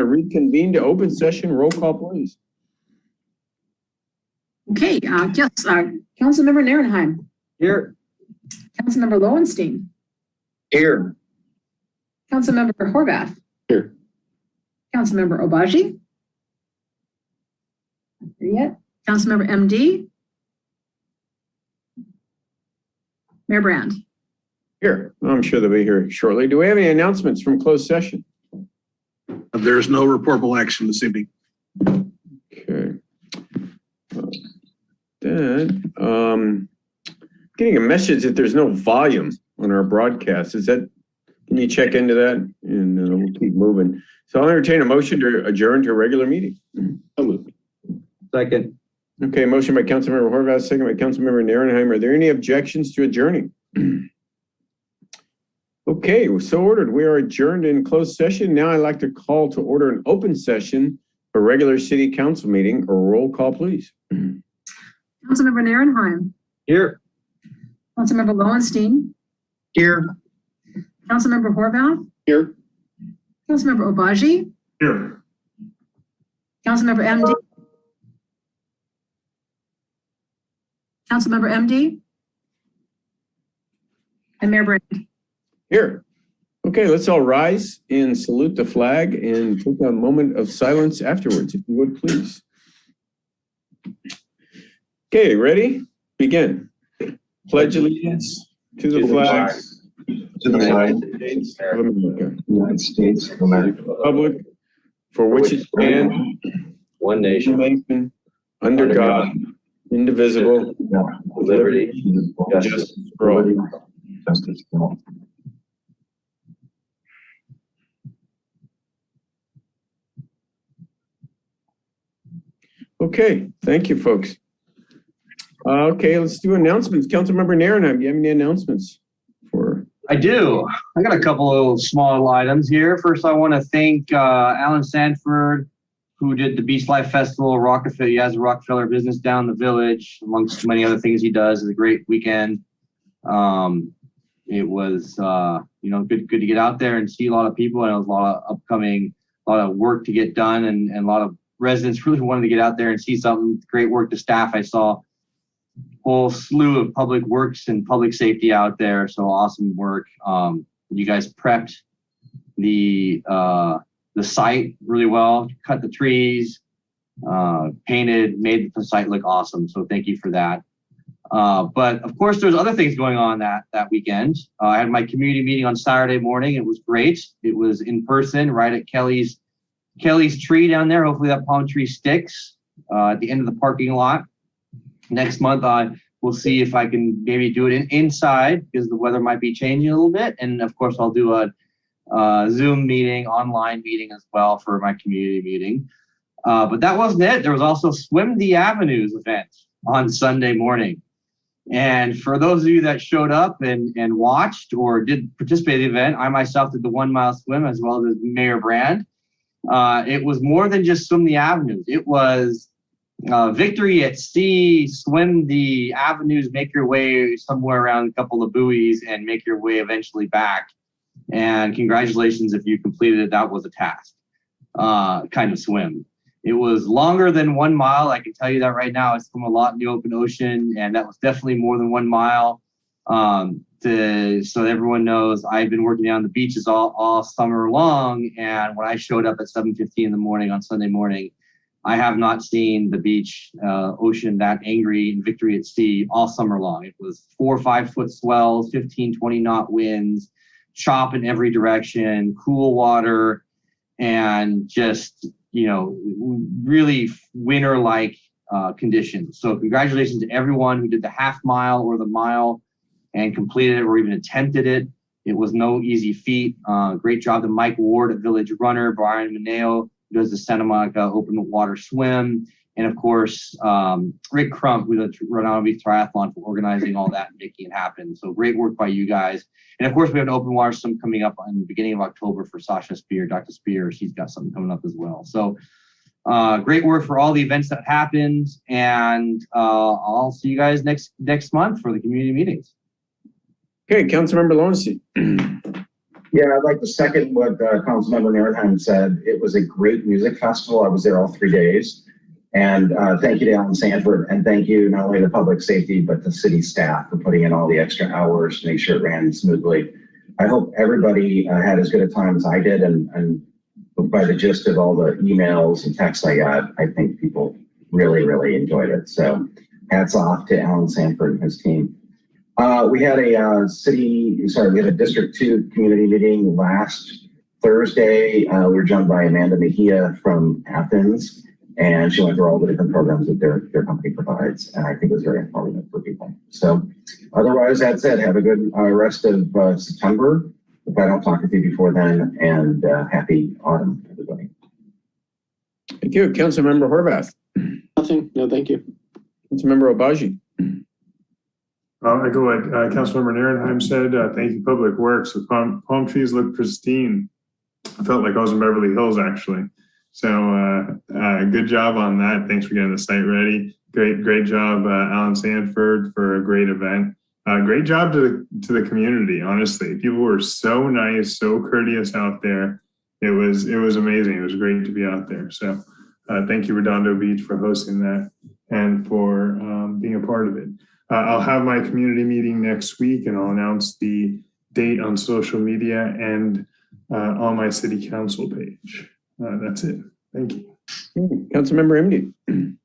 reconvene to open session. Roll call, please. Okay, yes, Councilmember Nierenheim. Here. Councilmember Lowenstein. Here. Councilmember Horvath. Here. Councilmember Obaji. Not here yet. Councilmember MD. Mayor Brand. Here. I'm sure they'll be here shortly. Do we have any announcements from closed session? There's no reportable action this evening. Okay. Then, getting a message that there's no volume on our broadcast. Can you check into that? And we'll keep moving. So I'll entertain a motion to adjourn to a regular meeting. Second. Okay, motion by Councilmember Horvath, second by Councilmember Nierenheim. Are there any objections to adjourning? Okay, so ordered. We are adjourned in closed session. Now I'd like to call to order an open session for regular city council meeting. Or roll call, please. Councilmember Nierenheim. Here. Councilmember Lowenstein. Here. Councilmember Horvath. Here. Councilmember Obaji. Here. Councilmember MD. Councilmember MD. And Mayor Brand. Here. Okay, let's all rise and salute the flag and take a moment of silence afterwards, if you would, please. Okay, ready? Begin. Pledge allegiance to the flag to the United States of America. United States of America. Republic for which it stands, One nation. under God, indivisible, with liberty, justice for all. Justice for all. Okay, thank you, folks. Okay, let's do announcements. Councilmember Nierenheim, do you have any announcements for? I do. I got a couple of small items here. First, I want to thank Alan Sanford, who did the Beach Life Festival. Rockefeller, he has a Rockefeller business down the village, amongst many other things he does. It was a great weekend. It was, good to get out there and see a lot of people, and it was a lot of work to get done, and a lot of residents really wanted to get out there and see something. Great work to staff. I saw a whole slew of public works and public safety out there. So awesome work. You guys prepped the site really well, cut the trees, painted, made the site look awesome. So thank you for that. But of course, there's other things going on that weekend. I had my community meeting on Saturday morning. It was great. It was in person right at Kelly's tree down there. Hopefully that palm tree sticks at the end of the parking lot. Next month, we'll see if I can maybe do it inside, because the weather might be changing a little bit. And of course, I'll do a Zoom meeting, online meeting as well for my community meeting. But that wasn't it. There was also Swim the Avenues event on Sunday morning. And for those of you that showed up and watched or did participate in the event, I myself did the 1 mile swim as well as Mayor Brand. It was more than just Swim the Avenues. It was victory at sea, swim the avenues, make your way somewhere around a couple of buoys and make your way eventually back. And congratulations if you completed it. That was a task kind of swim. It was longer than 1 mile. I can tell you that right now. I swim a lot in the open ocean, and that was definitely more than 1 mile. So everyone knows, I've been working down the beaches all summer long, and when I showed up at 7:15 in the morning on Sunday morning, I have not seen the beach ocean that angry in victory at sea all summer long. It was 4 or 5 foot swells, 15, 20 knot winds, chop in every direction, cool water, and just, really winter-like conditions. So congratulations to everyone who did the half mile or the mile and completed it or even attempted it. It was no easy feat. Great job to Mike Ward at Village Runner, Brian Mineo, who does the Santa Monica Open Water Swim, and of course, Rick Crump, who does Redondo Beach Triathlon, for organizing all that and making it happen. So great work by you guys. And of course, we have an open water swim coming up in the beginning of October for Sasha Spear, Dr. Spear. She's got something coming up as well. So great work for all the events that happened. And I'll see you guys next month for the community meetings. Okay, Councilmember Lowenstein. Yeah, I'd like to second what Councilmember Narenheim said. It was a great music festival. I was there all 3 days. And thank you to Alan Sanford, and thank you not only to public safety, but the city staff for putting in all the extra hours to make sure it ran smoothly. I hope everybody had as good a time as I did, and by the gist of all the emails and texts I got, I think people really, really enjoyed it. So hats off to Alan Sanford and his team. We had a District 2 community meeting last Thursday. We were joined by Amanda Mejia from Athens, and she went through all the different programs that their company provides. And I think it was very informative for people. So otherwise, that said, have a good rest of September. If I don't talk with you before then, and happy autumn, everybody. Thank you. Councilmember Horvath. Nothing. No, thank you. Councilmember Obaji. I go what Councilmember Narenheim said. Thank you, Public Works. The palm trees look pristine. I felt like I was in Beverly Hills, actually. So good job on that. Thanks for getting the site ready. Great job, Alan Sanford, for a great event. Great job to the community, honestly. People were so nice, so courteous out there. It was amazing. It was great to be out there. So thank you, Redondo Beach, for hosting that and for being a part of it. I'll have my community meeting next week, and I'll announce the date on social media and on my city council page. That's it. Thank you. Councilmember MD.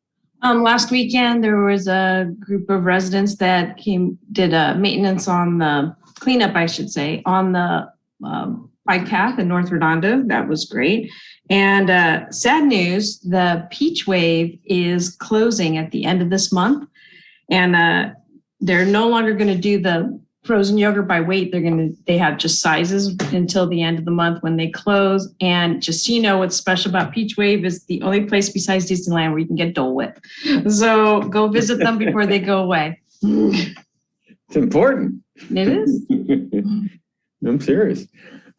Last weekend, there was a group of residents that did maintenance on the cleanup, I should say, on the bike path in North Redondo. That was great. And sad news, the Peach Wave is closing at the end of this month. And they're no longer going to do the frozen yogurt by weight. They have just sizes until the end of the month when they close. And just so you know, what's special about Peach Wave is the only place besides Disneyland where you can get Dole Whip. So go visit them before they go away. It's important. It is. I'm serious.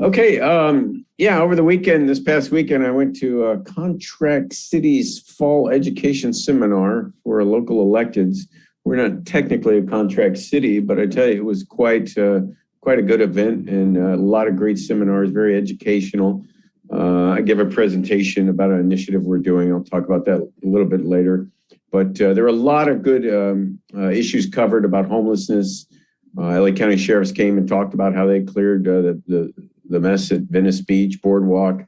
Okay. Over the weekend, this past weekend, I went to Contract City's Fall Education Seminar for local electeds. We're not technically a contract city, but I tell you, it was quite a good event and a lot of great seminars, very educational. I give a presentation about an initiative we're doing. I'll talk about that a little bit later. But there are a lot of good issues covered about homelessness. LA County Sheriffs came and talked about how they cleared the mess at Venice Beach Boardwalk.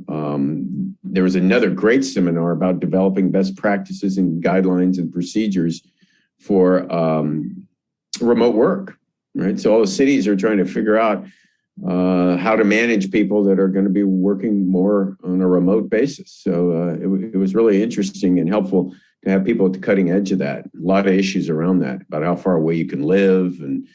There was another great seminar about developing best practices and guidelines and procedures for remote work, right? So all the cities are trying to figure out how to manage people that are going to be working more on a remote basis. So it was really interesting and helpful to have people at the cutting edge of that. A lot of issues around that, about how far away you can live and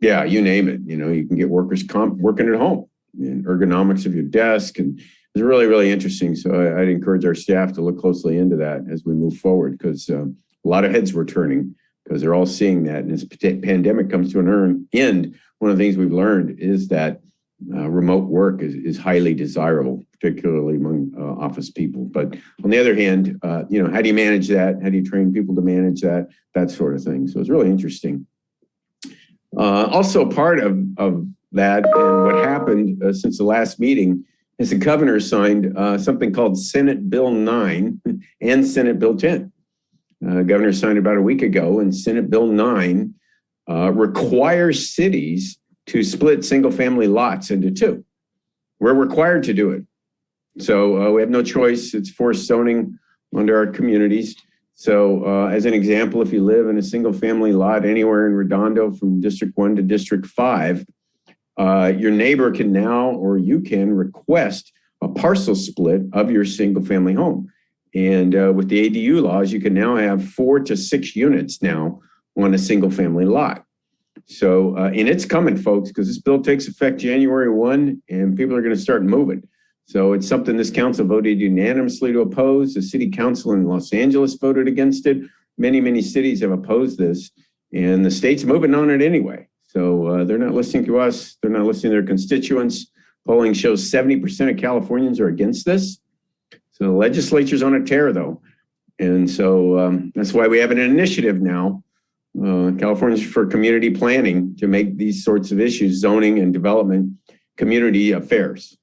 you name it. You know, you can get workers comp working at home and ergonomics of your desk. And it's really, really interesting. So I'd encourage our staff to look closely into that as we move forward, because a lot of heads were turning because they're all seeing that. And as the pandemic comes to an end, one of the things we've learned is that remote work is highly desirable, particularly among office people. But on the other hand, how do you manage that? How do you train people to manage that? That sort of thing. So it's really interesting. Also part of that and what happened since the last meeting is the governor signed something called Senate Bill 9 and Senate Bill 10. Governor signed about a week ago, and Senate Bill 9 requires cities to split single-family lots into two. We're required to do it. So we have no choice. It's forced zoning under our communities. So as an example, if you live in a single-family lot anywhere in Redondo from District 1 to District 5, your neighbor can now, or you can request a parcel split of your single-family home. And with the ADU laws, you can now have 4 to 6 units now on a single-family lot. So, and it's coming, folks, because this bill takes effect January 1, and people are going to start moving. So it's something this council voted unanimously to oppose. The city council in Los Angeles voted against it. Many, many cities have opposed this, and the state's moving on it anyway. So they're not listening to us. They're not listening to their constituents. Polling shows 70% of Californians are against this. So the legislature's on a tear, though. And so that's why we have an initiative now California's for community planning to make these sorts of issues, zoning and development, community affairs.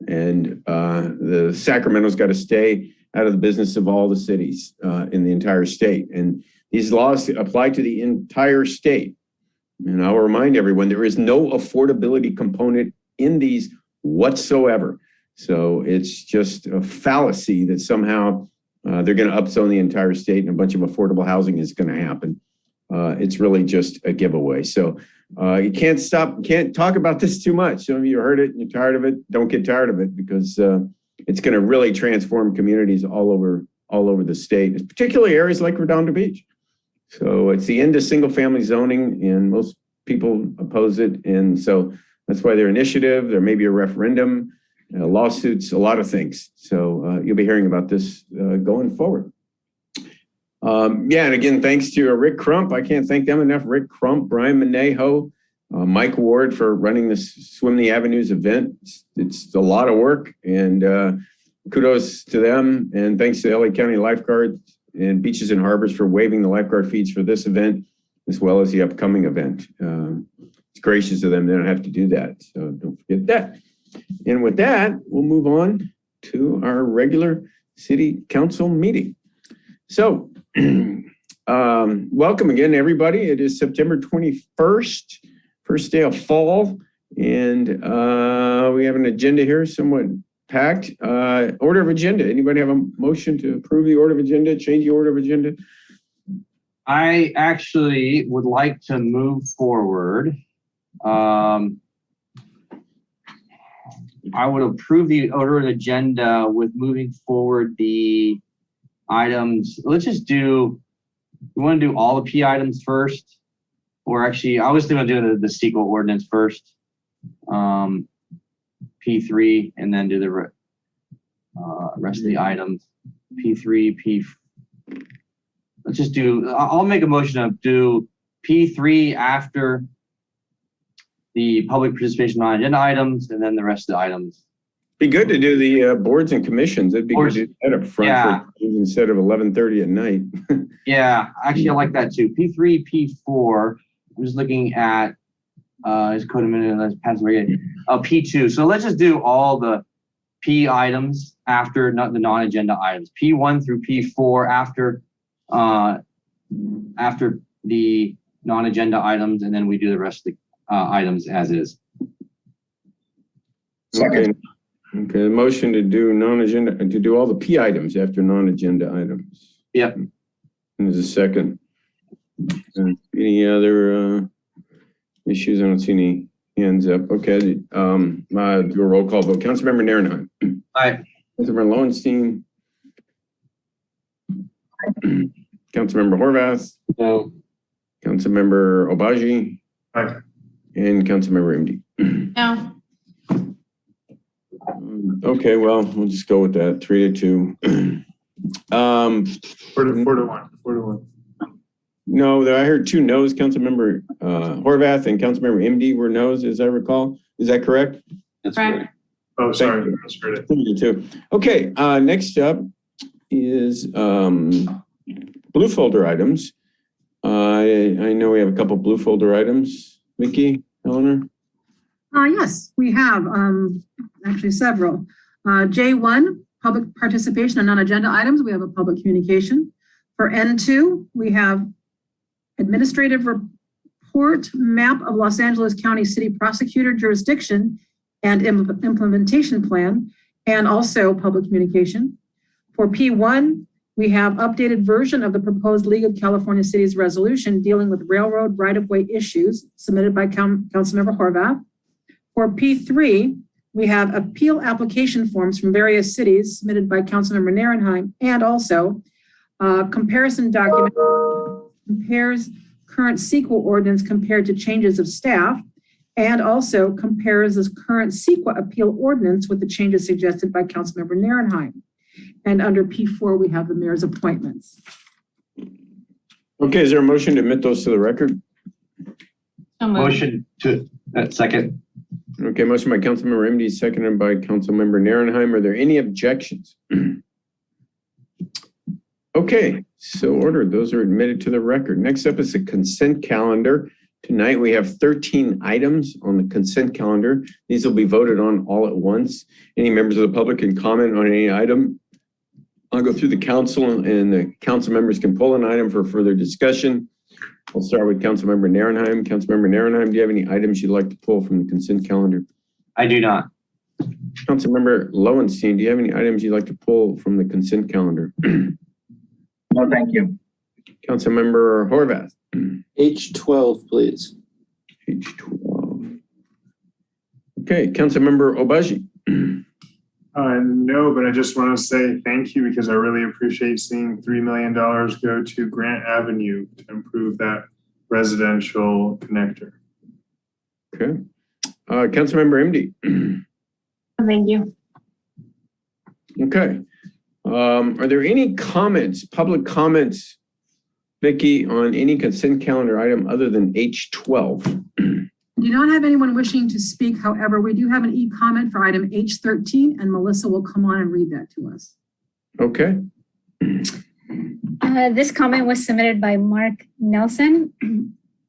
And the Sacramento's got to stay out of the business of all the cities in the entire state. And these laws apply to the entire state. And I'll remind everyone, there is no affordability component in these whatsoever. So it's just a fallacy that somehow they're going to upzone the entire state and a bunch of affordable housing is going to happen. It's really just a giveaway. So you can't talk about this too much. Some of you heard it and you're tired of it. Don't get tired of it, because it's going to really transform communities all over the state, particularly areas like Redondo Beach. So it's the end of single family zoning, and most people oppose it. And so that's why their initiative, there may be a referendum, lawsuits, a lot of things. So you'll be hearing about this going forward. And again, thanks to Rick Crump. I can't thank them enough. Rick Crump, Brian Manejo, Mike Ward for running this Swim the Avenues event. It's a lot of work, and kudos to them. And thanks to the LA County Lifeguards and Beaches and Harbors for waiving the lifeguard fees for this event, as well as the upcoming event. It's gracious of them. They don't have to do that. So don't forget that. And with that, we'll move on to our regular city council meeting. So welcome again, everybody. It is September 21st, first day of fall. And we have an agenda here, somewhat packed. Order of agenda. Anybody have a motion to approve the order of agenda, change the order of agenda? I actually would like to move forward. I would approve the order of agenda with moving forward the items. Let's just do, we want to do all the P items first, or actually, I was thinking of doing the CEQA ordinance first, P3, and then do the rest of the items, P3, let's just do, I'll make a motion to do P3 after the public participation on agenda items, and then the rest of the items. Be good to do the boards and commissions. It'd be good to do that up front instead of 11:30 at night. Yeah, actually, I like that too. P3, P4. I'm just looking at his code amendment, Pennsylvania. P2. So let's just do all the P items after the non-agenda items. P1 through P4 after the non-agenda items, and then we do the rest of the items as is. Second. Okay, motion to do non-agenda, to do all the P items after non-agenda items. Yep. And there's a second. Any other issues? I don't see any hands up. Okay, do a roll call vote. Councilmember Narenheim. Aye. Councilmember Lowenstein. Councilmember Horvath. No. Councilmember Obaji. Aye. And Councilmember MD. No. Okay, well, we'll just go with that. 3-2. 4-1. No, I heard 2 no's. Councilmember Horvath and Councilmember MD were no's, as I recall. Is that correct? That's Right. correct. Oh, sorry. I misheard it. 3-2. Okay, next up is blue folder items. I know we have a couple blue folder items. Mickey, Eleanor? Yes, we have actually several. J1, public participation on non-agenda items. We have a public communication. For N2, we have administrative report, map of Los Angeles County City Prosecutor jurisdiction and implementation plan, and also public communication. For P1, we have updated version of the proposed League of California Cities resolution dealing with railroad right-of-way issues submitted by Councilmember Horvath. For P3, we have appeal application forms from various cities submitted by Councilmember Narenheim, and also comparison document compares current CEQA ordinance compared to changes of staff, and also compares this current CEQA appeal ordinance with the changes suggested by Councilmember Narenheim. And under P4, we have the mayor's appointments. Okay, is there a motion to admit those to the record? So moved. Motion to second. Okay, motion by Councilmember MD, seconded by Councilmember Narenheim. Are there any objections? Okay, so ordered. Those are admitted to the record. Next up is the consent calendar. Tonight we have 13 items on the consent calendar. These will be voted on all at once. Any members of the public can comment on any item. I'll go through the council and the council members can pull an item for further discussion. I'll start with Councilmember Narenheim. Councilmember Narenheim, do you have any items you'd like to pull from the consent calendar? I do not. Councilmember Lowenstein, do you have any items you'd like to pull from the consent calendar? No, thank you. Councilmember Horvath. H12, please. H12. Okay, Councilmember Obaji. No, but I just want to say thank you because I really appreciate seeing $3 million go to Grant Avenue to improve that residential connector. Okay. Councilmember MD. Thank you. Okay. Are there any comments, public comments, Vicky, on any consent calendar item other than H12? Do not have anyone wishing to speak. However, we do have an e-comment for item H13, and Melissa will come on and read that to us. Okay. This comment was submitted by Mark Nelson.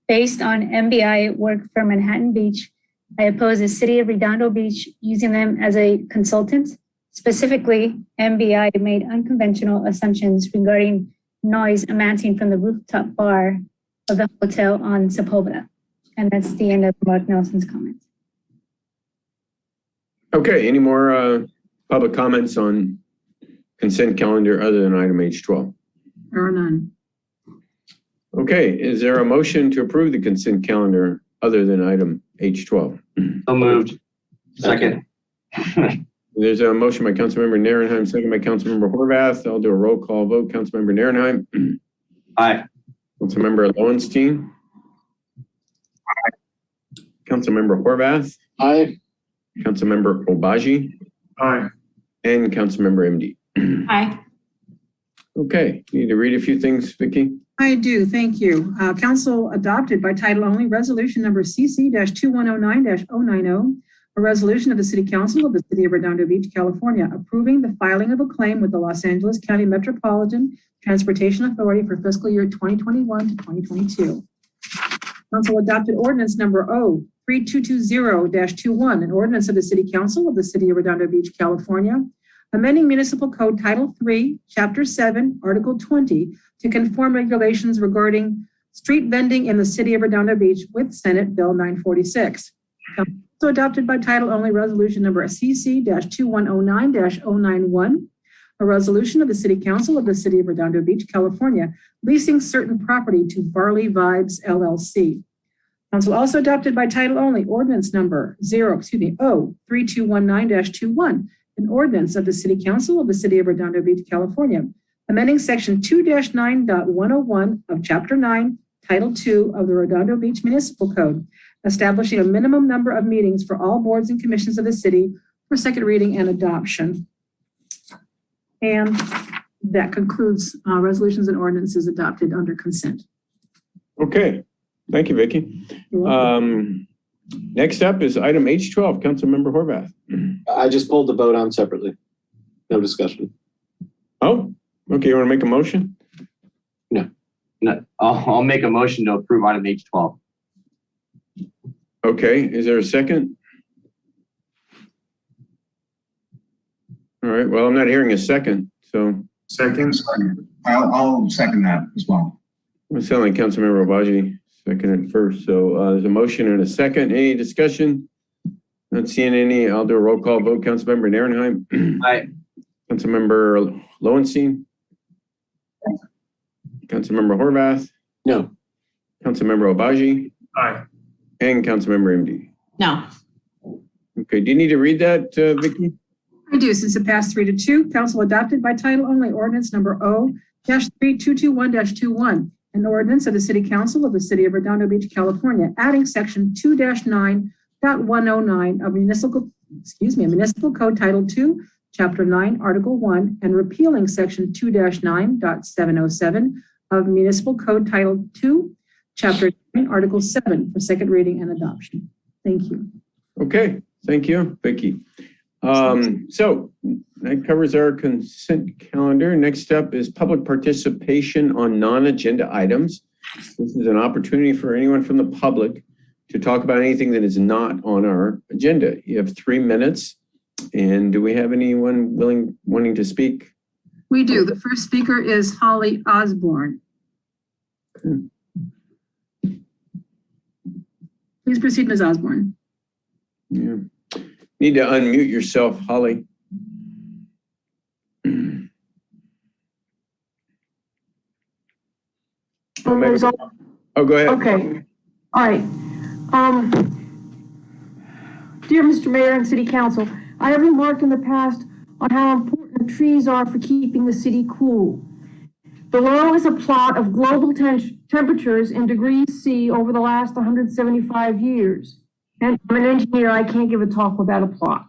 Based on MBI work for Manhattan Beach, I oppose the city of Redondo Beach using them as a consultant. Specifically, MBI made unconventional assumptions regarding noise emanating from the rooftop bar of the hotel on Sepulveda. And that's the end of Mark Nelson's comments. Okay. Any more public comments on consent calendar other than item H12? There are none. Okay. Is there a motion to approve the consent calendar other than item H12? So moved. Second. There's a motion by Councilmember Narenheim, second by Councilmember Horvath. I'll do a roll call vote. Councilmember Narenheim. Aye. Councilmember Lowenstein. Councilmember Horvath. Aye. Councilmember Obaji. Aye. And Councilmember MD. Aye. Okay. You need to read a few things, Vicky? I do, thank you. Council adopted by title only resolution number CC-2109-090, a resolution of the City Council of the City of Redondo Beach, California, approving the filing of a claim with the Los Angeles County Metropolitan Transportation Authority for fiscal year 2021 to 2022. Council adopted ordinance number 3220-21, an ordinance of the City Council of the City of Redondo Beach, California, amending Municipal Code Title 3, Chapter 7, Article 20, to conform regulations regarding street vending in the City of Redondo Beach with Senate Bill 946. Also adopted by title only resolution number CC-2109-091, a resolution of the City Council of the City of Redondo Beach, California, leasing certain property to Barley Vibes LLC. Council also adopted by title only ordinance number 3219-21, an ordinance of the City Council of the City of Redondo Beach, California, amending section 2-9.101 of chapter 9, title 2 of the Redondo Beach Municipal Code, establishing a minimum number of meetings for all boards and commissions of the city for second reading and adoption. And that concludes resolutions and ordinances adopted under consent. Okay. Thank you, Vicky. You're welcome. Next up is item H12, Councilmember Horvath. I just pulled the vote on separately. No discussion. Oh, okay. You want to make a motion? No, I'll make a motion to approve item H12. Okay. Is there a second? All right. Well, I'm not hearing a second, so. Second. I'll second that as well. It sounds like Councilmember Obaji seconded first. So there's a motion and a second. Any discussion? Not seeing any. I'll do a roll call vote. Councilmember Narenheim. Aye. Councilmember Lowenstein. Councilmember Horvath. No. Councilmember Obaji. Aye. And Councilmember MD. No. Okay. Do you need to read that, Vicky? I do, since it passed 3-2. Council adopted by title only ordinance number 0-3221-21, an ordinance of the City Council of the City of Redondo Beach, California, adding section 2-9.109 of Municipal Code Title 2, Chapter 9, Article 1, and repealing section 2-9.707 of Municipal Code Title 2, Chapter 9, Article 7 for second reading and adoption. Thank you. Okay. Thank you, Vicky. So that covers our consent calendar. Next up is public participation on non-agenda items. This is an opportunity for anyone from the public to talk about anything that is not on our agenda. You have 3 minutes. And do we have anyone wanting to speak? We do. The first speaker is Holly Osborne. Please proceed, Ms. Osborne. Yeah. Need to unmute yourself, Holly. Oh, go ahead. Okay, all right. Dear Mr. Mayor and City Council, I have remarked in the past on how important trees are for keeping the city cool. Below is a plot of global temperatures in degrees C over the last 175 years. And I'm an engineer, I can't give a talk without a plot.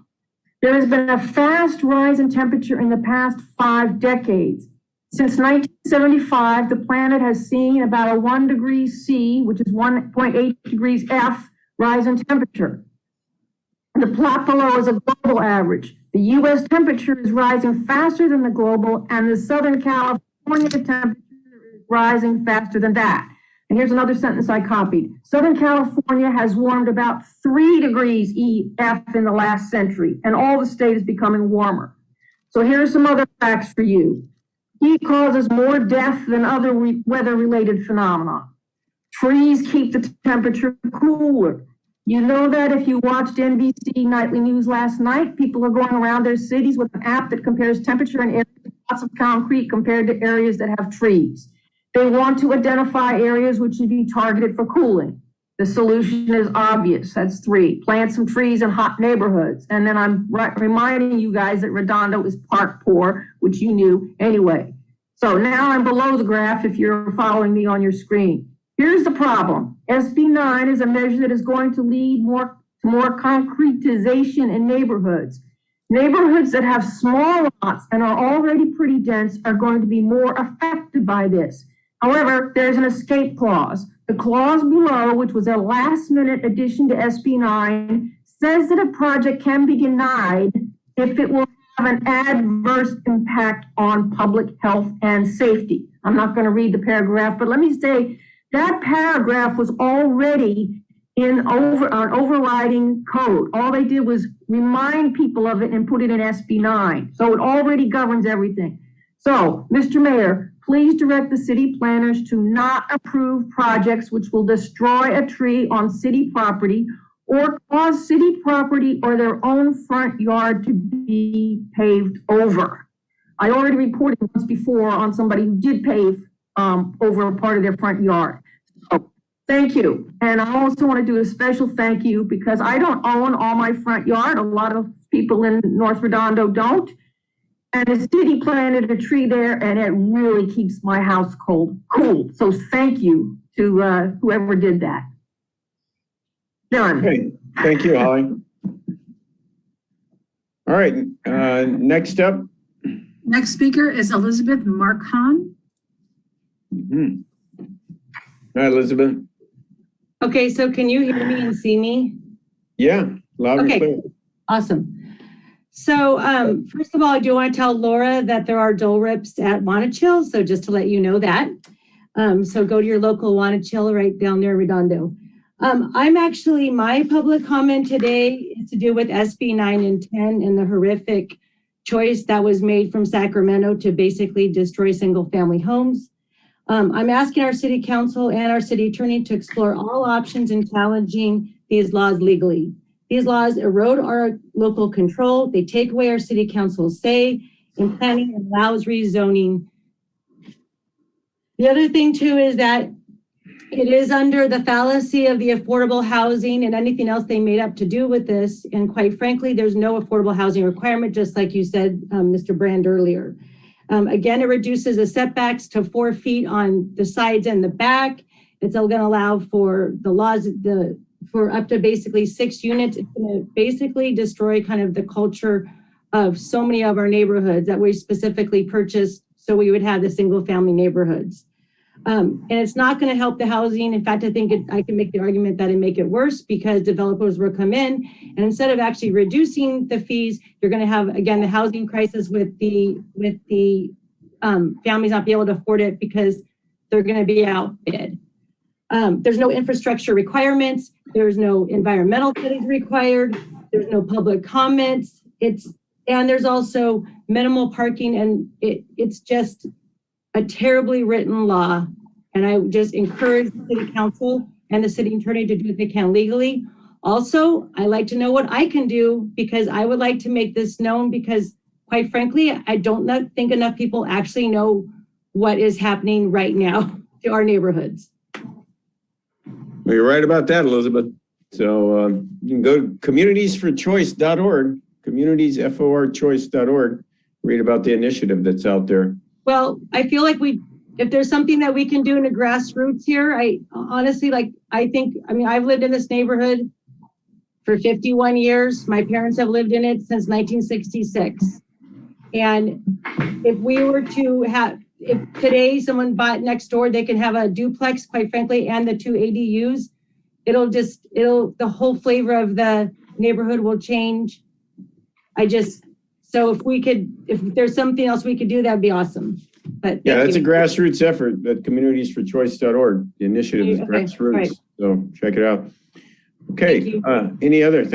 There has been a fast rise in temperature in the past 5 decades. Since 1975, the planet has seen about a 1 degree C, which is 1.8 degrees F, rise in temperature. The plot below is a global average. The US temperature is rising faster than the global, and the Southern California temperature is rising faster than that. And here's another sentence I copied. Southern California has warmed about 3 degrees EF in the last century, and all the state is becoming warmer. So here are some other facts for you. Heat causes more death than other weather-related phenomena. Trees keep the temperature cooler. You know that if you watched NBC Nightly News last night, people are going around their cities with an app that compares temperature in areas with lots of concrete compared to areas that have trees. They want to identify areas which should be targeted for cooling. The solution is obvious. That's 3. Plant some trees in hot neighborhoods. And then I'm reminding you guys that Redondo is park poor, which you knew anyway. So now I'm below the graph if you're following me on your screen. Here's the problem. SB 9 is a measure that is going to lead to more concretization in neighborhoods. Neighborhoods that have small lots and are already pretty dense are going to be more affected by this. However, there's an escape clause. The clause below, which was a last-minute addition to SB 9, says that a project can be denied if it will have an adverse impact on public health and safety. I'm not going to read the paragraph, but let me say that paragraph was already in an overriding code. All they did was remind people of it and put it in SB 9. So it already governs everything. So, Mr. Mayor, please direct the city planners to not approve projects which will destroy a tree on city property or cause city property or their own front yard to be paved over. I already reported once before on somebody who did pave over a part of their front yard. So, thank you. And I also want to do a special thank you because I don't own all my front yard. A lot of people in North Redondo don't. And the city planted a tree there and it really keeps my house cool. So thank you to whoever did that. Done. Okay, thank you, Holly. All right, next up. Next speaker is Elizabeth Markhon. Hi, Elizabeth. Okay, so can you hear me and see me? Yeah, loud and clear. Awesome. So first of all, I do want to tell Laura that there are Dole Rips at Wanachil, so just to let you know that. So go to your local Wanachil right down there, Redondo. My public comment today is to do with SB 9 and 10 and the horrific choice that was made from Sacramento to basically destroy single family homes. I'm asking our city council and our city attorney to explore all options in challenging these laws legally. These laws erode our local control. They take away our city council's say in planning and allows rezoning. The other thing too is that it is under the fallacy of the affordable housing and anything else they made up to do with this. And quite frankly, there's no affordable housing requirement, just like you said, Mr. Brand earlier. Again, it reduces the setbacks to 4 feet on the sides and the back. It's going to allow for the laws, for up to basically 6 units. It's going to basically destroy kind of the culture of so many of our neighborhoods that we specifically purchased so we would have the single family neighborhoods. And it's not going to help the housing. In fact, I think I can make the argument that it make it worse because developers will come in and instead of actually reducing the fees, you're going to have, again, the housing crisis with the families not be able to afford it because they're going to be outbid. There's no infrastructure requirements. There's no environmental studies required. There's no public comments. And there's also minimal parking, and it's just a terribly written law. And I just encourage the city council and the city attorney to do what they can legally. Also, I like to know what I can do because I would like to make this known because quite frankly, I don't think enough people actually know what is happening right now to our neighborhoods. Well, you're right about that, Elizabeth. So you can go to communitiesforchoice.org, communitiesforchoice.org, read about the initiative that's out there. Well, I feel like if there's something that we can do in the grassroots here, I honestly, I've lived in this neighborhood for 51 years. My parents have lived in it since 1966. And if we were to if today someone bought next door, they can have a duplex, quite frankly, and the 2 ADUs, the whole flavor of the neighborhood will change. So if there's something else we could do, that'd be awesome. But yeah, that's a grassroots effort at communitiesforchoice.org. The initiative is grassroots. Right. So check it out. Okay. Any other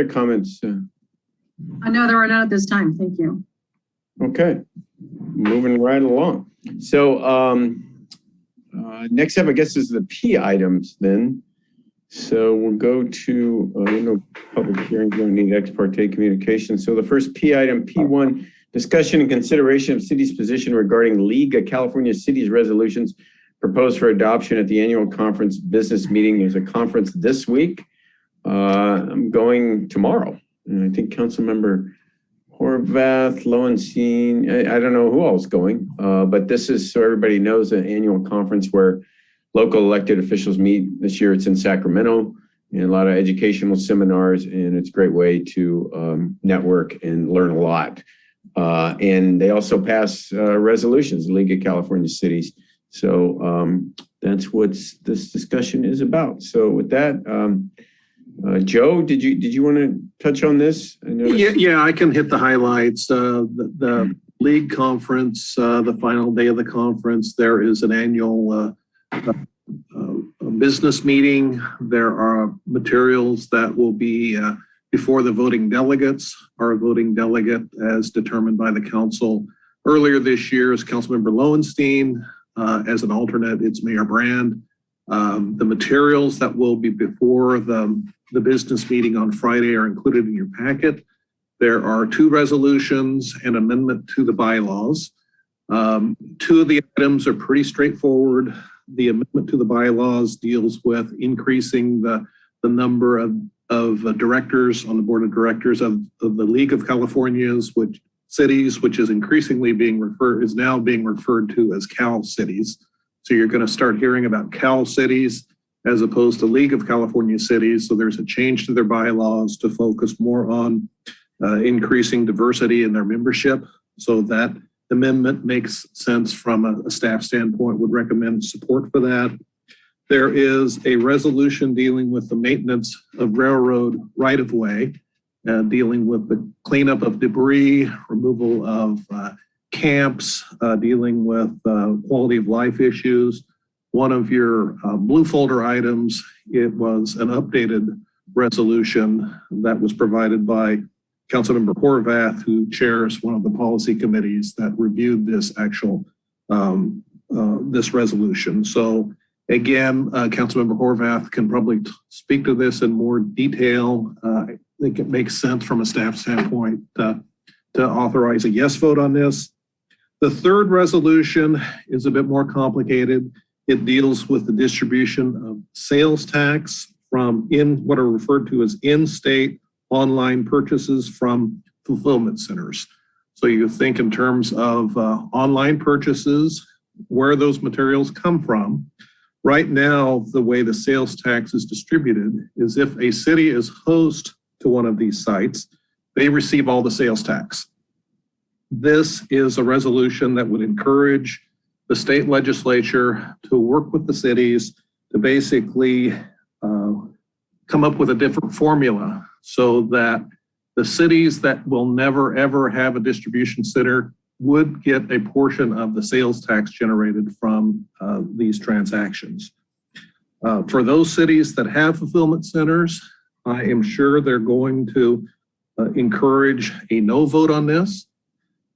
comments? No, there are none at this time. Thank you. Okay. Moving right along. So next up, I guess, is the P items then. So we'll go to, public hearings don't need ex parte communication. So the first P item, P1, discussion and consideration of city's position regarding League of California Cities resolutions proposed for adoption at the annual conference business meeting. There's a conference this week. I'm going tomorrow. And I think Councilmember Horvath, Lowenstein, I don't know who else is going, but this is, so everybody knows, an annual conference where local elected officials meet. This year it's in Sacramento, and a lot of educational seminars, and it's a great way to network and learn a lot. And they also pass resolutions, the League of California Cities. So that's what this discussion is about. So with that, Joe, did you want to touch on this? Yeah, I can hit the highlights. The league conference, the final day of the conference, there is an annual business meeting. There are materials that will be before the voting delegates. Our voting delegate, as determined by the council earlier this year, is Councilmember Lowenstein. As an alternate, it's Mayor Brand. The materials that will be before the business meeting on Friday are included in your packet. There are 2 resolutions and amendment to the bylaws. 2 of the items are pretty straightforward. The amendment to the bylaws deals with increasing the number of directors on the board of directors of the League of California's cities, which is increasingly is now being referred to as Cal cities. So you're going to start hearing about Cal cities as opposed to League of California Cities. So there's a change to their bylaws to focus more on increasing diversity in their membership. So that amendment makes sense from a staff standpoint, would recommend support for that. There is a resolution dealing with the maintenance of railroad right-of-way, dealing with the cleanup of debris, removal of camps, dealing with quality of life issues. One of your blue folder items, it was an updated resolution that was provided by Councilmember Horvath, who chairs one of the policy committees that reviewed this actual this resolution. So again, Councilmember Horvath can probably speak to this in more detail. I think it makes sense from a staff standpoint to authorize a yes vote on this. The third resolution is a bit more complicated. It deals with the distribution of sales tax from what are referred to as in-state online purchases from fulfillment centers. So you think in terms of online purchases, where those materials come from. Right now, the way the sales tax is distributed is if a city is host to one of these sites, they receive all the sales tax. This is a resolution that would encourage the state legislature to work with the cities to basically come up with a different formula so that the cities that will never, ever have a distribution center would get a portion of the sales tax generated from these transactions. For those cities that have fulfillment centers, I am sure they're going to encourage a no vote on this.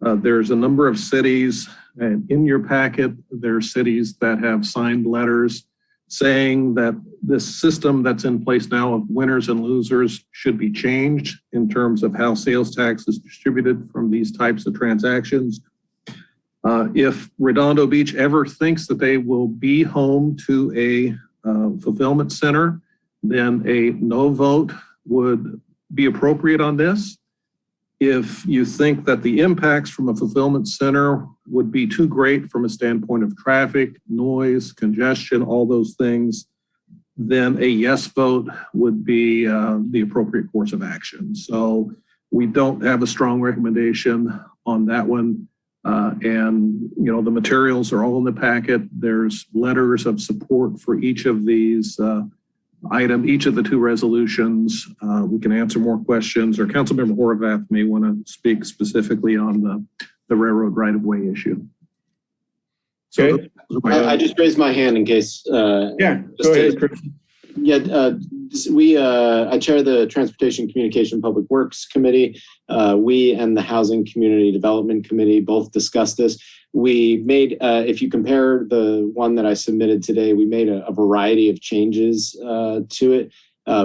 There's a number of cities, and in your packet, there are cities that have signed letters saying that this system that's in place now of winners and losers should be changed in terms of how sales tax is distributed from these types of transactions. If Redondo Beach ever thinks that they will be home to a fulfillment center, then a no vote would be appropriate on this. If you think that the impacts from a fulfillment center would be too great from a standpoint of traffic, noise, congestion, all those things, then a yes vote would be the appropriate course of action. So we don't have a strong recommendation on that one. And, you know, the materials are all in the packet. There's letters of support for each of these each of the two resolutions. We can answer more questions, or Councilmember Horvath may want to speak specifically on the railroad right-of-way issue. So Okay. I just raised my hand in case. Yeah, go ahead, Chris. Yeah, I chair the Transportation Communication Public Works Committee. We and the Housing Community Development Committee both discussed this. We made, if you compare the one that I submitted today, we made a variety of changes to it,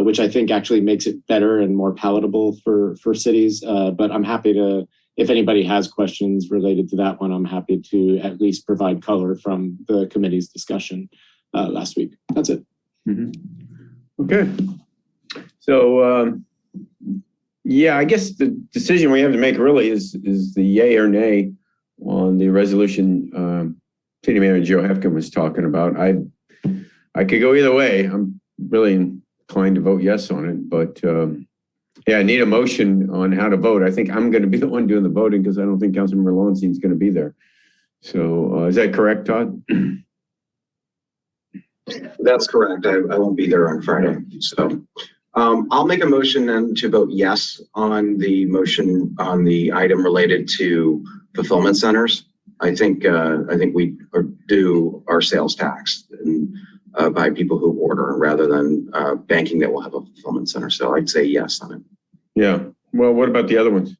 which I think actually makes it better and more palatable for cities. But I'm happy to, if anybody has questions related to that one, I'm happy to at least provide color from the committee's discussion last week. That's it. Mm-hmm. Okay. So, yeah, I guess the decision we have to make really is the yay or nay on the resolution City Manager Joe Hefkin was talking about. I could go either way. I'm really inclined to vote yes on it, but yeah, I need a motion on how to vote. I think I'm going to be the one doing the voting because I don't think Councilmember Lowenstein is going to be there. So is that correct, Todd? That's correct. I won't be there on Friday. So I'll make a motion then to vote yes on the motion on the item related to fulfillment centers. I think we do our sales tax and, by people who order rather than banking that will have a fulfillment center. So I'd say yes on it. Yeah. Well, what about the other ones?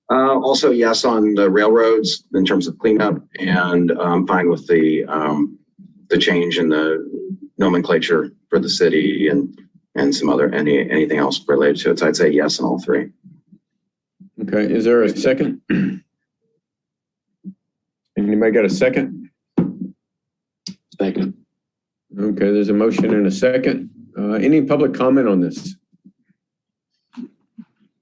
Also yes on the railroads in terms of cleanup, and I'm fine with the change in the nomenclature for the city and some other anything else related to it. So I'd say yes on all three. Okay. Is there a second? Anybody got a second? Second. Okay, there's a motion and a second. Any public comment on this?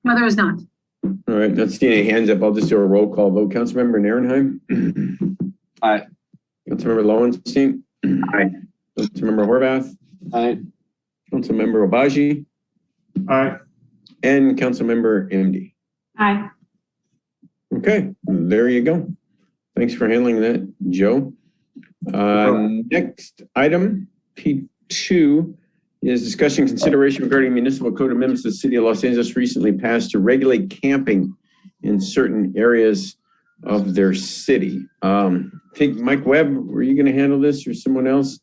No, there is not. All right, not seeing any hands up. I'll just do a roll call vote. Councilmember Nierenheim? Aye. Councilmember Lowenstein? Aye. Councilmember Horvath? Aye. Councilmember Obaji? Aye. And Councilmember MD. Aye. Okay, there you go. Thanks for handling that, Joe. Next item, P2, is discussion consideration regarding municipal code amendments the City of Los Angeles recently passed to regulate camping in certain areas of their city. I think Mike Webb, were you going to handle this or someone else?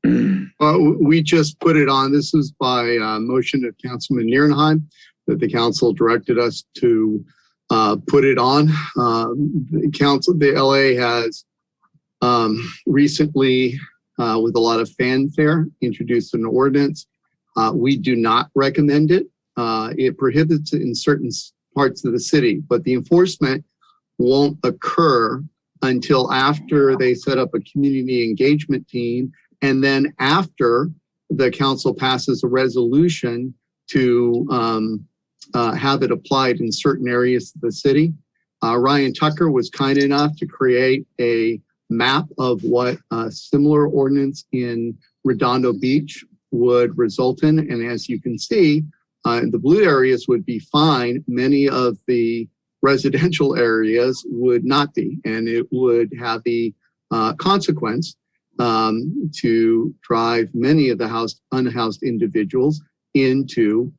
We just put it on. This is by motion of Councilman Nierenheim that the council directed us to put it on. The LA has recently, with a lot of fanfare, introduced an ordinance. We do not recommend it. It prohibits it in certain parts of the city, but the enforcement won't occur until after they set up a community engagement team, and then after the council passes a resolution to have it applied in certain areas of the city. Ryan Tucker was kind enough to create a map of what a similar ordinance in Redondo Beach would result in. And as you can see, the blue areas would be fine. Many of the residential areas would not be, and it would have the consequence to drive many of the unhoused individuals into,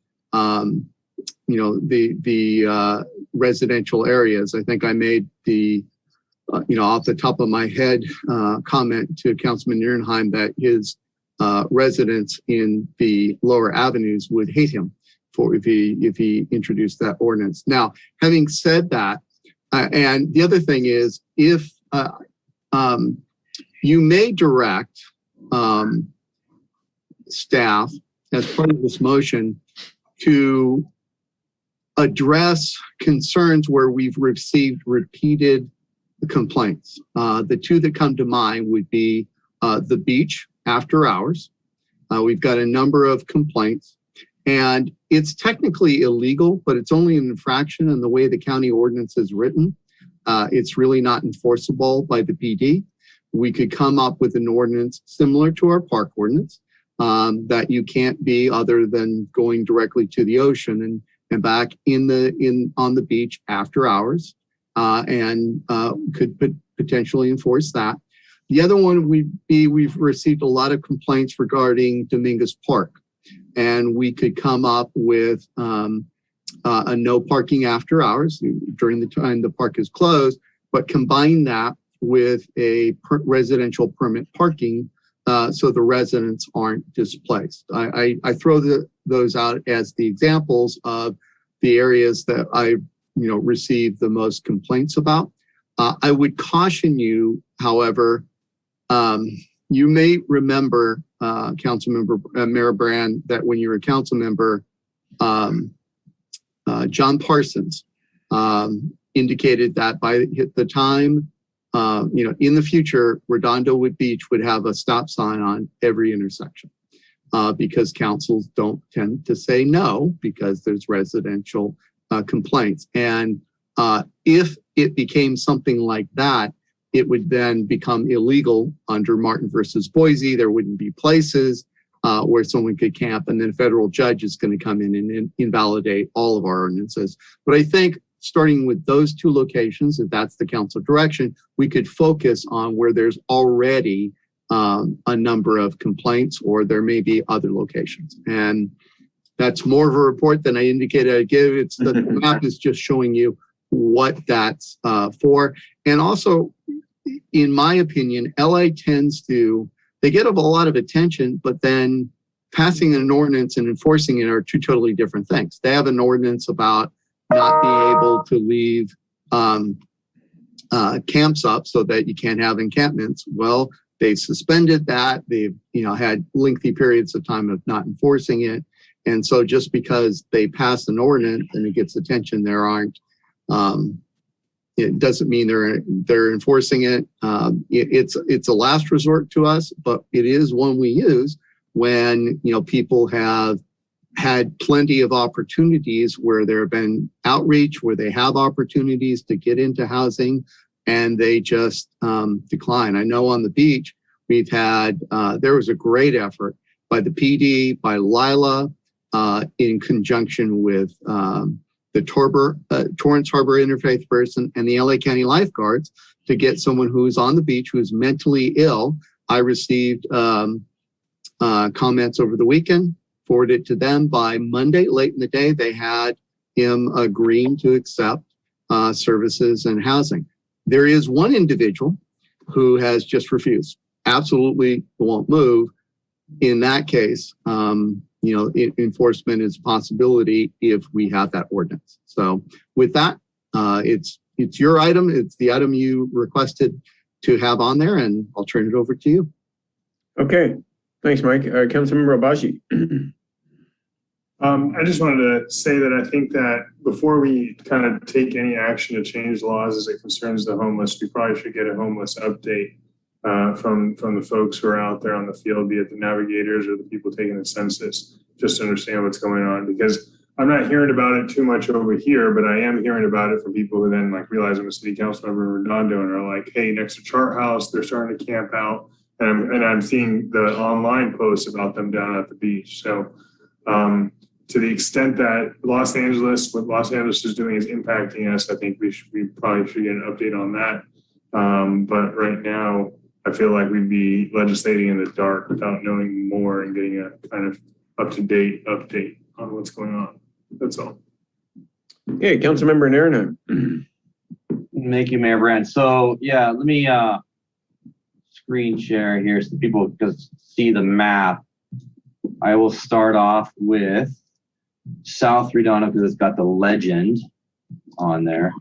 the residential areas. I think I made the, off the top of my head, comment to Councilman Nierenheim that his residents in the lower avenues would hate him if he introduced that ordinance. Now, having said that, and the other thing is, if you may direct staff as part of this motion to address concerns where we've received repeated complaints. The two that come to mind would be the beach after hours. We've got a number of complaints, and it's technically illegal, but it's only an infraction in the way the county ordinance is written. It's really not enforceable by the PD. We could come up with an ordinance similar to our park ordinance that you can't be other than going directly to the ocean and back on the beach after hours, and could potentially enforce that. The other one would be, we've received a lot of complaints regarding Dominguez Park, and we could come up with a no parking after hours during the time the park is closed, but combine that with a residential permit parking so the residents aren't displaced. I throw those out as the examples of the areas that I received the most complaints about. I would caution you, however, you may remember, Councilmember Mayor Brand, that when you were a council member, John Parsons indicated that by the time, in the future, Redondo Beach would have a stop sign on every intersection because councils don't tend to say no because there's residential complaints. And if it became something like that, it would then become illegal under Martin versus Boise. There wouldn't be places where someone could camp, and then a federal judge is going to come in and invalidate all of our ordinances. But I think starting with those two locations, if that's the council direction, we could focus on where there's already a number of complaints, or there may be other locations. And that's more of a report than I indicated I'd give. It's the map is just showing you what that's for. And also, in my opinion, LA tends to, they get a lot of attention, but then passing an ordinance and enforcing it are two totally different things. They have an ordinance about not being able to leave camps up so that you can't have encampments. Well, they suspended that. They've had lengthy periods of time of not enforcing it. And so just because they pass an ordinance and it gets attention, there aren't, it doesn't mean they're enforcing it. It's a last resort to us, but it is one we use when people have had plenty of opportunities where there have been outreach, where they have opportunities to get into housing, and they just decline. I know on the beach we've had there was a great effort by the PD, by Lila, in conjunction with the Torrance Harbor Interfaith Person and the LA County Lifeguards to get someone who's on the beach who's mentally ill. I received comments over the weekend, forwarded to them by Monday, late in the day. They had him agreeing to accept services and housing. There is one individual who has just refused, absolutely won't move. In that case, enforcement is a possibility if we have that ordinance. So with that, it's your item. It's the item you requested to have on there, and I'll turn it over to you. Okay, thanks, Mike. Councilmember Abashi. I just wanted to say that I think that before we kind of take any action to change laws as it concerns the homeless, we probably should get a homeless update from the folks who are out there on the field, be it the navigators or the people taking the census, just to understand what's going on. Because I'm not hearing about it too much over here, but I am hearing about it from people who then realize I'm a city council member in Redondo and are like, hey, next to Chart House, they're starting to camp out. And I'm seeing the online posts about them down at the beach. So to the extent that what Los Angeles is doing is impacting us, I think we probably should get an update on that. But right now, I feel like we'd be legislating in the dark without knowing more and getting a kind of up-to-date update on what's going on. That's all. Okay, Councilmember Nairn. Thank you, Mayor Brand. So yeah, let me screen share here so people can see the map. I will start off with South Redondo because it's got the legend on there.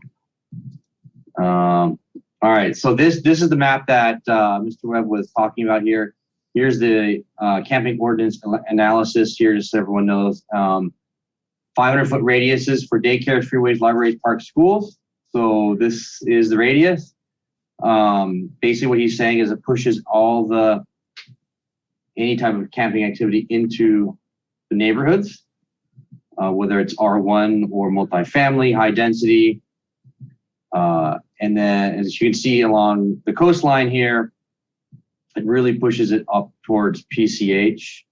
All right, so this is the map that Mr. Webb was talking about here. Here's the camping ordinance analysis here, just so everyone knows. 500-foot radiuses for daycares, freeways, libraries, parks, schools. So this is the radius. Basically what he's saying is it pushes any type of camping activity into the neighborhoods, whether it's R1 or multifamily, high density. And then as you can see along the coastline here, it really pushes it up towards PCH,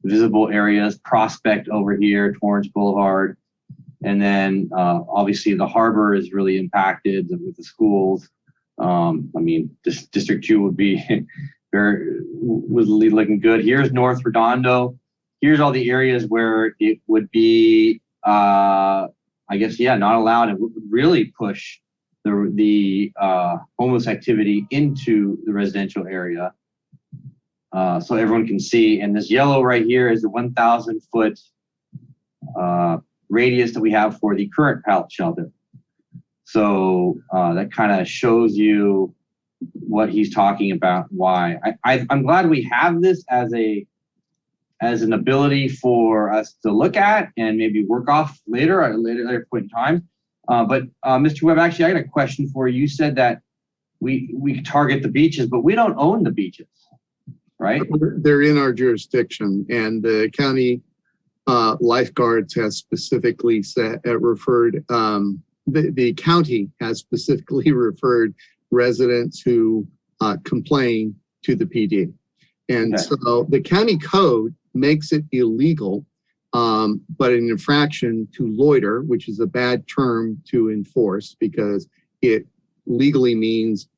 visible areas, Prospect over here, Torrance Boulevard. And then obviously the harbor is really impacted with the schools. I mean, this District 2 would be was looking good. Here's North Redondo. Here's all the areas where it would be, I guess, yeah, not allowed. It would really push the homeless activity into the residential area. So everyone can see. And this yellow right here is the 1,000-foot radius that we have for the current pallet shelter. So that kind of shows you what he's talking about, why. I'm glad we have this as an ability for us to look at and maybe work off later at a later point in time. But Mr. Webb, actually, I got a question for you. You said that we target the beaches, but we don't own the beaches, right? They're in our jurisdiction, and the county lifeguards has specifically referred, the county has specifically referred residents who complain to the PD. And Okay. So the county code makes it illegal, but an infraction to loiter, which is a bad term to enforce because it legally means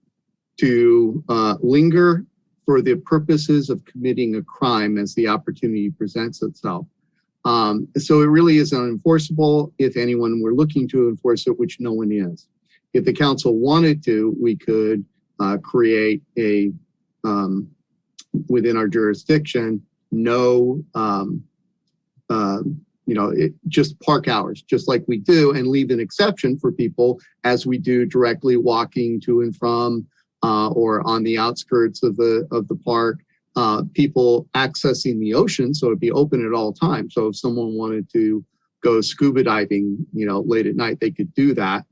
to linger for the purposes of committing a crime as the opportunity presents itself. So it really is unenforceable if anyone were looking to enforce it, which no one is. If the council wanted to, we could create a, within our jurisdiction, just park hours, just like we do, and leave an exception for people as we do directly walking to and from or on the outskirts of the park. People accessing the ocean, so it'd be open at all times. So if someone wanted to go scuba diving, late at night, they could do that.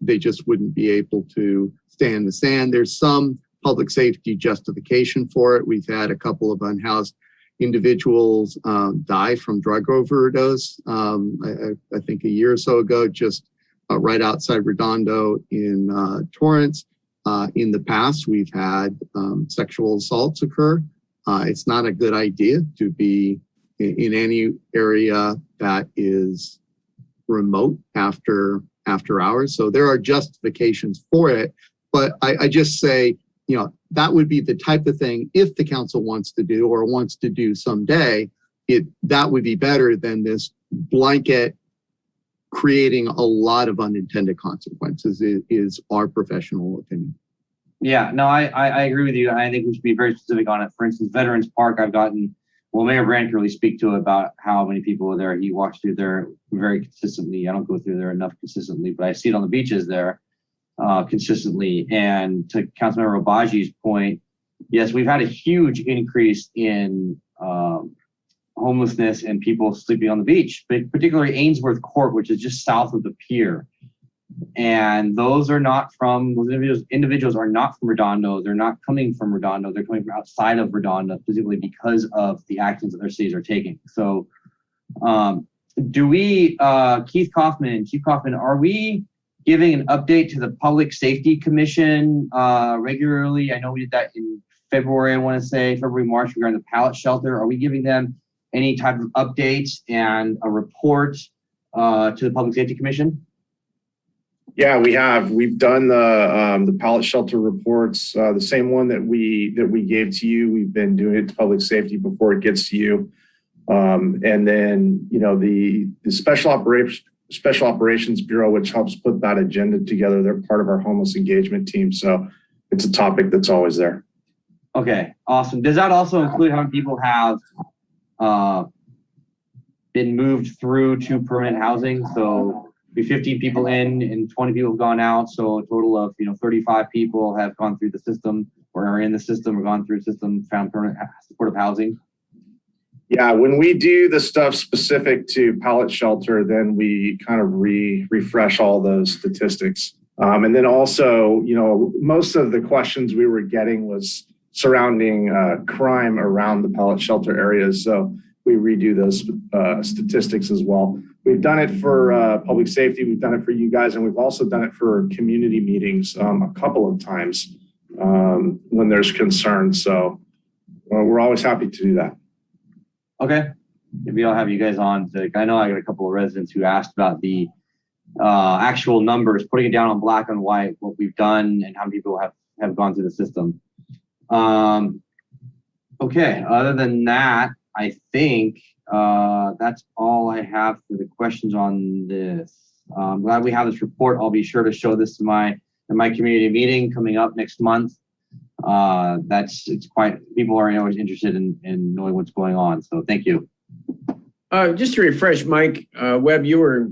They just wouldn't be able to stay in the sand. There's some public safety justification for it. We've had a couple of unhoused individuals die from drug overdose. I think a year or so ago, just right outside Redondo in Torrance. In the past, we've had sexual assaults occur. It's not a good idea to be in any area that is remote after hours. So there are justifications for it. But I just say, that would be the type of thing, if the council wants to do or wants to do someday, that would be better than this blanket creating a lot of unintended consequences is our professional opinion. Yeah, no, I agree with you. I think we should be very specific on it. For instance, Veterans Park, Mayor Brand can really speak to about how many people are there. He walks through there very consistently. I don't go through there enough consistently, but I see it on the beaches there consistently. And to Councilmember Obaji's point, yes, we've had a huge increase in homelessness and people sleeping on the beach, but particularly Ainsworth Court, which is just south of the pier. And those individuals are not from Redondo. They're not coming from Redondo. They're coming from outside of Redondo, specifically because of the actions that their cities are taking. So do we, Chief Kaufman, are we giving an update to the Public Safety Commission regularly? I know we did that in February, I want to say, February, March, regarding the pallet shelter. Are we giving them any type of updates and a report to the Public Safety Commission? Yeah, we have. We've done the pallet shelter reports, the same one that we gave to you. We've been doing it to public safety before it gets to you. And then, you know, the Special Operations Bureau, which helps put that agenda together. They're part of our homeless engagement team. So it's a topic that's always there. Okay, awesome. Does that also include how many people have been moved through to permanent housing? So be 15 people in and 20 people have gone out. So a total of, 35 people have gone through the system or are in the system or gone through the system, found permanent supportive housing. Yeah, when we do the stuff specific to pallet shelter, then we kind of refresh all those statistics. And then also, most of the questions we were getting was surrounding crime around the pallet shelter areas. So we redo those statistics as well. We've done it for public safety. We've done it for you guys, and we've also done it for community meetings a couple of times when there's concern. So we're always happy to do that. Okay, maybe I'll have you guys on. I know I got a couple of residents who asked about the actual numbers, putting it down on black and white, what we've done and how many people have gone through the system. Okay, other than that, I think that's all I have for the questions on this. I'm glad we have this report. I'll be sure to show this in my community meeting coming up next month. People are always interested in knowing what's going on. So thank you. Just to refresh, Mike, Webb, you were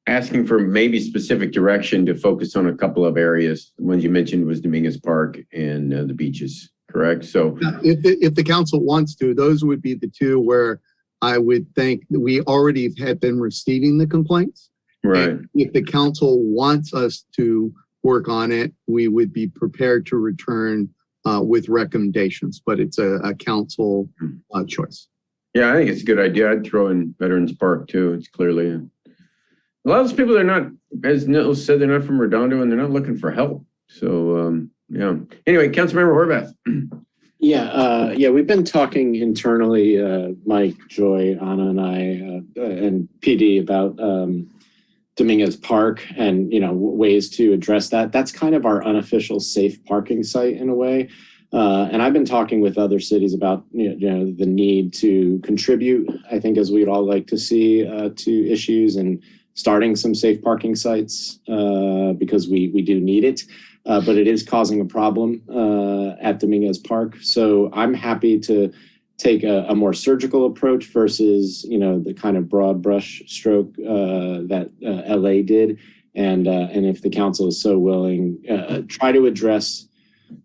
asking for maybe specific direction to focus on a couple of areas. The ones you mentioned was Dominguez Park and the beaches, correct? So if the council wants to, those would be the two where I would think that we already have been receiving the complaints. Right. And if the council wants us to work on it, we would be prepared to return with recommendations, but it's a council choice. Yeah, I think it's a good idea. I'd throw in Veterans Park too. It's clearly a lot of those people, they're not, as Nichols said, they're not from Redondo and they're not looking for help. So yeah. Anyway, Councilmember Horvath. Yeah, we've been talking internally, Mike, Joy, Anna, and I, and PD about Dominguez Park and, ways to address that. That's kind of our unofficial safe parking site in a way. And I've been talking with other cities about, the need to contribute, I think, as we'd all like to see, to issues and starting some safe parking sites because we do need it. But it is causing a problem at Dominguez Park. So I'm happy to take a more surgical approach versus, the kind of broad brush stroke that LA did. And if the council is so willing, try to address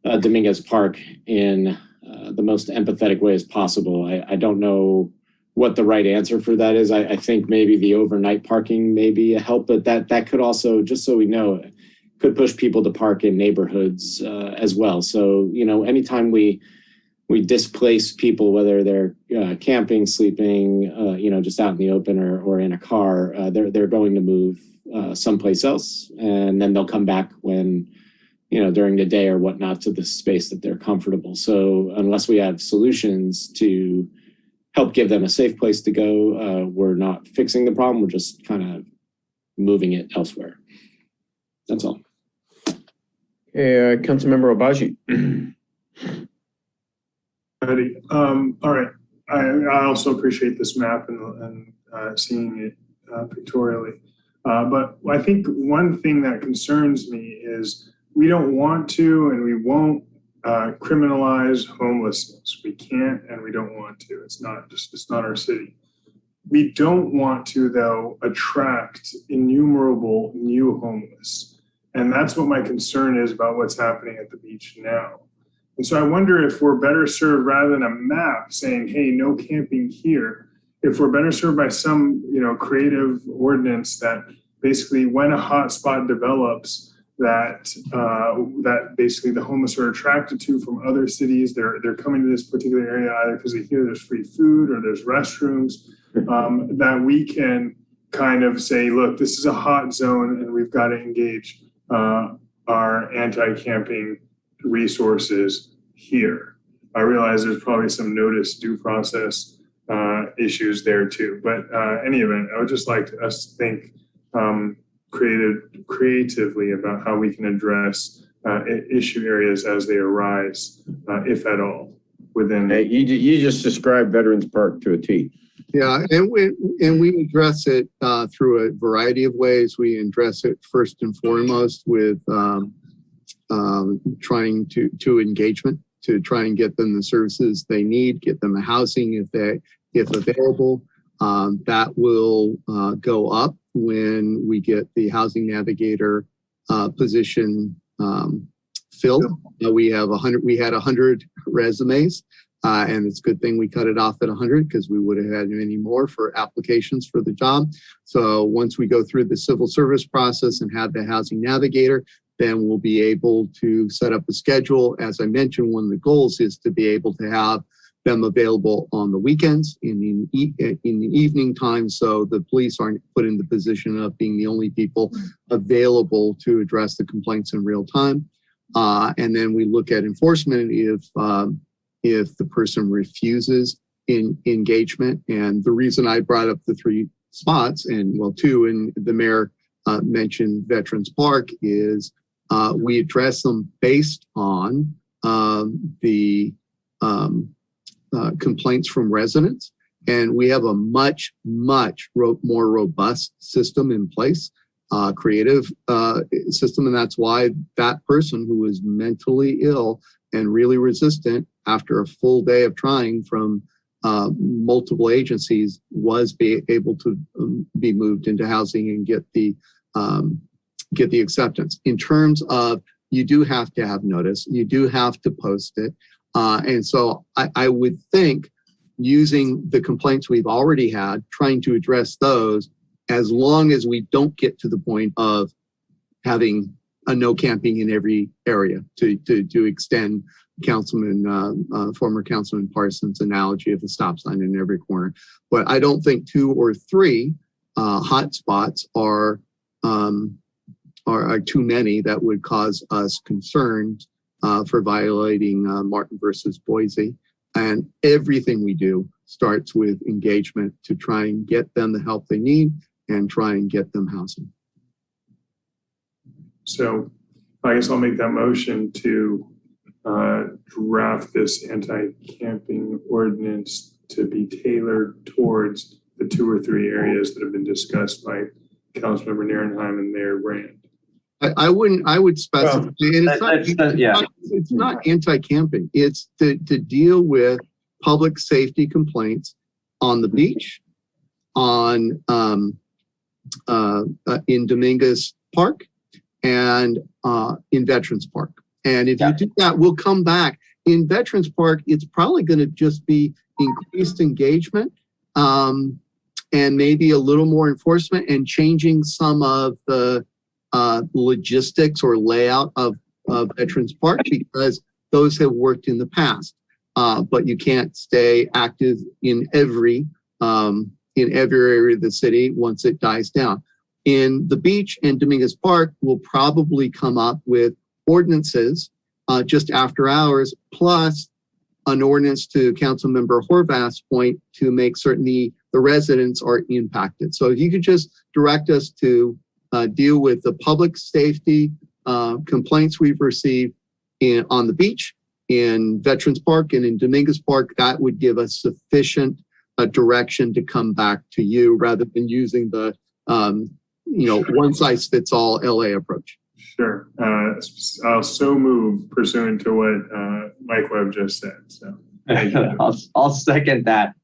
Dominguez Park in the most empathetic way as possible. I don't know what the right answer for that is. I think maybe the overnight parking may be a help, but that could also, just so we know, could push people to park in neighborhoods as well. So, anytime we displace people, whether they're camping, sleeping, just out in the open or in a car, they're going to move someplace else, and then they'll come back when, during the day or whatnot, to the space that they're comfortable. So unless we have solutions to help give them a safe place to go, we're not fixing the problem. We're just kind of moving it elsewhere. That's all. Okay, Councilmember Obaji. All right. I also appreciate this map and seeing it pictorially. But I think one thing that concerns me is we don't want to and we won't criminalize homelessness. We can't and we don't want to. It's not our city. We don't want to, though, attract innumerable new homeless. And that's what my concern is about what's happening at the beach now. And so I wonder if we're better served, rather than a map saying, hey, no camping here, if we're better served by some, creative ordinance that basically when a hot spot develops that basically the homeless are attracted to from other cities, they're coming to this particular area either because they hear there's free food or there's restrooms, that we can kind of say, look, this is a hot zone and we've got to engage our anti-camping resources here. I realize there's probably some notice due process issues there too, but any event, I would just like us to think creatively about how we can address issue areas as they arise, if at all, within. Hey, you just described Veterans Park to a T. Yeah, and we address it through a variety of ways. We address it first and foremost with trying to engagement, to try and get them the services they need, get them the housing if available. That will go up when we get the housing navigator position filled. We had 100 resumes. And it's a good thing we cut it off at 100 because we would have had many more for applications for the job. So once we go through the civil service process and have the housing navigator, then we'll be able to set up a schedule. As I mentioned, one of the goals is to be able to have them available on the weekends in the evening time, so the police aren't put in the position of being the only people available to address the complaints in real time. And then we look at enforcement if the person refuses engagement. And the reason I brought up the 3 spots, and well, 2, and the mayor mentioned Veterans Park, is we address them based on the complaints from residents. And we have a much more robust system in place, creative system. And that's why that person who is mentally ill and really resistant after a full day of trying from multiple agencies was able to be moved into housing and get the acceptance. In terms of, you do have to have notice, you do have to post it. And so I would think using the complaints we've already had, trying to address those, as long as we don't get to the point of having a no camping in every area, to extend former Councilman Parsons' analogy of a stop sign in every corner. But I don't think 2 or 3 hot spots are too many that would cause us concerns for violating Martin versus Boise. And everything we do starts with engagement to try and get them the help they need and try and get them housing. So I guess I'll make that motion to draft this anti-camping ordinance to be tailored towards the 2 or 3 areas that have been discussed by Councilmember Nierenheim and Mayor Brand. I would specify, and it's not anti-camping. It's to deal with public safety complaints on the beach, in Dominguez Park, and in Veterans Park. And if you do that, we'll come back. In Veterans Park, it's probably going to just be increased engagement and maybe a little more enforcement and changing some of the logistics or layout of Veterans Park, because those have worked in the past. But you can't stay active in every area of the city once it dies down. In the beach and Dominguez Park, we'll probably come up with ordinances just after hours, plus an ordinance, to Councilmember Horvath's point, to make certain the residents are impacted. So if you could just direct us to deal with the public safety complaints we've received on the beach, in Veterans Park, and in Dominguez Park, that would give us sufficient direction to come back to you rather than using the one size fits all LA approach. Sure. I'll so move pursuant to what Mike Webb just said. So I'll second that.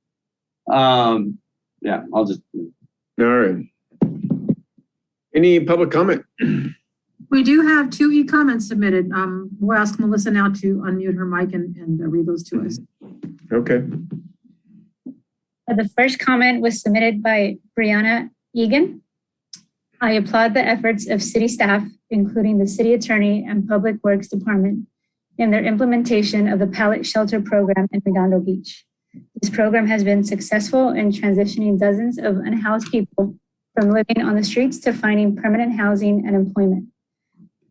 Yeah, I'll just. All right. Any public comment? We do have 2 e-comments submitted. We'll ask Melissa now to unmute her mic and read those to us. Okay. The first comment was submitted by Brianna Egan. I applaud the efforts of city staff, including the city attorney and public works department, in their implementation of the pallet shelter program in Redondo Beach. This program has been successful in transitioning dozens of unhoused people from living on the streets to finding permanent housing and employment.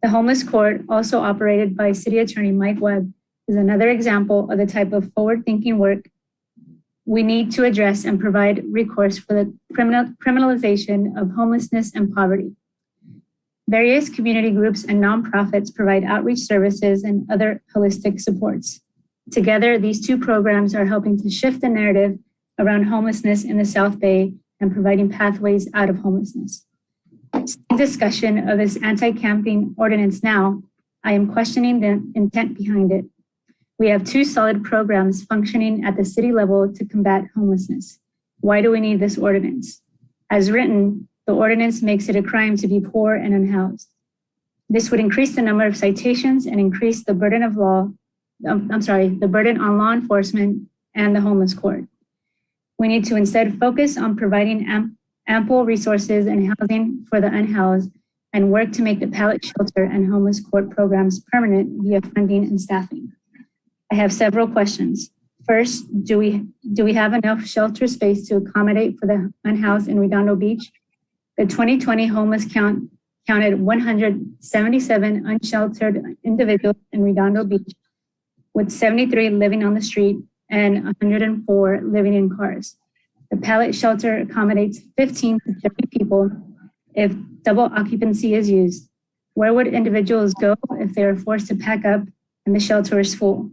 The homeless court, also operated by City Attorney Mike Webb, is another example of the type of forward-thinking work we need to address and provide recourse for the criminalization of homelessness and poverty. Various community groups and nonprofits provide outreach services and other holistic supports. Together, these two programs are helping to shift the narrative around homelessness in the South Bay and providing pathways out of homelessness. In discussion of this anti-camping ordinance now, I am questioning the intent behind it. We have two solid programs functioning at the city level to combat homelessness. Why do we need this ordinance? As written, the ordinance makes it a crime to be poor and unhoused. This would increase the number of citations and increase the burden of the burden on law enforcement and the homeless court. We need to instead focus on providing ample resources and housing for the unhoused and work to make the pallet shelter and homeless court programs permanent via funding and staffing. I have several questions. First, do we have enough shelter space to accommodate for the unhoused in Redondo Beach? The 2020 homeless count counted 177 unsheltered individuals in Redondo Beach, with 73 living on the street and 104 living in cars. The pallet shelter accommodates 15 to 30 people if double occupancy is used. Where would individuals go if they are forced to pack up and the shelter is full?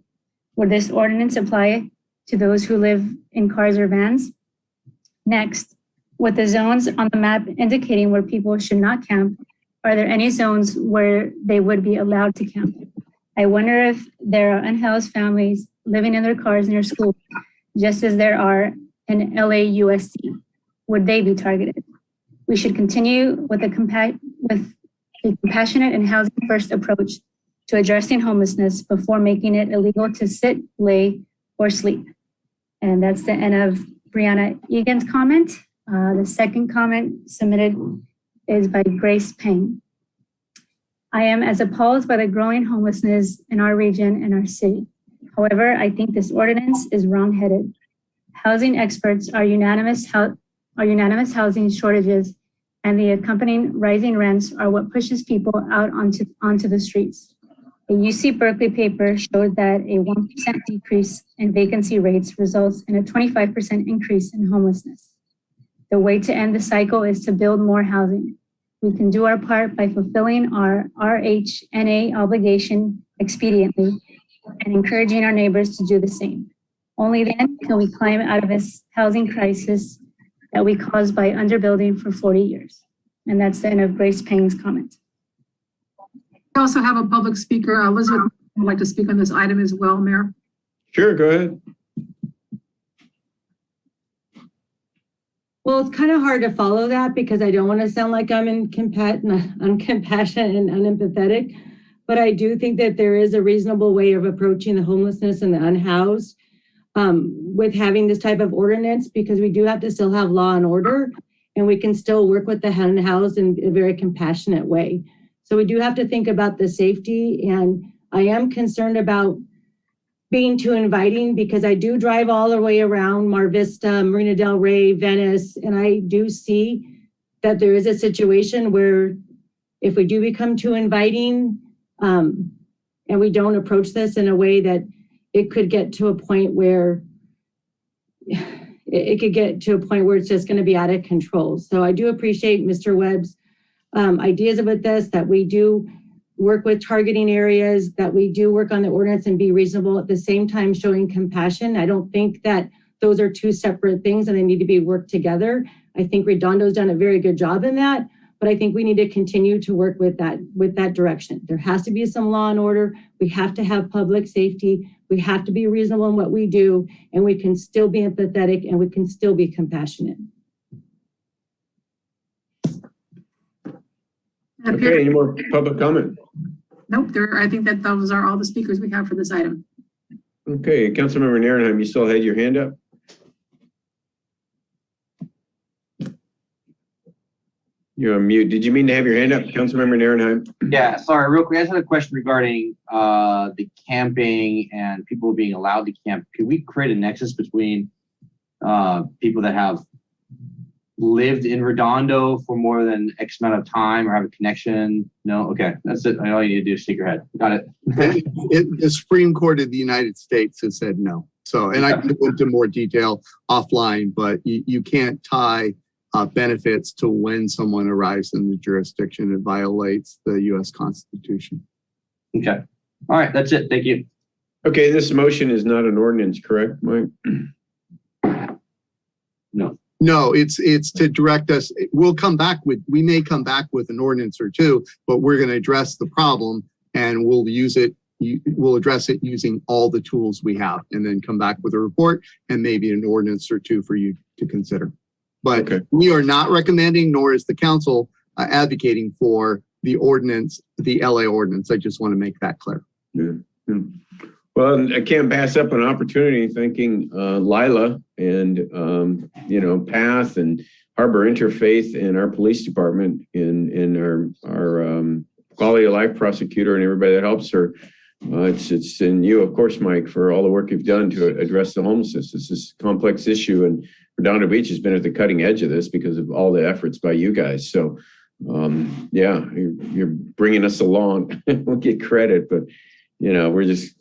Would this ordinance apply to those who live in cars or vans? Next, with the zones on the map indicating where people should not camp, are there any zones where they would be allowed to camp? I wonder if there are unhoused families living in their cars near school, just as there are in LAUSD. Would they be targeted? We should continue with a compassionate and housing first approach to addressing homelessness before making it illegal to sit, lay, or sleep. And that's the end of Brianna Egan's comment. The second comment submitted is by Grace Payne. I am as appalled by the growing homelessness in our region and our city. However, I think this ordinance is wrong-headed. Housing experts are unanimous housing shortages and the accompanying rising rents are what pushes people out onto the streets. A UC Berkeley paper showed that a 1% decrease in vacancy rates results in a 25% increase in homelessness. The way to end the cycle is to build more housing. We can do our part by fulfilling our RHNA obligation expediently and encouraging our neighbors to do the same. Only then can we climb out of this housing crisis that we caused by underbuilding for 40 years. And that's the end of Grace Payne's comment. We also have a public speaker, Elizabeth, would like to speak on this item as well, Mayor. Sure, go ahead. Well, it's kind of hard to follow that because I don't want to sound like I'm uncompassionate and unempathetic, but I do think that there is a reasonable way of approaching the homelessness and the unhoused with having this type of ordinance, because we do have to still have law and order, and we can still work with the unhoused in a very compassionate way. So we do have to think about the safety, and I am concerned about being too inviting because I do drive all the way around Mar Vista, Marina del Rey, Venice, and I do see that there is a situation where if we do become too inviting and we don't approach this in a way that it could get to a point where it's just going to be out of control. So I do appreciate Mr. Webb's ideas about this, that we do work with targeting areas, that we do work on the ordinance and be reasonable at the same time showing compassion. I don't think that those are two separate things and they need to be worked together. I think Redondo's done a very good job in that, but I think we need to continue to work with that direction. There has to be some law and order. We have to have public safety. We have to be reasonable in what we do, and we can still be empathetic and we can still be compassionate. Okay, any more public comment? Nope, I think that those are all the speakers we have for this item. Okay, Councilmember Narenheim, you still had your hand up? You're on mute. Did you mean to have your hand up, Councilmember Narenheim? Yeah, sorry, real quick. I just had a question regarding the camping and people being allowed to camp. Could we create a nexus between people that have lived in Redondo for more than X amount of time or have a connection? No? Okay, that's it. All you need to do is shake your head. Got it. The Supreme Court of the United States has said no. So, and I can go into more detail offline, but you can't tie benefits to when someone arrives in the jurisdiction that violates the U.S. Constitution. Okay. All right. That's it. Thank you. Okay, this motion is not an ordinance, correct, Mike? No. No, it's to direct us. We may come back with an ordinance or two, but we're going to address the problem and we'll address it using all the tools we have and then come back with a report and maybe an ordinance or two for you to consider. But we are not recommending, nor is the council advocating for the ordinance, the LA ordinance. I just want to make that clear. Yeah. Well, I can't pass up an opportunity thanking Lila and, PATH and Harbor Interfaith and our police department in our quality of life prosecutor and everybody that helps her. It's in you, of course, Mike, for all the work you've done to address the homelessness. This is a complex issue, and Redondo Beach has been at the cutting edge of this because of all the efforts by you guys. So, you're bringing us along. We'll get credit, but, we're just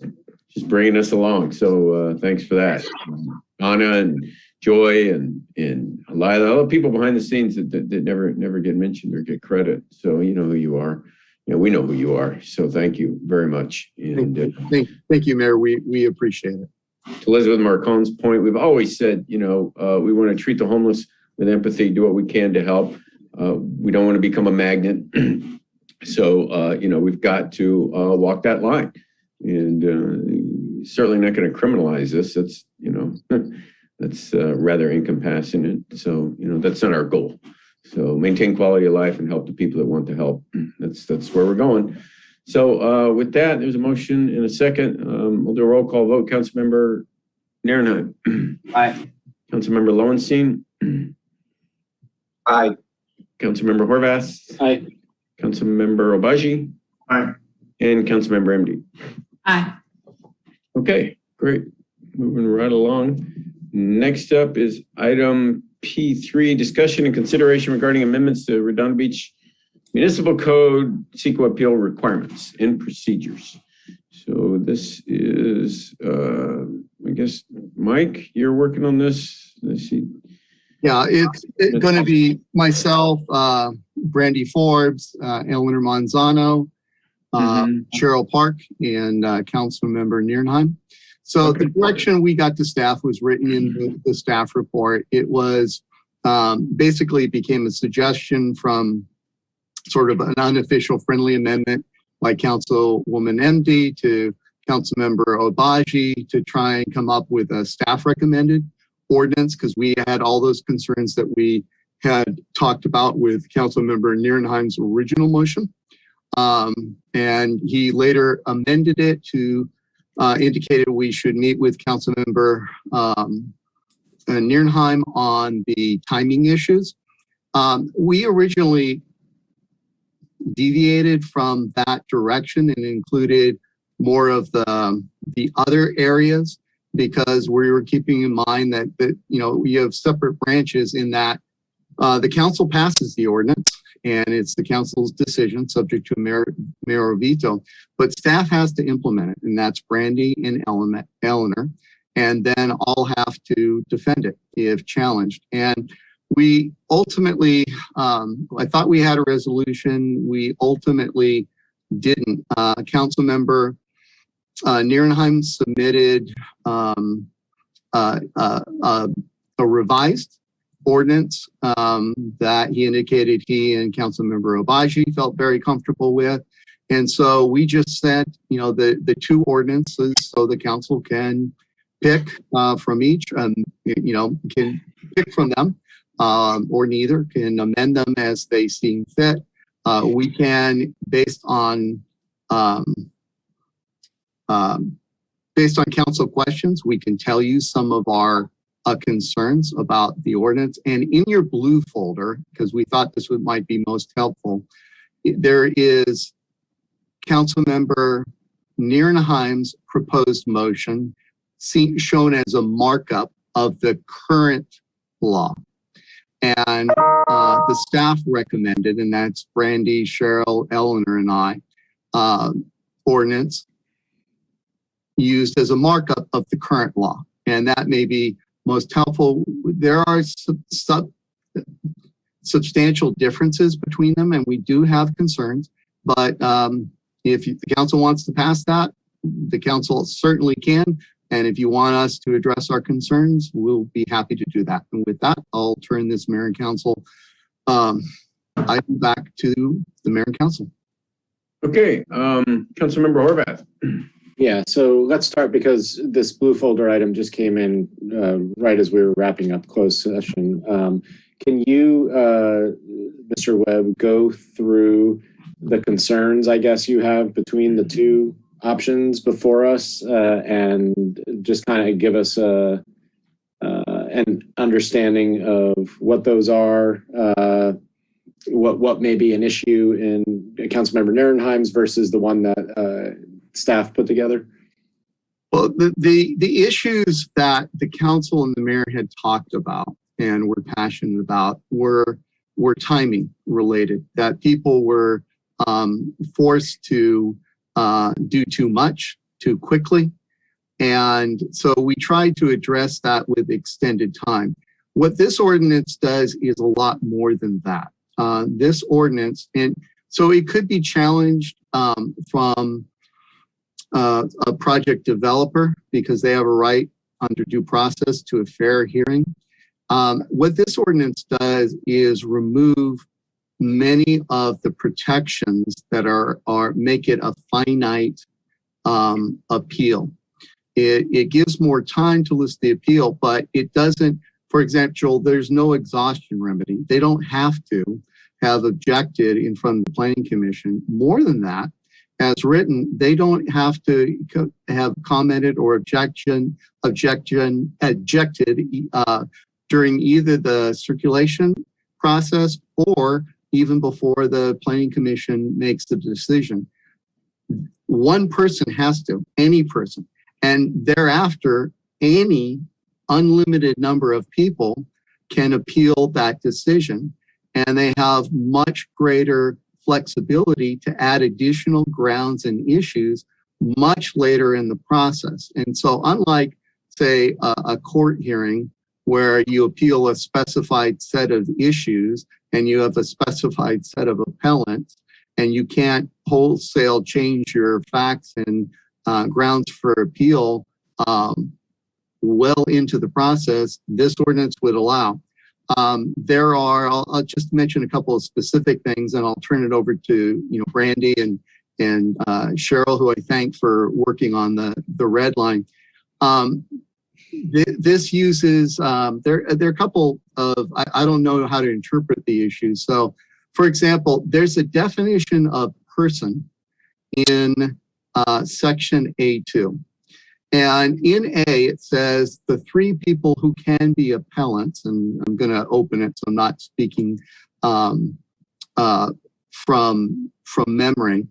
bringing us along. So thanks for that. Anna and Joy and Lila, all the people behind the scenes that never get mentioned or get credit. So you know who you are. We know who you are. So thank you very much. And thank you, Mayor. We appreciate it. To Elizabeth Marcone's point, we've always said, we want to treat the homeless with empathy, do what we can to help. We don't want to become a magnet. So, we've got to walk that line. And certainly not going to criminalize this. That's, that's rather incompassionate. So, that's not our goal. So maintain quality of life and help the people that want to help. That's where we're going. So with that, there's a motion and a second. We'll do a roll call vote. Councilmember Nierenheim. Aye. Councilmember Lowenstein. Aye. Councilmember Horvath. Aye. Councilmember Obaji. Aye. And Councilmember MD. Aye. Okay, great. Moving right along. Next up is item P3, discussion and consideration regarding amendments to Redondo Beach Municipal Code, CEQA appeal requirements and procedures. So this is, I guess, Mike, you're working on this. Let's see. Yeah, it's going to be myself, Brandy Forbes, Eleanor Manzano, Cheryl Park, and Councilmember Nierenheim. So the direction we got to staff was written in the staff report. It was basically became a suggestion from sort of an unofficial friendly amendment by Councilwoman MD to Councilmember Obaji to try and come up with a staff recommended ordinance, because we had all those concerns that we had talked about with Councilmember Nierenheim's original motion. And he later amended it to indicated we should meet with Councilmember Nierenheim on the timing issues. We originally deviated from that direction and included more of the other areas, because we were keeping in mind that we have separate branches in that the council passes the ordinance and it's the council's decision subject to mayor veto, but staff has to implement it, and that's Brandy and Eleanor, and then all have to defend it if challenged. And we ultimately, I thought we had a resolution. We ultimately didn't. Councilmember Nierenheim submitted a revised ordinance that he indicated he and Councilmember Obaji felt very comfortable with. And so we just sent, the two ordinances so the council can pick from each, can pick from them or neither, can amend them as they seem fit. We can, based on council questions, we can tell you some of our concerns about the ordinance. And in your blue folder, because we thought this might be most helpful, there is Councilmember Nierenheim's proposed motion shown as a markup of the current law. And the staff recommended, and that's Brandy, Cheryl, Eleanor, and I, ordinance used as a markup of the current law. And that may be most helpful. There are substantial differences between them, and we do have concerns. But if the council wants to pass that, the council certainly can. And if you want us to address our concerns, we'll be happy to do that. And with that, I'll turn this mayor and council item back to the mayor and council. Okay, Councilmember Horvath. Yeah, so let's start because this blue folder item just came in right as we were wrapping up closed session. Can you, Mr. Webb, go through the concerns, I guess, you have between the two options before us and just kind of give us an understanding of what those are, what may be an issue in Councilmember Nierenheim's versus the one that staff put together? Well, the issues that the council and the mayor had talked about and were passionate about were timing related, that people were forced to do too much too quickly. And so we tried to address that with extended time. What this ordinance does is a lot more than that. This ordinance, and so it could be challenged from a project developer because they have a right under due process to a fair hearing. What this ordinance does is remove many of the protections that make it a finite appeal. It gives more time to list the appeal, but it doesn't, for example, there's no exhaustion remedy. They don't have to have objected in front of the Planning Commission. More than that, as written, they don't have to have commented or objected during either the circulation process or even before the Planning Commission makes the decision. One person has to, any person, and thereafter, any unlimited number of people can appeal that decision, and they have much greater flexibility to add additional grounds and issues much later in the process. And so unlike, say, a court hearing where you appeal a specified set of issues and you have a specified set of appellants, and you can't wholesale change your facts and grounds for appeal well into the process, this ordinance would allow. There are, I'll just mention a couple of specific things and I'll turn it over to, Brandy and Cheryl, who I thank for working on the red line. This uses, there are a couple of, I don't know how to interpret the issues. So for example, there's a definition of person in section A2. And in A, it says the three people who can be appellants, and I'm going to open it so I'm not speaking from memory.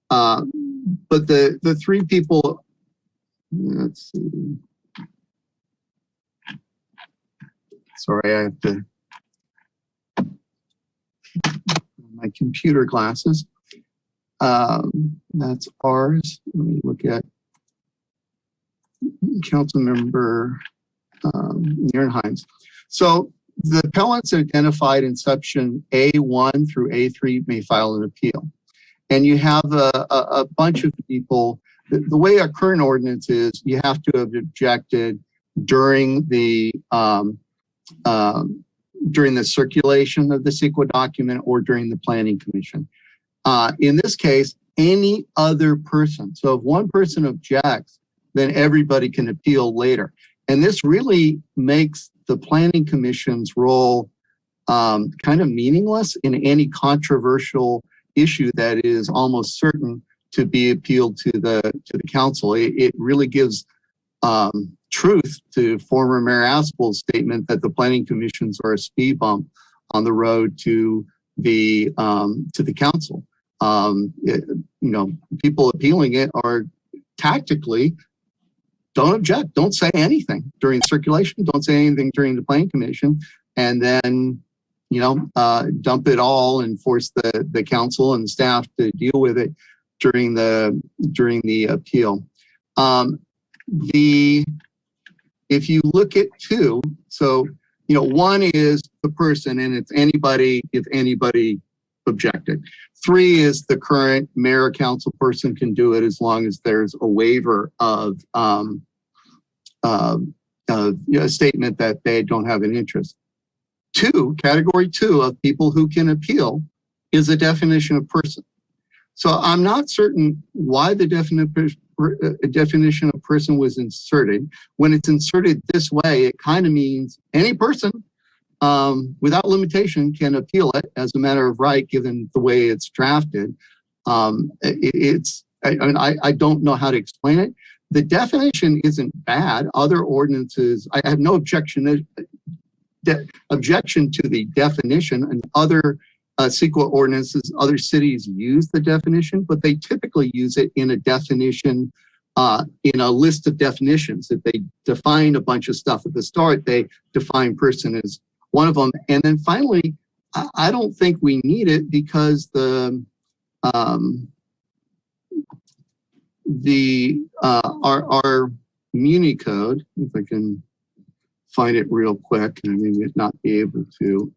But the three people, let's see. Sorry, I have to my computer glasses. That's ours. Let me look at Councilmember Nierenheim's. So the appellants identified in section A1 through A3 may file an appeal. And you have a bunch of people. The way our current ordinance is, you have to have objected during the circulation of the CEQA document or during the Planning Commission. In this case, any other person. So if one person objects, then everybody can appeal later. And this really makes the Planning Commission's role kind of meaningless in any controversial issue that is almost certain to be appealed to the council. It really gives truth to former Mayor Aspel's statement that the Planning Commissions are a speed bump on the road to the council. People appealing it are tactically don't object, don't say anything during circulation, don't say anything during the Planning Commission, and then dump it all and force the council and staff to deal with it during the appeal. If you look at 2, so one is the person, and it's anybody if anybody objected. 3 is the current mayor or council person can do it as long as there's a waiver of a statement that they don't have an interest. 2, category 2 of people who can appeal is a definition of person. So I'm not certain why the definition of person was inserted. When it's inserted this way, it kind of means any person without limitation can appeal it as a matter of right, given the way it's drafted. I don't know how to explain it. The definition isn't bad. Other ordinances, I have no objection to the definition, and other CEQA ordinances, other cities use the definition, but they typically use it in a definition, in a list of definitions. If they define a bunch of stuff at the start, they define person as one of them. And then finally, I don't think we need it because our Muni code, if I can find it real quick, and I may not be able to,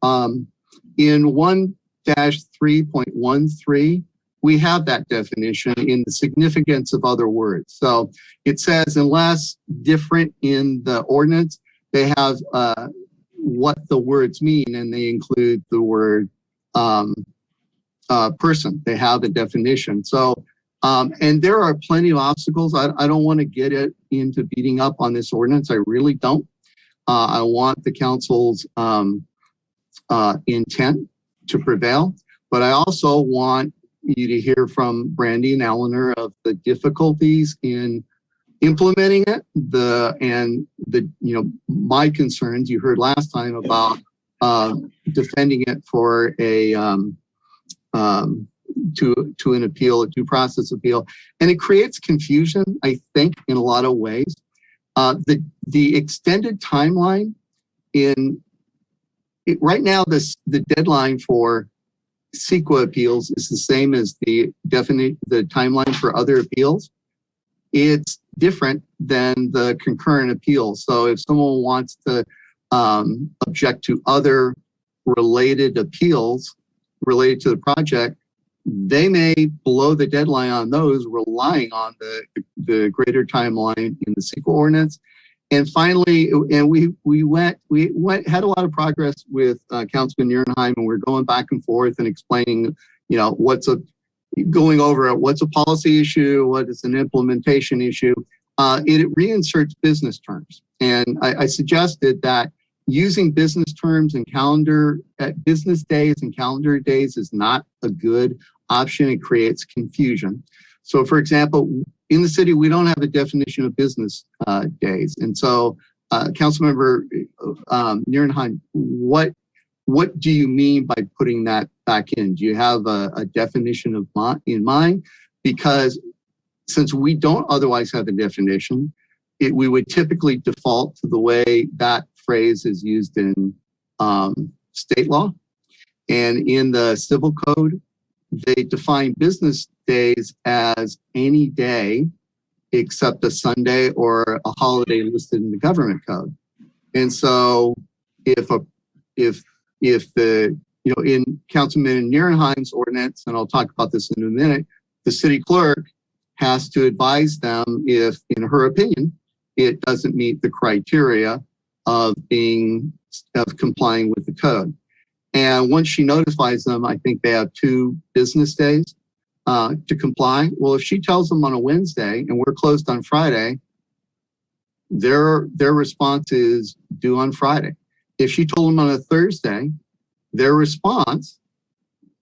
in 1-3.13, we have that definition in the significance of other words. So it says, unless different in the ordinance, they have what the words mean, and they include the word person. They have a definition. So, and there are plenty of obstacles. I don't want to get it into beating up on this ordinance. I really don't. I want the council's intent to prevail, but I also want you to hear from Brandy and Eleanor of the difficulties in implementing it, my concerns you heard last time about defending it for a to an appeal, a due process appeal, and it creates confusion, I think, in a lot of ways. The extended timeline right now, the deadline for CEQA appeals is the same as the timeline for other appeals. It's different than the concurrent appeal. So if someone wants to object to other related appeals related to the project, they may blow the deadline on those, relying on the greater timeline in the CEQA ordinance. And finally, and we had a lot of progress with Councilman Nierenheim, and we're going back and forth and explaining, what's a policy issue, what is an implementation issue. It reinserts business terms. And I suggested that using business terms and business days and calendar days is not a good option. It creates confusion. So for example, in the city, we don't have a definition of business days. And so Councilmember Nierenheim, what do you mean by putting that back in? Do you have a definition in mind? Because since we don't otherwise have a definition, we would typically default to the way that phrase is used in state law. And in the civil code, they define business days as any day except a Sunday or a holiday listed in the government code. And so if in Councilman Nierenheim's ordinance, and I'll talk about this in a minute, the city clerk has to advise them if, in her opinion, it doesn't meet the criteria of complying with the code. And once she notifies them, I think they have 2 business days to comply. Well, if she tells them on a Wednesday and we're closed on Friday, their response is due on Friday. If she told them on a Thursday, their response,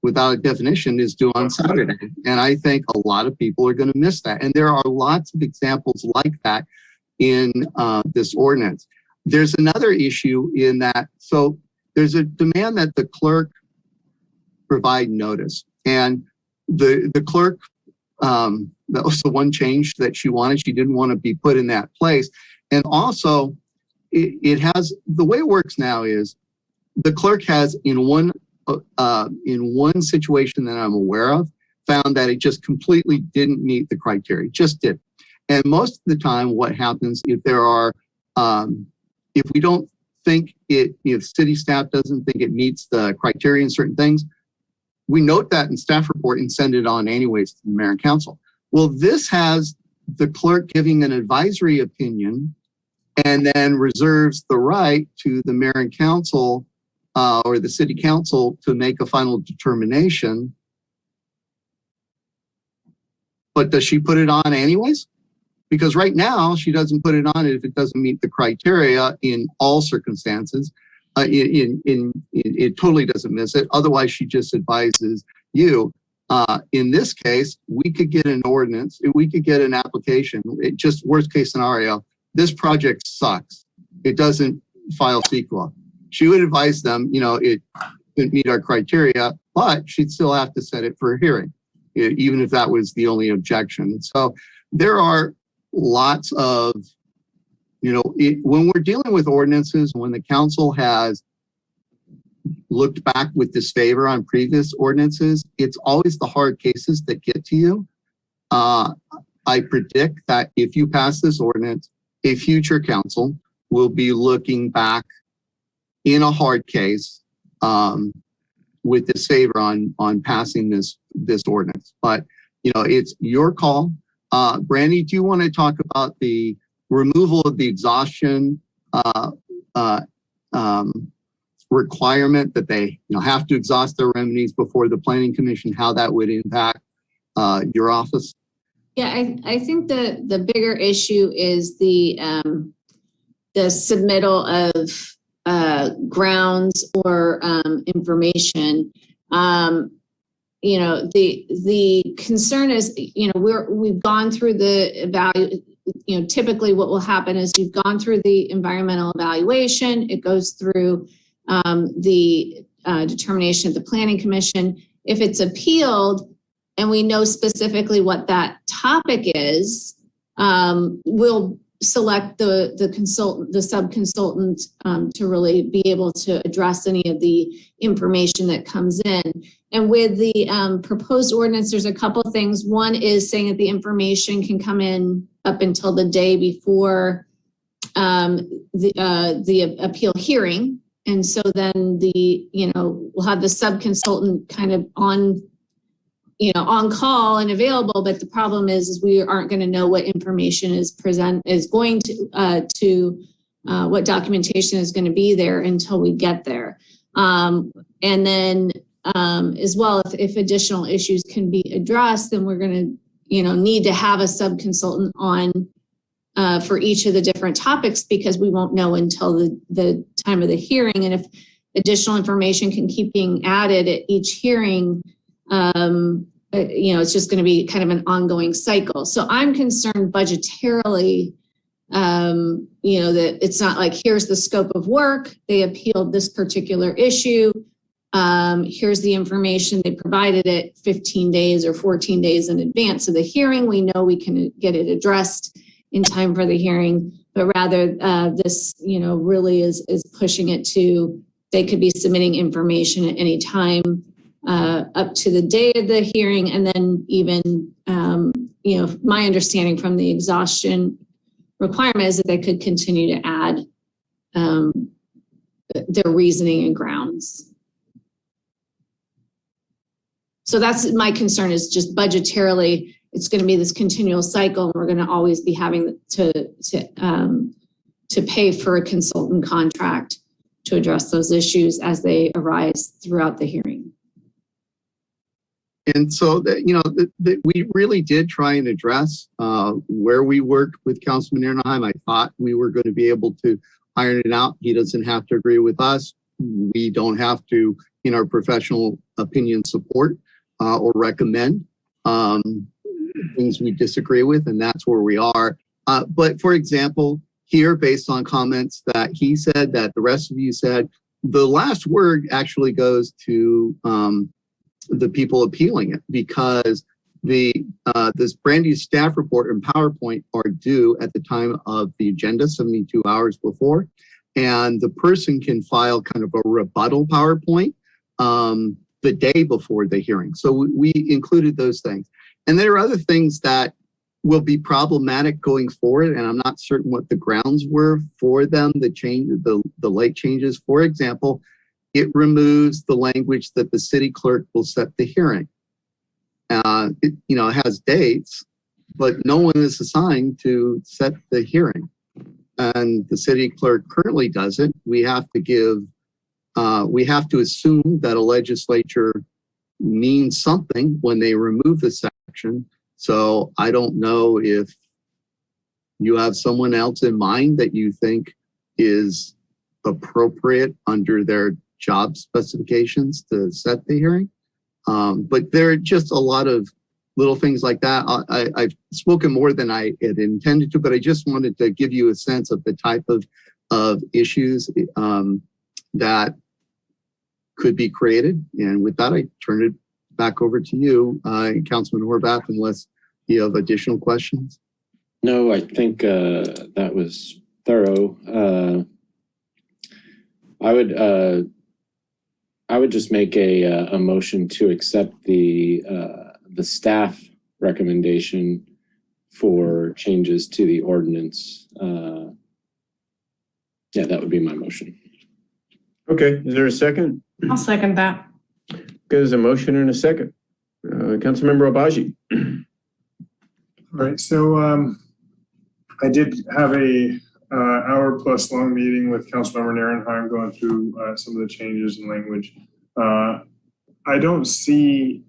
without a definition, is due on Saturday. And I think a lot of people are going to miss that. And there are lots of examples like that in this ordinance. There's another issue in that. So there's a demand that the clerk provide notice. And the clerk, that was the one change that she wanted. She didn't want to be put in that place. And also, it has, the way it works now is the clerk has in one situation that I'm aware of, found that it just completely didn't meet the criteria, just did. And most of the time what happens if there are, if we don't think city staff doesn't think it meets the criteria in certain things, we note that in staff report and send it on anyways to the mayor and council. Well, this has the clerk giving an advisory opinion and then reserves the right to the mayor and council or the city council to make a final determination. But does she put it on anyways? Because right now she doesn't put it on if it doesn't meet the criteria in all circumstances. It totally doesn't miss it. Otherwise, she just advises you. In this case, we could get an ordinance, we could get an application. It just worst case scenario, this project sucks. It doesn't file CEQA. She would advise them, it didn't meet our criteria, but she'd still have to set it for a hearing, even if that was the only objection. So there are lots of, when we're dealing with ordinances, when the council has looked back with disfavor on previous ordinances, it's always the hard cases that get to you. I predict that if you pass this ordinance, a future council will be looking back in a hard case with disfavor on passing this ordinance. But it's your call. Brandy, do you want to talk about the removal of the exhaustion requirement that they have to exhaust their remedies before the planning commission, how that would impact your office? Yeah, I think the bigger issue is the submittal of grounds or information. The concern is, we've gone through the typically what will happen is you've gone through the environmental evaluation, it goes through the determination of the planning commission. If it's appealed and we know specifically what that topic is, we'll select the consultant, the sub-consultant to really be able to address any of the information that comes in. And with the proposed ordinance, there's a couple of things. One is saying that the information can come in up until the day before the appeal hearing. And so then we'll have the sub-consultant kind of on call and available, but the problem is we aren't going to know what information is going to what documentation is going to be there until we get there. And then as well, if additional issues can be addressed, then we're going to need to have a sub-consultant on for each of the different topics, because we won't know until the time of the hearing. And if additional information can keep being added at each hearing, it's just going to be kind of an ongoing cycle. So I'm concerned budgetarily, that it's not like, here's the scope of work, they appealed this particular issue, here's the information, they provided it 15 days or 14 days in advance of the hearing. We know we can get it addressed in time for the hearing, but rather this, really is pushing it to, they could be submitting information at any time up to the day of the hearing. And then even, my understanding from the exhaustion requirement is that they could continue to add their reasoning and grounds. So that's my concern, is just budgetarily, it's going to be this continual cycle, and we're going to always be having to pay for a consultant contract to address those issues as they arise throughout the hearing. And so, we really did try and address where we worked with Councilman Ehrenheim. I thought we were going to be able to iron it out. He doesn't have to agree with us. We don't have to, in our professional opinion, support or recommend things we disagree with, and that's where we are. But for example, here, based on comments that he said, that the rest of you said, the last word actually goes to the people appealing it, because this Brandy's staff report and PowerPoint are due at the time of the agenda, 72 hours before, and the person can file kind of a rebuttal PowerPoint the day before the hearing. So we included those things. And there are other things that will be problematic going forward, and I'm not certain what the grounds were for them, the late changes. For example, it removes the language that the city clerk will set the hearing. It has dates, but no one is assigned to set the hearing. And the city clerk currently does it. We have to assume that a legislature means something when they remove the section. So I don't know if you have someone else in mind that you think is appropriate under their job specifications to set the hearing. But there are just a lot of little things like that. I've spoken more than I had intended to, but I just wanted to give you a sense of the type of issues that could be created. And with that, I turn it back over to you, Councilman Horvath, unless you have additional questions. No, I think that was thorough. I would just make a motion to accept the staff recommendation for changes to the ordinance. Yeah, that would be my motion. Okay, is there a second? I'll second that. There's a motion and a second. Councilmember Obaji. All right, so I did have a hour plus long meeting with Councilmember Nierenheim going through some of the changes in language. I don't see,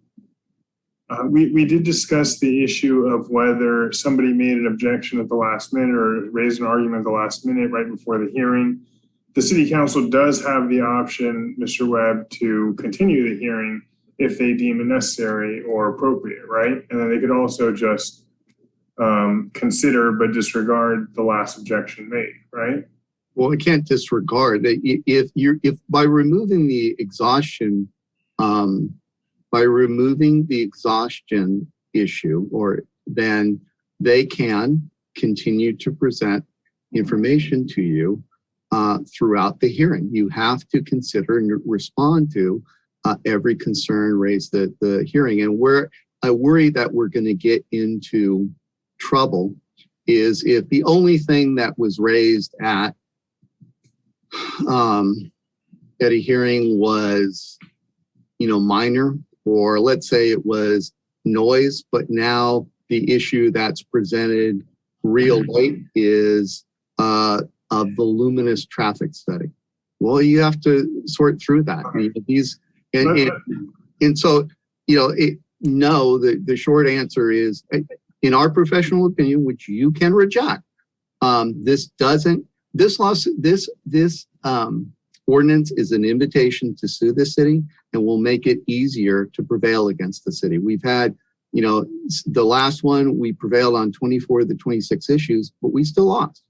we did discuss the issue of whether somebody made an objection at the last minute or raised an argument at the last minute right before the hearing. The city council does have the option, Mr. Webb, to continue the hearing if they deem it necessary or appropriate, right? And then they could also just consider but disregard the last objection made, right? Well, we can't disregard that. If by removing the exhaustion, issue, or then they can continue to present information to you throughout the hearing. You have to consider and respond to every concern raised at the hearing. And where I worry that we're going to get into trouble is if the only thing that was raised at a hearing was, minor, or let's say it was noise, but now the issue that's presented real late is a voluminous traffic study. Well, you have to sort through that. So, no, the short answer is, in our professional opinion, which you can reject, this ordinance is an invitation to sue the city and will make it easier to prevail against the city. We've had, the last one, we prevailed on 24 of the 26 issues, but we still lost.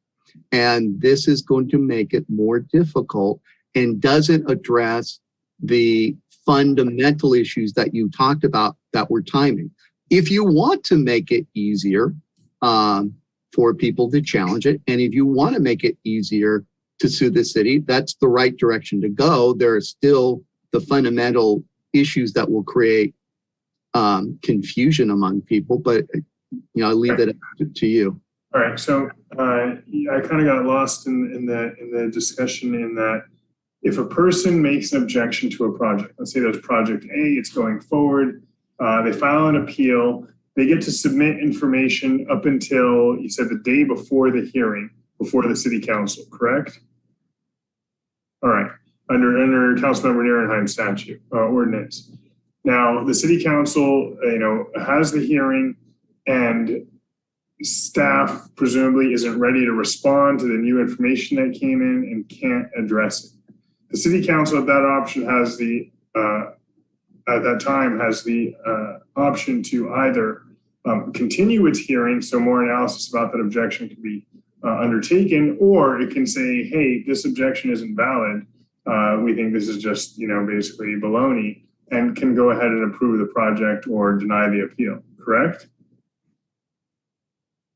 And this is going to make it more difficult and doesn't address the fundamental issues that you talked about that were timing. If you want to make it easier for people to challenge it, and if you want to make it easier to sue the city, that's the right direction to go. There are still the fundamental issues that will create confusion among people, but I leave it to you. All right, so I kind of got lost in the discussion in that if a person makes an objection to a project, let's say there's project A, it's going forward, they file an appeal, they get to submit information up until, you said, the day before the hearing, before the city council, correct? All right, under Councilmember Nierenheim statute, ordinance. Now, the city council, has the hearing and staff presumably isn't ready to respond to the new information that came in and can't address it. The city council at that option has the option to either continue its hearing, so more analysis about that objection can be undertaken, or it can say, hey, this objection isn't valid. We think this is just, basically baloney, and can go ahead and approve the project or deny the appeal, correct?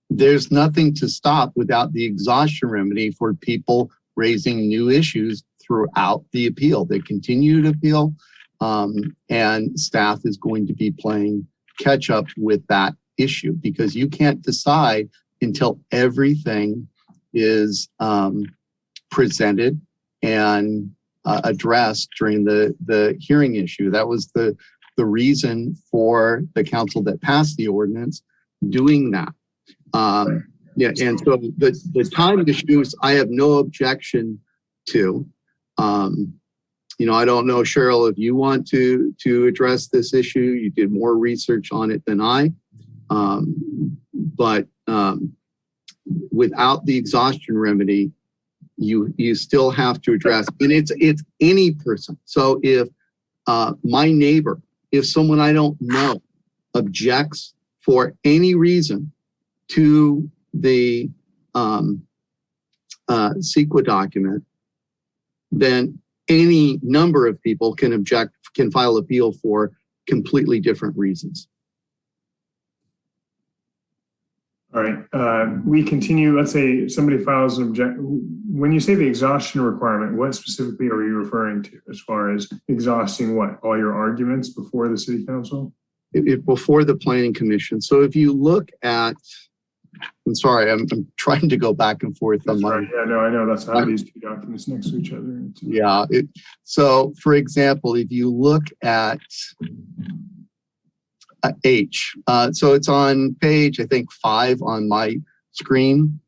There's nothing to stop without the exhaustion remedy for people raising new issues throughout the appeal. They continue to appeal, and staff is going to be playing catch up with that issue because you can't decide until everything is presented and addressed during the hearing issue. That was the reason for the council that passed the ordinance doing that. Yeah, and so the time issues, I have no objection to. I don't know, Cheryl, if you want to address this issue. You did more research on it than I. But without the exhaustion remedy, you still have to address, and it's any person. So if my neighbor, if someone I don't know objects for any reason to the CEQA document, then any number of people can object, can file appeal for completely different reasons. All right, we continue. Let's say somebody files an when you say the exhaustion requirement, what specifically are you referring to as far as exhausting what? All your arguments before the city council? Before the planning commission. So if you look at, I'm sorry, I'm trying to go back and forth on my. Right. Yeah, no, I know. That's how these two documents next to each other. Yeah. So for example, if you look at H, so it's on page, I think 5 on my screen.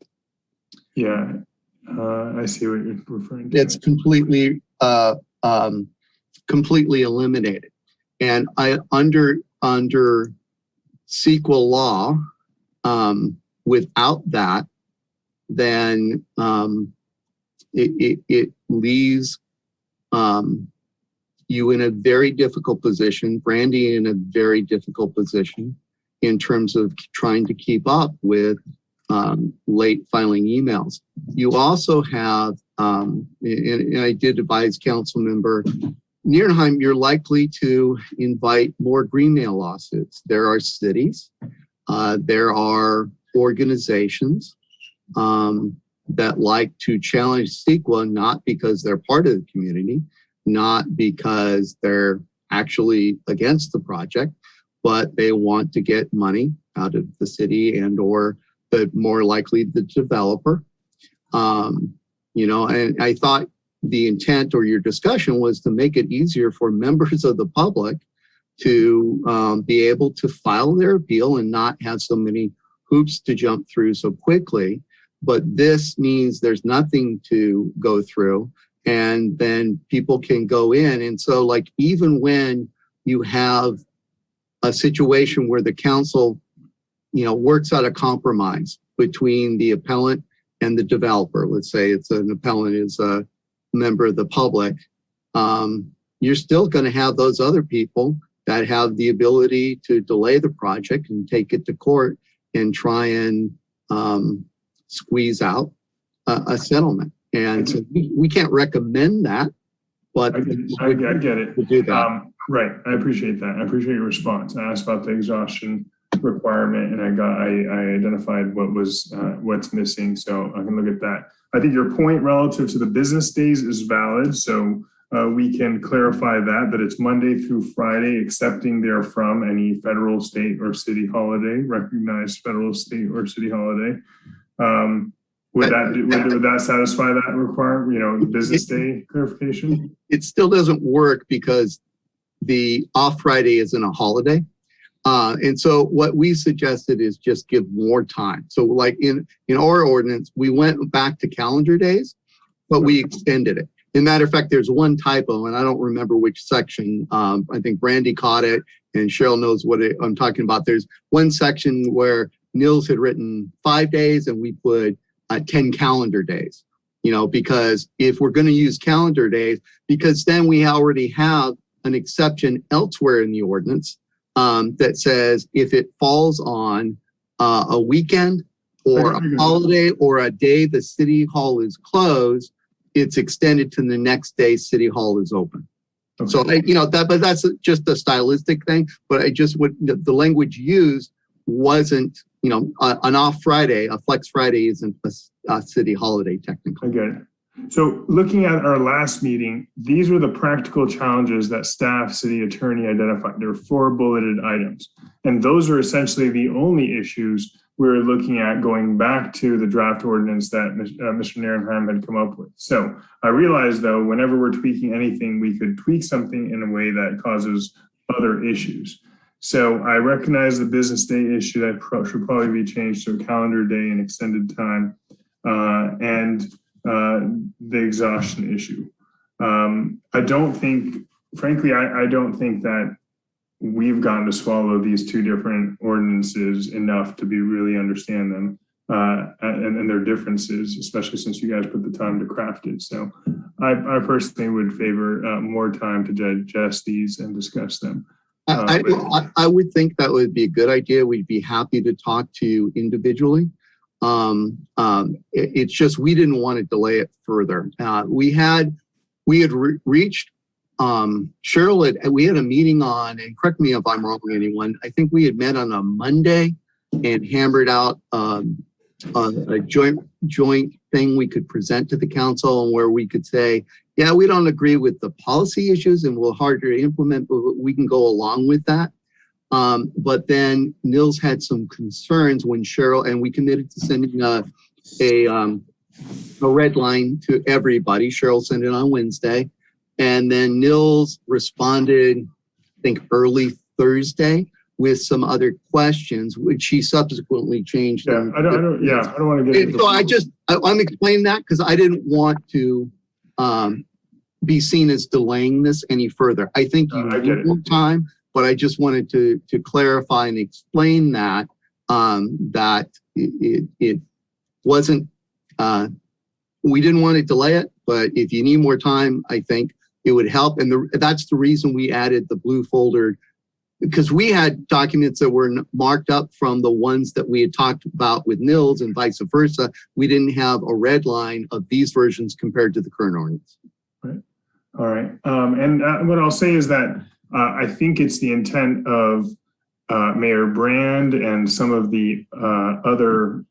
Yeah, I see what you're referring to. It's completely completely eliminated. And I under CEQA law, without that, then it leaves you in a very difficult position, Brandy in a very difficult position in terms of trying to keep up with late filing emails. You also have, and I did advise Council Member Nierenheim, you're likely to invite more green mail lawsuits. There are cities, there are organizations that like to challenge CEQA, not because they're part of the community, not because they're actually against the project, but they want to get money out of the city and or the more likely the developer. And I thought the intent or your discussion was to make it easier for members of the public to be able to file their appeal and not have so many hoops to jump through so quickly. But this means there's nothing to go through, and then people can go in. And so like, even when you have a situation where the council, works out a compromise between the appellant and the developer, let's say it's an appellant is a member of the public, you're still going to have those other people that have the ability to delay the project and take it to court and try and squeeze out a settlement. And so we can't recommend that, but I get it. We'll do that. Right. I appreciate that. I appreciate your response. I asked about the exhaustion requirement, and I identified what's missing. So I can look at that. I think your point relative to the business days is valid. So we can clarify that it's Monday through Friday, excepting therefrom any federal, state, or city holiday, recognized federal, state, or city holiday. Would that satisfy that requirement, the business day clarification? It still doesn't work because the off Friday isn't a holiday. And so what we suggested is just give more time. So like in our ordinance, we went back to calendar days, but we extended it. As a matter of fact, there's one typo, and I don't remember which section. I think Brandy caught it, and Cheryl knows what I'm talking about. There's one section where Nils had written 5 days, and we put 10 calendar days, because if we're going to use calendar days, because then we already have an exception elsewhere in the ordinance that says if it falls on a weekend or a holiday or a day the city hall is closed, it's extended to the next day city hall is open. Okay. So, but that's just a stylistic thing. But the language used wasn't, an off Friday, a flex Friday isn't a city holiday technically. I get it. So looking at our last meeting, these were the practical challenges that staff, city attorney identified. There were 4 bulleted items. And those are essentially the only issues we're looking at going back to the draft ordinance that Mr. Narenheim had come up with. So I realized though, whenever we're tweaking anything, we could tweak something in a way that causes other issues. So I recognize the business day issue that should probably be changed to a calendar day and extended time. And the exhaustion issue. I don't think, frankly, I don't think that we've gotten to swallow these 2 different ordinances enough to be really understand them and their differences, especially since you guys put the time to craft it. So I personally would favor more time to digest these and discuss them. I would think that would be a good idea. We'd be happy to talk to you individually. It's just we didn't want to delay it further. We had reached Cheryl. We had a meeting on, and correct me if I'm wrong, anyone. I think we had met on a Monday and hammered out a joint thing we could present to the council, and where we could say, yeah, we don't agree with the policy issues and we'll harder to implement, but we can go along with that. But then Nils had some concerns when Cheryl, and we committed to sending a red line to everybody. Cheryl sent it on Wednesday. And then Nils responded, I think early Thursday, with some other questions, which he subsequently changed. Yeah, I don't want to get into. So I'm explaining that because I didn't want to be seen as delaying this any further. I think you need more time, but I just wanted to clarify and explain that it wasn't. We didn't want to delay it, but if you need more time, I think it would help. And that's the reason we added the blue folder, because we had documents that were marked up from the ones that we had talked about with Nils and vice versa. We didn't have a red line of these versions compared to the current ordinance. Right. All right. And what I'll say is that I think it's the intent of Mayor Brand and some of the other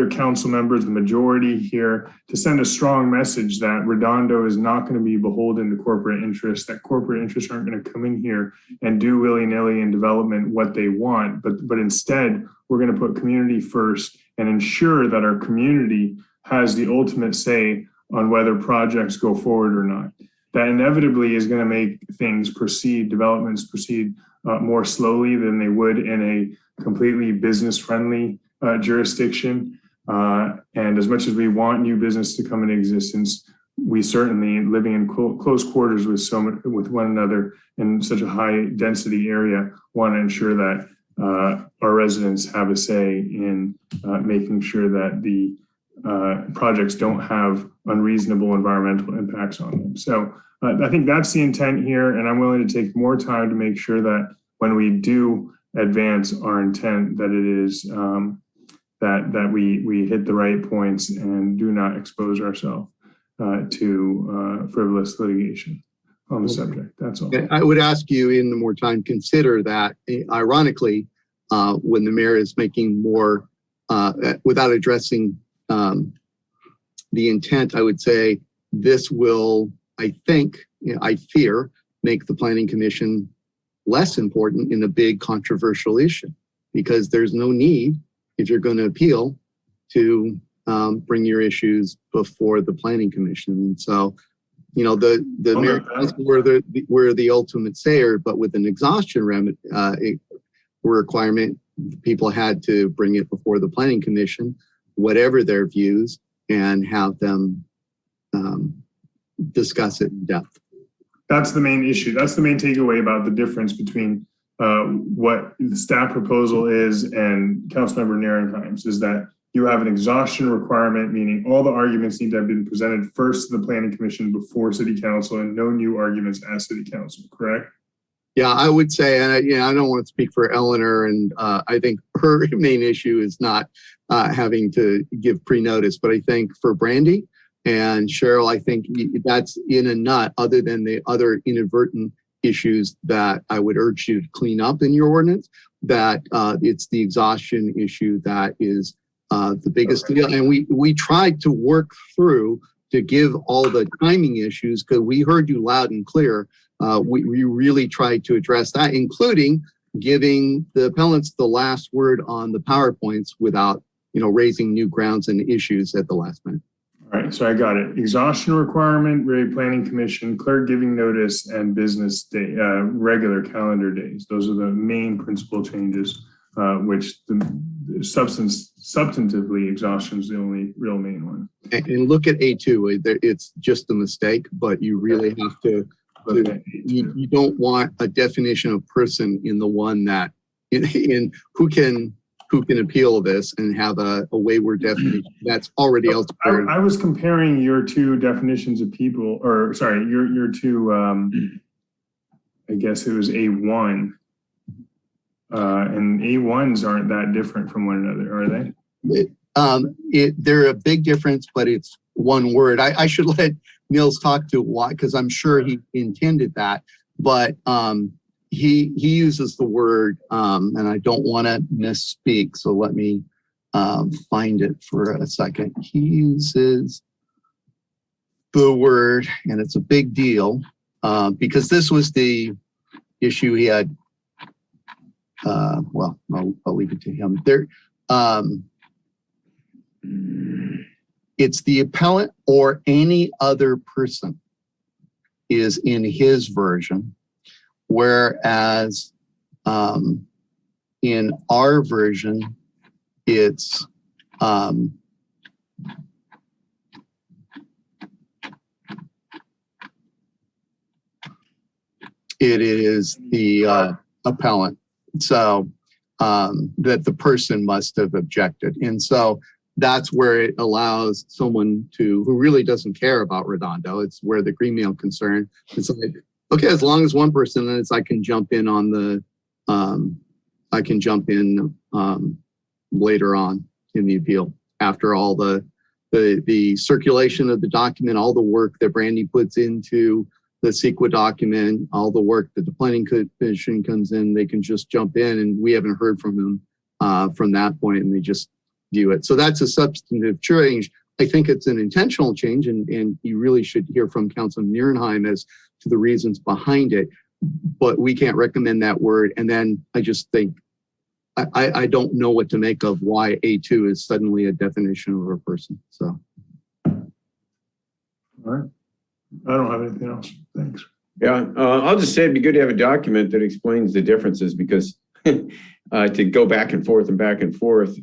council members, the majority here, to send a strong message that Redondo is not going to be beholden to corporate interests, that corporate interests aren't going to come in here and do willy-nilly in development what they want, but instead we're going to put community first and ensure that our community has the ultimate say on whether projects go forward or not. That inevitably is going to make developments proceed more slowly than they would in a completely business-friendly jurisdiction. And as much as we want new business to come into existence, we certainly, living in close quarters with one another in such a high density area, want to ensure that our residents have a say in making sure that the projects don't have unreasonable environmental impacts on them. So I think that's the intent here, and I'm willing to take more time to make sure that when we do advance our intent, that it is that we hit the right points and do not expose ourselves to frivolous litigation on the subject. That's all. I would ask you in the more time, consider that ironically, when the mayor is making more, without addressing the intent, I would say this will, I fear, make the planning commission less important in a big controversial issue, because there's no need, if you're going to appeal, to bring your issues before the planning commission. And so, the mayor were the ultimate sayer, but with an exhaustion requirement, people had to bring it before the planning commission, whatever their views, and have them discuss it in depth. That's the main issue. That's the main takeaway about the difference between what the staff proposal is and Councilmember Narenheim's, is that you have an exhaustion requirement, meaning all the arguments need to have been presented first to the planning commission before city council, and no new arguments at city council, correct? Yeah, I would say, and I don't want to speak for Eleanor, and I think her main issue is not having to give pre-notice, but I think for Brandy and Cheryl, I think that's in a nut, other than the other inadvertent issues that I would urge you to clean up in your ordinance, that it's the exhaustion issue that is the biggest deal. And we tried to work through to give all the timing issues, because we heard you loud and clear. We really tried to address that, including giving the appellants the last word on the PowerPoints without, raising new grounds and issues at the last minute. All right, so I got it. Exhaustion requirement, planning commission, clerk giving notice, and business day, regular calendar days. Those are the main principal changes, which the substantively exhaustion is the only real main one. And look at A2. It's just a mistake, but you really have to. You don't want a definition of person in the one that in who can appeal this and have a wayward definition that's already elsewhere. I was comparing your two definitions of people, or sorry, your two, I guess it was A1. And A1s aren't that different from one another, are they? They're a big difference, but it's one word. I should let Nils talk to why, because I'm sure he intended that, but he uses the word, and I don't want to misspeak, so let me find it for a second. He uses the word, and it's a big deal, because this was the issue he had. Well, I'll leave it to him. It's the appellant or any other person is in his version, whereas in our version, it's it is the appellant. So that the person must have objected. And so that's where it allows someone who really doesn't care about Redondo. It's where the green mail concern. It's like, okay, as long as one person, then I can jump in on the, later on in the appeal after all the circulation of the document, all the work that Brandy puts into the CEQA document, all the work that the planning commission comes in, they can just jump in, and we haven't heard from them from that point, and they just do it. So that's a substantive change. I think it's an intentional change, and you really should hear from Councilman Nierenheim as to the reasons behind it, but we can't recommend that word. And then I just think, I don't know what to make of why A2 is suddenly a definition of a person, so. All right. I don't have anything else. Thanks. Yeah, I'll just say it'd be good to have a document that explains the differences, because to go back and forth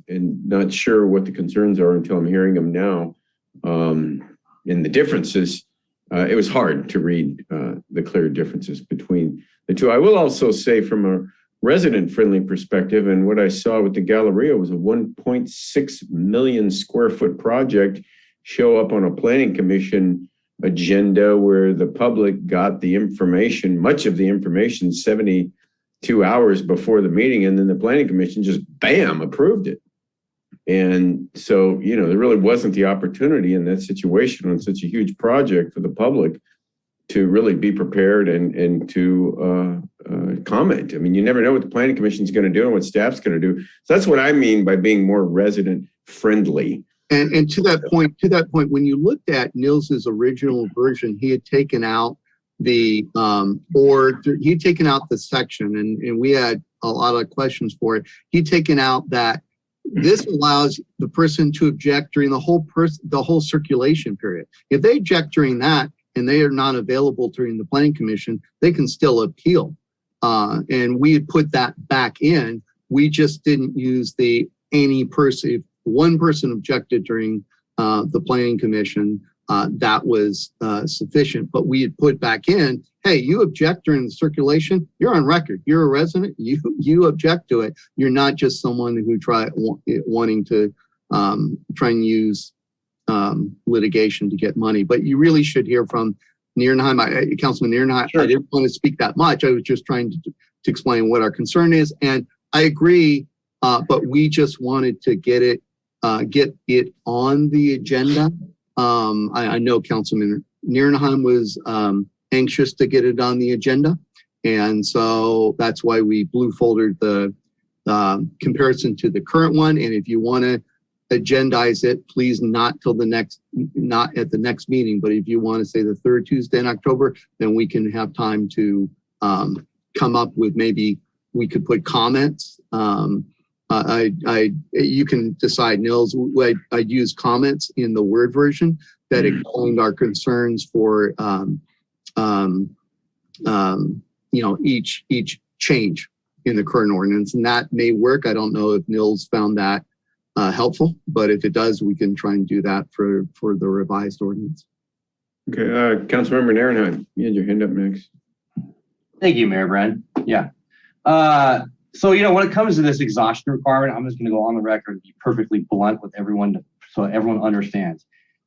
and not sure what the concerns are until I'm hearing them now. And the differences, it was hard to read the clear differences between the two. I will also say from a resident-friendly perspective, and what I saw with the Galleria was a 1.6 million square foot project show up on a planning commission agenda where the public got the information, much of the information 72 hours before the meeting, and then the planning commission just bam approved it. And so, there really wasn't the opportunity in that situation on such a huge project for the public to really be prepared and to comment. I mean, you never know what the planning commission is going to do and what staff's going to do. So that's what I mean by being more resident friendly. And to that point, when you looked at Nils's original version, he had taken out he'd taken out the section, and we had a lot of questions for it. He'd taken out that this allows the person to object during the whole circulation period. If they object during that and they are not available during the planning commission, they can still appeal. And we had put that back in. We just didn't use the any person. If one person objected during the planning commission, that was sufficient. But we had put back in, hey, you object during the circulation, you're on record. You're a resident, you object to it. You're not just someone who wanting to try and use litigation to get money. But you really should hear from Nierenheim, Councilman Nierenheim. Sure. I didn't want to speak that much. I was just trying to explain what our concern is. And I agree, but we just wanted to get it on the agenda. I know Councilman Nierenheim was anxious to get it on the agenda. And so that's why we blue foldered the comparison to the current one. And if you want to agendize it, please not at the next meeting, but if you want to say the third Tuesday in October, then we can have time to come up with, maybe we could put comments. You can decide, Nils. I'd use comments in the Word version that explained our concerns for each change in the current ordinance, and that may work. I don't know if Nils found that helpful, but if it does, we can try and do that for the revised ordinance. Okay, Councilmember Narenheim, you had your hand up next. Thank you, Mayor Brand. Yeah. So, when it comes to this exhaustion requirement, I'm just going to go on the record and be perfectly blunt with everyone so everyone understands.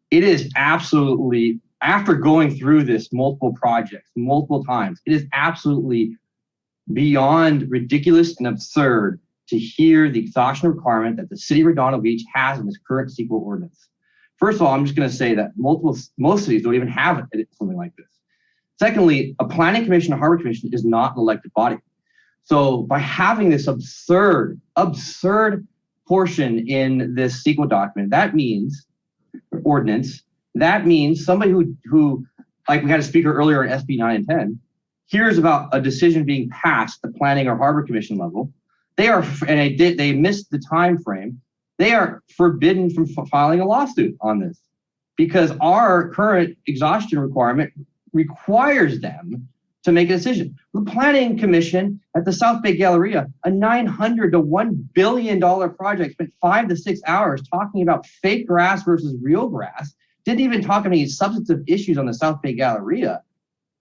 It is absolutely, after going through this multiple projects, multiple times, it is absolutely beyond ridiculous and absurd to hear the exhaustion requirement that the city of Redondo Beach has in its current CEQA ordinance. First of all, I'm just going to say that most cities don't even have something like this. Secondly, a planning commission, a harbor commission is not an elected body. So by having this absurd portion in this CEQA document, that means somebody who, like we had a speaker earlier in SB 9 and 10, hears about a decision being passed at the planning or harbor commission level. They missed the time frame. They are forbidden from filing a lawsuit on this because our current exhaustion requirement requires them to make a decision. The planning commission at the South Bay Galleria, a $900 to $1 billion project, spent 5 to 6 hours talking about fake grass versus real grass. Didn't even talk about any substantive issues on the South Bay Galleria.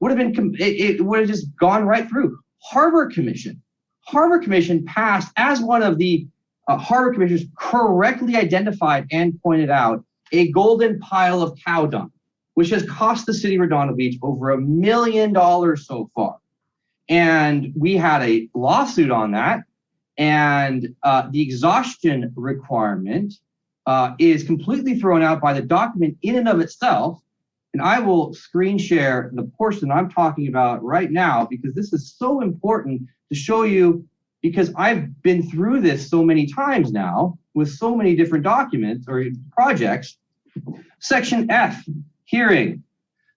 It would have just gone right through. Harbor Commission passed as one of the harbor commissioners correctly identified and pointed out a golden pile of cow dung, which has cost the city of Redondo Beach over $1 million so far. And we had a lawsuit on that. And the exhaustion requirement is completely thrown out by the document in and of itself. And I will screen share the portion I'm talking about right now, because this is so important to show you, because I've been through this so many times now with so many different documents or projects. Section F, hearing.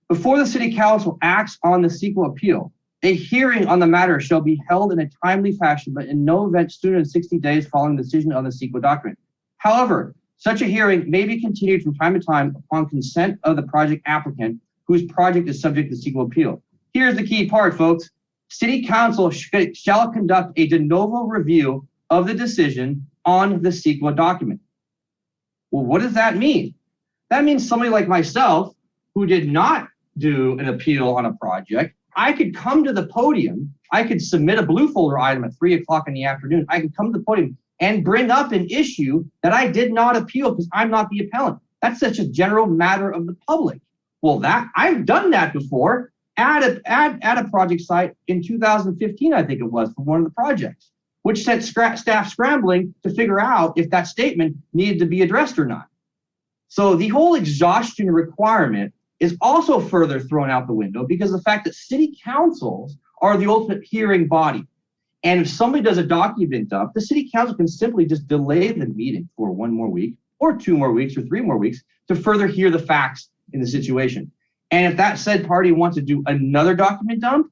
Before the city council acts on the CEQA appeal, a hearing on the matter shall be held in a timely fashion, but in no event sooner than 60 days following the decision on the CEQA document. However, such a hearing may be continued from time to time upon consent of the project applicant whose project is subject to CEQA appeal. Here's the key part, folks. City council shall conduct a de novo review of the decision on the CEQA document. Well, what does that mean? That means somebody like myself who did not do an appeal on a project, I could come to the podium, I could submit a blue folder item at 3 o'clock in the afternoon, I could come to the podium and bring up an issue that I did not appeal because I'm not the appellant. That's such a general matter of the public. Well, I've done that before at a project site in 2015, I think it was, for one of the projects, which sent staff scrambling to figure out if that statement needed to be addressed or not. So the whole exhaustion requirement is also further thrown out the window because of the fact that city councils are the ultimate hearing body. And if somebody does a document up, the city council can simply just delay the meeting for 1 more week or 2 more weeks or 3 more weeks to further hear the facts in the situation. And if that said party wants to do another document dump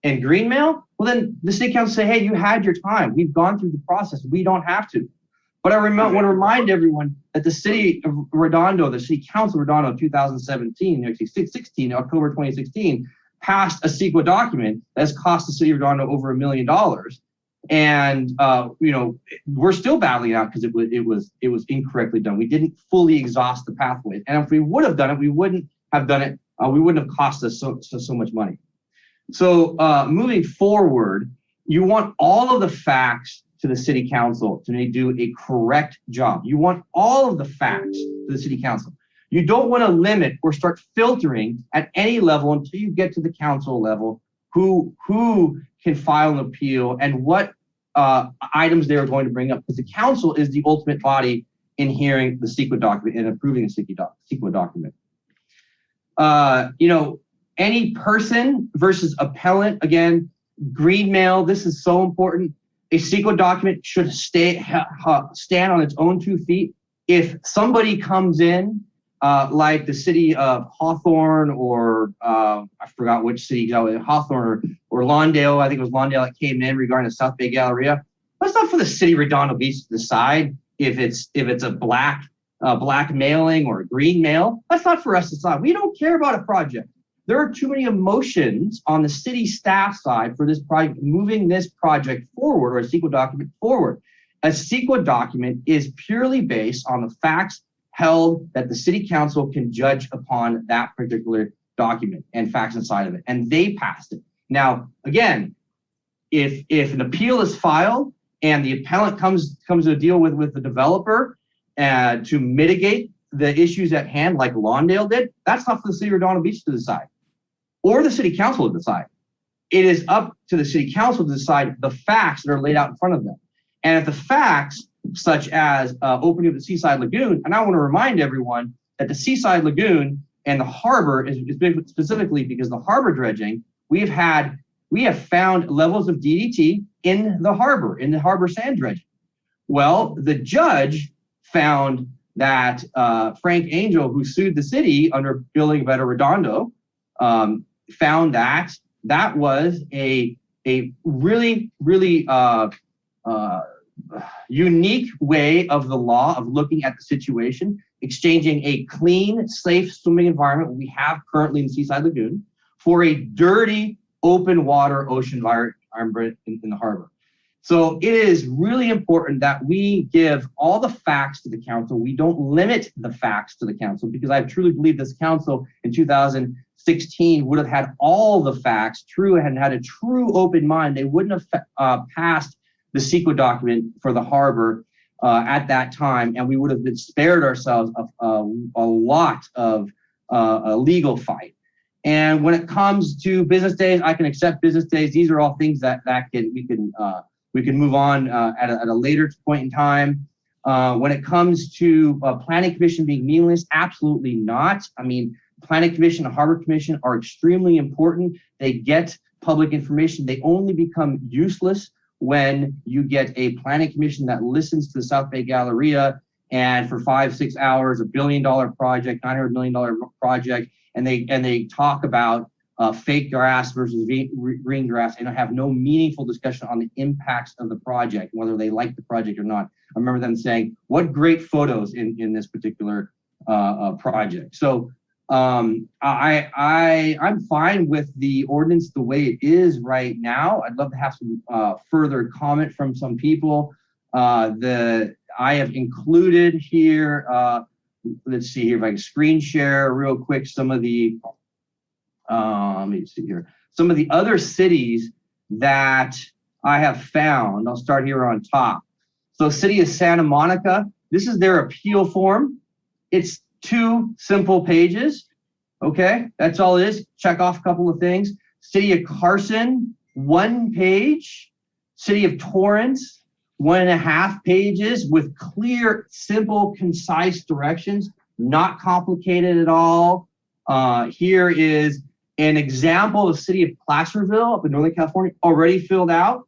and green mail, well, then the city council say, hey, you had your time. We've gone through the process. We don't have to. But I want to remind everyone that the city of Redondo, the city council of Redondo in 2017, actually 16, October 2016, passed a CEQA document that has cost the city of Redondo over $1 million. And, we're still battling out because it was incorrectly done. We didn't fully exhaust the pathways. And if we would have done it, we wouldn't have done it. We wouldn't have cost us so much money. So moving forward, you want all of the facts to the city council to do a correct job. You want all of the facts to the city council. You don't want to limit or start filtering at any level until you get to the council level who can file an appeal and what items they are going to bring up, because the council is the ultimate body in hearing the CEQA document and approving the CEQA document. Any person versus appellant, again, green mail, this is so important. A CEQA document should stand on its own 2 feet. if somebody comes in, like the city of Hawthorne or I forgot which city, Hawthorne or Lawndale, I think it was Lawndale that came in regarding the South Bay Galleria. That's not for the city of Redondo Beach to decide if it's a black mailing or a green mail. That's not for us to decide. We don't care about a project. There are too many emotions on the city staff side for this project, moving this project forward or a CEQA document forward. A CEQA document is purely based on the facts held that the city council can judge upon that particular document and facts inside of it. And they passed it. Now, again, if an appeal is filed and the appellant comes to a deal with the developer to mitigate the issues at hand, like Lawndale did, that's not for the city of Redondo Beach to decide or the city council to decide. It is up to the city council to decide the facts that are laid out in front of them. And if the facts, such as opening of the Seaside Lagoon, and I want to remind everyone that the Seaside Lagoon and the harbor is big specifically because the harbor dredging, we have found levels of DDT in the harbor sand dredging. Well, the judge found that Frank Angel, who sued the city under Building Better Redondo, found that that was a really, really unique way of the law of looking at the situation, exchanging a clean, safe swimming environment we have currently in Seaside Lagoon for a dirty, open water ocean environment in the harbor. So it is really important that we give all the facts to the council. We don't limit the facts to the council, because I truly believe this council in 2016 would have had all the facts true and had a true open mind. They wouldn't have passed the CEQA document for the harbor at that time, and we would have been spared ourselves a lot of a legal fight. And when it comes to business days, I can accept business days. These are all things that we can move on at a later point in time. When it comes to planning commission being meaningless, absolutely not. I mean, planning commission and harbor commission are extremely important. They get public information. They only become useless when you get a planning commission that listens to the South Bay Galleria and for 5-6 hours, $1 billion project, $900 million project, and they talk about fake grass versus green grass and have no meaningful discussion on the impacts of the project, whether they like the project or not. I remember them saying, what great photos in this particular project. So I'm fine with the ordinance the way it is right now. I'd love to have some further comment from some people. I have included here, let's see here if I can screen share real quick some of the let me see here. Some of the other cities that I have found. I'll start here on top. So city of Santa Monica, this is their appeal form. It's 2 simple pages. Okay, that's all it is. Check off a couple of things. City of Carson, 1 page. City of Torrance, 1.5 pages with clear, simple, concise directions, not complicated at all. Here is an example of the city of Placerville up in Northern California, already filled out.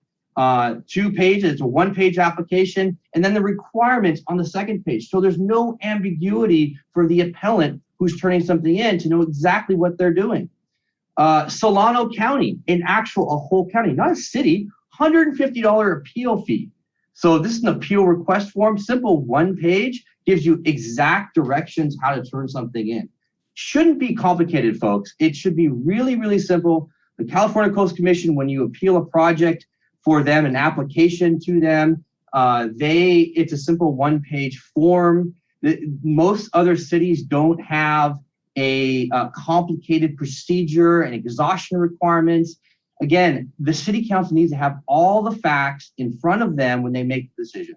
2 pages, it's a 1-page application, and then the requirements on the 2nd page. So there's no ambiguity for the appellant who's turning something in to know exactly what they're doing. Solano County, a whole county, not a city, $150 appeal fee. So this is an appeal request form, simple 1 page, gives you exact directions how to turn something in. Shouldn't be complicated, folks. It should be really, really simple. The California Coast Commission, when you appeal a project for them, an application to them, it's a simple 1-page form. Most other cities don't have a complicated procedure and exhaustion requirements. Again, the city council needs to have all the facts in front of them when they make the decision.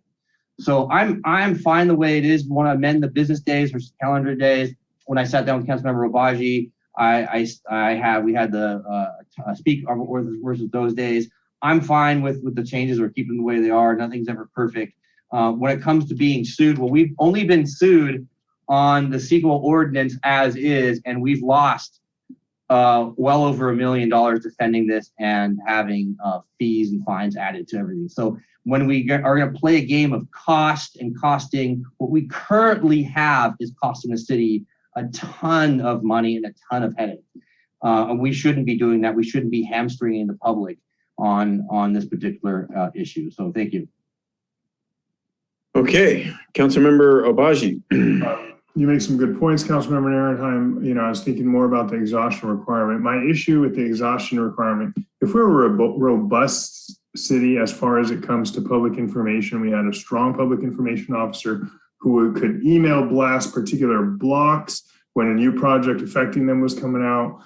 So I'm fine the way it is. We want to amend the business days versus calendar days. When I sat down with Councilmember Obaji, we had the speak versus those days. I'm fine with the changes or keeping the way they are. Nothing's ever perfect. When it comes to being sued, well, we've only been sued on the CEQA ordinance as is, and we've lost well over $1 million defending this and having fees and fines added to everything. So when we are going to play a game of cost and costing, what we currently have is costing the city a ton of money and a ton of headache. And we shouldn't be doing that. We shouldn't be hamstringing the public on this particular issue. So thank you. Okay, Councilmember Obaji. You make some good points, Councilmember Ehrenheim. You know, I was thinking more about the exhaustion requirement. My issue with the exhaustion requirement, if we were a robust city as far as it comes to public information, we had a strong public information officer who could email blast particular blocks when a new project affecting them was coming out,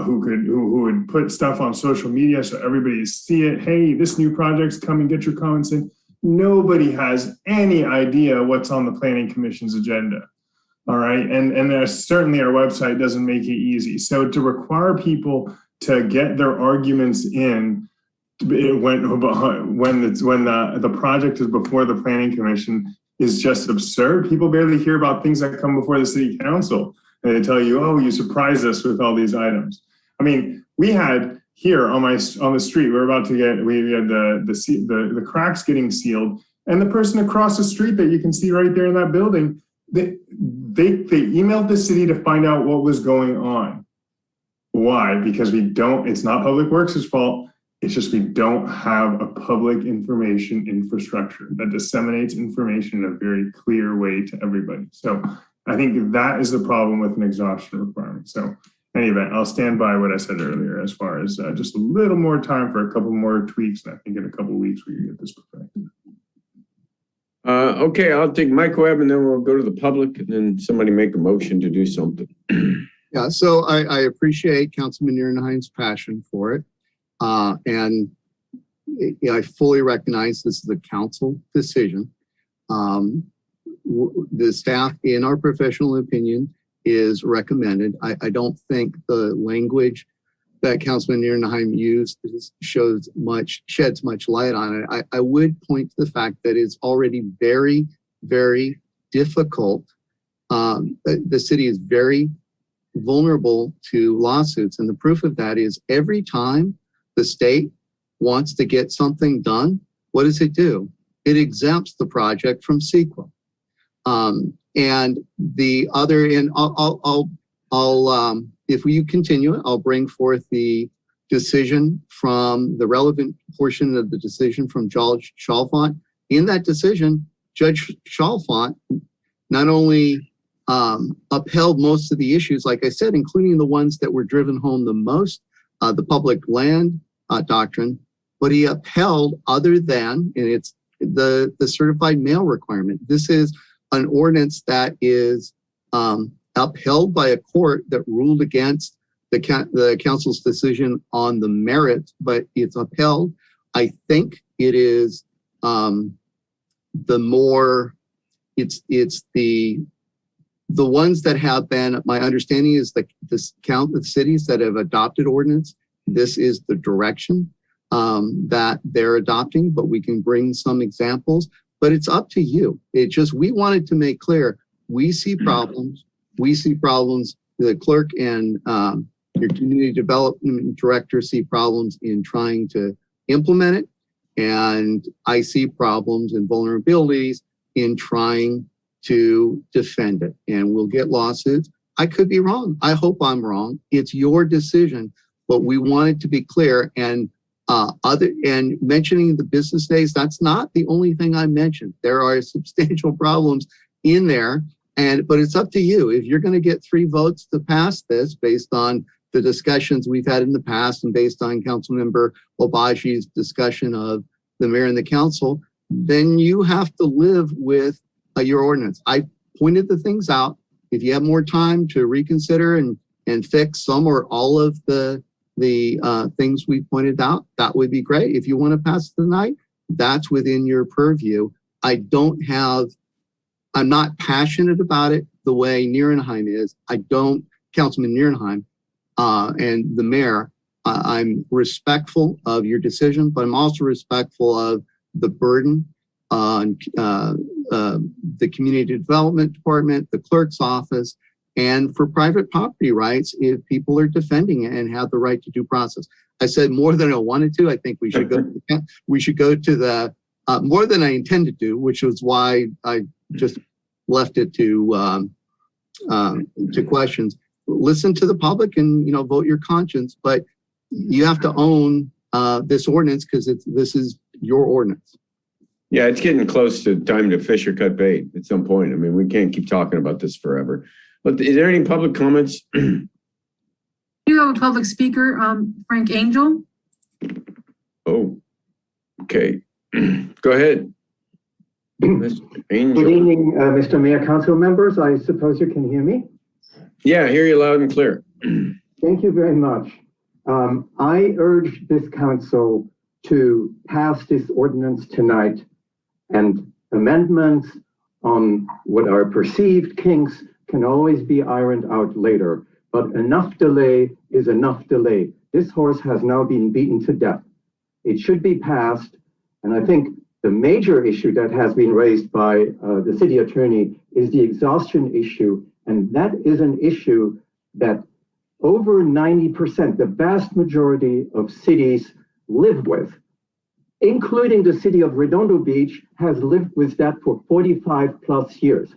who would put stuff on social media so everybody see it. Hey, this new project's coming, get your comments in. Nobody has any idea what's on the Planning Commission's agenda. All right, and certainly our website doesn't make it easy. So to require people to get their arguments in when the project is before the Planning Commission is just absurd. People barely hear about things that come before the City Council, and they tell you, "Oh, you surprised us with all these items." I mean, we had here on the street, we had the cracks getting sealed, and the person across the street that you can see right there in that building. They emailed the city to find out what was going on. Why? Because it's not Public Works' fault. It's just we don't have a public information infrastructure that disseminates information in a very clear way to everybody. So I think that is the problem with an exhaustion requirement. So in any event, I'll stand by what I said earlier as far as just a little more time for a couple more tweaks. And I think in a couple of weeks we can get this perfected. Okay, I'll take Mike Webb and then we'll go to the public and then somebody make a motion to do something. Yeah, so I appreciate Councilman Ehrenheim's passion for it. And I fully recognize this is a council decision. The staff, in our professional opinion, is recommended. I don't think the language that Councilman Ehrenheim used sheds much light on it. I would point to the fact that it's already very, very difficult. The city is very vulnerable to lawsuits. And the proof of that is every time the state wants to get something done, what does it do? It exempts the project from CEQA. And the other, and I'll if you continue it, I'll bring forth the decision from the relevant portion of the decision from Judge Chalfant. In that decision, Judge Chalfant not only upheld most of the issues, like I said, including the ones that were driven home the most, the public land doctrine, but he upheld other than, and it's the certified mail requirement. This is an ordinance that is upheld by a court that ruled against the council's decision on the merits, but it's upheld. I think it is the ones that have been, my understanding is the count of cities that have adopted ordinance. This is the direction that they're adopting, but we can bring some examples, but it's up to you. We wanted to make clear, we see problems. The clerk and your community development director see problems in trying to implement it. And I see problems and vulnerabilities in trying to defend it. And we'll get lawsuits. I could be wrong. I hope I'm wrong. It's your decision, but we wanted to be clear. And mentioning the business days, that's not the only thing I mentioned. There are substantial problems in there. But it's up to you. If you're going to get 3 votes to pass this based on the discussions we've had in the past and based on Councilmember Obaji's discussion of the mayor and the council, then you have to live with your ordinance. I pointed the things out. If you have more time to reconsider and fix some or all of the things we pointed out, that would be great. If you want to pass it tonight, that's within your purview. I'm not passionate about it the way Ehrenheim is. Councilman Ehrenheim and the mayor, I'm respectful of your decision, but I'm also respectful of the burden on the community development department, the clerk's office, and for private property rights if people are defending it and have the right to due process. I said more than I wanted to. I think we should go to the more than I intended to, which was why I just left it to questions. Listen to the public and, you know, vote your conscience, but you have to own this ordinance because this is your ordinance. Yeah, it's getting close to time to fish or cut bait at some point. I mean, we can't keep talking about this forever. But is there any public comments? You have a public speaker, Frank Angel. Oh, okay. Go ahead. Mr. Angel. Good evening, Mr. Mayor, council members. I suppose you can hear me. Yeah, I hear you loud and clear. Thank you very much. I urge this council to pass this ordinance tonight, and amendments on what are perceived kinks can always be ironed out later. But enough delay is enough delay. This horse has now been beaten to death. It should be passed. And I think the major issue that has been raised by the city attorney is the exhaustion issue. And that is an issue that over 90%, the vast majority of cities live with, including the city of Redondo Beach, has lived with that for 45 plus years.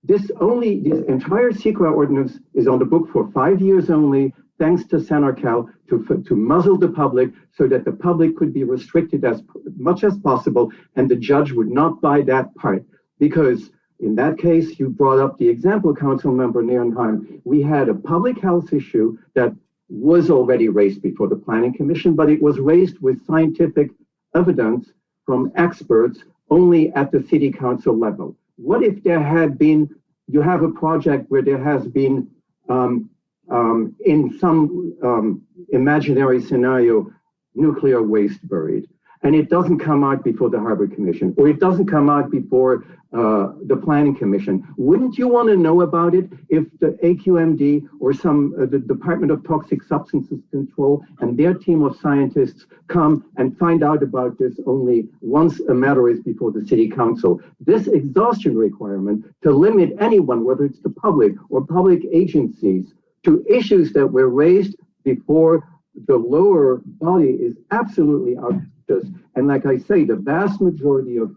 This entire SECRA ordinance is on the book for 5 years only, thanks to Sanarcal, to muzzle the public so that the public could be restricted as much as possible, and the judge would not buy that part. Because in that case, you brought up the example, Councilmember Nierenheim, we had a public health issue that was already raised before the Planning Commission, but it was raised with scientific evidence from experts only at the city council level. What if there had been, you have a project where there has been, in some imaginary scenario, nuclear waste buried, and it doesn't come out before the Harbor Commission, or it doesn't come out before the Planning Commission? Wouldn't you want to know about it if the AQMD or the Department of Toxic Substances Control and their team of scientists come and find out about this only once a matter is before the City Council? This exhaustion requirement to limit anyone, whether it's the public or public agencies, to issues that were raised before the lower body is absolutely outrageous. And like I say, the vast majority of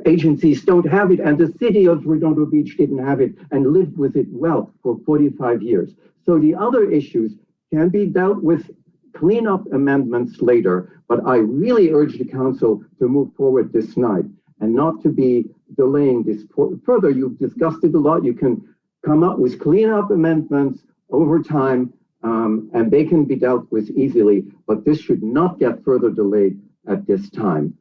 agencies don't have it, and the city of Redondo Beach didn't have it and lived with it well for 45 years. So the other issues can be dealt with cleanup amendments later, but I really urge the council to move forward this night and not to be delaying this further. You've discussed it a lot. You can come up with cleanup amendments over time, and they can be dealt with easily, but this should not get further delayed at this time.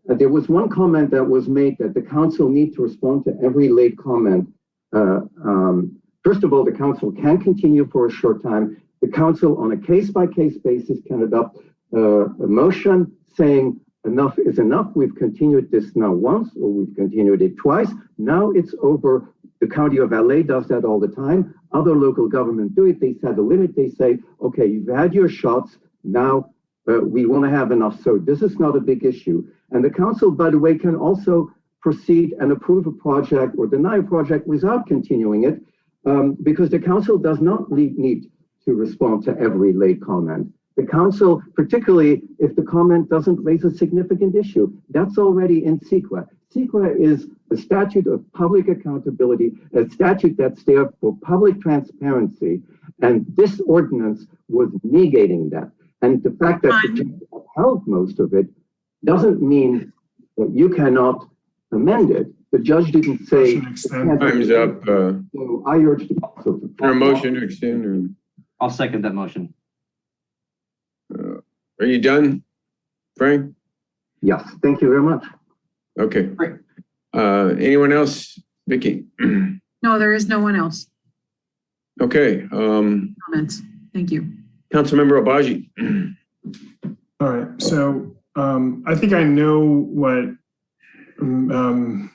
There was one comment that was made that the council need to respond to every late comment. First of all, the council can continue for a short time. The council, on a case-by-case basis, can adopt a motion saying enough is enough. We've continued this now once, or we've continued it twice. Now it's over. The County of LA does that all the time. Other local governments do it. They set a limit. They say, okay, you've had your shots. Now we want to have enough. So this is not a big issue. And the council, by the way, can also proceed and approve a project or deny a project without continuing it, because the council does not need to respond to every late comment. The council, particularly if the comment doesn't raise a significant issue, that's already in SECRA. SECRA is a statute of public accountability, a statute that's there for public transparency, and this ordinance was negating that. And the fact that the judge upheld most of it doesn't mean that you cannot amend it. The judge didn't say. Time's up. So I urge the council to. For a motion to extend, or I'll second that motion. are you done, Frank? Yes, thank you very much. Okay. Anyone else? Vicky? No, there is no one else. Okay. Comments. Thank you. Councilmember Obaji. All right, so I think I know what the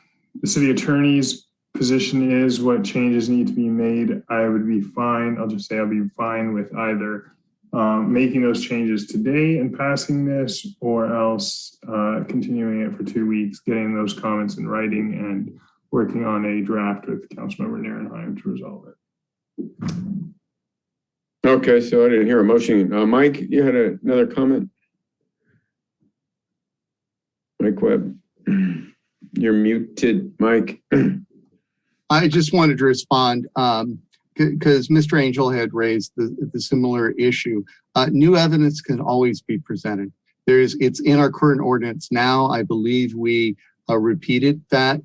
city attorney's position is, what changes need to be made. I would be fine. I'll just say I'll be fine with either making those changes today and passing this, or else continuing it for 2 weeks, getting those comments in writing, and working on a draft with Councilmember Nierenheim to resolve it. Okay, so I didn't hear a motion. Mike, you had another comment? Mike Webb. You're muted, Mike. I just wanted to respond because Mr. Angel had raised the similar issue. New evidence can always be presented. It's in our current ordinance now. I believe we repeated that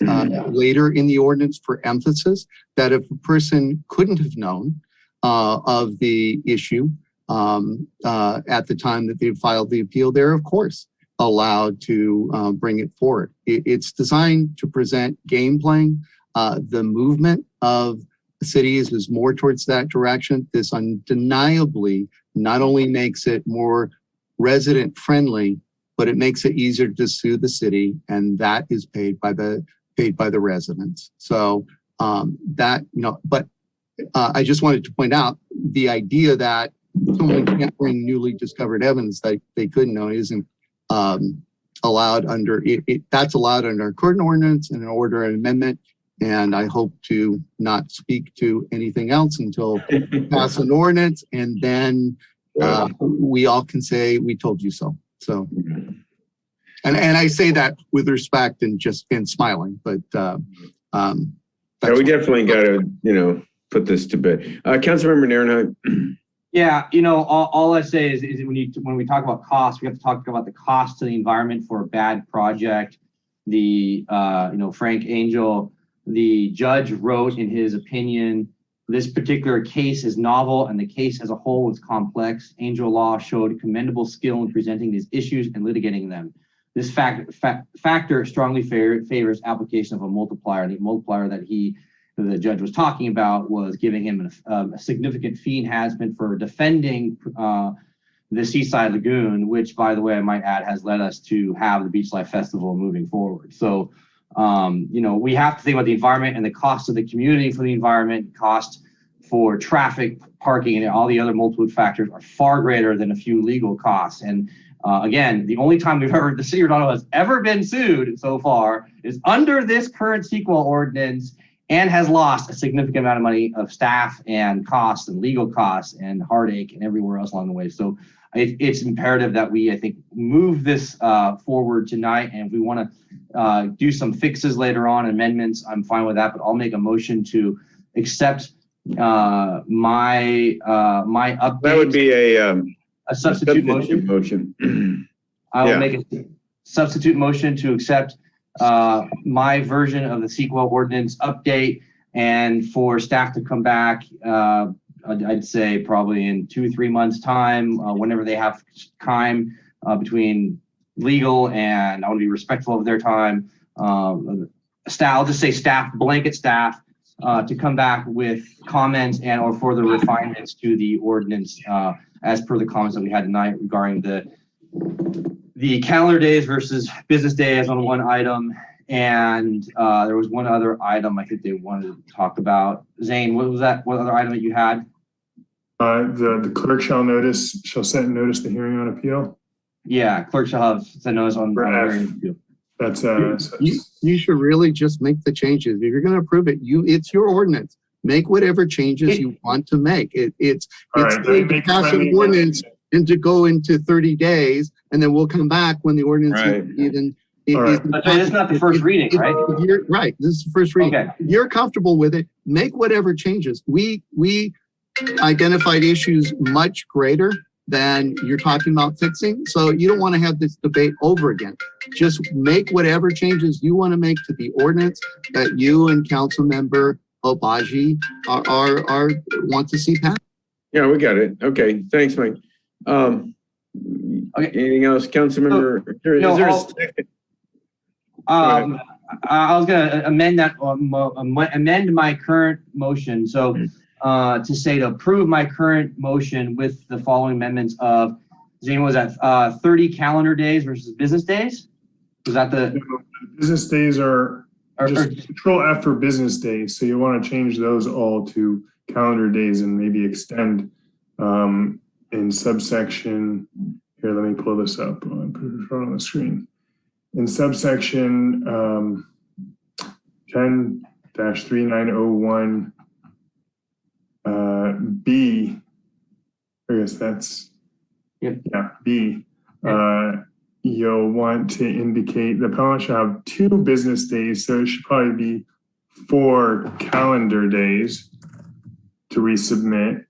later in the ordinance for emphasis, that if a person couldn't have known of the issue at the time that they filed the appeal, they're of course allowed to bring it forward. It's designed to present game playing. The movement of the cities is more towards that direction. This undeniably not only makes it more resident friendly, but it makes it easier to sue the city, and that is paid by the residents. So that, but I just wanted to point out the idea that someone can't bring newly discovered evidence that they couldn't know isn't allowed under that's allowed under our current ordinance and an order and amendment. And I hope to not speak to anything else until we pass an ordinance, and then we all can say we told you so. So, and I say that with respect and smiling, but yeah, we definitely got to put this to bed. Councilmember Nierenheim. Yeah, all I say is when we talk about cost, we have to talk about the cost to the environment for a bad project. Frank Angel, the judge, wrote in his opinion, this particular case is novel and the case as a whole is complex. Angel Law showed commendable skill in presenting these issues and litigating them. This factor strongly favors application of a multiplier. The multiplier that the judge was talking about was giving him a significant fee enhancement for defending the Seaside Lagoon, which, by the way, I might add, has led us to have the Beach Life Festival moving forward. So, we have to think about the environment and the cost of the community for the environment, cost for traffic, parking, and all the other multiple factors are far greater than a few legal costs. And again, the only time the city of Redondo has ever been sued so far is under this current sequel ordinance, and has lost a significant amount of money of staff and costs and legal costs and heartache and everywhere else along the way. So it's imperative that we, I think, move this forward tonight. And if we want to do some fixes later on, amendments, I'm fine with that, but I'll make a motion to accept my update. That would be a substitute motion. I will make a substitute motion to accept my version of the sequel ordinance update, and for staff to come back, I'd say probably in 2-3 months time, whenever they have time between legal, and I want to be respectful of their time. Staff, I'll just say staff, blanket staff, to come back with comments and or further refinements to the ordinance as per the comments that we had tonight regarding the calendar days versus business days on one item. And there was one other item I think they wanted to talk about. Zane, what was that? What other item that you had? The clerk shall set notice the hearing on appeal. Yeah, clerk shall have set notice on hearing on appeal. That's you should really just make the changes. If you're going to approve it, it's your ordinance. Make whatever changes you want to make. It's to pass an ordinance and to go into 30 days, and then we'll come back when the ordinance It's not the first reading, right? Right. This is the first reading. Okay. If you're comfortable with it, make whatever changes. We identified issues much greater than you're talking about fixing. So you don't want to have this debate over again. Just make whatever changes you want to make to the ordinance that you and Councilmember Obaji are want to see passed. Yeah, we got it. Okay, thanks, Mike. Okay. Anything else, Councilmember? I was going to amend my current motion. So to say to approve my current motion with the following amendments of, Zane, was that 30 calendar days versus business days? Was that the business days are just Control F for business days? So you want to change those all to calendar days and maybe extend in subsection. Here, let me pull this up. I'll put it on the screen. In subsection 10-3901 B, I guess that's B. you'll want to indicate the appellant shall have 2 business days, so it should probably be 4 calendar days to resubmit.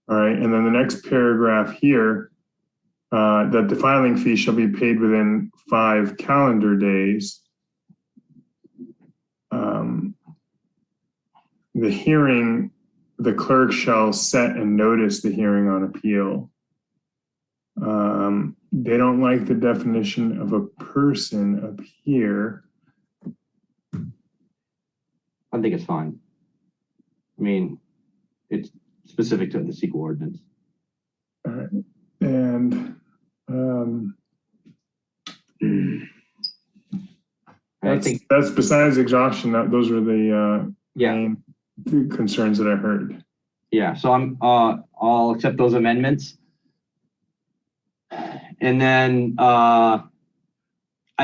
All right, and then the next paragraph here, that the filing fee shall be paid within 5 calendar days. The hearing, the clerk shall set and notice the hearing on appeal. They don't like the definition of a person up here. I think it's fine. I mean, it's specific to the SQL ordinance. All right. And that's besides exhaustion. Those are the main concerns that I heard. Yeah, so I'll accept those amendments. And then I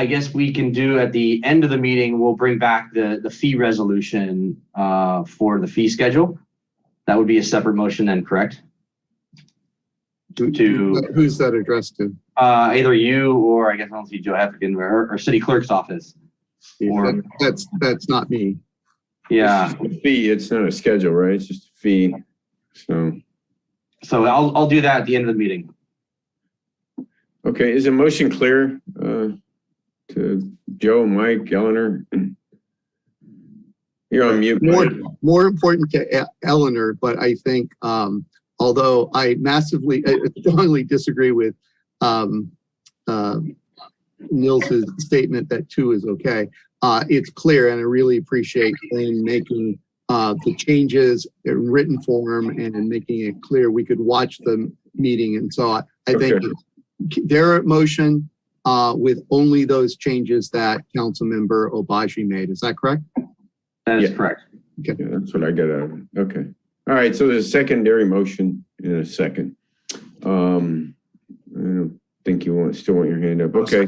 guess we can do at the end of the meeting, we'll bring back the fee resolution for the fee schedule. That would be a separate motion then, correct? Who's that addressed to? Either you or I guess I don't see Joe Hefkin or city clerk's office. Or That's not me. Yeah. It's a fee, it's not a schedule, right? It's just a fee. So I'll do that at the end of the meeting. Okay, is the motion clear to Joe, Mike, Eleanor? You're on mute. More important to Eleanor, but I think, although I strongly disagree with Nils's statement that 2 is okay, it's clear, and I really appreciate Lynn making the changes in written form and making it clear we could watch the meeting. And so I think their motion with only those changes that Councilmember Obaji made. Is that correct? That is correct. Okay, yeah, that's what I got out of it. Okay. All right, so there's a secondary motion in a second. I don't think you still want your hand up. Okay.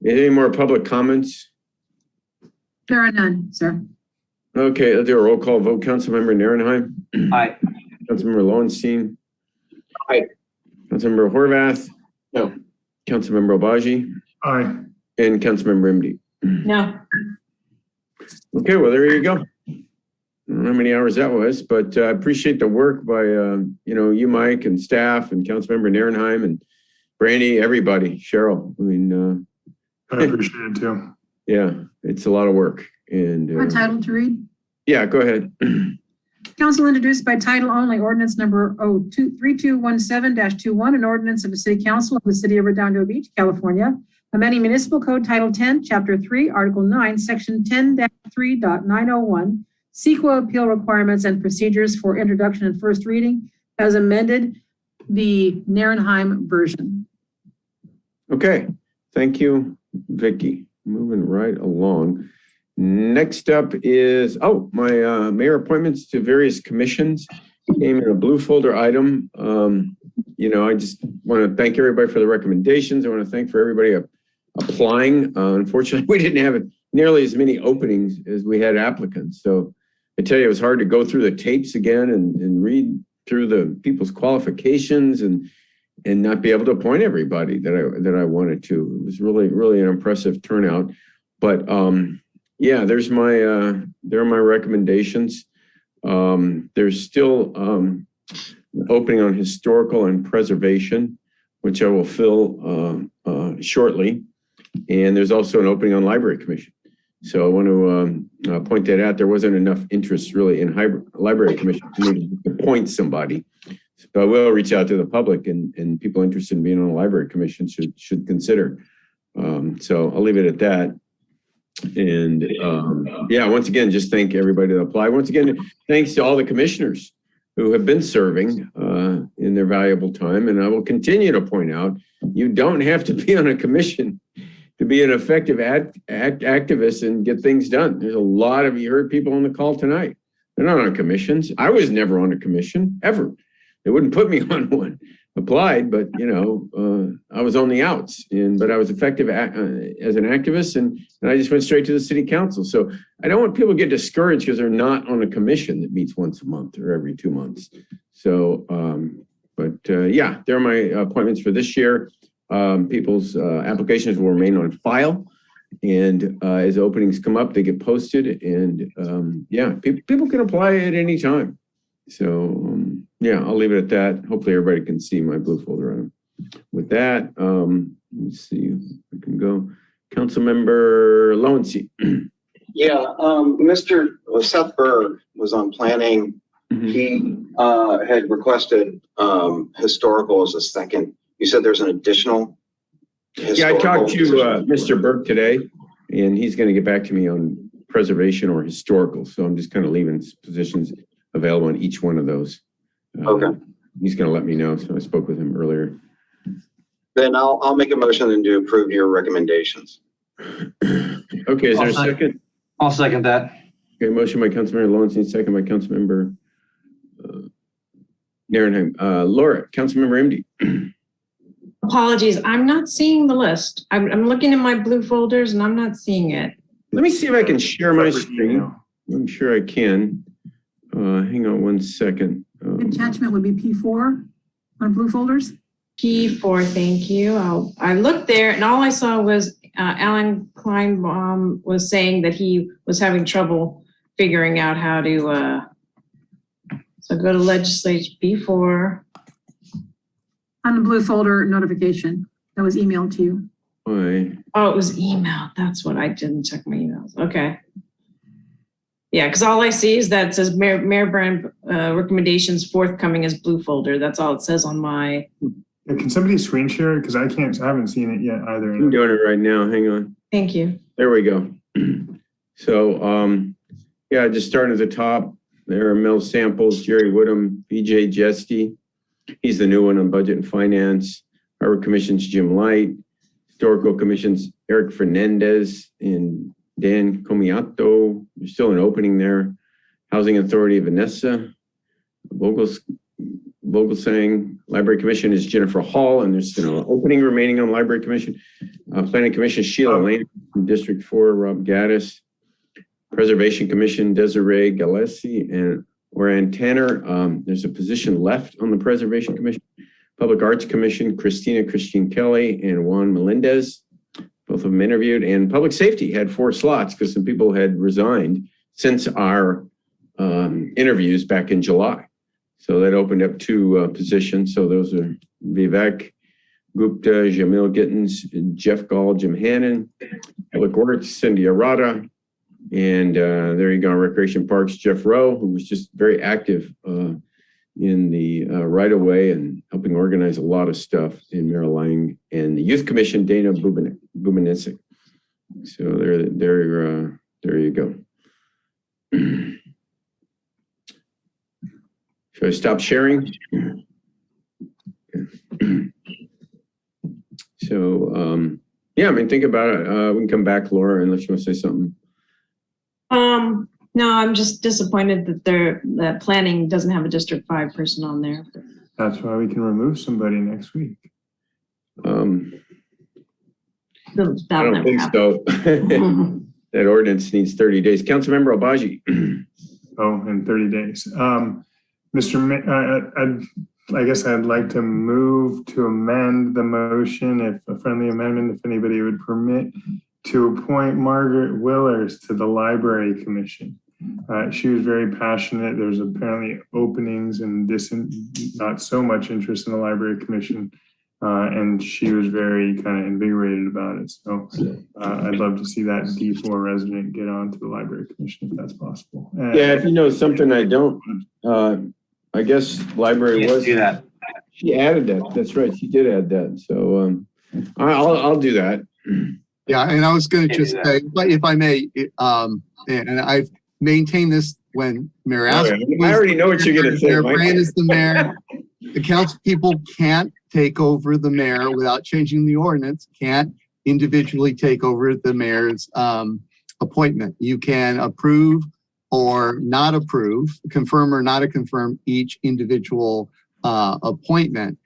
Any more public comments? There are none, sir. Okay, let's do a roll call vote. Councilmember Nierenheim? Aye. Councilmember Lowenstein? Aye. Councilmember Horvath? No. Councilmember Obaji? Aye. And Councilmember Imdy? No. Okay, well, there you go. I don't know how many hours that was, but I appreciate the work by, you, Mike, and staff, and Councilmember Nierenheim, and Brandy, everybody, Cheryl. I mean, I appreciate it too. Yeah, it's a lot of work. And By title to read. Yeah, go ahead. Council introduced by title only ordinance number 3217-21, an ordinance of the City Council of the City of Redondo Beach, California, amending Municipal Code Title 10, Chapter 3, Article 9, Section 10-3.901, CEQA appeal requirements and procedures for introduction and first reading, as amended, the Nierenheim version. Okay, thank you, Vicky. Moving right along. Next up is, my mayor appointments to various commissions came in a blue folder item. I just want to thank everybody for the recommendations. I want to thank for everybody applying. Unfortunately, we didn't have nearly as many openings as we had applicants. So I tell you, it was hard to go through the tapes again and read through the people's qualifications and not be able to appoint everybody that I wanted to. It was really, really an impressive turnout. But yeah, there are my recommendations. There's still an opening on historical and preservation, which I will fill shortly. And there's also an opening on library commission. So I want to point that out. There wasn't enough interest really in library commission for me to appoint somebody. So I will reach out to the public and people interested in being on a library commission should consider. So I'll leave it at that. And yeah, once again, just thank everybody that applied. Once again, thanks to all the commissioners who have been serving in their valuable time. And I will continue to point out, you don't have to be on a commission to be an effective activist and get things done. There's a lot of, you heard people on the call tonight. They're not on commissions. I was never on a commission, ever. They wouldn't put me on one. applied, but I was on the outs, but I was effective as an activist, and I just went straight to the city council. So I don't want people to get discouraged because they're not on a commission that meets once a month or every 2 months. So, yeah, there are my appointments for this year. People's applications will remain on file, and as openings come up, they get posted, and yeah, people can apply at any time. So yeah, I'll leave it at that. Hopefully everybody can see my blue folder on them. With that, let me see if I can go. Councilmember Lowenstein. Yeah, Mr. Seth Berg was on planning. He had requested historical as a second. You said there's an additional Yeah, I talked to Mr. Berg today, and he's going to get back to me on preservation or historical. So I'm just kind of leaving positions available on each one of those. Okay. He's going to let me know. So I spoke with him earlier. Then I'll make a motion and to approve your recommendations. Okay, is there a second? I'll second that. Okay, motion by Councilmember Lowenstein, second by Councilmember Nierenheim. Laura, Councilmember MD. Apologies, I'm not seeing the list. I'm looking in my blue folders and I'm not seeing it. Let me see if I can share my screen. I'm sure I can. Hang on one second. Attachment would be P4 on blue folders. P4, thank you. I looked there and all I saw was Alan Kleinbaum was saying that he was having trouble figuring out how to, so go to legislature P4. On the blue folder notification that was emailed to you. Oh, it was emailed. That's what I didn't check my emails. Okay. Yeah, because all I see is that it says Mayor Brand recommendations forthcoming as blue folder. That's all it says on my. Can somebody screen share it? Because I haven't seen it yet either. I'm doing it right now. Hang on. Thank you. There we go. So, yeah, just starting at the top. There are Mel Samples, Jerry Woodham, BJ Jesty. He's the new one on budget and finance. Harbor Commission's Jim Light. Historical Commission's Eric Fernandez and Dan Comiato. There's still an opening there. Housing Authority, Vanessa Vogelsang. Library Commission is Jennifer Hall, and there's still an opening remaining on Library Commission. Planning Commission, Sheila Lane from District 4, Rob Gaddis. Preservation Commission, Desiree Gillespie and Oran Tanner. There's a position left on the Preservation Commission. Public Arts Commission, Christine Kelly and Juan Melendez. Both of them interviewed. And Public Safety had 4 slots because some people had resigned since our interviews back in July. So that opened up 2 positions. So those are Vivek Gupta, Jamil Gittins, Jeff Gall, Jim Hannon. Public Works, Cindy Arata. And there you go, Recreation Parks, Jeff Rowe, who was just very active in the right-of-way and helping organize a lot of stuff in Maryland. And the Youth Commission, Dana Bubanisic. So there you go. Should I stop sharing? So, yeah, I mean, think about it. We can come back, Laura, unless you want to say something. No, I'm just disappointed that that planning doesn't have a District 5 person on there. That's why we can remove somebody next week. I don't think so. That ordinance needs 30 days. Councilmember Obaji. Oh, in 30 days. I guess I'd like to move to amend the motion, if a friendly amendment, if anybody would permit, to appoint Margaret Willers to the Library Commission. She was very passionate. There's apparently openings and not so much interest in the Library Commission. And she was very kind of invigorated about it. So I'd love to see that D4 resident get on to the Library Commission if that's possible. Yeah, if you know something I don't, I guess library was. Do that. She added that. That's right. She did add that. So I'll do that. Yeah, and I was going to just say, but if I may, and I've maintained this when Mayor Asper. I already know what you're going to say. Mayor Brand is the mayor. The council people can't take over the mayor without changing the ordinance. Can't individually take over the mayor's appointment. You can approve or not approve, confirm or not confirm each individual appointment.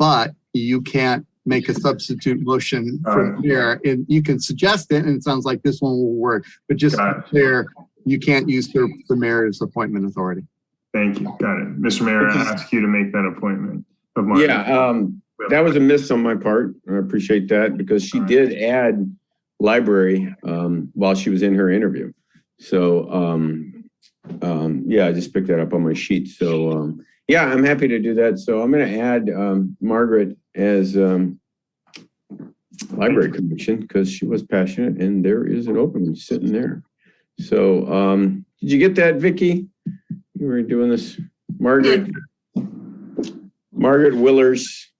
but you can't make a substitute motion for the mayor. And you can suggest it, and it sounds like this one will work, but just to be clear, you can't use the mayor's appointment authority. Thank you. Got it. Mr. Mayor, I ask you to make that appointment of Mark. Yeah, that was a miss on my part. I appreciate that because she did add library while she was in her interview. So, yeah, I just picked that up on my sheet. So, yeah, I'm happy to do that. So I'm going to add Margaret as library commission because she was passionate and there is an opening sitting there. So did you get that, Vicky? You were doing this. Margaret Willers,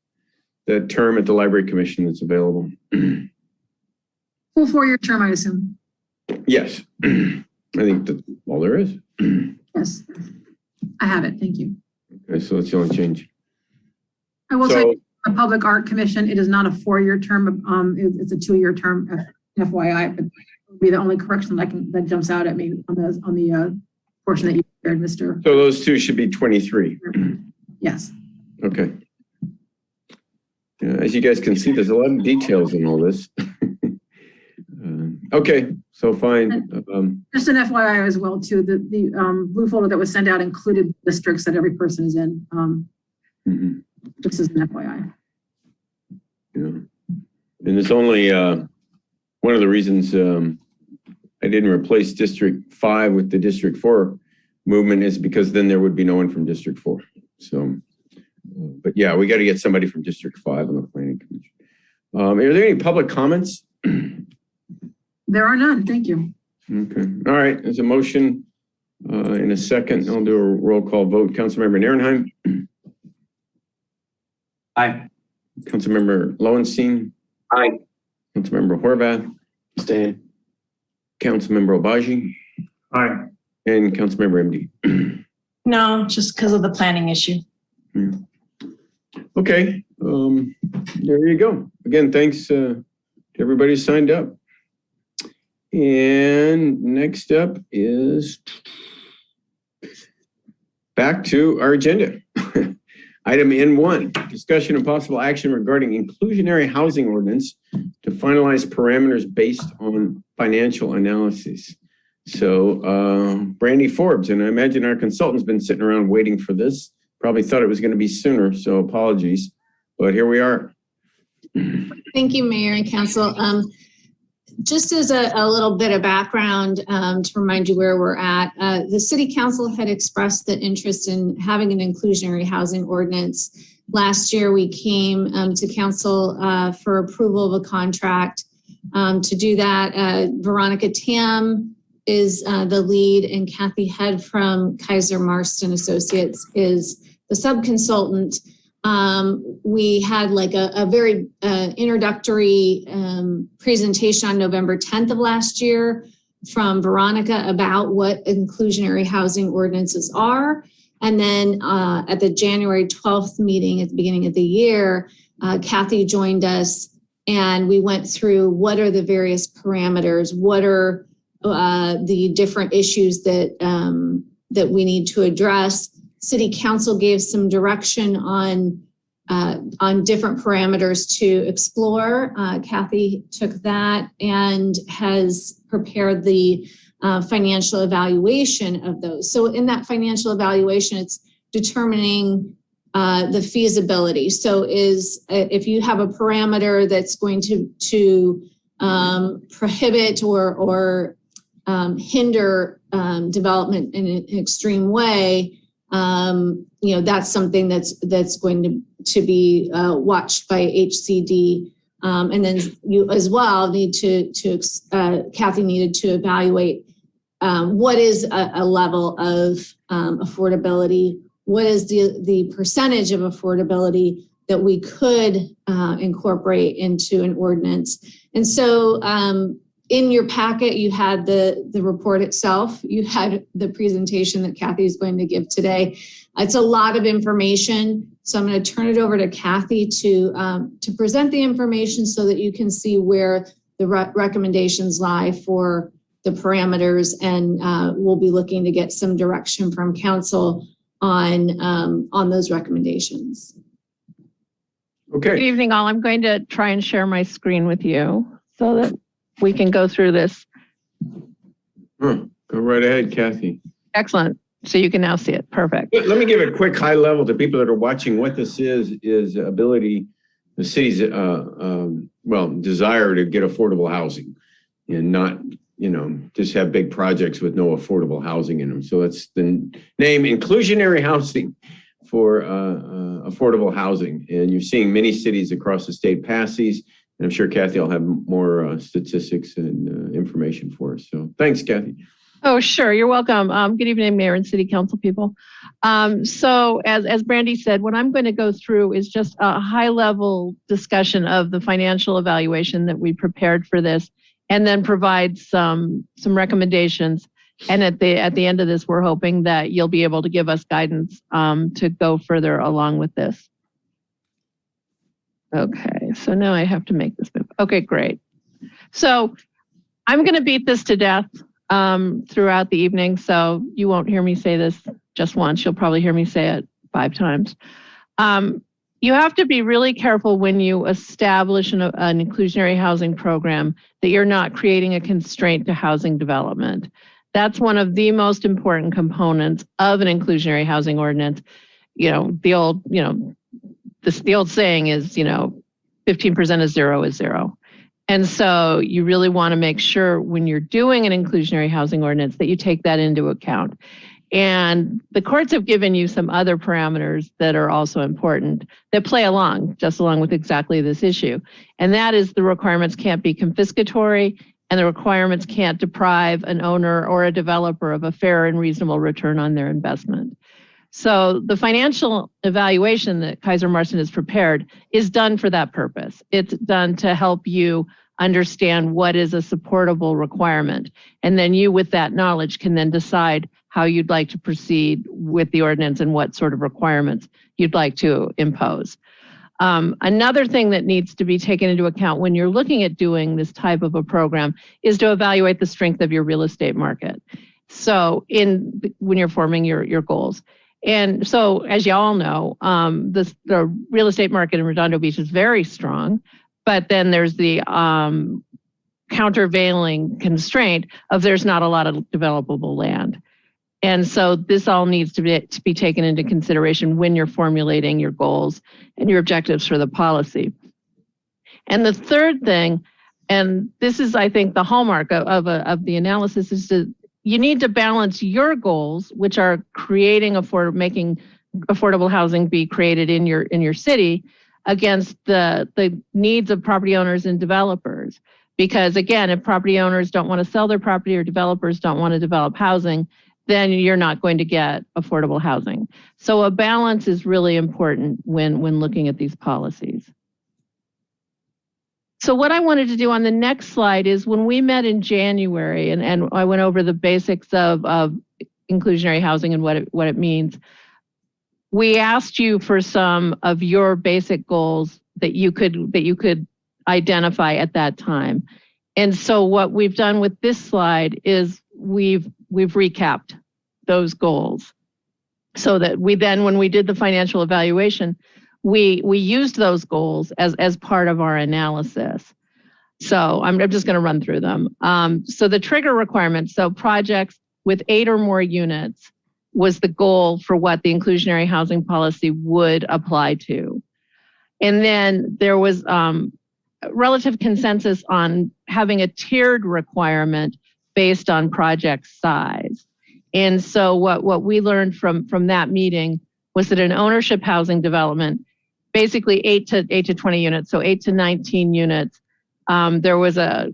the term at the library commission that's available. Full 4-year term, I assume. Yes, I think that's all there is. Yes, I have it. Thank you. Okay, so that's the only change. I will say the Public Art Commission, it is not a 4-year term. It's a 2-year term, FYI, but it would be the only correction that jumps out at me on the portion that you shared, Mr. So those two should be 23. Yes. Okay. As you guys can see, there's a lot of details in all this. Okay, so fine. Just an FYI as well, too, the blue folder that was sent out included districts that every person is in. This is an FYI. Yeah. And it's only one of the reasons I didn't replace District 5 with the District 4 movement is because then there would be no one from District 4. So, but yeah, we got to get somebody from District 5 on the planning commission. Are there any public comments? There are none. Thank you. Okay. All right. There's a motion in a second. I'll do a roll call vote. Councilmember Nierenheim. Aye. Councilmember Lowenstein. Aye. Councilmember Horvath. Stay. Councilmember Obaji. Aye. And Councilmember MD. No, just because of the planning issue. Yeah. Okay. There you go. Again, thanks to everybody who signed up. And next up is back to our agenda. Item N1, discussion and possible action regarding inclusionary housing ordinance to finalize parameters based on financial analysis. So Brandy Forbes, and I imagine our consultant's been sitting around waiting for this. Probably thought it was going to be sooner, so apologies, but here we are. Thank you, Mayor and Council. Just as a little bit of background to remind you where we're at, the City Council had expressed the interest in having an inclusionary housing ordinance. Last year, we came to Council for approval of a contract. To do that, Veronica Tam is the lead and Kathy Head from Kaiser Marston Associates is the sub-consultant. We had like a very introductory presentation on November 10th of last year from Veronica about what inclusionary housing ordinances are. And then at the January 12th meeting at the beginning of the year, Kathy joined us and we went through what are the various parameters, what are the different issues that we need to address. City Council gave some direction on different parameters to explore. Kathy took that and has prepared the financial evaluation of those. So in that financial evaluation, it's determining the feasibility. So if you have a parameter that's going to prohibit or hinder development in an extreme way, that's something that's going to be watched by HCD. And then you as well need Kathy needed to evaluate what is a level of affordability, what is the percentage of affordability that we could incorporate into an ordinance. And so in your packet, you had the report itself. You had the presentation that Kathy is going to give today. It's a lot of information. So I'm going to turn it over to Kathy to present the information so that you can see where the recommendations lie for the parameters. And we'll be looking to get some direction from council on those recommendations. Okay. Good evening, all. I'm going to try and share my screen with you so that we can go through this. Go right ahead, Kathy. Excellent. So you can now see it. Perfect. Let me give a quick high level to people that are watching. What this is ability, the city's, desire to get affordable housing and not, just have big projects with no affordable housing in them. So that's the name, inclusionary housing for affordable housing. And you're seeing many cities across the state pass these. And I'm sure Kathy will have more statistics and information for us. So thanks, Kathy. Oh, sure. You're welcome. Good evening, Mayor and City Council people. So as Brandy said, what I'm going to go through is just a high level discussion of the financial evaluation that we prepared for this, and then provide some recommendations. And at the end of this, we're hoping that you'll be able to give us guidance to go further along with this. Okay, so now I have to make this move. Okay, great. So I'm going to beat this to death throughout the evening, so you won't hear me say this just once. You'll probably hear me say it 5 times. You have to be really careful when you establish an inclusionary housing program that you're not creating a constraint to housing development. That's one of the most important components of an inclusionary housing ordinance. The old saying is, 15% of zero is zero. And so you really want to make sure when you're doing an inclusionary housing ordinance that you take that into account. And the courts have given you some other parameters that are also important that play along with exactly this issue. And that is the requirements can't be confiscatory, and the requirements can't deprive an owner or a developer of a fair and reasonable return on their investment. So the financial evaluation that Kaiser Marston has prepared is done for that purpose. It's done to help you understand what is a supportable requirement. And then you, with that knowledge, can then decide how you'd like to proceed with the ordinance and what sort of requirements you'd like to impose. Another thing that needs to be taken into account when you're looking at doing this type of a program is to evaluate the strength of your real estate market. So when you're forming your goals. And so, as you all know, the real estate market in Redondo Beach is very strong, but then there's the countervailing constraint of there's not a lot of developable land. And so this all needs to be taken into consideration when you're formulating your goals and your objectives for the policy. And the third thing, and this is, I think, the hallmark of the analysis, is you need to balance your goals, which are making affordable housing be created in your city, against the needs of property owners and developers. Because again, if property owners don't want to sell their property or developers don't want to develop housing, then you're not going to get affordable housing. So a balance is really important when looking at these policies. So what I wanted to do on the next slide is when we met in January and I went over the basics of inclusionary housing and what it means, we asked you for some of your basic goals that you could identify at that time. And so what we've done with this slide is we've recapped those goals so that when we did the financial evaluation, we used those goals as part of our analysis. So I'm just going to run through them. So the trigger requirements, so projects with 8 or more units was the goal for what the inclusionary housing policy would apply to. And then there was relative consensus on having a tiered requirement based on project size. And so what we learned from that meeting was that an ownership housing development, basically 8 to 20 units, so 8 to 19 units, there was a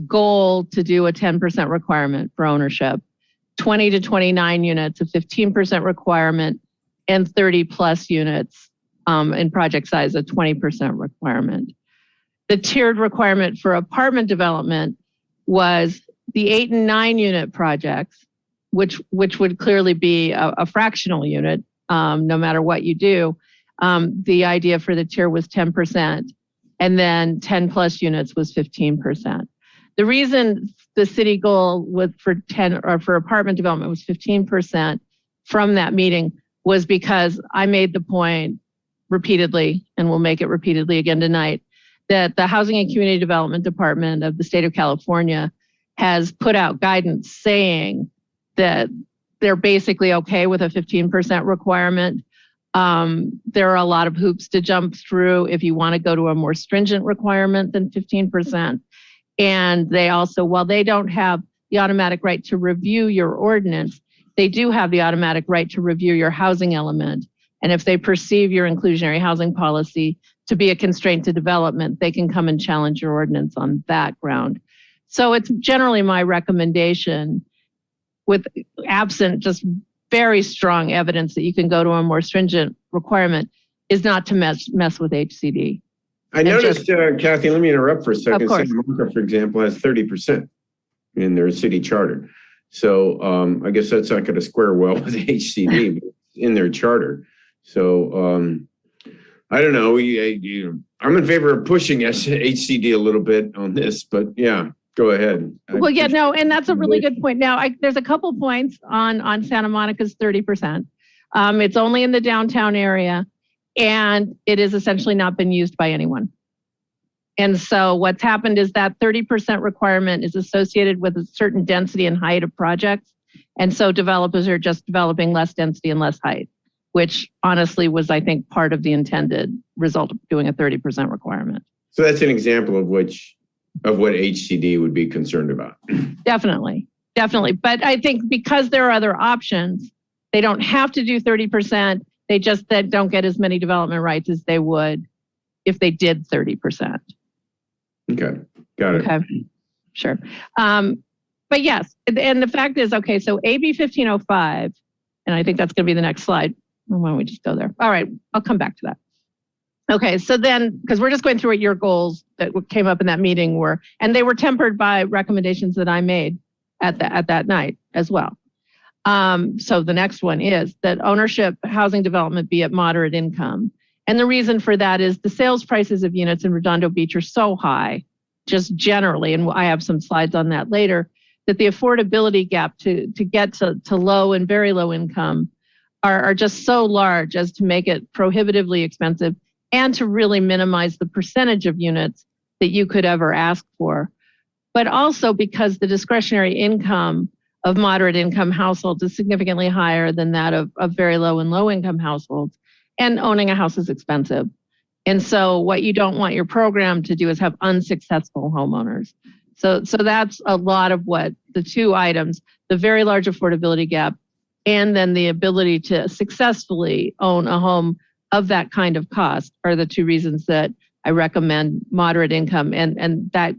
goal to do a 10% requirement for ownership, 20 to 29 units, a 15% requirement, and 30 plus units in project size, a 20% requirement. The tiered requirement for apartment development was the 8 and 9 unit projects, which would clearly be a fractional unit, no matter what you do. The idea for the tier was 10%, and then 10 plus units was 15%. The reason the city goal for apartment development was 15% from that meeting was because I made the point repeatedly, and we'll make it repeatedly again tonight, that the Housing and Community Development Department of the state of California has put out guidance saying that they're basically okay with a 15% requirement. There are a lot of hoops to jump through if you want to go to a more stringent requirement than 15%. And they also, while they don't have the automatic right to review your ordinance, they do have the automatic right to review your housing element. And if they perceive your inclusionary housing policy to be a constraint to development, they can come and challenge your ordinance on that ground. So it's generally my recommendation, with absent just very strong evidence that you can go to a more stringent requirement, is not to mess with HCD. I noticed, Kathy, let me interrupt for a second. Of course. Santa Monica, for example, has 30% in their city charter. So I guess that's not going to square well with HCD in their charter. So I don't know. I'm in favor of pushing HCD a little bit on this, but yeah, go ahead. Well, yeah, no, and that's a really good point. Now, there's a couple points on Santa Monica's 30%. It's only in the downtown area, and it has essentially not been used by anyone. And so what's happened is that 30% requirement is associated with a certain density and height of projects. And so developers are just developing less density and less height, which honestly was, I think, part of the intended result of doing a 30% requirement. So that's an example of what HCD would be concerned about. Definitely. But I think because there are other options, they don't have to do 30%. They just don't get as many development rights as they would if they did 30%. Okay, got it. Okay, sure. But yes, and the fact is, okay, so AB 1505, and I think that's going to be the next slide. Why don't we just go there? All right, I'll come back to that. Okay, so then, because we're just going through what your goals that came up in that meeting were, and they were tempered by recommendations that I made at that night as well. So the next one is that ownership housing development be at moderate income. And the reason for that is the sales prices of units in Redondo Beach are so high, just generally, and I have some slides on that later, that the affordability gap to get to low and very low income are just so large as to make it prohibitively expensive and to really minimize the percentage of units that you could ever ask for. But also because the discretionary income of moderate income households is significantly higher than that of very low and low income households. And owning a house is expensive. And so what you don't want your program to do is have unsuccessful homeowners. So that's a lot of what the two items, the very large affordability gap, and then the ability to successfully own a home of that kind of cost are the two reasons that I recommend moderate income. And that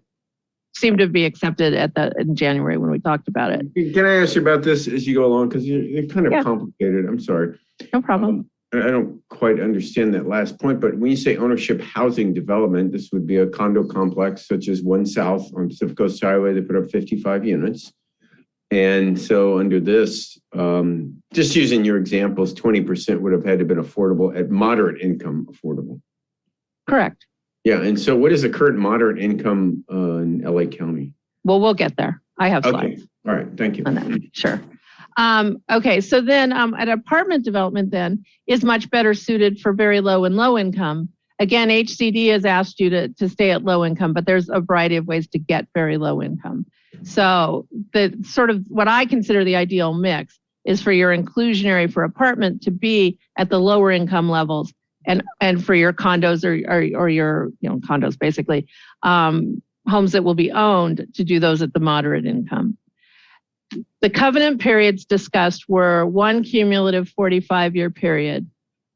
seemed to be accepted in January when we talked about it. Can I ask you about this as you go along? Because you're kind of complicated. I'm sorry. No problem. I don't quite understand that last point, but when you say ownership housing development, this would be a condo complex such as One South on Pacific Coast Highway. They put up 55 units. And so under this, just using your examples, 20% would have had to have been affordable at moderate income affordable. Correct. Yeah. And so what is the current moderate income in LA County? Well, we'll get there. I have slides. Okay. All right. Thank you. On that. Sure. Okay, so then an apartment development then is much better suited for very low and low income. Again, HCD has asked you to stay at low income, but there's a variety of ways to get very low income. So the sort of what I consider the ideal mix is for your inclusionary for apartment to be at the lower income levels, and for your condos or your condos basically, homes that will be owned to do those at the moderate income. The covenant periods discussed were one cumulative 45-year period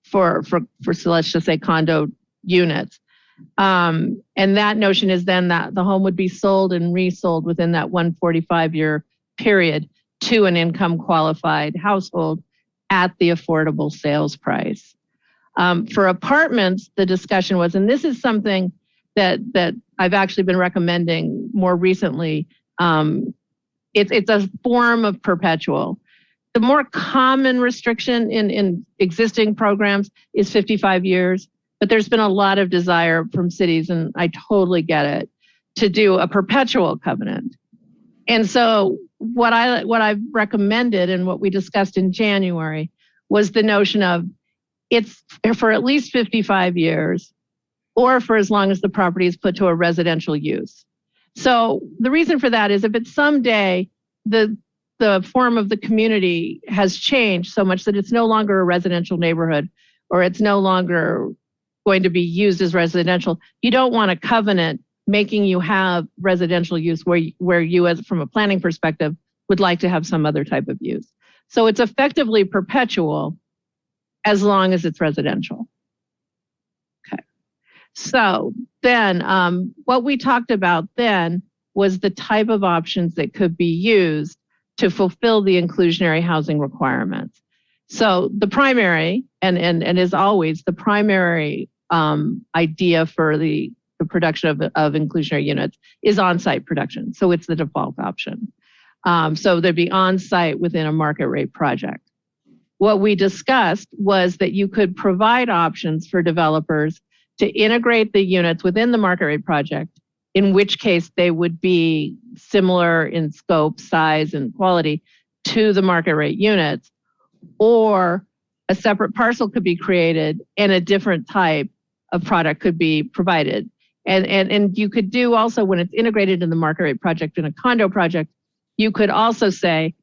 for so let's just say condo units. And that notion is then that the home would be sold and resold within that 145-year period to an income qualified household at the affordable sales price. For apartments, the discussion was, and this is something that I've actually been recommending more recently, it's a form of perpetual. The more common restriction in existing programs is 55 years, but there's been a lot of desire from cities, and I totally get it, to do a perpetual covenant. And so what I've recommended and what we discussed in January was the notion of it's for at least 55 years or for as long as the property is put to a residential use. So the reason for that is if it's someday the form of the community has changed so much that it's no longer a residential neighborhood or it's no longer going to be used as residential, you don't want a covenant making you have residential use where you, as from a planning perspective, would like to have some other type of use. So it's effectively perpetual as long as it's residential. Okay. So then what we talked about then was the type of options that could be used to fulfill the inclusionary housing requirements. So the primary, and as always, the primary idea for the production of inclusionary units is on-site production. So it's the default option. So there'd be on-site within a market rate project. What we discussed was that you could provide options for developers to integrate the units within the market rate project, in which case they would be similar in scope, size, and quality to the market rate units, or a separate parcel could be created and a different type of product could be provided. And you could do also, when it's integrated in the market rate project in a condo project, you could also say,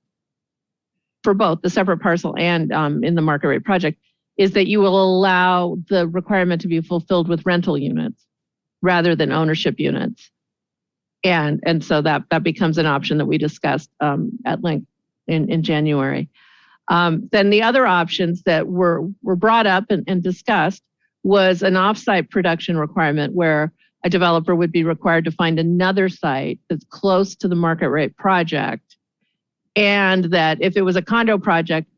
for both the separate parcel and in the market rate project, is that you will allow the requirement to be fulfilled with rental units rather than ownership units. And so that becomes an option that we discussed at length in January. Then the other options that were brought up and discussed was an offsite production requirement where a developer would be required to find another site that's close to the market rate project. And that if it was a condo project,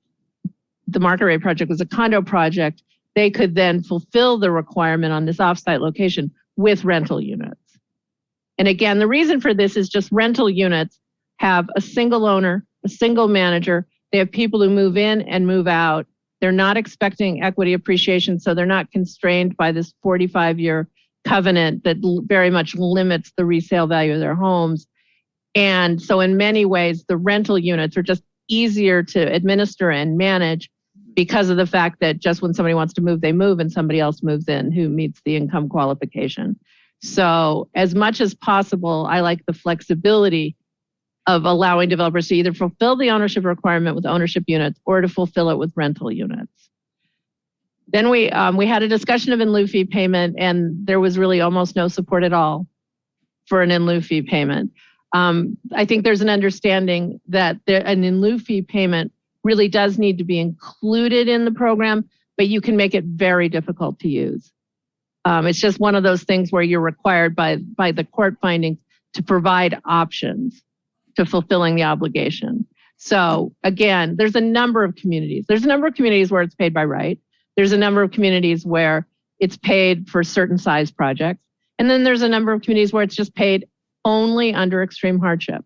the market rate project was a condo project, they could then fulfill the requirement on this offsite location with rental units. And again, the reason for this is just rental units have a single owner, a single manager. They have people who move in and move out. They're not expecting equity appreciation, so they're not constrained by this 45-year covenant that very much limits the resale value of their homes. And so in many ways, the rental units are just easier to administer and manage because of the fact that just when somebody wants to move, they move and somebody else moves in who meets the income qualification. So as much as possible, I like the flexibility of allowing developers to either fulfill the ownership requirement with ownership units or to fulfill it with rental units. Then we had a discussion of in lieu fee payment, and there was really almost no support at all for an in lieu fee payment. I think there's an understanding that an in lieu fee payment really does need to be included in the program, but you can make it very difficult to use. It's just one of those things where you're required by the court findings to provide options to fulfilling the obligation. So again, there's a number of communities. There's a number of communities where it's paid by right. There's a number of communities where it's paid for certain size projects. And then there's a number of communities where it's just paid only under extreme hardship.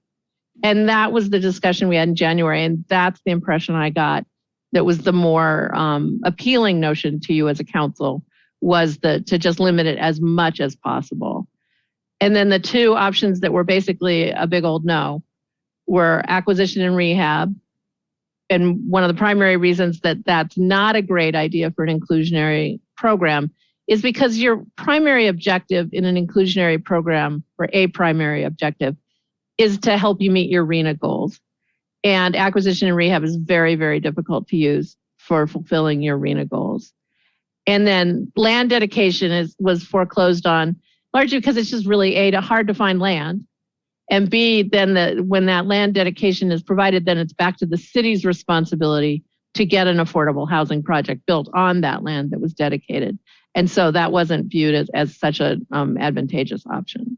And that was the discussion we had in January. And that's the impression I got that was the more appealing notion to you as a council, was to just limit it as much as possible. And then the two options that were basically a big old no were acquisition and rehab. And one of the primary reasons that that's not a great idea for an inclusionary program is because your primary objective in an inclusionary program, or a primary objective, is to help you meet your RHNA goals. And acquisition and rehab is very, very difficult to use for fulfilling your RHNA goals. And then land dedication was foreclosed on largely because it's just really A, hard to find land, and B, then when that land dedication is provided, then it's back to the city's responsibility to get an affordable housing project built on that land that was dedicated. And so that wasn't viewed as such an advantageous option.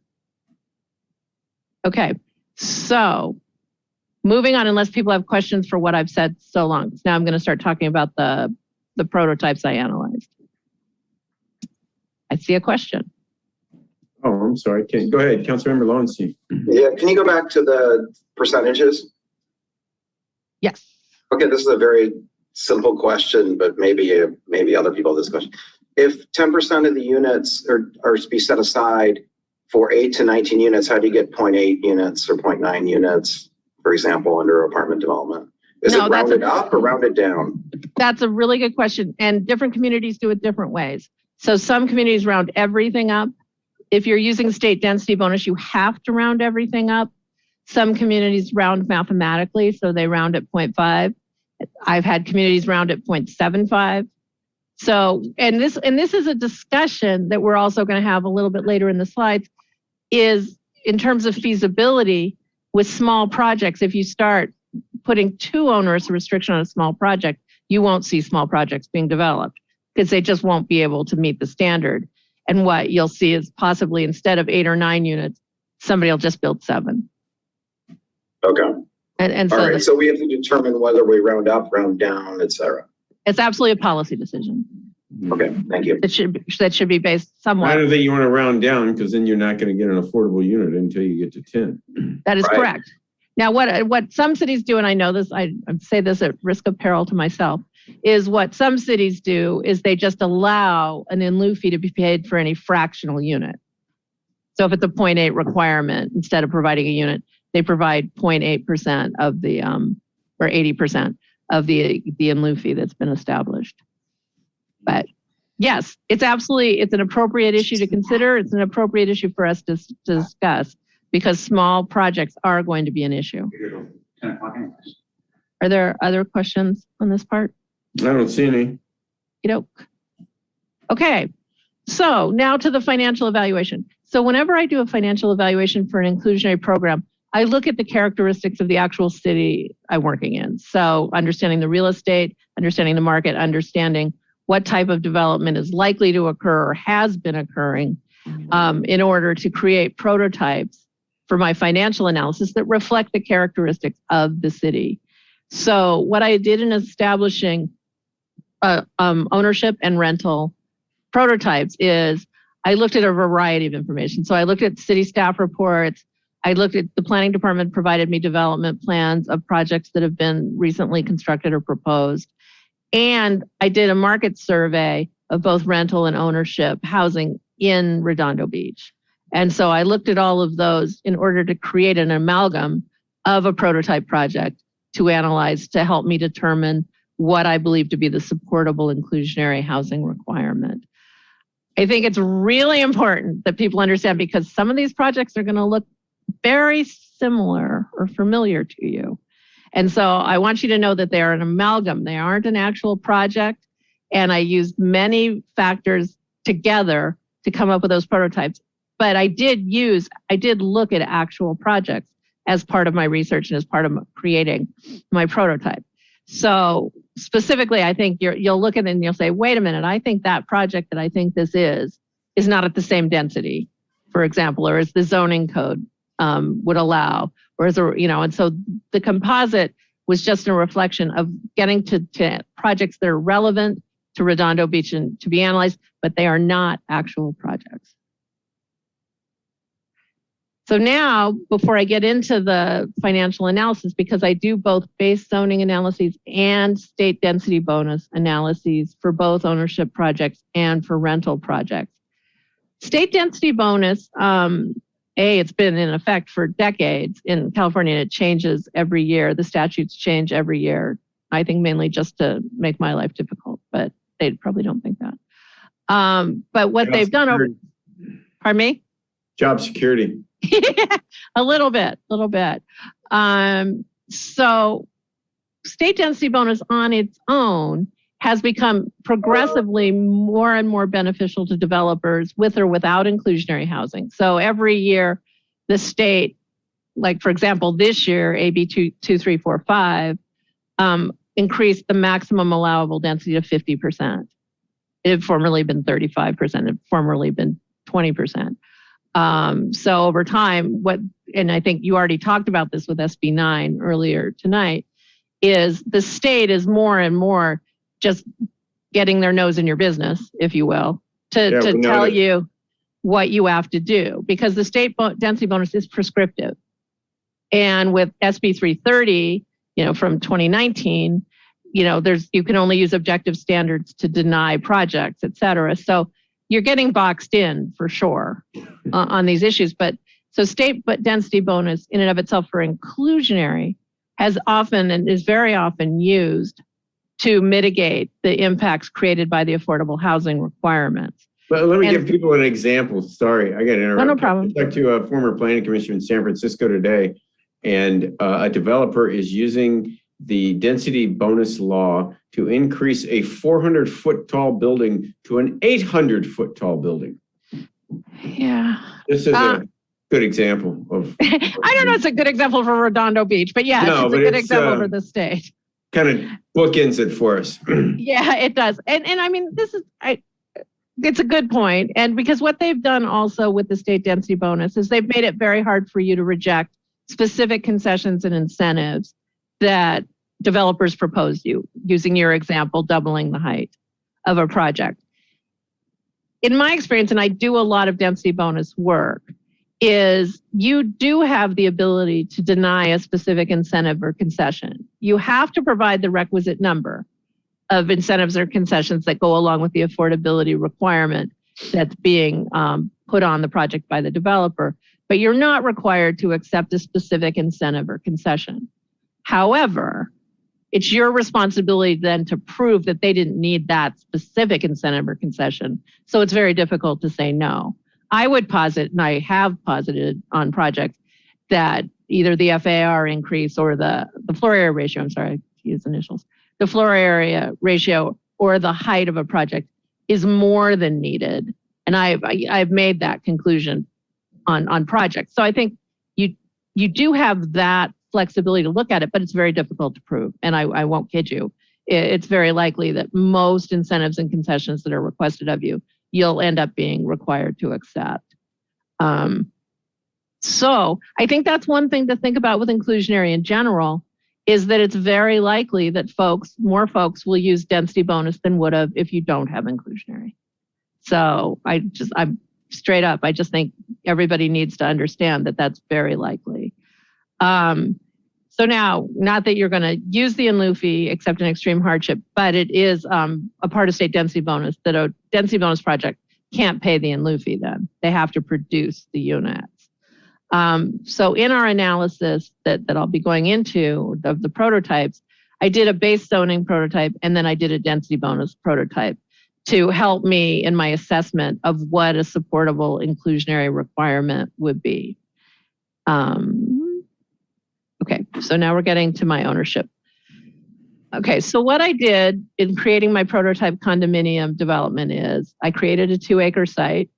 Okay, so moving on, unless people have questions for what I've said so long. So now I'm going to start talking about the prototypes I analyzed. I see a question. Oh, I'm sorry. Go ahead, Councilmember Lowenstein. Yeah, can you go back to the percentages? Yes. Okay, this is a very simple question, but maybe other people have this question. If 10% of the units are to be set aside for 8 to 19 units, how do you get 0.8 units or 0.9 units, for example, under apartment development? Is No, it that's rounded up or rounded down? That's a really good question. And different communities do it different ways. So some communities round everything up. If you're using state density bonus, you have to round everything up. Some communities round mathematically, so they round at 0.5. I've had communities round at 0.75. So, and this is a discussion that we're also going to have a little bit later in the slides, is in terms of feasibility with small projects. If you start putting too onerous a restriction on a small project, you won't see small projects being developed because they just won't be able to meet the standard. And what you'll see is possibly instead of 8 or 9 units, somebody will just build 7. Okay. And All so, right. So we have to determine whether we round up, round down, et cetera. it's absolutely a policy decision. Okay. Thank you. That should be based I somewhat. don't think you want to round down because then you're not going to get an affordable unit until you get to 10. That is Right. correct. Now, what some cities do, and I know this, I say this at risk of peril to myself, is what some cities do is they just allow an in lieu fee to be paid for any fractional unit. So if it's a 0.8 requirement, instead of providing a unit, they provide 0.8% of the, or 80% of the in lieu fee that's been established. But yes, it's an appropriate issue to consider. It's an appropriate issue for us to discuss because small projects are going to be an issue. Are there other questions on this part? I don't see any. Okay, so now to the financial evaluation. So whenever I do a financial evaluation for an inclusionary program, I look at the characteristics of the actual city I'm working in. So understanding the real estate, understanding the market, understanding what type of development is likely to occur or has been occurring in order to create prototypes for my financial analysis that reflect the characteristics of the city. So what I did in establishing ownership and rental prototypes is I looked at a variety of information. So I looked at city staff reports. I looked at the planning department provided me development plans of projects that have been recently constructed or proposed. And I did a market survey of both rental and ownership housing in Redondo Beach. And so I looked at all of those in order to create an amalgam of a prototype project to analyze to help me determine what I believe to be the supportable inclusionary housing requirement. I think it's really important that people understand because some of these projects are going to look very similar or familiar to you. And so I want you to know that they are an amalgam. They aren't an actual project. And I used many factors together to come up with those prototypes. But I did look at actual projects as part of my research and as part of creating my prototype. So specifically, I think you'll look at it and you'll say, wait a minute, I think that project that I think this is not at the same density, for example, or as the zoning code would allow, or as and so the composite was just a reflection of getting to projects that are relevant to Redondo Beach and to be analyzed, but they are not actual projects. So now, before I get into the financial analysis, because I do both base zoning analyses and state density bonus analyses for both ownership projects and for rental projects. State density bonus, it's been in effect for decades in California and it changes every year. The statutes change every year, I think mainly just to make my life difficult, but they probably don't think that. But what they've done pardon me? Job security. a little bit. So state density bonus on its own has become progressively more and more beneficial to developers with or without inclusionary housing. So every year the state, like for example, this year, AB 2345, increased the maximum allowable density to 50%. It had formerly been 35%, it had formerly been 20%. So over time, and I think you already talked about this with SB 9 earlier tonight, is the state is more and more just getting their nose in your business, if you will, to tell you what you have to do, because the state density bonus is prescriptive. And with SB 330, from 2019, you can only use objective standards to deny projects, et cetera. So you're getting boxed in for sure on these issues. But so state density bonus in and of itself for inclusionary has often and is very often used to mitigate the impacts created by the affordable housing requirements. But let me give people an example. Sorry, I got to interrupt. No problem. I talked to a former planning commissioner in San Francisco today, and a developer is using the density bonus law to increase a 400-foot tall building to an 800-foot tall building. Yeah. This is a good example of. I don't know it's a good example for Redondo Beach, but yes, No, it's a but good it's, example for the state. Kind of bookends it for us. Yeah, it does. And I mean, it's a good point. And because what they've done also with the state density bonus is they've made it very hard for you to reject specific concessions and incentives that developers propose you, using your example, doubling the height of a project. In my experience, and I do a lot of density bonus work, is you do have the ability to deny a specific incentive or concession. You have to provide the requisite number of incentives or concessions that go along with the affordability requirement that's being put on the project by the developer, but you're not required to accept a specific incentive or concession. However, it's your responsibility then to prove that they didn't need that specific incentive or concession. So it's very difficult to say no. I would posit, and I have posited on projects, that either the FAR increase or the floor area ratio, I'm sorry, to use initials, the floor area ratio or the height of a project is more than needed. And I've made that conclusion on projects. So I think you do have that flexibility to look at it, but it's very difficult to prove. And I won't kid you. It's very likely that most incentives and concessions that are requested of you, you'll end up being required to accept. So I think that's one thing to think about with inclusionary in general, is that it's very likely that more folks will use density bonus than would have if you don't have inclusionary. So I'm straight up, I just think everybody needs to understand that that's very likely. So now, not that you're going to use the in lieu fee except in extreme hardship, but it is a part of state density bonus that a density bonus project can't pay the in lieu fee then. They have to produce the units. So in our analysis that I'll be going into of the prototypes, I did a base zoning prototype and then I did a density bonus prototype to help me in my assessment of what a supportable inclusionary requirement would be. Okay, so now we're getting to my ownership. Okay, so what I did in creating my prototype condominium development is I created a 2-acre site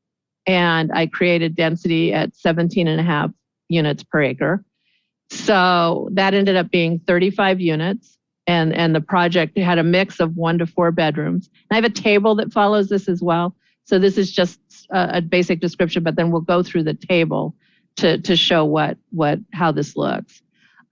and I created density at 17.5 units per acre. So that ended up being 35 units and the project had a mix of 1 to 4 bedrooms. And I have a table that follows this as well. So this is just a basic description, but then we'll go through the table to show how this looks.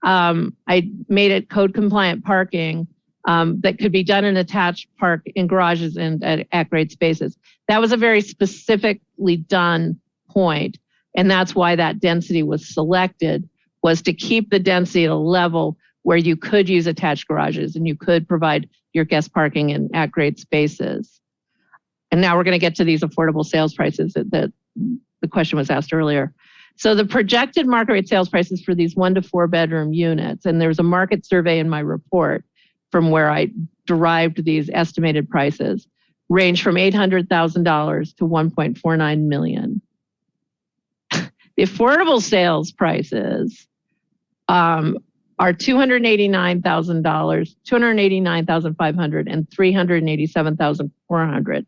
I made it code compliant parking that could be done in attached park in garages and at grade spaces. That was a very specifically done point. And that's why that density was selected, was to keep the density at a level where you could use attached garages and you could provide your guest parking in at grade spaces. And now we're going to get to these affordable sales prices that the question was asked earlier. So the projected market rate sales prices for these 1 to 4 bedroom units, and there's a market survey in my report from where I derived these estimated prices, range from $800,000 to $1.49 million. The affordable sales prices are $289,000, $289,500, and $387,400.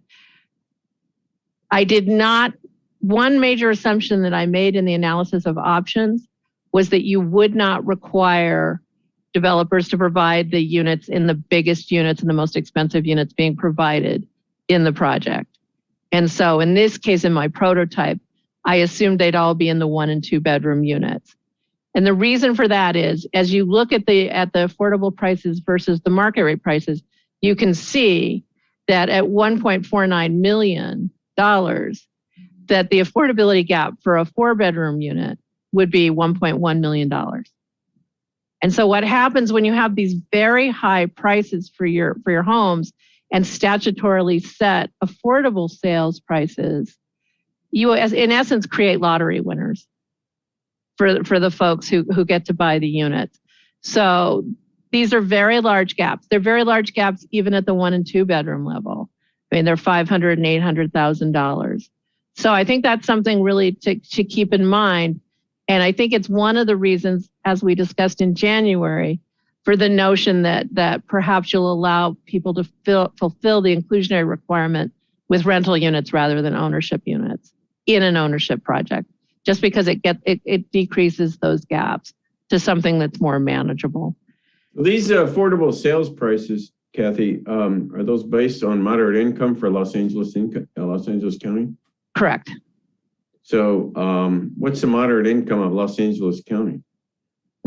I did not. One major assumption that I made in the analysis of options was that you would not require developers to provide the units in the biggest units and the most expensive units being provided in the project. And so in this case, in my prototype, I assumed they'd all be in the 1 and 2 bedroom units. And the reason for that is, as you look at the affordable prices versus the market rate prices, you can see that at $1.49 million, that the affordability gap for a 4-bedroom unit would be $1.1 million. And so what happens when you have these very high prices for your homes and statutorily set affordable sales prices, you in essence create lottery winners for the folks who get to buy the units. So these are very large gaps. They're very large gaps even at the 1 and 2 bedroom level. I mean, they're $500,000 and $800,000. So I think that's something really to keep in mind. And I think it's one of the reasons, as we discussed in January, for the notion that perhaps you'll allow people to fulfill the inclusionary requirement with rental units rather than ownership units in an ownership project, just because it decreases those gaps to something that's more manageable. These affordable sales prices, Kathy, are those based on moderate income for Los Angeles County? Correct. So what's the moderate income of Los Angeles County?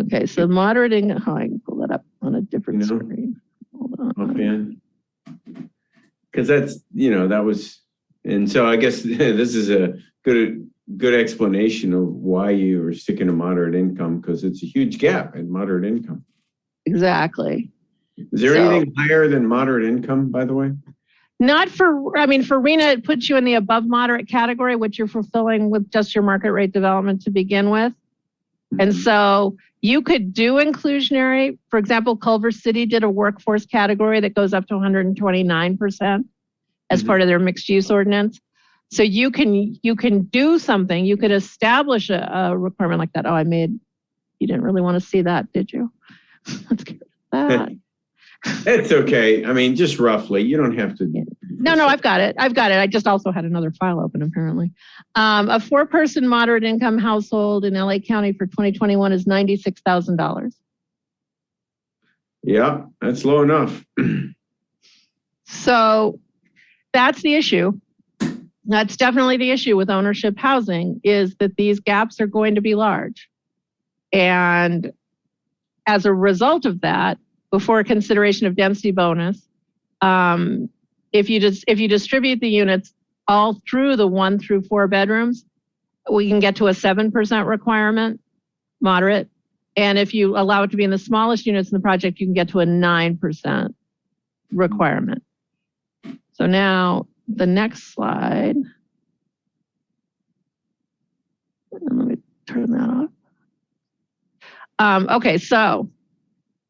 Okay, so moderate income, I can pull that up on a different screen. Hold on. Offhand? Because that's, that was, and so I guess this is a good explanation of why you are sticking to moderate income, because it's a huge gap in moderate income. Exactly. Is there anything higher than moderate income, by the way? Not for RENA, it puts you in the above moderate category, which you're fulfilling with just your market rate development to begin with. And so you could do inclusionary. For example, Culver City did a workforce category that goes up to 129% as part of their mixed use ordinance. So you can do something. You could establish a requirement like that. You didn't really want to see that, did you? Let's get rid of that. It's okay. I mean, just roughly. You don't have to. No, I've got it. I just also had another file open, apparently. A 4-person moderate income household in LA County for 2021 is $96,000. Yeah, that's low enough. So that's the issue. That's definitely the issue with ownership housing, is that these gaps are going to be large. And as a result of that, before consideration of density bonus, if you distribute the units all through the 1 through 4 bedrooms, we can get to a 7% requirement, moderate. And if you allow it to be in the smallest units in the project, you can get to a 9% requirement. So now the next slide. Let me turn that off. Okay, so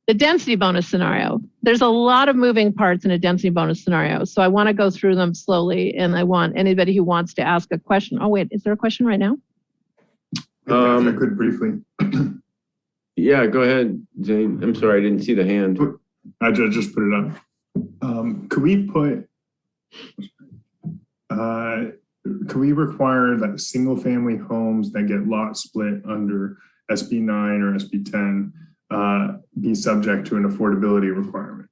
the density bonus scenario, there's a lot of moving parts in a density bonus scenario. So I want to go through them slowly, and I want anybody who wants to ask a question. Oh, wait, is there a question right now? I could briefly. Yeah, go ahead, Zane. I'm sorry, I didn't see the hand. I just put it up. Could we require that single family homes that get lot split under SB 9 or SB 10 be subject to an affordability requirement?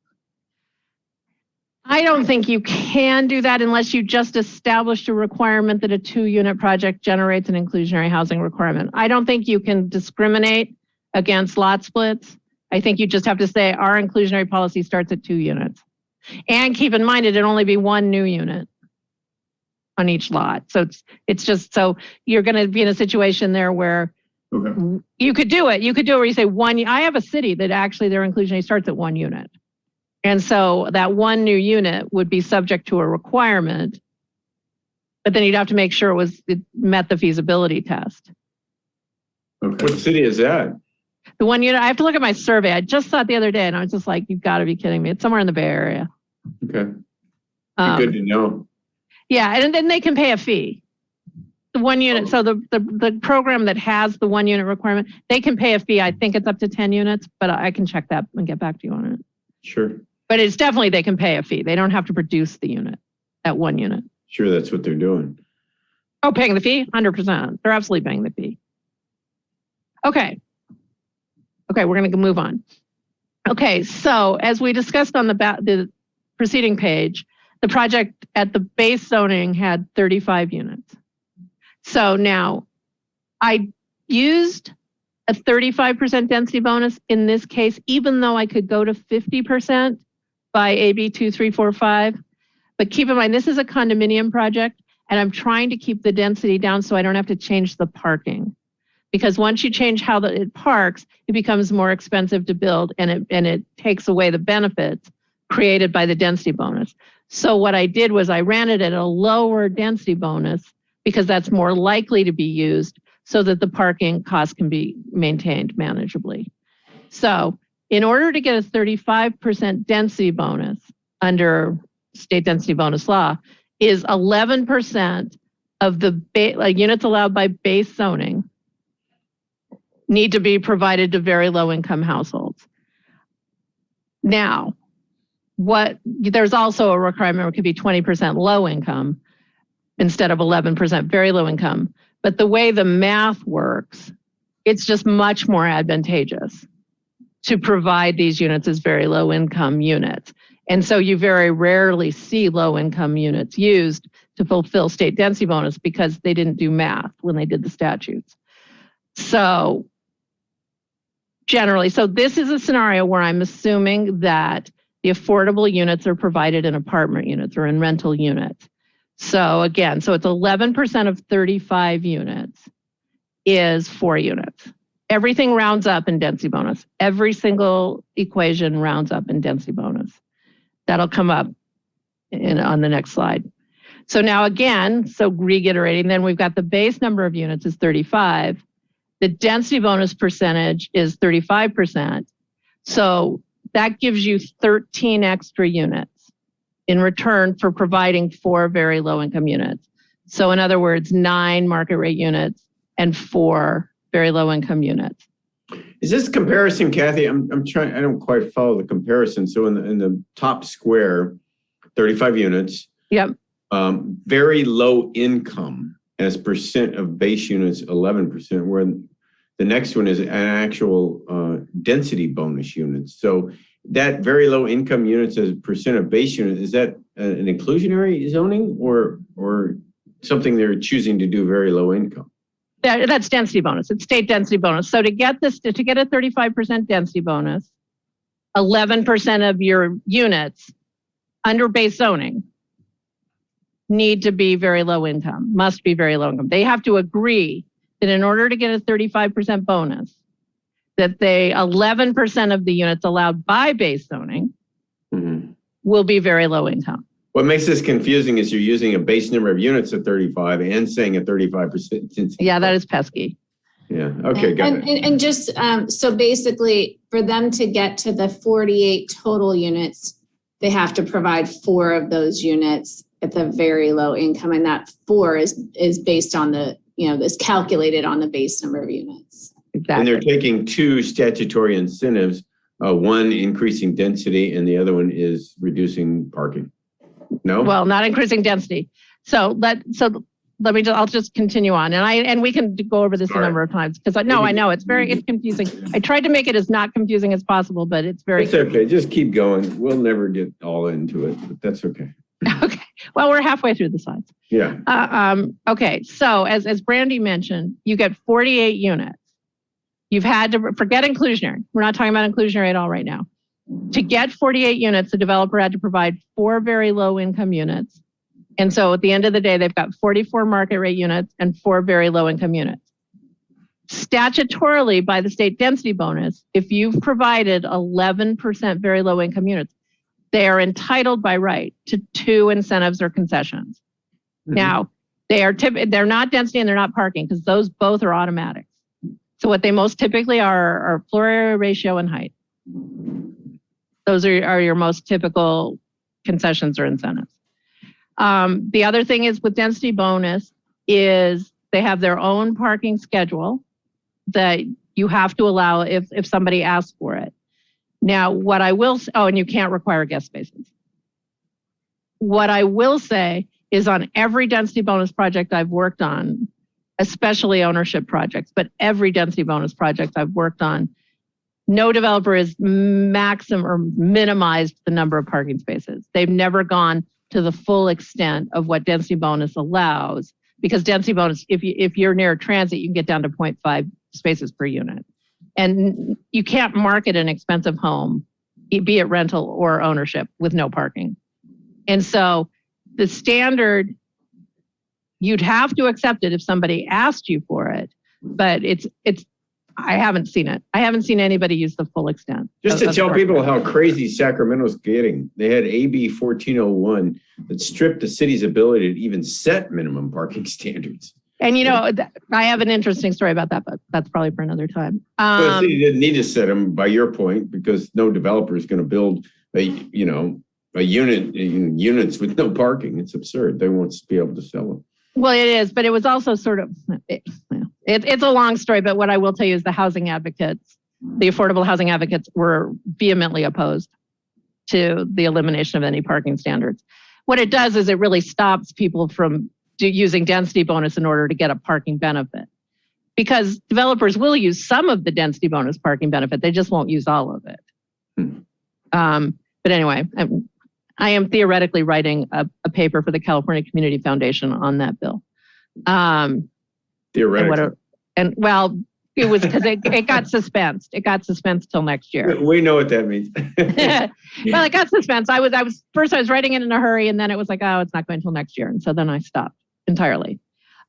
I don't think you can do that unless you just established a requirement that a 2-unit project generates an inclusionary housing requirement. I don't think you can discriminate against lot splits. I think you just have to say our inclusionary policy starts at 2 units. And keep in mind, it'd only be 1 new unit on each lot. So it's just, so you're going to be in a situation there where you could do it. You could do it where you say I have a city that actually their inclusionary starts at 1 unit. And so that 1 new unit would be subject to a requirement, but then you'd have to make sure it met the feasibility test. Okay. What city is that? The 1 unit, I have to look at my survey. I just saw it the other day and I was just like, you've got to be kidding me. It's somewhere in the Bay Area. Okay. Good to know. Yeah, and then they can pay a fee. The 1 unit, so the program that has the 1 unit requirement, they can pay a fee. I think it's up to 10 units, but I can check that and get back to you on it. Sure. But it's definitely, they can pay a fee. They don't have to produce the unit at 1 unit. Sure, that's what they're doing. Oh, paying the fee? 100%. They're absolutely paying the fee. Okay, we're going to move on. Okay, so as we discussed on the preceding page, the project at the base zoning had 35 units. So now I used a 35% density bonus in this case, even though I could go to 50% by AB 2345. But keep in mind, this is a condominium project and I'm trying to keep the density down so I don't have to change the parking. Because once you change how it parks, it becomes more expensive to build and it takes away the benefits created by the density bonus. So what I did was I ran it at a lower density bonus because that's more likely to be used so that the parking costs can be maintained manageably. So in order to get a 35% density bonus under state density bonus law is 11% of the units allowed by base zoning need to be provided to very low income households. Now, there's also a requirement where it could be 20% low income instead of 11% very low income. But the way the math works, it's just much more advantageous to provide these units as very low income units. And so you very rarely see low income units used to fulfill state density bonus because they didn't do math when they did the statutes. So generally, so this is a scenario where I'm assuming that the affordable units are provided in apartment units or in rental units. So again, so it's 11% of 35 units is 4 units. Everything rounds up in density bonus. Every single equation rounds up in density bonus. That'll come up on the next slide. So now again, so reiterating, then we've got the base number of units is 35. The density bonus percentage is 35%. So that gives you 13 extra units in return for providing 4 very low income units. So in other words, 9 market rate units and 4 very low income units. Is this comparison, Kathy? I'm trying, I don't quite follow the comparison. So in the top square, 35 units. Yep. Very low income as percent of base units, 11%, where the next one is an actual density bonus units. So that very low income units as a percent of base unit, is that an inclusionary zoning or something they're choosing to do very low income? That's density bonus. It's state density bonus. So to get a 35% density bonus, 11% of your units under base zoning need to be very low income, must be very low income. They have to agree that in order to get a 35% bonus, that 11% of the units allowed by base zoning will be very low income. What makes this confusing is you're using a base number of units of 35 and saying a 35%. Yeah, that is pesky. Yeah, okay, got it. And just, so basically for them to get to the 48 total units, they have to provide 4 of those units at the very low income. And that 4 is based on is calculated on the base number of units. Exactly. And they're taking 2 statutory incentives, one increasing density and the other one is reducing parking. No? Well, not increasing density. I'll just continue on. And we can go over this a number of times because I know it's confusing. I tried to make it as not confusing as possible, but it's very It's okay. Just keep going. We'll never get all into it, but that's okay. Okay. Well, we're halfway through the slides. Yeah. Okay. So as Brandy mentioned, you get 48 units. You've had to forget inclusionary. We're not talking about inclusionary at all right now. To get 48 units, the developer had to provide 4 very low income units. And so at the end of the day, they've got 44 market rate units and 4 very low income units. Statutorily, by the state density bonus, if you've provided 11% very low income units, they are entitled by right to 2 incentives or concessions. Now, they're not density and they're not parking because those both are automatics. So what they most typically are floor area ratio and height. Those are your most typical concessions or incentives. The other thing is with density bonus is they have their own parking schedule that you have to allow if somebody asks for it. Now, what I will, and you can't require guest spaces. What I will say is on every density bonus project I've worked on, especially ownership projects, but every density bonus project I've worked on, no developer has maximum or minimized the number of parking spaces. They've never gone to the full extent of what density bonus allows, because density bonus, if you're near transit, you can get down to 0.5 spaces per unit. And you can't market an expensive home, be it rental or ownership, with no parking. And so the standard, you'd have to accept it if somebody asked you for it, but I haven't seen it. I haven't seen anybody use the full extent. Just to tell people how crazy Sacramento's getting, they had AB 1401 that stripped the city's ability to even set minimum parking standards. And I have an interesting story about that, but that's probably for another time. But you didn't need to set them by your point because no developer is going to build a units with no parking. It's absurd. They won't be able to sell them. Well, it is, but it was also sort of, it's a long story, but what I will tell you is the affordable housing advocates were vehemently opposed to the elimination of any parking standards. What it does is it really stops people from using density bonus in order to get a parking benefit, because developers will use some of the density bonus parking benefit. They just won't use all of it. But anyway, I am theoretically writing a paper for the California Community Foundation on that bill. Theoretically. It was because it got suspensed. It got suspensed till next year. We know what that means. Well, it got suspensed. I was writing it in a hurry, and then it was like, oh, it's not going until next year. And so then I stopped entirely.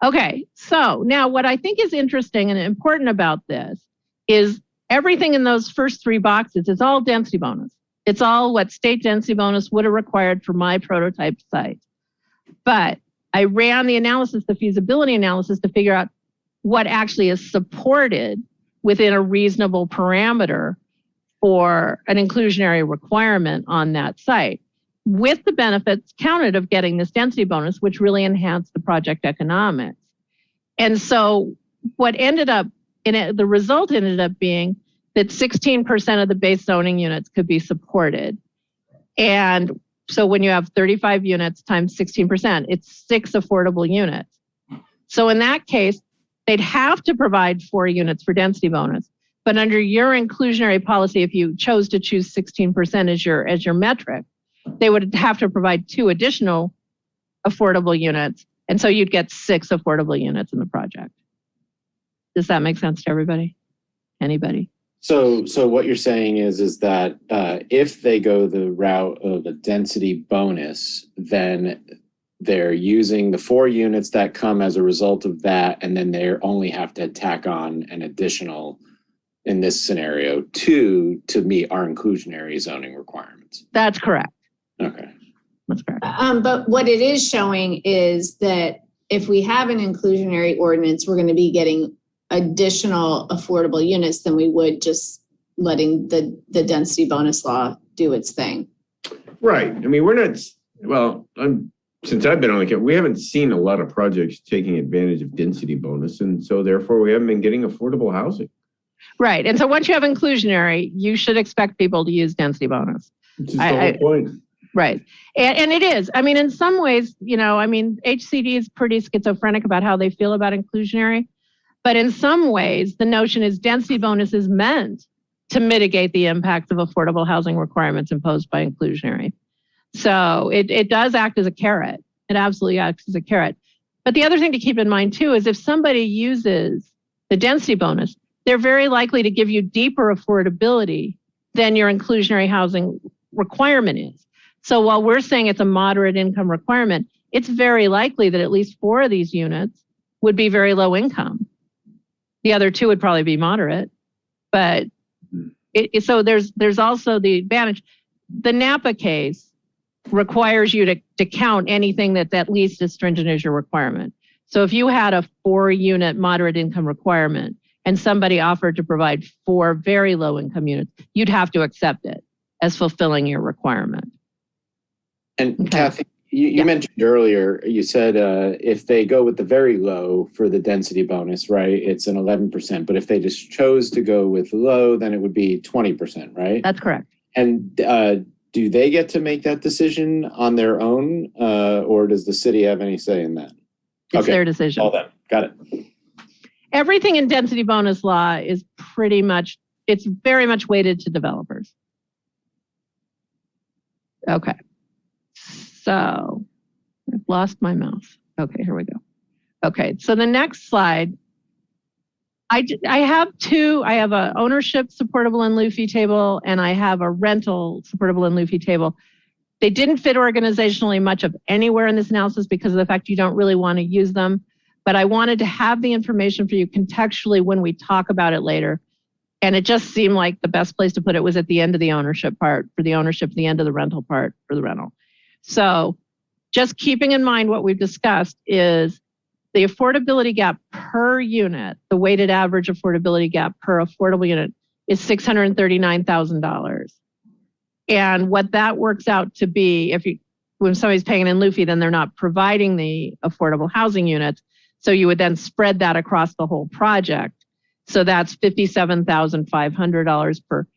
Okay, so now what I think is interesting and important about this is everything in those first three boxes is all density bonus. It's all what state density bonus would have required for my prototype site. But I ran the feasibility analysis to figure out what actually is supported within a reasonable parameter for an inclusionary requirement on that site, with the benefits counted of getting this density bonus, which really enhanced the project economics. And so the result ended up being that 16% of the base zoning units could be supported. And so when you have 35 units times 16%, it's 6 affordable units. So in that case, they'd have to provide 4 units for density bonus. But under your inclusionary policy, if you chose to choose 16% as your metric, they would have to provide 2 additional affordable units. And so you'd get 6 affordable units in the project. Does that make sense to everybody? Anybody? So what you're saying is that if they go the route of a density bonus, then they're using the 4 units that come as a result of that, and then they only have to tack on an additional, in this scenario, 2 to meet our inclusionary zoning requirements. That's correct. Okay. That's correct. But what it is showing is that if we have an inclusionary ordinance, we're going to be getting additional affordable units than we would just letting the density bonus law do its thing. Right. I mean, since I've been on the council, we haven't seen a lot of projects taking advantage of density bonus. And so therefore we haven't been getting affordable housing. Right. And so once you have inclusionary, you should expect people to use density bonus. Which is the whole point. Right. And it is. I mean, in some ways, HCD is pretty schizophrenic about how they feel about inclusionary. But in some ways, the notion is density bonus is meant to mitigate the impact of affordable housing requirements imposed by inclusionary. So it does act as a carrot. It absolutely acts as a carrot. But the other thing to keep in mind too is if somebody uses the density bonus, they're very likely to give you deeper affordability than your inclusionary housing requirement is. So while we're saying it's a moderate income requirement, it's very likely that at least 4 of these units would be very low income. The other 2 would probably be moderate, but so there's also the advantage. The Napa case requires you to count anything that's at least as stringent as your requirement. So if you had a 4-unit moderate income requirement and somebody offered to provide 4 very low income units, you'd have to accept it as fulfilling your requirement. And Kathy, you mentioned earlier, you said if they go with the very low for the density bonus, right, it's an 11%. But if they just chose to go with low, then it would be 20%, right? That's correct. And do they get to make that decision on their own, or does the city have any say in that? It's their decision. All that. Got it. Everything in density bonus law is it's very much weighted to developers. Okay. So I've lost my mouse. Okay, here we go. Okay, so the next slide, I have 2. I have a ownership supportable in lieu fee table and I have a rental supportable in lieu fee table. They didn't fit organizationally much of anywhere in this analysis because of the fact you don't really want to use them. But I wanted to have the information for you contextually when we talk about it later. And it just seemed like the best place to put it was at the end of the ownership part for the ownership, the end of the rental part for the rental. So just keeping in mind what we've discussed is the affordability gap per unit, the weighted average affordability gap per affordable unit is $639,000. And what that works out to be, when somebody's paying an in lieu fee, then they're not providing the affordable housing units. So you would then spread that across the whole project. So that's $57,500 per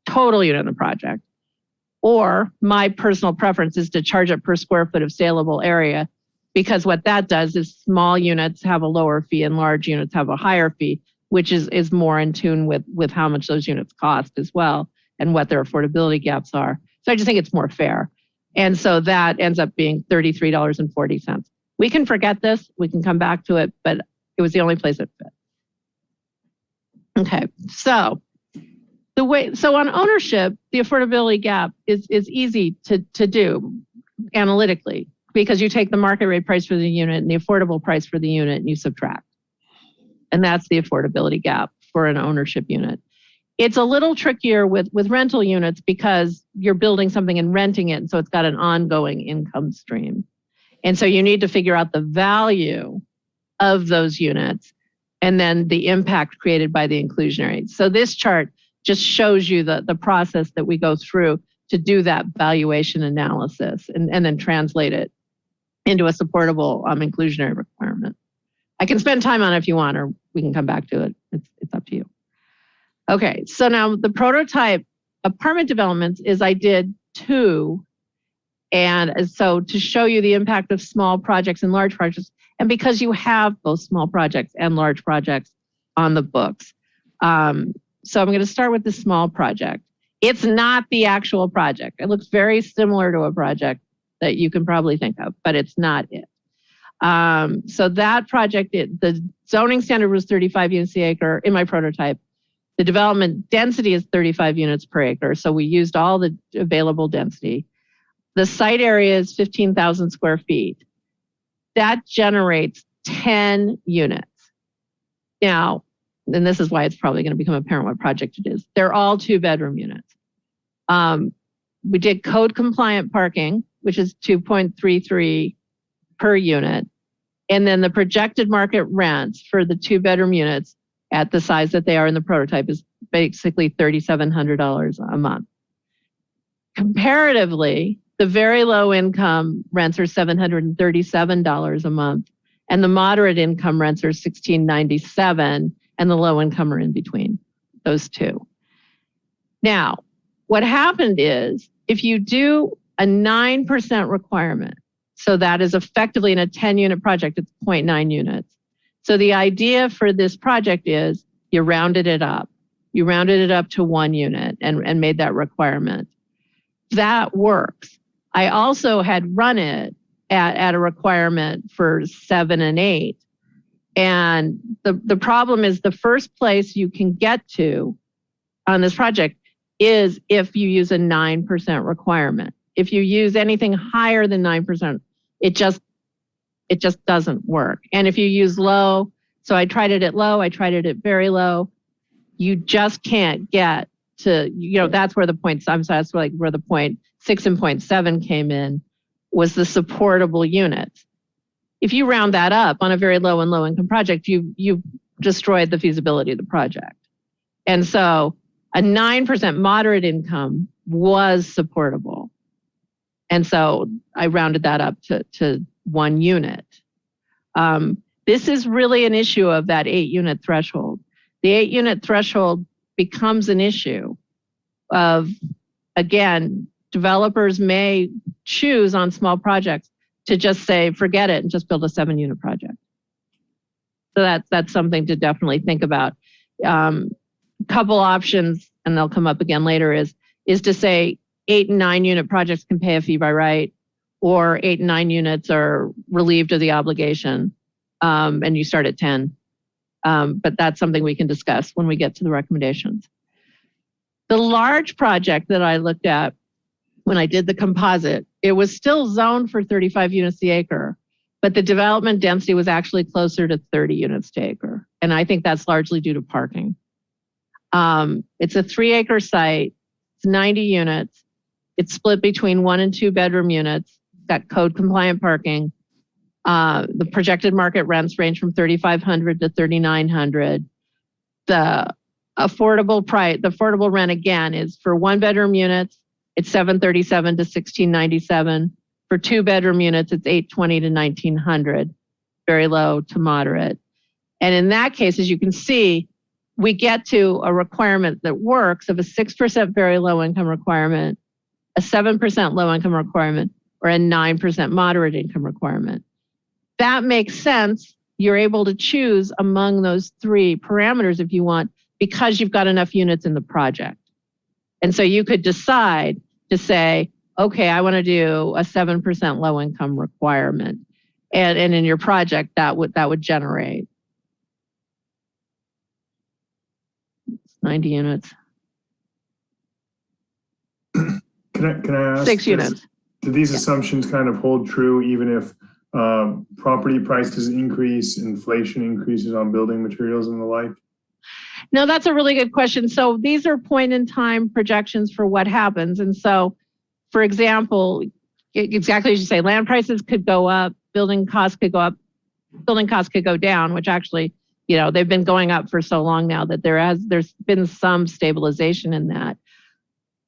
total unit in the project. Or my personal preference is to charge it per square foot of saleable area, because what that does is small units have a lower fee and large units have a higher fee, which is more in tune with how much those units cost as well and what their affordability gaps are. So I just think it's more fair. And so that ends up being $33.40. We can forget this, we can come back to it, but it was the only place it fit. Okay, so on ownership, the affordability gap is easy to do analytically, because you take the market rate price for the unit and the affordable price for the unit and you subtract. And that's the affordability gap for an ownership unit. It's a little trickier with rental units because you're building something and renting it, and so it's got an ongoing income stream. And so you need to figure out the value of those units and then the impact created by the inclusionary. So this chart just shows you the process that we go through to do that valuation analysis and then translate it into a supportable inclusionary requirement. I can spend time on it if you want, or we can come back to it. It's up to you. Okay, so now the prototype apartment developments is I did 2. And so to show you the impact of small projects and large projects, and because you have both small projects and large projects on the books. So I'm going to start with the small project. It's not the actual project. It looks very similar to a project that you can probably think of, but it's not it. So that project, the zoning standard was 35 units the acre in my prototype. The development density is 35 units per acre. So we used all the available density. The site area is 15,000 square feet. That generates 10 units. Now, and this is why it's probably going to become apparent what project it is. They're all 2-bedroom units. We did code compliant parking, which is 2.33 per unit. And then the projected market rents for the 2-bedroom units at the size that they are in the prototype is basically $3,700 a month. Comparatively, the very low income rents are $737 a month, and the moderate income rents are $1,697, and the low income are in between those two. Now, what happened is if you do a 9% requirement, so that is effectively in a 10-unit project, it's 0.9 units. So the idea for this project is you rounded it up. You rounded it up to 1 unit and made that requirement. That works. I also had run it at a requirement for 7 and 8. And the problem is the first place you can get to on this project is if you use a 9% requirement. If you use anything higher than 9%, it just doesn't work. And if you use low, so I tried it at low, I tried it at very low, you just can't get to, that's where the point, that's like where the 0.6 and 0.7 came in, was the supportable units. If you round that up on a very low and low income project, you destroyed the feasibility of the project. And so a 9% moderate income was supportable. And so I rounded that up to 1 unit. This is really an issue of that 8-unit threshold. The 8-unit threshold becomes an issue of, again, developers may choose on small projects to just say, forget it and just build a 7-unit project. So that's something to definitely think about. Couple options, and they'll come up again later, is to say 8 and 9 unit projects can pay a fee by right, or 8 and 9 units are relieved of the obligation, and you start at 10. But that's something we can discuss when we get to the recommendations. The large project that I looked at when I did the composite, it was still zoned for 35 units the acre, but the development density was actually closer to 30 units to acre. And I think that's largely due to parking. It's a 3-acre site, it's 90 units. It's split between 1 and 2 bedroom units, it's got code compliant parking. The projected market rents range from $3,500 to $3,900. The affordable rent again is for 1-bedroom units, it's $737 to $1,697. For 2-bedroom units, it's $820 to $1,900, very low to moderate. And in that case, as you can see, we get to a requirement that works of a 6% very low income requirement, a 7% low income requirement, or a 9% moderate income requirement. That makes sense. You're able to choose among those 3 parameters if you want, because you've got enough units in the project. And so you could decide to say, okay, I want to do a 7% low income requirement. And in your project, that would generate 90 units. Can I ask? 6 units. Do these assumptions kind of hold true even if property prices increase, inflation increases on building materials and the like? No, that's a really good question. So these are point in time projections for what happens. And so, for example, exactly as you say, land prices could go up, building costs could go up, building costs could go down, which actually, they've been going up for so long now that there's been some stabilization in that.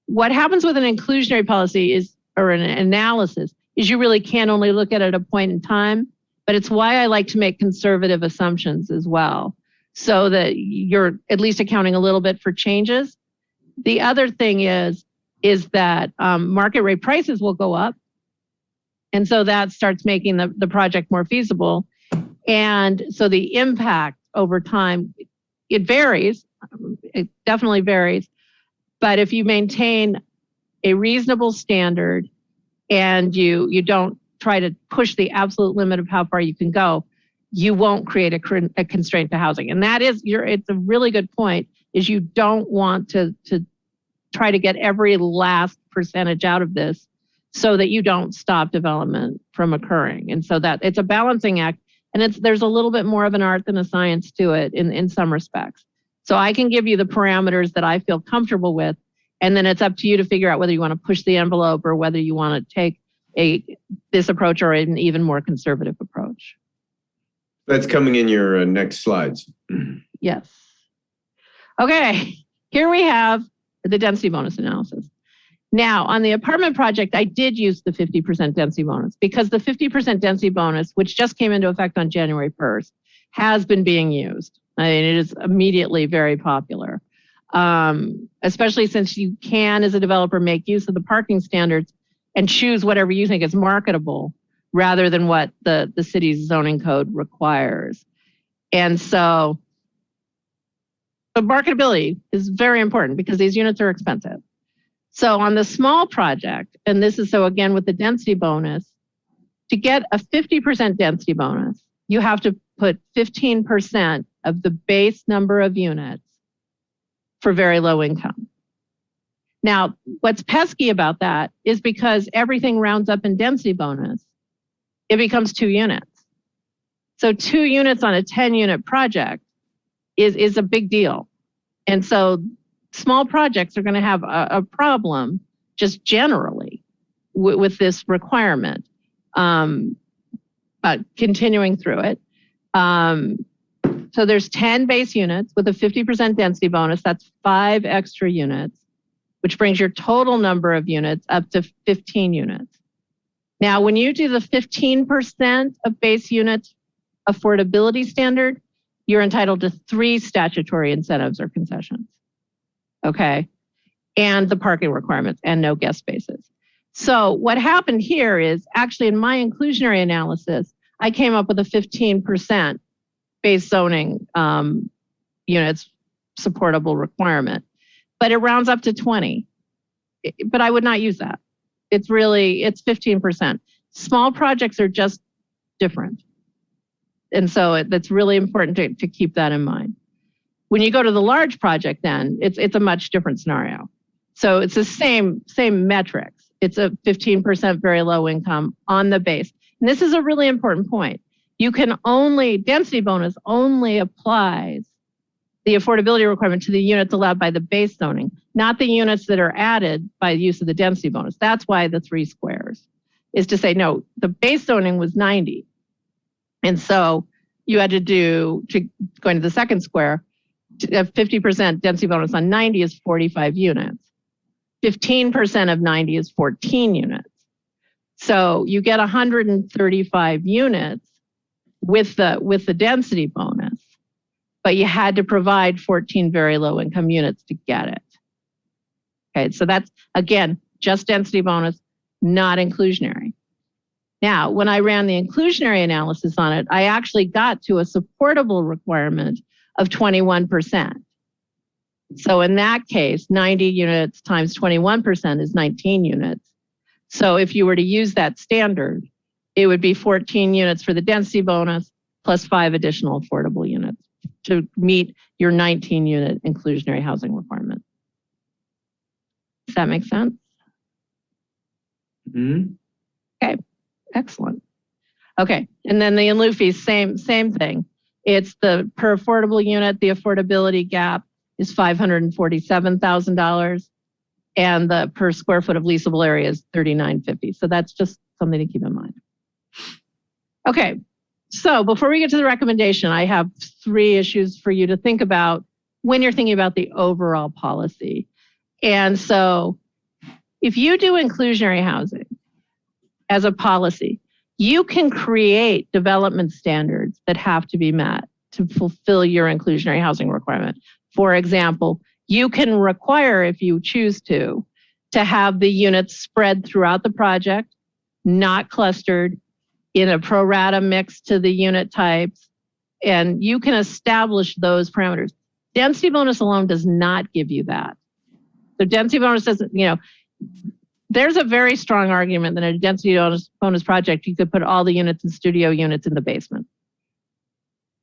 What happens with an inclusionary policy or an analysis is you really can only look at it at a point in time, but it's why I like to make conservative assumptions as well, so that you're at least accounting a little bit for changes. The other thing is that market rate prices will go up. And so that starts making the project more feasible. And so the impact over time, it varies. It definitely varies. But if you maintain a reasonable standard and you don't try to push the absolute limit of how far you can go, you won't create a constraint to housing. And that is, it's a really good point, is you don't want to try to get every last percentage out of this so that you don't stop development from occurring. And so that it's a balancing act, and there's a little bit more of an art than a science to it in some respects. So I can give you the parameters that I feel comfortable with, and then it's up to you to figure out whether you want to push the envelope or whether you want to take this approach or an even more conservative approach. That's coming in your next slides. Yes. Okay, here we have the density bonus analysis. Now, on the apartment project, I did use the 50% density bonus because the 50% density bonus, which just came into effect on January 1st, has been being used. I mean, it is immediately very popular, especially since you can, as a developer, make use of the parking standards and choose whatever you think is marketable rather than what the city's zoning code requires. And so the marketability is very important because these units are expensive. So on the small project, and this is so again with the density bonus, to get a 50% density bonus, you have to put 15% of the base number of units for very low income. Now, what's pesky about that is because everything rounds up in density bonus, it becomes 2 units. So 2 units on a 10-unit project is a big deal. And so small projects are going to have a problem just generally with this requirement, continuing through it. So there's 10 base units with a 50% density bonus. That's 5 extra units, which brings your total number of units up to 15 units. Now, when you do the 15% of base units affordability standard, you're entitled to 3 statutory incentives or concessions. Okay. And the parking requirements and no guest spaces. So what happened here is actually in my inclusionary analysis, I came up with a 15% base zoning units supportable requirement, but it rounds up to 20. But I would not use that. It's 15%. Small projects are just different. And so that's really important to keep that in mind. When you go to the large project, then it's a much different scenario. So it's the same metrics. It's a 15% very low income on the base. And this is a really important point. Density bonus only applies the affordability requirement to the units allowed by the base zoning, not the units that are added by use of the density bonus. That's why the 3 squares is to say, no, the base zoning was 90. And so you had to going to the second square, a 50% density bonus on 90 is 45 units. 15% of 90 is 14 units. So you get 135 units with the density bonus, but you had to provide 14 very low income units to get it. Okay, so that's, again, just density bonus, not inclusionary. Now, when I ran the inclusionary analysis on it, I actually got to a supportable requirement of 21%. So in that case, 90 units times 21% is 19 units. So if you were to use that standard, it would be 14 units for the density bonus plus 5 additional affordable units to meet your 19 unit inclusionary housing requirement. Does that make sense? Mm-hmm. Okay, excellent. Okay, and then the in-lieu fees, same thing. It's the per affordable unit, the affordability gap is $547,000, and the per square foot of leasable area is $39.50. So that's just something to keep in mind. Okay, so before we get to the recommendation, I have 3 issues for you to think about when you're thinking about the overall policy. And so if you do inclusionary housing as a policy, you can create development standards that have to be met to fulfill your inclusionary housing requirement. For example, you can require, if you choose to have the units spread throughout the project, not clustered, in a pro rata mix to the unit types, and you can establish those parameters. Density bonus alone does not give you that. So density bonus doesn't, there's a very strong argument that in a density bonus project, you could put all the units and studio units in the basement.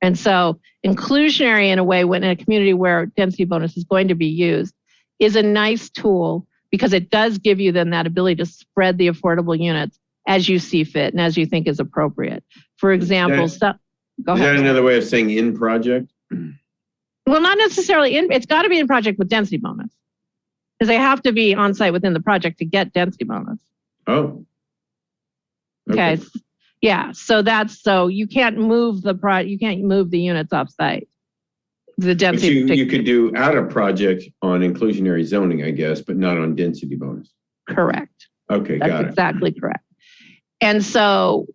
And so inclusionary in a way, when in a community where density bonus is going to be used, is a nice tool because it does give you then that ability to spread the affordable units as you see fit and as you think is appropriate. For example, go Is ahead. that another way of saying in project? Well, not necessarily in, it's got to be in project with density bonus because they have to be on site within the project to get density bonus. Oh. Okay. Yeah. So you can't move you can't move the units off site. The density. But you could do out of project on inclusionary zoning, I guess, but not on density bonus. Correct. Okay, got it. That's exactly correct. And so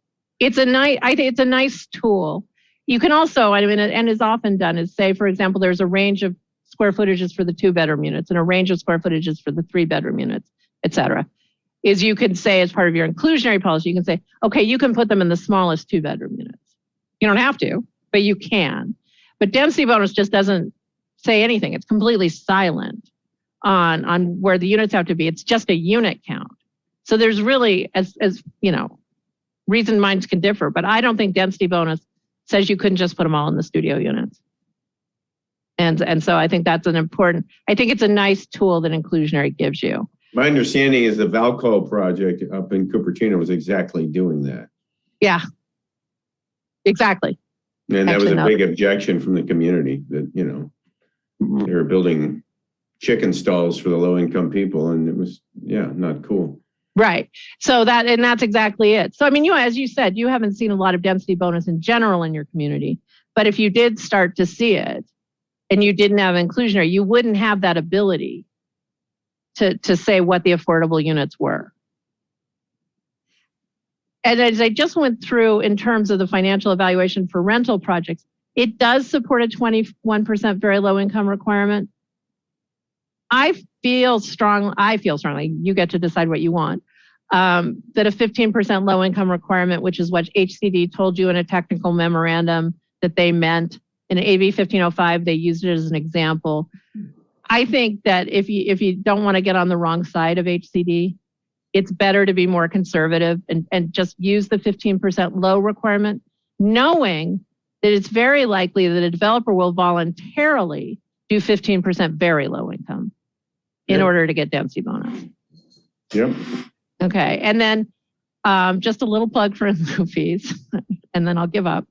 I think it's a nice tool. You can also, and is often done, is say, for example, there's a range of square footages for the 2-bedroom units and a range of square footages for the 3-bedroom units, et cetera. Is you can say as part of your inclusionary policy, you can say, okay, you can put them in the smallest 2-bedroom units. You don't have to, but you can. But density bonus just doesn't say anything. It's completely silent on where the units have to be. It's just a unit count. So there's really, as reason minds can differ, but I don't think density bonus says you couldn't just put them all in the studio units. And so I think that's I think it's a nice tool that inclusionary gives you. My understanding is the Valco project up in Cupertino was exactly doing that. Yeah, exactly. And that was a big objection from the community that, they were building chicken stalls for the low income people. And it was, not cool. Right. So that's exactly it. So, as you said, you haven't seen a lot of density bonus in general in your community, but if you did start to see it and you didn't have inclusionary, you wouldn't have that ability to say what the affordable units were. And as I just went through in terms of the financial evaluation for rental projects, it does support a 21% very low income requirement. I feel strongly, you get to decide what you want, that a 15% low income requirement, which is what HCD told you in a technical memorandum that they meant in AB 1505, they used it as an example. I think that if you don't want to get on the wrong side of HCD, it's better to be more conservative and just use the 15% low requirement, knowing that it's very likely that a developer will voluntarily do 15% very low income in order to get density bonus. Yep. Okay. And then just a little plug for in-lieu fees, and then I'll give up.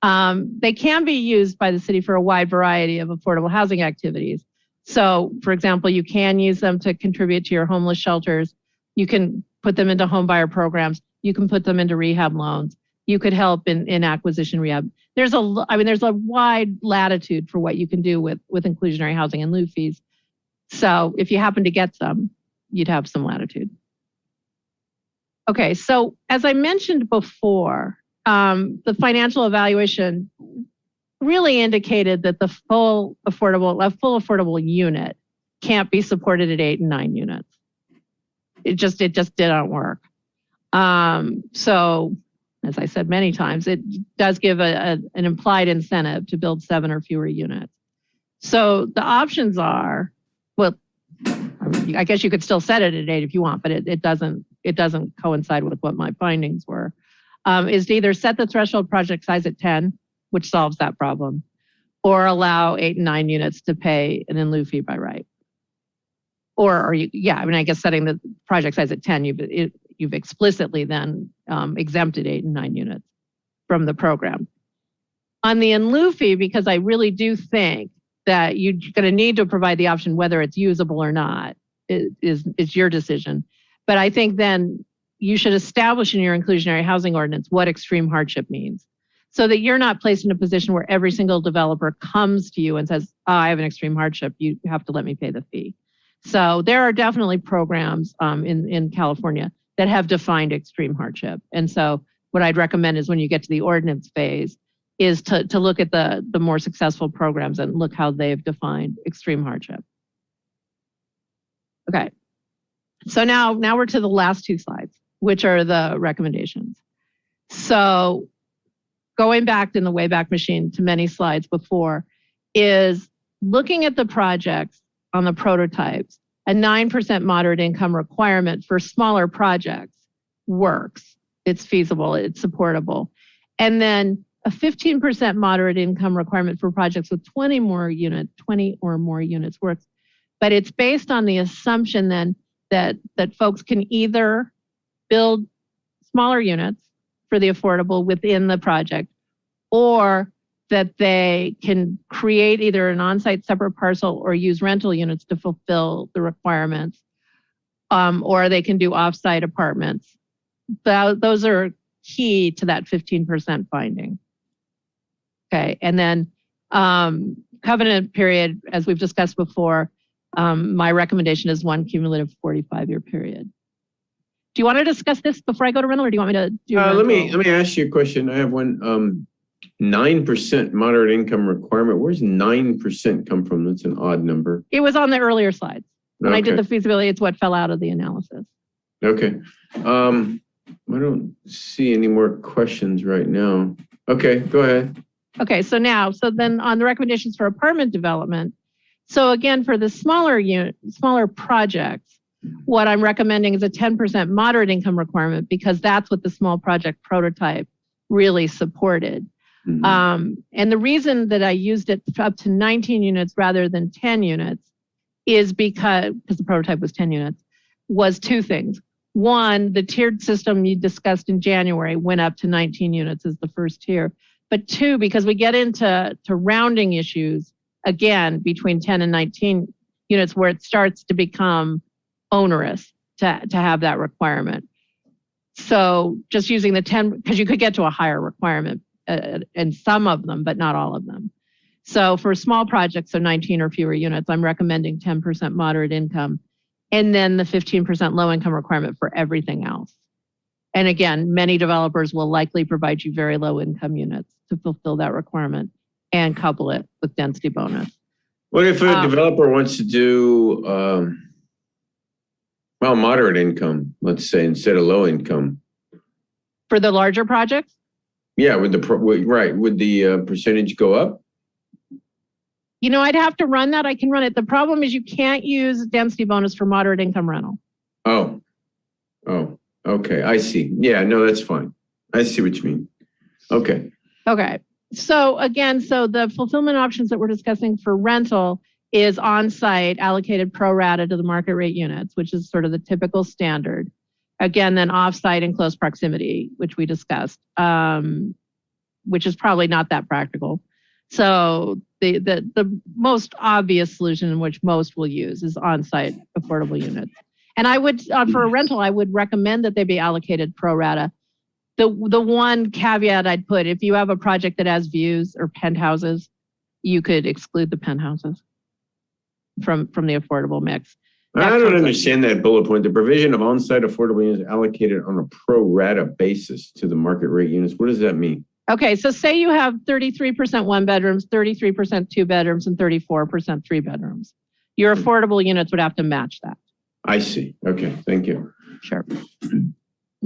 They can be used by the city for a wide variety of affordable housing activities. So, for example, you can use them to contribute to your homeless shelters. You can put them into home buyer programs. You can put them into rehab loans. you could help in acquisition rehab. There's a wide latitude for what you can do with inclusionary housing and lieu fees. So if you happen to get some, you'd have some latitude. Okay, so as I mentioned before, the financial evaluation really indicated that the full affordable unit can't be supported at 8 and 9 units. It just didn't work. So as I said many times, it does give an implied incentive to build 7 or fewer units. So the options are, well, I guess you could still set it at 8 if you want, but it doesn't coincide with what my findings were, is to either set the threshold project size at 10, which solves that problem, or allow 8 and 9 units to pay an in lieu fee by right. I guess setting the project size at 10, you've explicitly then exempted 8 and 9 units from the program. On the in lieu fee, because I really do think that you're going to need to provide the option whether it's usable or not, is your decision. But I think then you should establish in your inclusionary housing ordinance what extreme hardship means, so that you're not placed in a position where every single developer comes to you and says, oh, I have an extreme hardship, you have to let me pay the fee. So there are definitely programs in California that have defined extreme hardship. And so what I'd recommend is when you get to the ordinance phase is to look at the more successful programs and look how they've defined extreme hardship. Okay, so now we're to the last 2 slides, which are the recommendations. So going back in the Wayback Machine to many slides before is looking at the projects on the prototypes. A 9% moderate income requirement for smaller projects works. It's feasible, it's supportable. And then a 15% moderate income requirement for projects with 20 or more units works. But it's based on the assumption then that folks can either build smaller units for the affordable within the project, or that they can create either an on-site separate parcel or use rental units to fulfill the requirements, or they can do off-site apartments. Those are key to that 15% finding. Okay, and then covenant period, as we've discussed before, my recommendation is 1 cumulative 45-year period. Do you want to discuss this before I go to rental, or do you want me to do let me ask you a question. I have one. 9% moderate income requirement. Where's 9% come from? That's an odd number. It was on the earlier slides. When I did the feasibility, it's what fell out of the analysis. Okay. I don't see any more questions right now. Okay, go ahead. Okay, so then on the recommendations for apartment development. So again, for the smaller projects, what I'm recommending is a 10% moderate income requirement, because that's what the small project prototype really supported. Mm-hmm. And the reason that I used it up to 19 units rather than 10 units is because the prototype was 10 units, was 2 things. One, the tiered system you discussed in January went up to 19 units as the first tier. But 2, because we get into rounding issues, again, between 10 and 19 units, where it starts to become onerous to have that requirement. So just using the 10, because you could get to a higher requirement in some of them, but not all of them. So for small projects, so 19 or fewer units, I'm recommending 10% moderate income, and then the 15% low income requirement for everything else. And again, many developers will likely provide you very low income units to fulfill that requirement and couple it with density bonus. What if a developer wants to do, moderate income, let's say, instead of low income? For the larger projects? Yeah, would the percentage go up? I'd have to run that. I can run it. The problem is you can't use density bonus for moderate income rental. Oh, okay. I see. Yeah, no, that's fine. I see what you mean. Okay. So again, the fulfillment options that we're discussing for rental is on-site allocated pro rata to the market rate units, which is sort of the typical standard. Again, then off-site in close proximity, which we discussed, which is probably not that practical. So the most obvious solution, which most will use, is on-site affordable units. And I would, for a rental, I would recommend that they be allocated pro rata. The one caveat I'd put, if you have a project that has views or penthouses, you could exclude the penthouses from the affordable mix. I don't understand that bullet point. The provision of on-site affordable units allocated on a pro rata basis to the market rate units. What does that mean? Okay, so say you have 33% one bedrooms, 33% two bedrooms, and 34% three bedrooms. Your affordable units would have to match that. I see. Okay, thank you. Sure.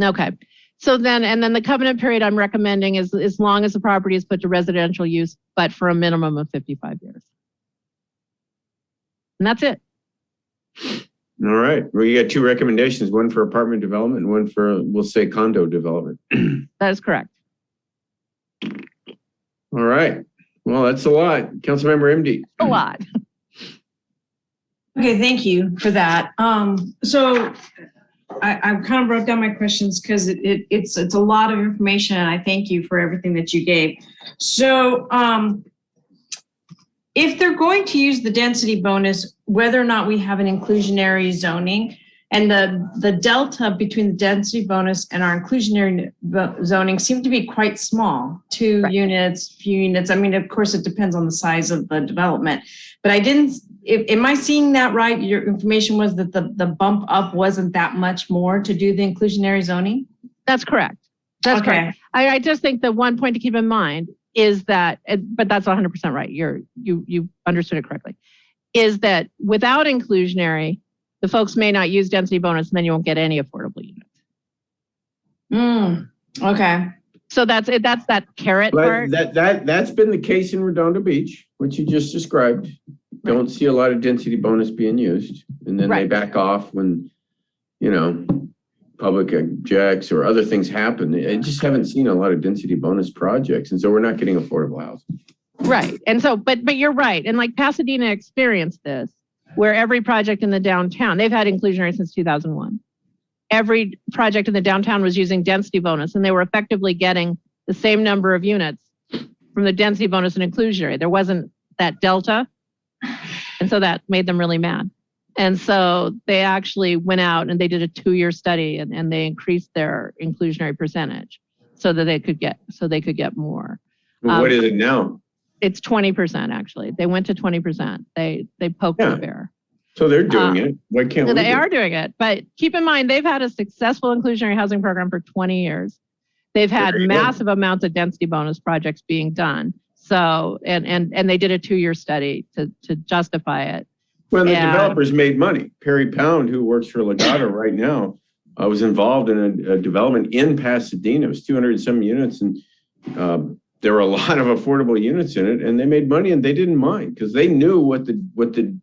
Okay. So then the covenant period I'm recommending is as long as the property is put to residential use, but for a minimum of 55 years. And that's it. All right. Well, you got two recommendations, one for apartment development and one for, we'll say, condo development. That is correct. All right. Well, that's a lot. Councilmember MD. A lot. Okay, thank you for that. So I kind of wrote down my questions because it's a lot of information, and I thank you for everything that you gave. So if they're going to use the density bonus, whether or not we have an inclusionary zoning, and the delta between the density bonus and our inclusionary zoning seem to be quite small, 2 units, few units. I mean, of course, it depends on the size of the development, but I didn't, am I seeing that right? Your information was that the bump up wasn't that much more to do the inclusionary zoning? That's correct. That's correct. I just think the one point to keep in mind is that, but that's 100% right. You understood it correctly, is that without inclusionary, the folks may not use density bonus, and then you won't get any affordable units. Okay. So that's that carrot part. That's been the case in Redondo Beach, which you just described. Don't see a lot of density bonus being used, and then they back off when, public objects or other things happen. I just haven't seen a lot of density bonus projects, and so we're not getting affordable housing. Right, and so, but you're right, and like Pasadena experienced this, where every project in the downtown, they've had inclusionary since 2001. Every project in the downtown was using density bonus, and they were effectively getting the same number of units from the density bonus and inclusionary. There wasn't that delta, and so that made them really mad. And so they actually went out and they did a 2-year study, and they increased their inclusionary percentage so that they could get more. What is it now? It's 20%, actually. They went to 20%. They poked the bear. So they're doing it. Why can't we? They are doing it. But keep in mind, they've had a successful inclusionary housing program for 20 years. They've had massive amounts of density bonus projects being done. So, and they did a 2-year study to justify it. Well, the developers made money. Perry Pound, who works for Legato right now, was involved in a development in Pasadena. It was 200 and some units, and there were a lot of affordable units in it, and they made money, and they didn't mind because they knew what the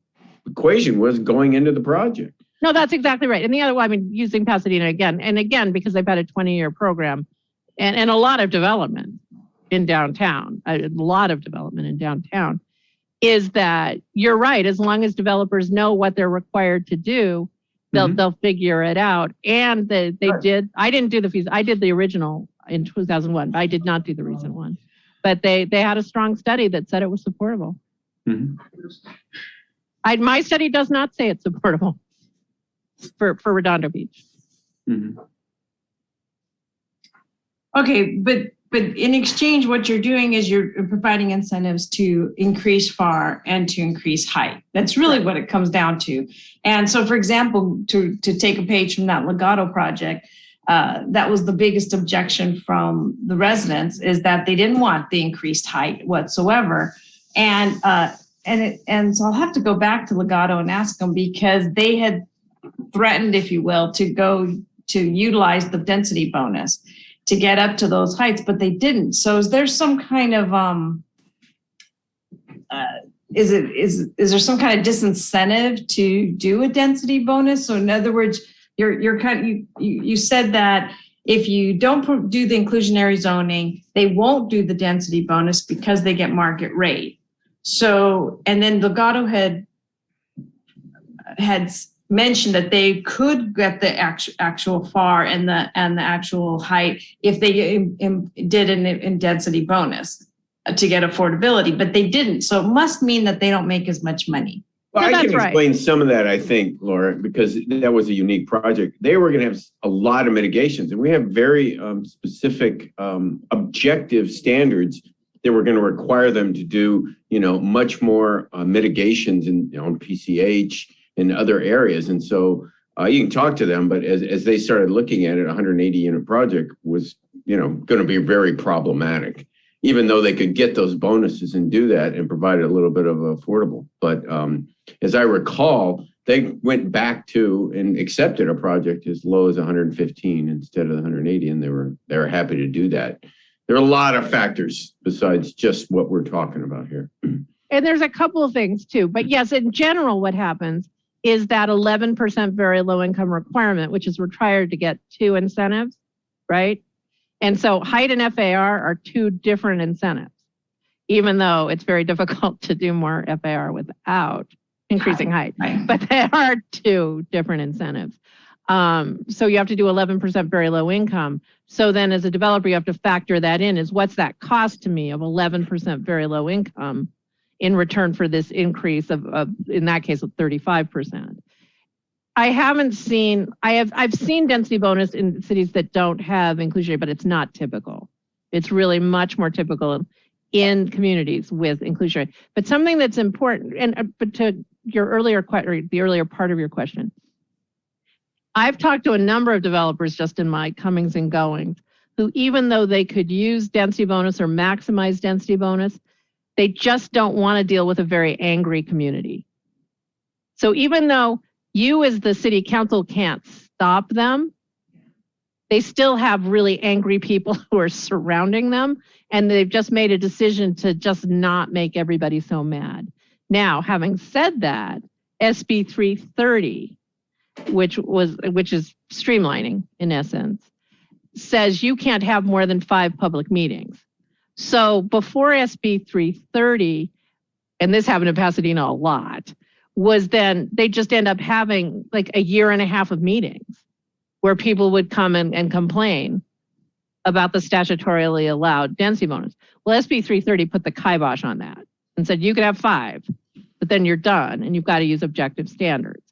equation was going into the project. No, that's exactly right. And the other one, I mean, using Pasadena again, because they've had a 20-year program and a lot of development in downtown, is that you're right. As long as developers know what they're required to do, they'll figure it out. And they did. I didn't do the fees. I did the original in 2001, but I did not do the recent one. But they had a strong study that said it was supportable. My study does not say it's supportable for Redondo Beach. Okay, but in exchange, what you're doing is you're providing incentives to increase FAR and to increase height. That's really what it comes down to. And so, for example, to take a page from that Legato project, that was the biggest objection from the residents, is that they didn't want the increased height whatsoever. And so I'll have to go back to Legato and ask them, because they had threatened, if you will, to go to utilize the density bonus to get up to those heights, but they didn't. So is there some kind of is there some kind of disincentive to do a density bonus? So in other words, you said that if you don't do the inclusionary zoning, they won't do the density bonus because they get market rate. So, and then Legato had mentioned that they could get the actual FAR and the actual height if they did in density bonus to get affordability, but they didn't. So it must mean that they don't make as much money. Well, Yeah, I that's can right. explain some of that, I think, Laura, because that was a unique project. They were going to have a lot of mitigations, and we have very specific objective standards that we're going to require them to do, much more mitigations in PCH and other areas. And so you can talk to them, but as they started looking at it, 180 unit project was, going to be very problematic, even though they could get those bonuses and do that and provide a little bit of affordable. But as I recall, they went back to and accepted a project as low as 115 instead of 180, and they were happy to do that. There are a lot of factors besides just what we're talking about here. And there's a couple of things too, but yes, in general, what happens is that 11% very low income requirement, which is required to get 2 incentives, right? And so height and FAR are 2 different incentives, even though it's very difficult to do more FAR without increasing height, but there are 2 different incentives. So you have to do 11% very low income. So then as a developer, you have to factor that in, is what's that cost to me of 11% very low income in return for this increase of in that case, of 35%. I've seen density bonus in cities that don't have inclusionary, but it's not typical. It's really much more typical in communities with inclusionary. But something that's important, but to your earlier the earlier part of your question, I've talked to a number of developers just in my comings and goings who, even though they could use density bonus or maximize density bonus, they just don't want to deal with a very angry community. So even though you as the city council can't stop them, they still have really angry people who are surrounding them, and they've just made a decision to just not make everybody so mad. Now, having said that, SB 330, which is streamlining in essence, says you can't have more than 5 public meetings. So before SB 330, and this happened in Pasadena a lot, was then they just end up having like a year and a half of meetings where people would come and complain about the statutorily allowed density bonus. Well, SB 330 put the kibosh on that and said you could have 5, but then you're done and you've got to use objective standards.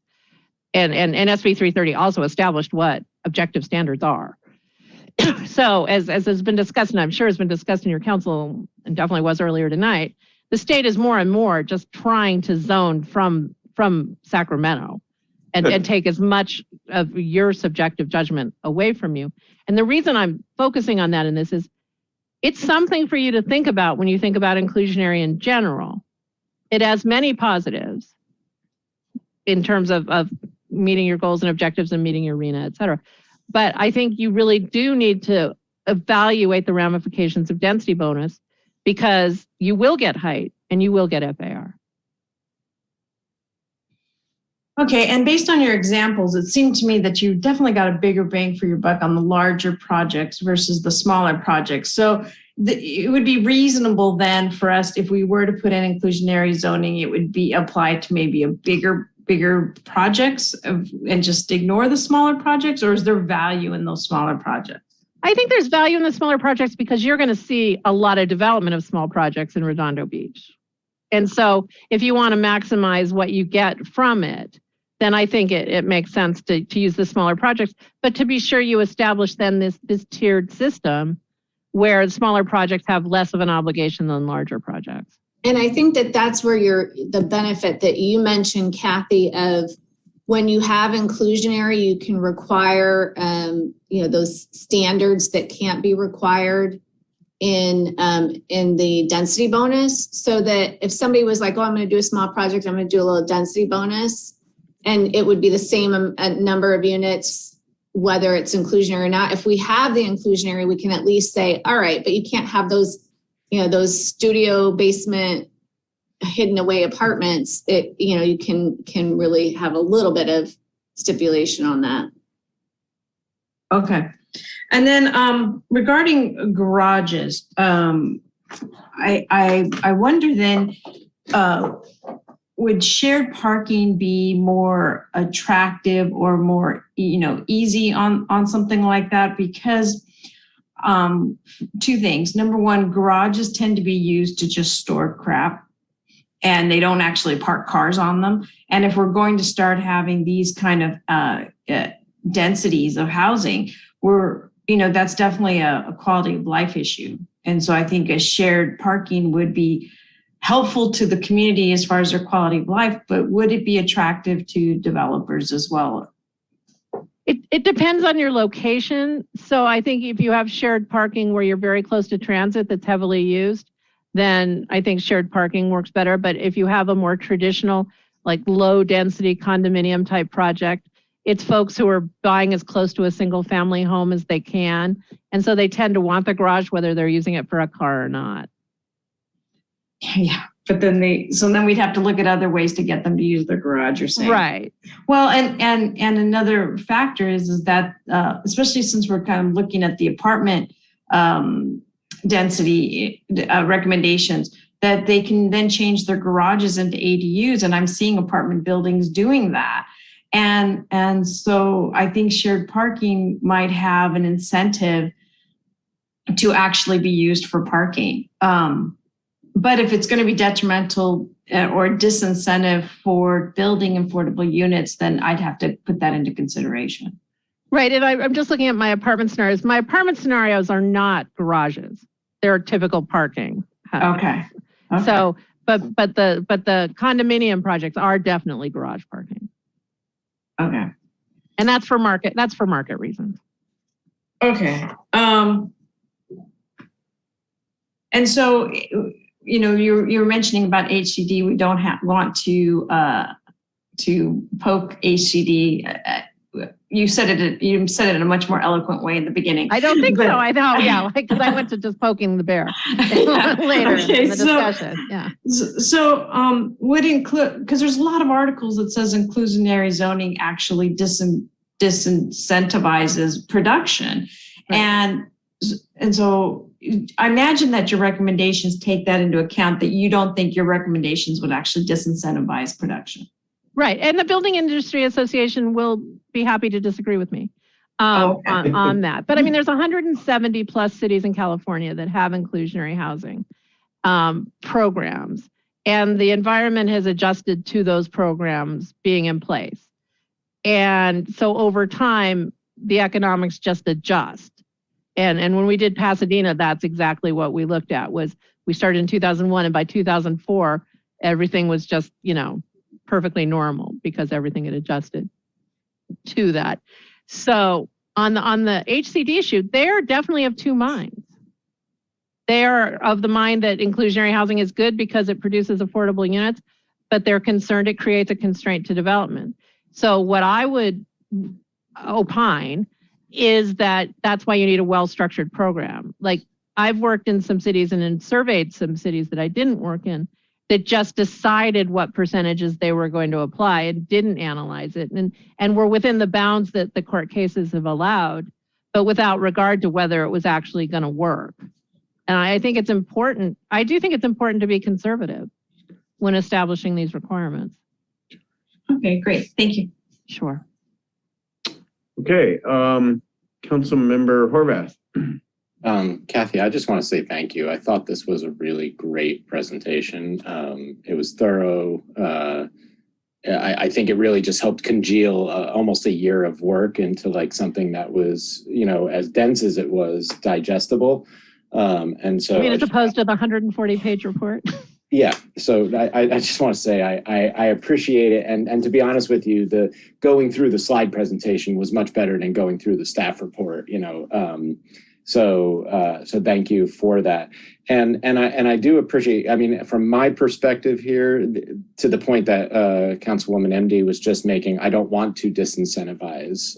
And SB 330 also established what objective standards are. So as has been discussed, and I'm sure has been discussed in your council and definitely was earlier tonight, the state is more and more just trying to zone from Sacramento and take as much of your subjective judgment away from you. And the reason I'm focusing on that in this is it's something for you to think about when you think about inclusionary in general. It has many positives in terms of meeting your goals and objectives and meeting your RENA, et cetera. But I think you really do need to evaluate the ramifications of density bonus because you will get height and you will get FAR. Okay, and based on your examples, it seemed to me that you definitely got a bigger bang for your buck on the larger projects versus the smaller projects. So it would be reasonable then for us, if we were to put in inclusionary zoning, it would be applied to maybe a bigger projects and just ignore the smaller projects, or is there value in those smaller projects? I think there's value in the smaller projects because you're going to see a lot of development of small projects in Redondo Beach. And so if you want to maximize what you get from it, then I think it makes sense to use the smaller projects, but to be sure you establish then this tiered system where smaller projects have less of an obligation than larger projects. And I think that that's where the benefit that you mentioned, Kathy, of when you have inclusionary, you can require, those standards that can't be required in the density bonus, so that if somebody was like, oh, I'm going to do a small project, I'm going to do a little density bonus, and it would be the same number of units, whether it's inclusionary or not. If we have the inclusionary, we can at least say, all right, but you can't have those studio basement hidden away apartments. You can really have a little bit of stipulation on that. Okay. And then regarding garages, I wonder then, would shared parking be more attractive or more, easy on something like that? Because 2 things. Number one, garages tend to be used to just store crap. and they don't actually park cars on them. And if we're going to start having these kind of densities of housing, that's definitely a quality of life issue. And so I think a shared parking would be helpful to the community as far as their quality of life, but would it be attractive to developers as well? It depends on your location. So I think if you have shared parking where you're very close to transit that's heavily used, then I think shared parking works better. But if you have a more traditional, like low density condominium type project, it's folks who are buying as close to a single family home as they can. And so they tend to want the garage whether they're using it for a car or not. Yeah, but then we'd have to look at other ways to get them to use their garage, you're saying. Right. Well, and another factor is that especially since we're kind of looking at the apartment density recommendations, that they can then change their garages into ADUs, and I'm seeing apartment buildings doing that. And so I think shared parking might have an incentive to actually be used for parking. But if it's going to be detrimental or disincentive for building affordable units, then I'd have to put that into consideration. Right. And I'm just looking at my apartment scenarios. My apartment scenarios are not garages. They're typical parking. Okay. So, but the condominium projects are definitely garage parking. Okay. And that's for market reasons. Okay. And so, you were mentioning about HCD. We don't want to poke HCD. You said it in a much more eloquent way in the beginning. I don't think so. I know, yeah, because I went to just poking the bear later in the discussion. Yeah. So would include, because there's a lot of articles that says inclusionary zoning actually disincentivizes production, right. And so I imagine that your recommendations take that into account, that you don't think your recommendations would actually disincentivize production. Right. And the Building Industry Association will be happy to disagree with me on that. But I mean, there's 170 plus cities in California that have inclusionary housing programs, and the environment has adjusted to those programs being in place. And so over time, the economics just adjust. And when we did Pasadena, that's exactly what we looked at. Was we started in 2001, and by 2004, everything was just, perfectly normal because everything had adjusted to that. So on the HCD issue, they're definitely of two minds. They are of the mind that inclusionary housing is good because it produces affordable units, but they're concerned it creates a constraint to development. So what I would opine is that that's why you need a well-structured program. Like, I've worked in some cities and surveyed some cities that I didn't work in that just decided what percentages they were going to apply and didn't analyze it, and were within the bounds that the court cases have allowed, but without regard to whether it was actually going to work. And I think it's important. I do think it's important to be conservative when establishing these requirements. Okay, great. Thank you. Sure. Okay, Councilmember Horvath. Kathy, I just want to say thank you. I thought this was a really great presentation. It was thorough. I think it really just helped congeal almost a year of work into like something that was, as dense as it was, digestible. And so, I mean, as opposed to the 140-page report. Yeah. So I just want to say I appreciate it. And to be honest with you, the going through the slide presentation was much better than going through the staff report, So thank you for that. And I do appreciate, I mean, from my perspective here, to the point that Councilwoman MD was just making, I don't want to disincentivize,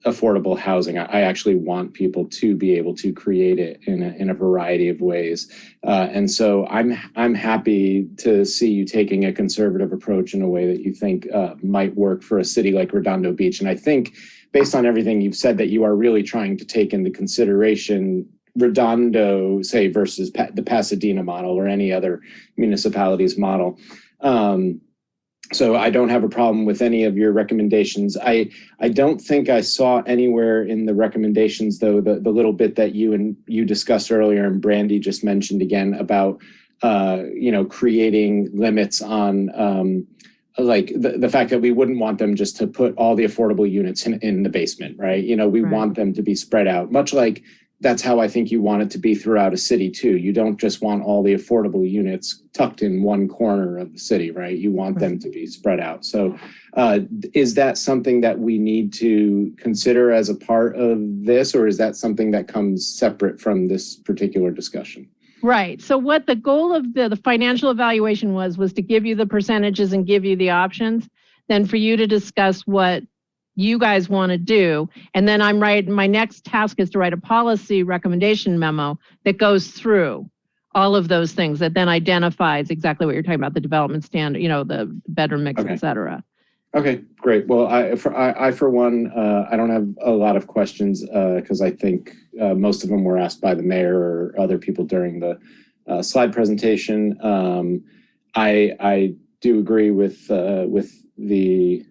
affordable housing. I actually want people to be able to create it in a variety of ways. And so I'm happy to see you taking a conservative approach in a way that you think might work for a city like Redondo Beach. And I think based on everything you've said, that you are really trying to take into consideration Redondo, say, versus the Pasadena model or any other municipality's model. So I don't have a problem with any of your recommendations. I don't think I saw anywhere in the recommendations, though, the little bit that you discussed earlier and Brandy just mentioned again about creating limits on like the fact that we wouldn't want them just to put all the affordable units in the basement, right? We want them to be spread out, much like that's how I think you want it to be throughout a city too. You don't just want all the affordable units tucked in one corner of the city, right? You want them to be spread out. So is that something that we need to consider as a part of this, or is that something that comes separate from this particular discussion? Right. So what the goal of the financial evaluation was to give you the percentages and give you the options, then for you to discuss what you guys want to do. And then my next task is to write a policy recommendation memo that goes through all of those things that then identifies exactly what you're talking about, the development standard, the bedroom mix, et cetera. Okay, great. Well, I for one, I don't have a lot of questions because I think most of them were asked by the mayor or other people during the slide presentation. I do agree with the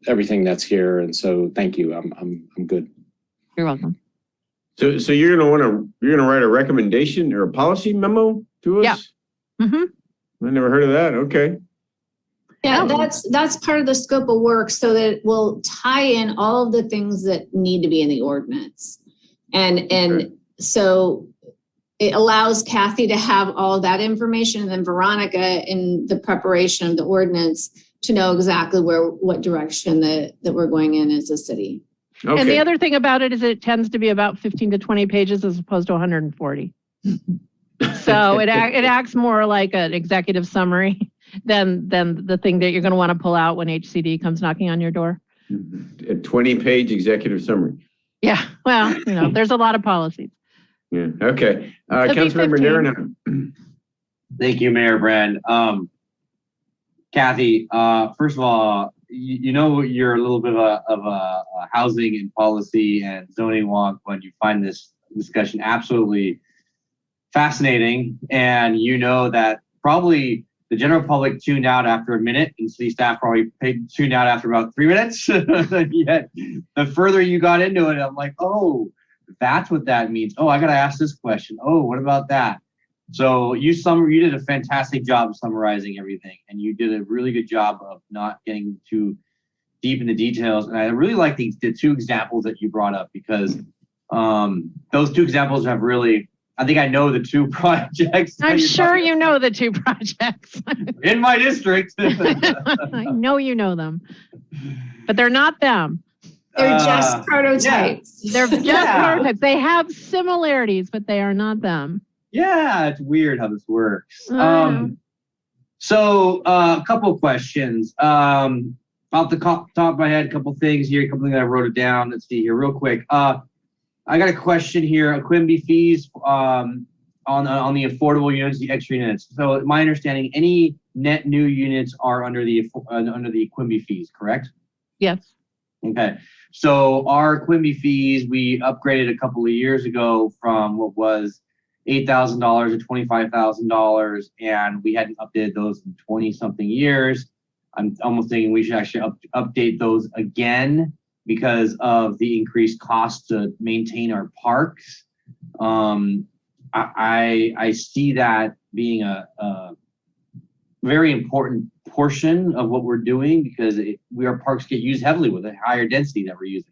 everything that's here, and so thank you. I'm good. You're welcome. So you're gonna write a recommendation or a policy memo to us? Yeah. Mm-hmm. I never heard of that. Okay. Yeah, that's part of the scope of work, so that it will tie in all of the things that need to be in the ordinance. And so it allows Kathy to have all of that information, and then Veronica in the preparation of the ordinance to know exactly what direction that we're going in as a city. Okay. And the other thing about it is it tends to be about 15 to 20 pages as opposed to 140. So it acts more like an executive summary than the thing that you're going to want to pull out when HCD comes knocking on your door. A 20-page executive summary. Yeah, well, there's a lot of policies. Yeah. Okay. Councilmember Nairn. Thank you, Mayor Brand. Kathy, first of all, you're a little bit of a housing and policy and zoning wonk when you find this discussion absolutely fascinating, and that probably the general public tuned out after a minute, and city staff probably tuned out after about 3 minutes. Yet, the further you got into it, I'm like, oh, that's what that means. Oh, I got to ask this question. Oh, what about that? So you did a fantastic job of summarizing everything, and you did a really good job of not getting too deep in the details. And I really like the two examples that you brought up, because those two examples have really, I think I know the two projects. I'm sure you know the two projects. In my district. I know you know them, but they're not them. They're just prototypes. Yeah. They're just prototypes. They have similarities, but they are not them. Yeah, it's weird how this works. So a couple of questions. Off the top of my head, a couple things here, a couple things that I wrote it down. Let's see here real quick. I got a question here. Quimby fees on the affordable units, the extra units. So my understanding, any net new units are under the Quimby fees, correct? Yes. Okay. So our Quimby fees, we upgraded a couple of years ago from what was $8,000 to $25,000, and we hadn't updated those in 20-something years. I'm almost thinking we should actually update those again because of the increased cost to maintain our parks. I see that being a very important portion of what we're doing, because our parks get used heavily with a higher density that we're using.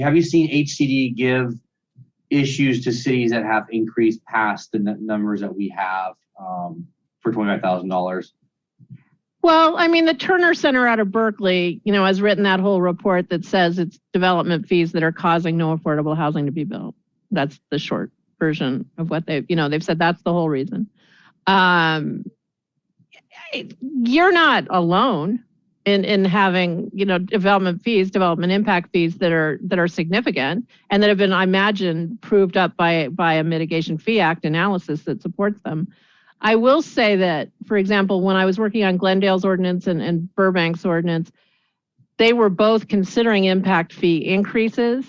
Have you seen HCD give issues to cities that have increased past the numbers that we have for $25,000? Well, I mean, the Turner Center out of Berkeley, has written that whole report that says it's development fees that are causing no affordable housing to be built. That's the short version of what they've said that's the whole reason. You're not alone in having, development impact fees that are significant and that have been, I imagine, proved up by a Mitigation Fee Act analysis that supports them. I will say that, for example, when I was working on Glendale's ordinance and Burbank's ordinance, they were both considering impact fee increases.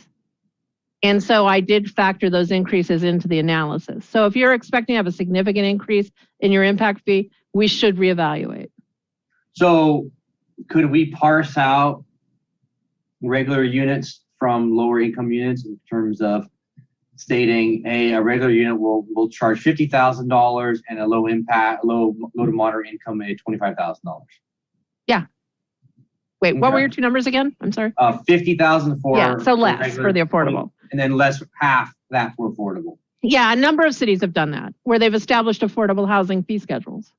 And so I did factor those increases into the analysis. So if you're expecting to have a significant increase in your impact fee, we should reevaluate. So could we parse out regular units from lower income units in terms of stating a regular unit will charge $50,000 and a low to moderate income at $25,000. Yeah. Wait, what were your two numbers again? I'm sorry. 50,000 for yeah, so less regular, for the affordable, and then less half that for affordable. Yeah, a number of cities have done that, where they've established affordable housing fee schedules.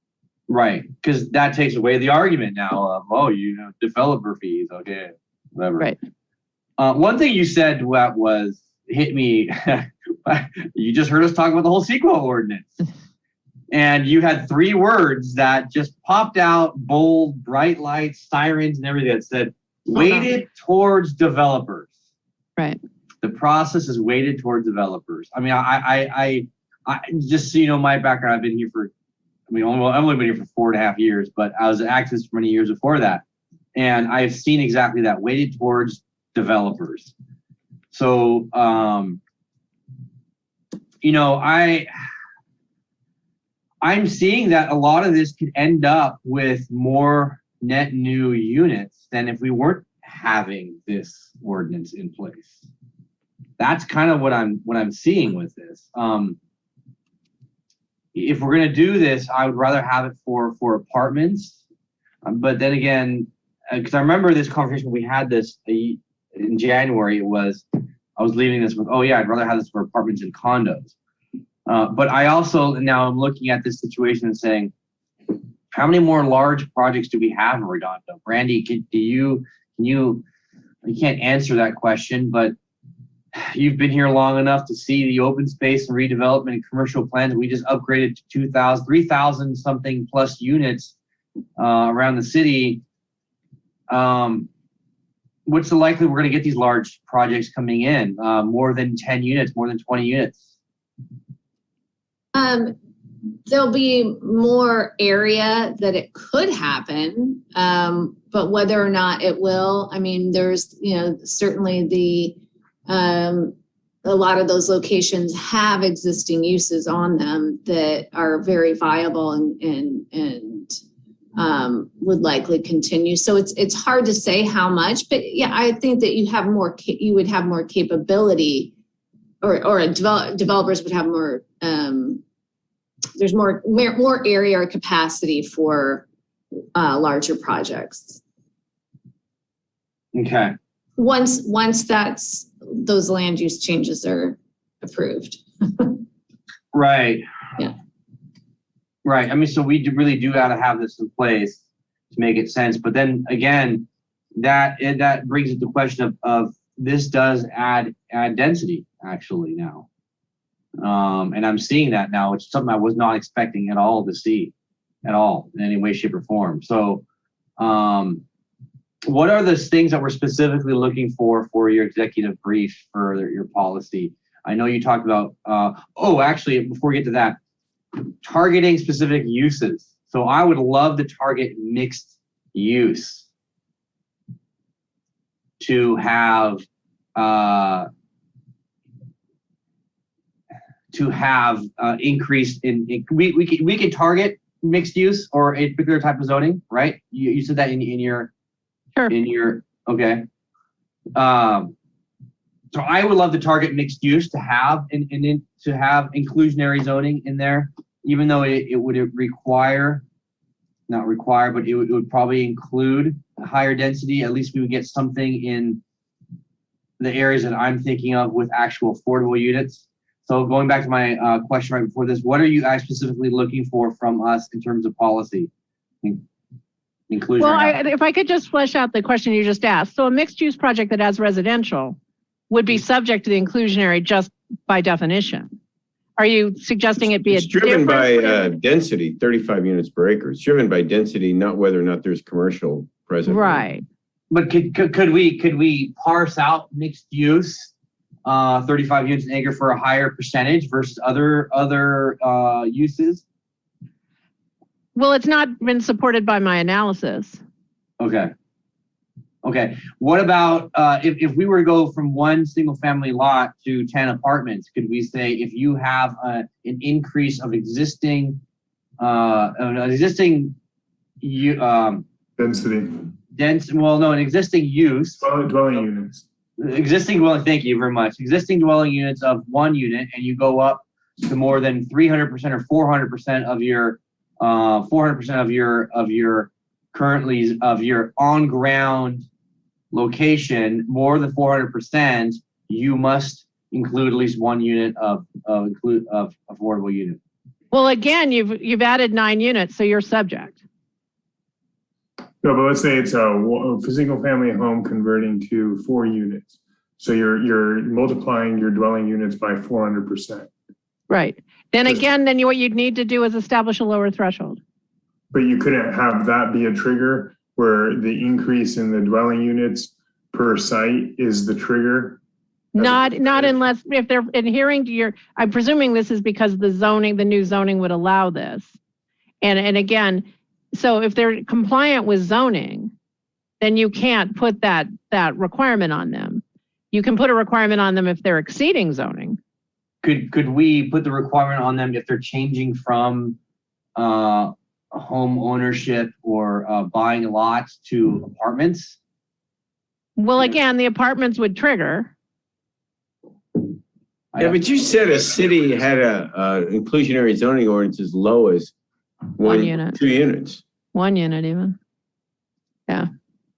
Right, because that takes away the argument now of developer fees, okay, whatever. Right. One thing you said was hit me. You just heard us talk about the whole CEQA ordinance. And you had 3 words that just popped out, bold, bright lights, sirens, and everything that said, weighted towards developers. Right. The process is weighted towards developers. I mean, I just so you know my background, I've been here for, I've only been here for 4.5 years, but I was an activist for many years before that. And I've seen exactly that, weighted towards developers. So, I'm seeing that a lot of this could end up with more net new units than if we weren't having this ordinance in place. That's kind of what I'm seeing with this. If we're going to do this, I would rather have it for apartments. But then again, because I remember this conversation we had this in January. I was leaving this with, I'd rather have this for apartments and condos. But I also now I'm looking at this situation and saying, how many more large projects do we have in Redondo? Randy, you can't answer that question, but you've been here long enough to see the open space and redevelopment and commercial plans. We just upgraded to 3,000 something plus units around the city. What's the likelihood we're going to get these large projects coming in? More than 10 units, more than 20 units? There'll be more area that it could happen, but whether or not it will, I mean, there's, certainly a lot of those locations have existing uses on them that are very viable and would likely continue. So it's hard to say how much, but yeah, I think that you would have more capability, or developers would have more. There's more area or capacity for larger projects. Okay. Once those land use changes are approved. Right. Yeah. Right. I mean, so we really do got to have this in place to make it sense. But then again, that brings it to the question of this does add density actually now. And I'm seeing that now, which is something I was not expecting at all to see at all in any way, shape, or form. So what are the things that we're specifically looking for your executive brief for your policy? I know you talked about, actually, before we get to that, targeting specific uses. So I would love to target mixed use to have increase in we can target mixed use or a particular type of zoning, right? You said that in your sure. In your okay. So I would love to target mixed use to have to have inclusionary zoning in there, even though it would require, not require, but it would probably include a higher density. At least we would get something in the areas that I'm thinking of with actual affordable units. So going back to my question right before this, what are you guys specifically looking for from us in terms of policy? Inclusion. Well, if I could just flesh out the question you just asked. So a mixed use project that has residential would be subject to the inclusionary just by definition. Are you suggesting it be it's driven by density, 35 units per acre. It's driven by density, not whether or not there's commercial present. Right. But could we parse out mixed use, 35 units an acre for a higher percentage versus other uses? Well, it's not been supported by my analysis. Okay. What about if we were to go from one single family lot to 10 apartments? Could we say if you have an increase of existing Density. an existing use, Dwelling units. existing dwelling, thank you very much. Existing dwelling units of 1 unit, and you go up to more than 300% or 400% of your 400% of your currently of your on ground location, more than 400%, you must include at least 1 unit of affordable unit. Well, again, you've added 9 units, so you're subject. No, but let's say it's a single family home converting to 4 units. So you're multiplying your dwelling units by 400%. Right. Then again, what you'd need to do is establish a lower threshold. But you couldn't have that be a trigger where the increase in the dwelling units per site is the trigger? Not unless, if they're adhering to your, I'm presuming this is because the new zoning would allow this. And again, so if they're compliant with zoning, then you can't put that requirement on them. You can put a requirement on them if they're exceeding zoning. Could we put the requirement on them if they're changing from home ownership or buying lots to apartments? Well, again, the apartments would trigger. Yeah, but you said a city had a inclusionary zoning ordinance as low as one unit, 2 units. 1 unit even. Yeah.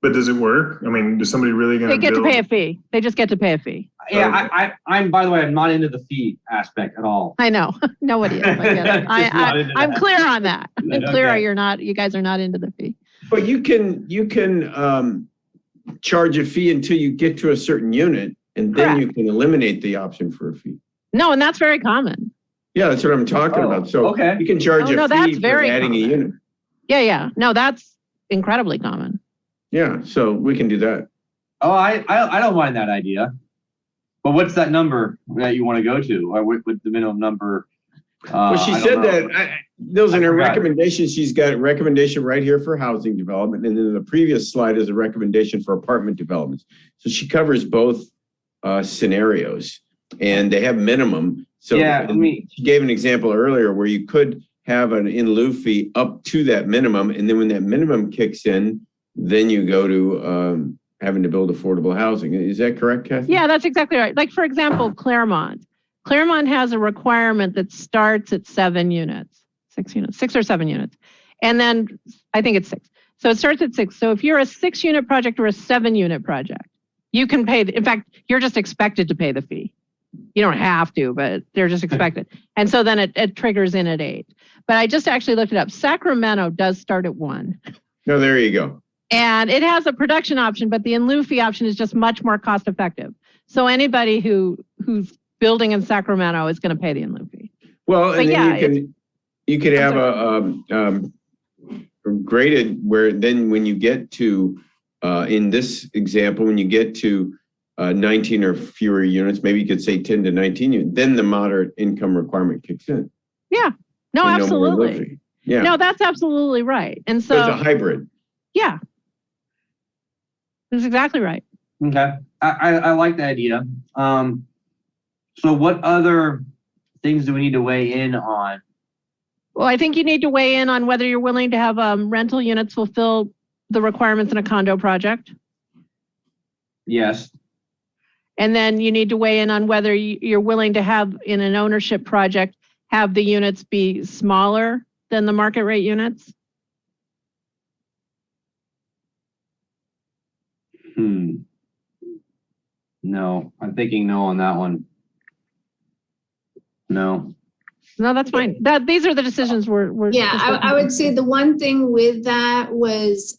But does it work? I mean, is somebody really going to get to pay a fee? They just get to pay a fee. Yeah, I'm. By the way, I'm not into the fee aspect at all. I know. Nobody is. I get it. I'm clear on that. I'm clear. Okay. You guys are not into the fee. But you can charge a fee until you get to a certain unit, and then you can eliminate the option for a fee. No, and that's very common. Yeah, that's what I'm talking about. So you can charge a fee for adding a unit. Yeah. No, that's incredibly common. Yeah, so we can do that. Oh, I don't mind that idea. But what's that number that you want to go to? Or what the minimum number? Well, she said that those in her recommendation, she's got a recommendation right here for housing development. And then the previous slide is a recommendation for apartment developments. So she covers both scenarios, and they have minimum. So she gave an example earlier where you could have an in lieu fee up to that minimum. And then when that minimum kicks in, then you go to having to build affordable housing. Is that correct, Kathy? Yeah, that's exactly right. Like, for example, Claremont. Claremont has a requirement that starts at 7 units, 6 or 7 units. And then I think it's 6. So it starts at 6. So if you're a 6-unit project or a 7-unit project, you can pay. In fact, you're just expected to pay the fee. You don't have to, but they're just expected. And so then it triggers in at 8. But I just actually looked it up. Sacramento does start at 1. No, there you go. And it has a production option, but the in lieu fee option is just much more cost effective. So anybody who's building in Sacramento is going to pay the in lieu fee. Well, and then you could have a graded where then when you get to in this example, when you get to 19 or fewer units, maybe you could say 10 to 19 units, then the moderate income requirement kicks in. Yeah. No, absolutely. Yeah. No, that's absolutely right. And so it's a hybrid. Yeah. That's exactly right. Okay. I like the idea. So what other things do we need to weigh in on? Well, I think you need to weigh in on whether you're willing to have rental units fulfill the requirements in a condo project. Yes. And then you need to weigh in on whether you're willing to have in an ownership project, have the units be smaller than the market rate units. No, I'm thinking no on that one. No, that's fine. These are the decisions we're yeah, I would say the one thing with that was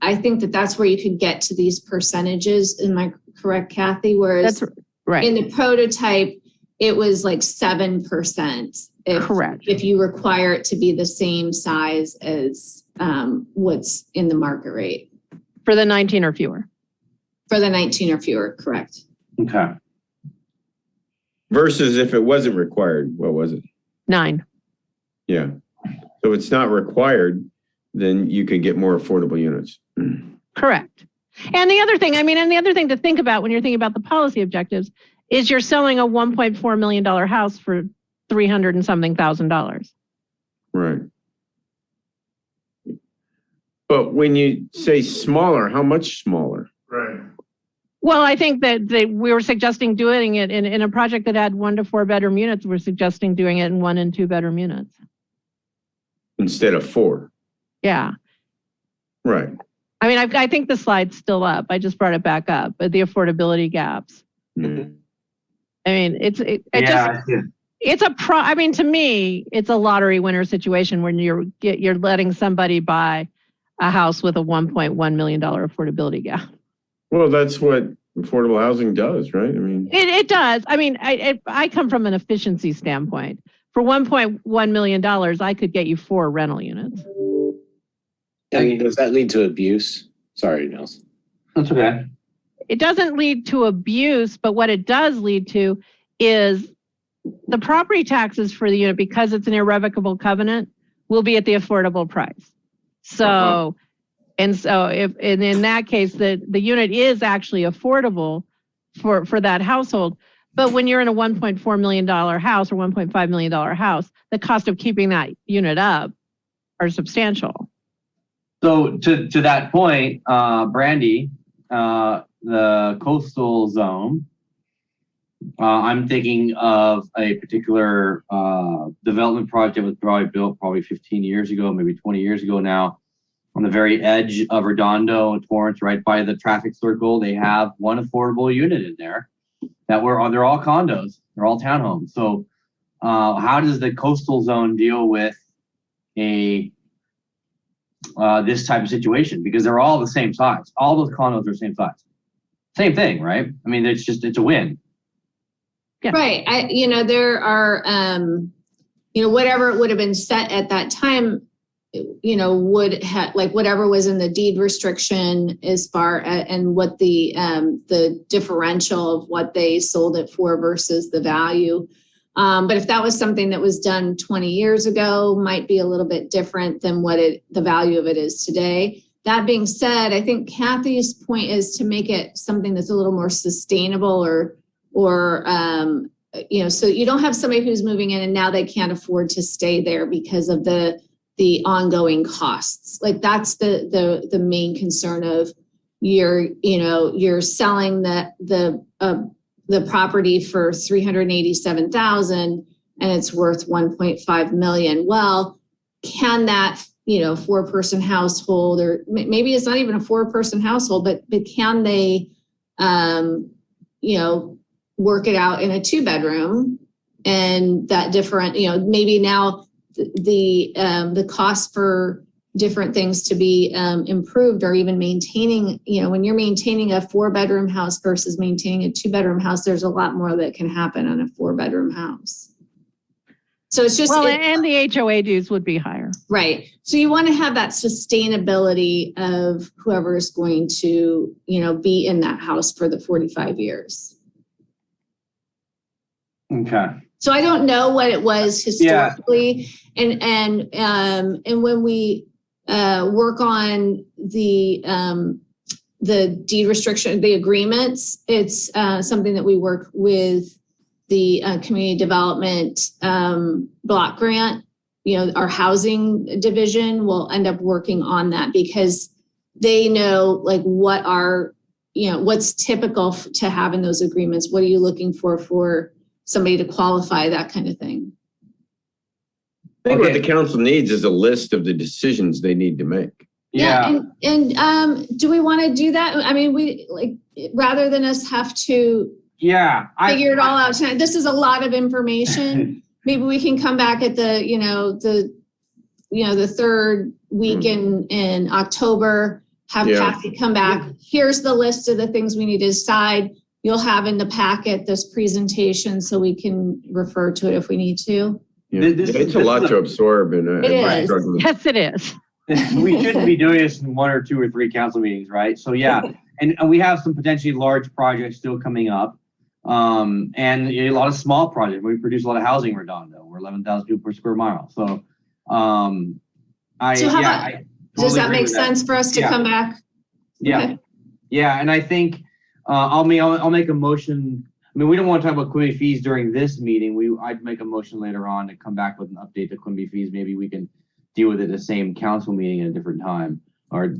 I think that's where you could get to these percentages. Am I correct, Kathy? Whereas that's right. In the prototype, it was like 7%. If you require it to be the same size as what's in the market rate. For the 19 or fewer. For the 19 or fewer, correct. Okay. Versus if it wasn't required, what was it? 9. Yeah. So it's not required, then you could get more affordable units. Correct. And the other thing to think about when you're thinking about the policy objectives is you're selling a $1.4 million house for $300 and something thousand. Right. But when you say smaller, how much smaller? Right. Well, I think that we were suggesting doing it in a project that had 1 to 4 bedroom units. We're suggesting doing it in 1 and 2 bedroom units. Instead of 4. Yeah. Right. I mean, I think the slide's still up. I just brought it back up, but the affordability gaps. Mm. I mean, I mean, to me, it's a lottery winner situation when you're letting somebody buy a house with a $1.1 million affordability gap. Well, that's what affordable housing does, right? I mean, It does. I mean, I come from an efficiency standpoint. For $1.1 million, I could get you 4 rental units. And does that lead to abuse? Sorry, Nelson. That's okay. It doesn't lead to abuse, but what it does lead to is the property taxes for the unit, because it's an irrevocable covenant, will be at the affordable price. So, and in that case, the unit is actually affordable for that household. But when you're in a $1.4 million house or $1.5 million house, the cost of keeping that unit up are substantial. So to that point, Brandy, the coastal zone, I'm thinking of a particular development project that was probably built 15 years ago, maybe 20 years ago now, on the very edge of Redondo and Torrance, right by the traffic circle. They have one affordable unit in there they're all condos, they're all townhomes. So how does the coastal zone deal with this type of situation? Because they're all the same size. All those condos are the same size. Same thing, right? I mean, it's a win. Yeah. Right. There are, whatever would have been set at that time, would have, like, whatever was in the deed restriction as far as, and what the differential of what they sold it for versus the value. But if that was something that was done 20 years ago, might be a little bit different than what the value of it is today. That being said, I think Kathy's point is to make it something that's a little more sustainable or so you don't have somebody who's moving in and now they can't afford to stay there because of the ongoing costs. Like, that's the main concern of you're selling the property for $387,000 and it's worth $1.5 million. Well, can that 4-person household, or maybe it's not even a 4-person household, but can they work it out in a 2-bedroom, and that different, maybe now the cost for different things to be improved, or even maintaining, when you're maintaining a 4-bedroom house versus maintaining a 2-bedroom house, there's a lot more that can happen on a 4-bedroom house. So it's just, and the HOA dues would be higher. Right. So you want to have that sustainability of whoever is going to, be in that house for the 45 years. Okay. So I don't know what it was historically, and when we work on the deed restriction, the agreements, it's something that we work with the community development block grant. Our housing division will end up working on that because they know, like, what are what's typical to have in those agreements. What are you looking for somebody to qualify, that kind of thing. I think what the council needs is a list of the decisions they need to make. Yeah. And do we want to do that? I mean, rather than us have to figure it all out tonight. This is a lot of information. Maybe we can come back at the 3rd week in October, have Kathy come back. Here's the list of the things we need to decide. You'll have in the packet this presentation so we can refer to it if we need to. Yeah. It's a lot to absorb. And it is. Yes, it is. We shouldn't be doing this in 1 or 2 or 3 council meetings, right? So and we have some potentially large projects still coming up, and a lot of small projects. We produce a lot of housing in Redondo. We're 11,000 people per square mile. So, does that make sense for us to come back? Yeah, okay. Yeah, and I think I'll make a motion. I mean, we don't want to talk about Quimby fees during this meeting. I'd make a motion later on to come back with an update to Quimby fees. Maybe we can deal with it at the same council meeting at a different time, or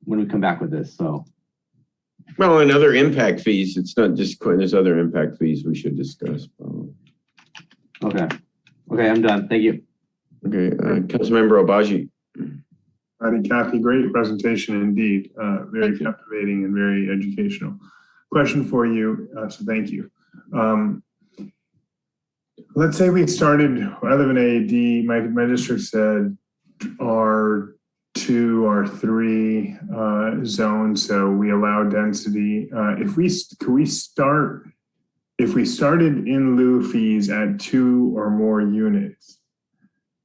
when we come back with this. So, Well, and other impact fees, it's not just, there's other impact fees we should discuss. Okay. Okay, I'm done. Thank you. Okay, Councilmember Obaji. Kathy, great presentation indeed. Very captivating and very educational. Question for you, so thank you. Let's say we started, I live in AAD, my district said R2, R3 zone, so we allow density. If we started in lieu fees at 2 or more units,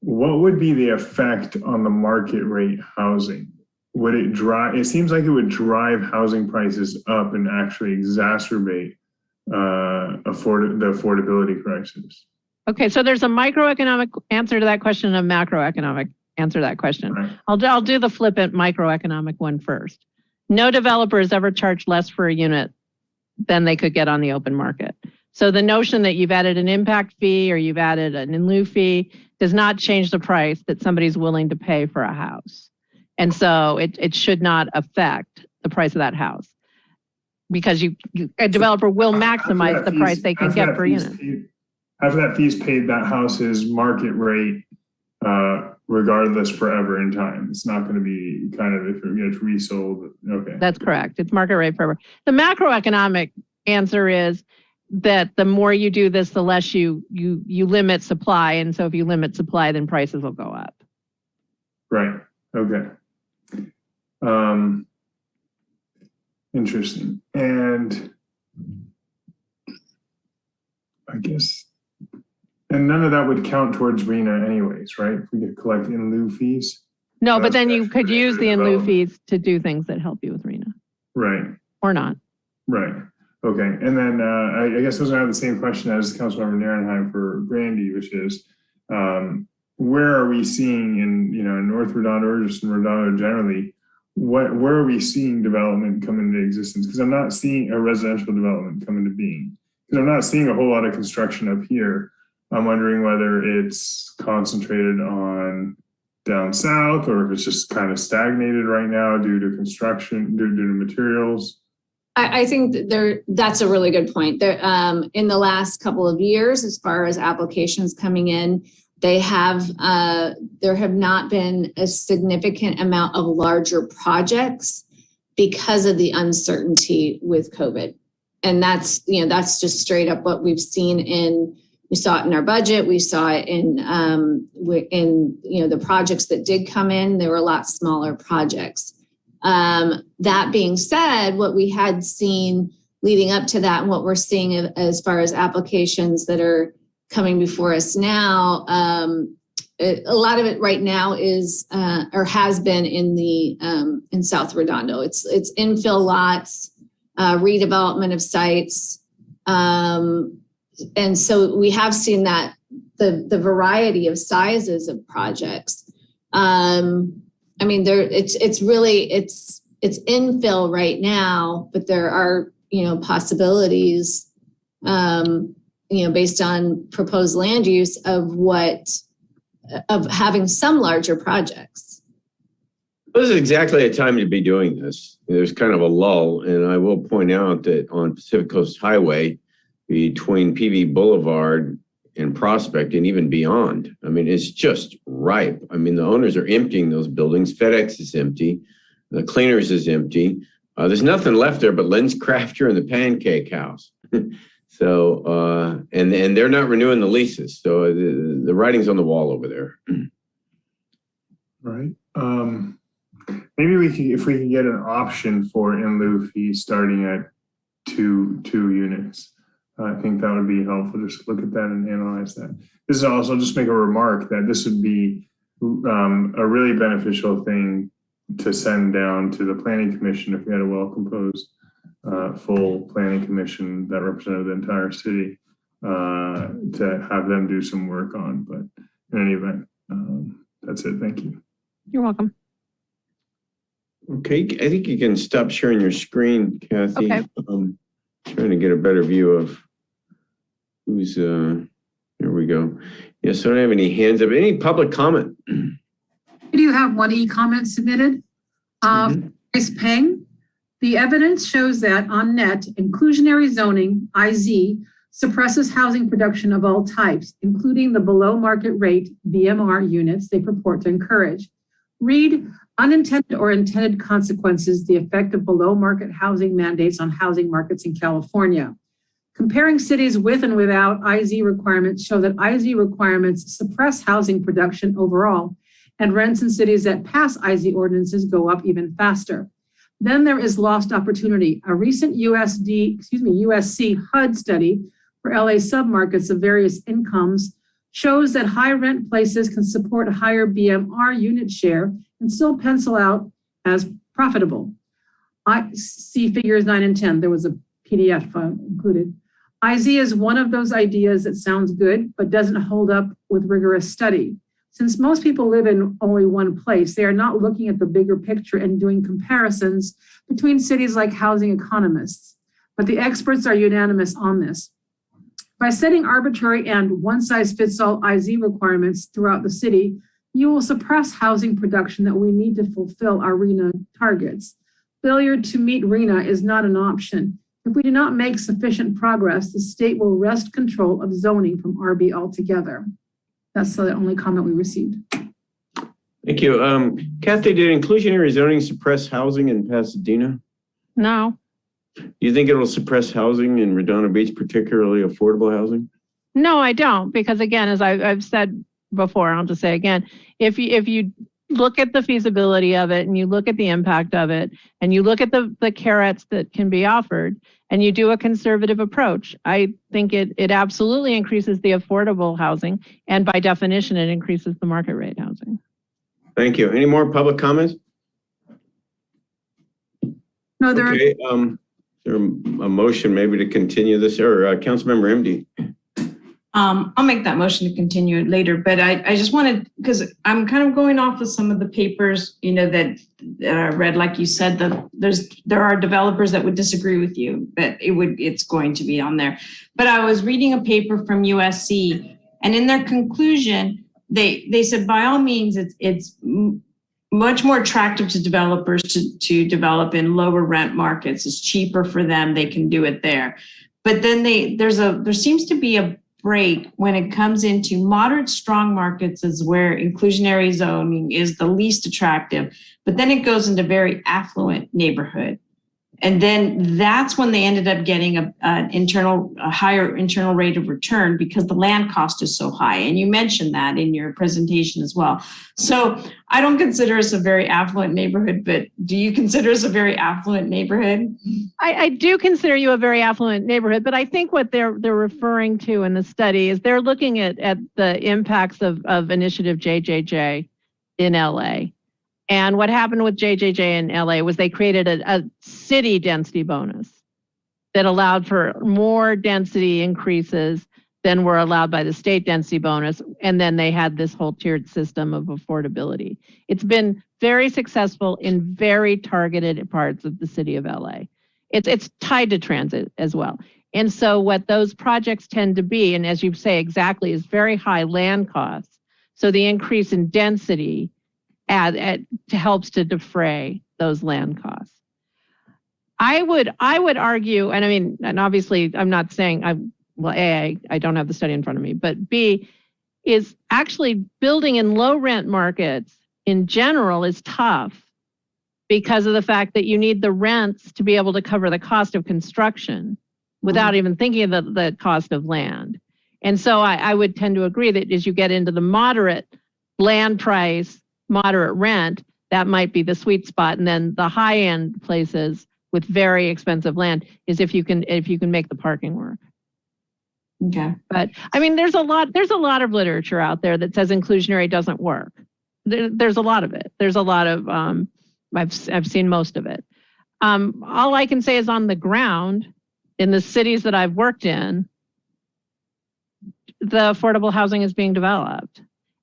what would be the effect on the market rate housing? Would it drive, it seems like it would drive housing prices up and actually exacerbate the affordability crisis. Okay, so there's a microeconomic answer to that question and a macroeconomic answer to that question. Right. I'll do the flippant microeconomic one first. No developer has ever charged less for a unit than they could get on the open market. So the notion that you've added an impact fee or you've added an in lieu fee does not change the price that somebody's willing to pay for a house. And so it should not affect the price of that house because a developer will maximize the price they can get per unit. After that fee's paid, that house is market rate regardless forever in time. It's not going to be kind of, if it gets resold. Okay. That's correct. It's market rate forever. The macroeconomic answer is that the more you do this, the less you limit supply. And so if you limit supply, then prices will go up. Right. Okay. Interesting. And I guess, and none of that would count towards RENA anyways, right? If we could collect in lieu fees. No, but then you could use the in lieu fees to do things that help you with RENA. Right. Or not. Right. Okay. And then I guess those are the same question as Councilmember Nierenheim for Brandy, which is where are we seeing in North Redondo or just in Redondo generally, where are we seeing development come into existence? Because I'm not seeing a residential development come into being. Because I'm not seeing a whole lot of construction up here. I'm wondering whether it's concentrated on down south or if it's just kind of stagnated right now due to construction, due to materials. I think that's a really good point. There, in the last couple of years, as far as applications coming in, there have not been a significant amount of larger projects because of the uncertainty with COVID. And that's just straight up what we've seen we saw it in our budget. We saw it in the projects that did come in. There were a lot smaller projects. That being said, what we had seen leading up to that and what we're seeing as far as applications that are coming before us now, a lot of it right now is or has been in South Redondo. It's infill lots, redevelopment of sites. And so we have seen that the variety of sizes of projects. I mean, it's infill right now, but there are, possibilities, based on proposed land use of having some larger projects. This is exactly a time to be doing this. There's kind of a lull, and I will point out that on Pacific Coast Highway, between PV Boulevard and Prospect and even beyond, I mean, it's just ripe. I mean, the owners are emptying those buildings. FedEx is empty. The Cleaners is empty. There's nothing left there but Lynn's Crafter and the Pancake House. So, and they're not renewing the leases. So the writing's on the wall over there. Right. Maybe if we can get an option for in lieu fees starting at two units. I think that would be helpful. Just look at that and analyze that. This is also just make a remark that this would be a really beneficial thing to send down to the Planning Commission if we had a well-composed full Planning Commission that represented the entire city to have them do some work on. But in any event, that's it. Thank you. You're welcome. Okay, I think you can stop sharing your screen, Kathy. Okay. Trying to get a better view of who's, there we go. Yes, I don't have any hands up. Any public comment? We do have one e-comment submitted. Grace Peng The evidence shows that on net, inclusionary zoning, IZ, suppresses housing production of all types, including the below market rate BMR units they purport to encourage. Read unintended or intended consequences, the effect of below market housing mandates on housing markets in California. Comparing cities with and without IZ requirements show that IZ requirements suppress housing production overall, and rents in cities that pass IZ ordinances go up even faster. Then there is lost opportunity. A recent USC HUD study for LA submarkets of various incomes shows that high rent places can support a higher BMR unit share and still pencil out as profitable. I see figures 9 and 10. There was a PDF included. IZ is one of those ideas that sounds good, but doesn't hold up with rigorous study. Since most people live in only one place, they are not looking at the bigger picture and doing comparisons between cities like housing economists. But the experts are unanimous on this. By setting arbitrary and one-size-fits-all IZ requirements throughout the city, you will suppress housing production that we need to fulfill our RHNA targets. Failure to meet RHNA is not an option. If we do not make sufficient progress, the state will wrest control of zoning from RB altogether. That's the only comment we received. Thank you. Kathy, did inclusionary zoning suppress housing in Pasadena? No. Do you think it'll suppress housing in Redondo Beach, particularly affordable housing? No, I don't, because again, as I've said before, I'll just say again, if you look at the feasibility of it and you look at the impact of it and you look at the carrots that can be offered and you do a conservative approach, I think it absolutely increases the affordable housing, and by definition, it increases the market rate housing. Thank you. Any more public comments? No, there okay. Is there a motion maybe to continue this, or Councilmember MD? I'll make that motion to continue it later, but I just wanted, because I'm kind of going off of some of the papers, that I read, like you said, there are developers that would disagree with you, but it's going to be on there. But I was reading a paper from USC, and in their conclusion, they said by all means it's much more attractive to developers to develop in lower rent markets. It's cheaper for them. They can do it there. But then there seems to be a break when it comes into moderate strong markets is where inclusionary zoning is the least attractive, but then it goes into very affluent neighborhood. And then that's when they ended up getting a higher internal rate of return because the land cost is so high. And you mentioned that in your presentation as well. So I don't consider us a very affluent neighborhood, but do you consider us a very affluent neighborhood? I do consider you a very affluent neighborhood, but I think what they're referring to in the study is they're looking at the impacts of Initiative JJJ in LA. And what happened with JJJ in LA was they created a city density bonus that allowed for more density increases than were allowed by the state density bonus. And then they had this whole tiered system of affordability. It's been very successful in very targeted parts of the city of LA. It's tied to transit as well. And so what those projects tend to be, and as you say exactly, is very high land costs. So the increase in density helps to defray those land costs. I would argue, and I mean, and obviously I'm not saying A, I don't have the study in front of me, but B, is actually building in low rent markets in general is tough because of the fact that you need the rents to be able to cover the cost of construction without even thinking of the cost of land. And so I would tend to agree that as you get into the moderate land price, moderate rent, that might be the sweet spot. And then the high end places with very expensive land is if you can make the parking work. Okay. But I mean, there's a lot of literature out there that says inclusionary doesn't work. There's a lot of it. There's a lot of, I've seen most of it. All I can say is on the ground in the cities that I've worked in, the affordable housing is being developed.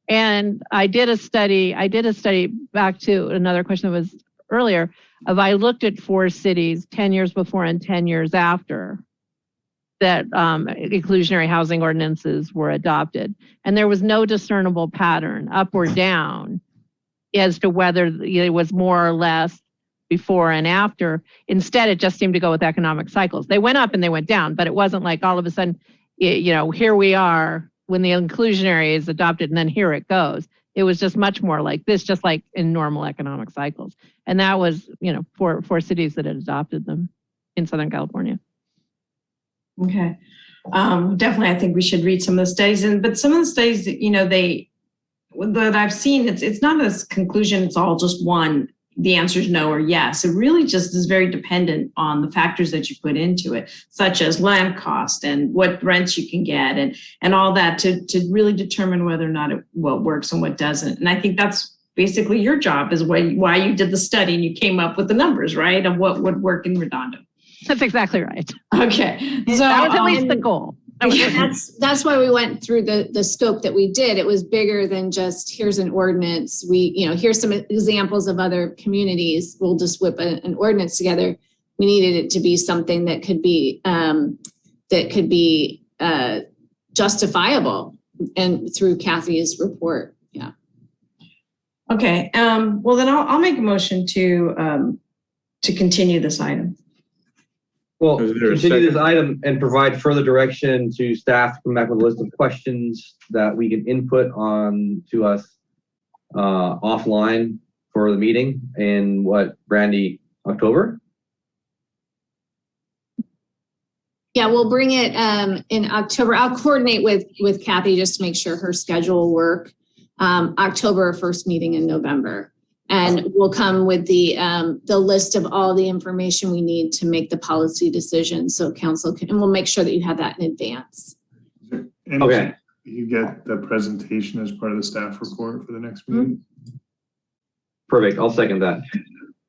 And I did a study back to another question that was earlier I looked at 4 cities 10 years before and 10 years after that inclusionary housing ordinances were adopted. And there was no discernible pattern up or down as to whether it was more or less before and after. Instead, it just seemed to go with economic cycles. They went up and they went down, but it wasn't like all of a sudden, here we are when the inclusionary is adopted and then here it goes. It was just much more like this, just like in normal economic cycles. And that was, for cities that had adopted them in Southern California. Okay. Definitely, I think we should read some of the studies. But some of the studies that I've seen, it's not a conclusion, it's all just one. The answer is no or yes. It really just is very dependent on the factors that you put into it, such as land cost and what rents you can get and all that to really determine whether or not what works and what doesn't. And I think that's basically your job, is why you did the study and you came up with the numbers, right, of what would work in Redondo. That's exactly right. Okay. So that was at least the goal. That's why we went through the scope that we did. It was bigger than just here's an ordinance. Here's some examples of other communities. We'll just whip an ordinance together. We needed it to be something that could be justifiable, and through Kathy's report. Yeah. Okay. Well, then I'll make a motion to continue this item. Well, continue this item and provide further direction to staff to come back with a list of questions that we can input on to us offline for the meeting in Brandy, October? Yeah, we'll bring it in October. I'll coordinate with Kathy just to make sure her schedule will work. October, first meeting in November. And we'll come with the list of all the information we need to make the policy decision. So council can, and we'll make sure that you have that in advance. Okay. You get the presentation as part of the staff report for the next meeting? Perfect. I'll second that.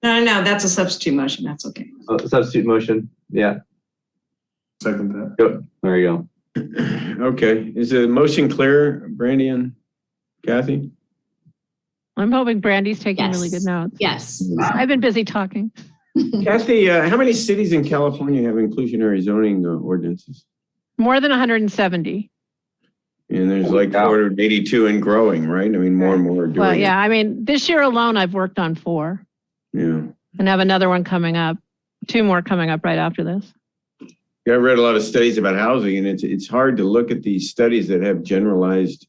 No, that's a substitute motion. That's okay. Substitute motion. Yeah. Second that. Good. There you go. Okay. Is the motion clear, Brandy and Kathy? I'm hoping Brandy's taking really good notes. Yes. I've been busy talking. Kathy, how many cities in California have inclusionary zoning ordinances? More than 170. And there's like 482 and growing, right? I mean, more and more are doing Well, yeah, I mean, this year alone, I've worked on 4. Yeah. And have another one coming up, 2 more coming up right after this. Yeah, I read a lot of studies about housing, and it's hard to look at these studies that have generalized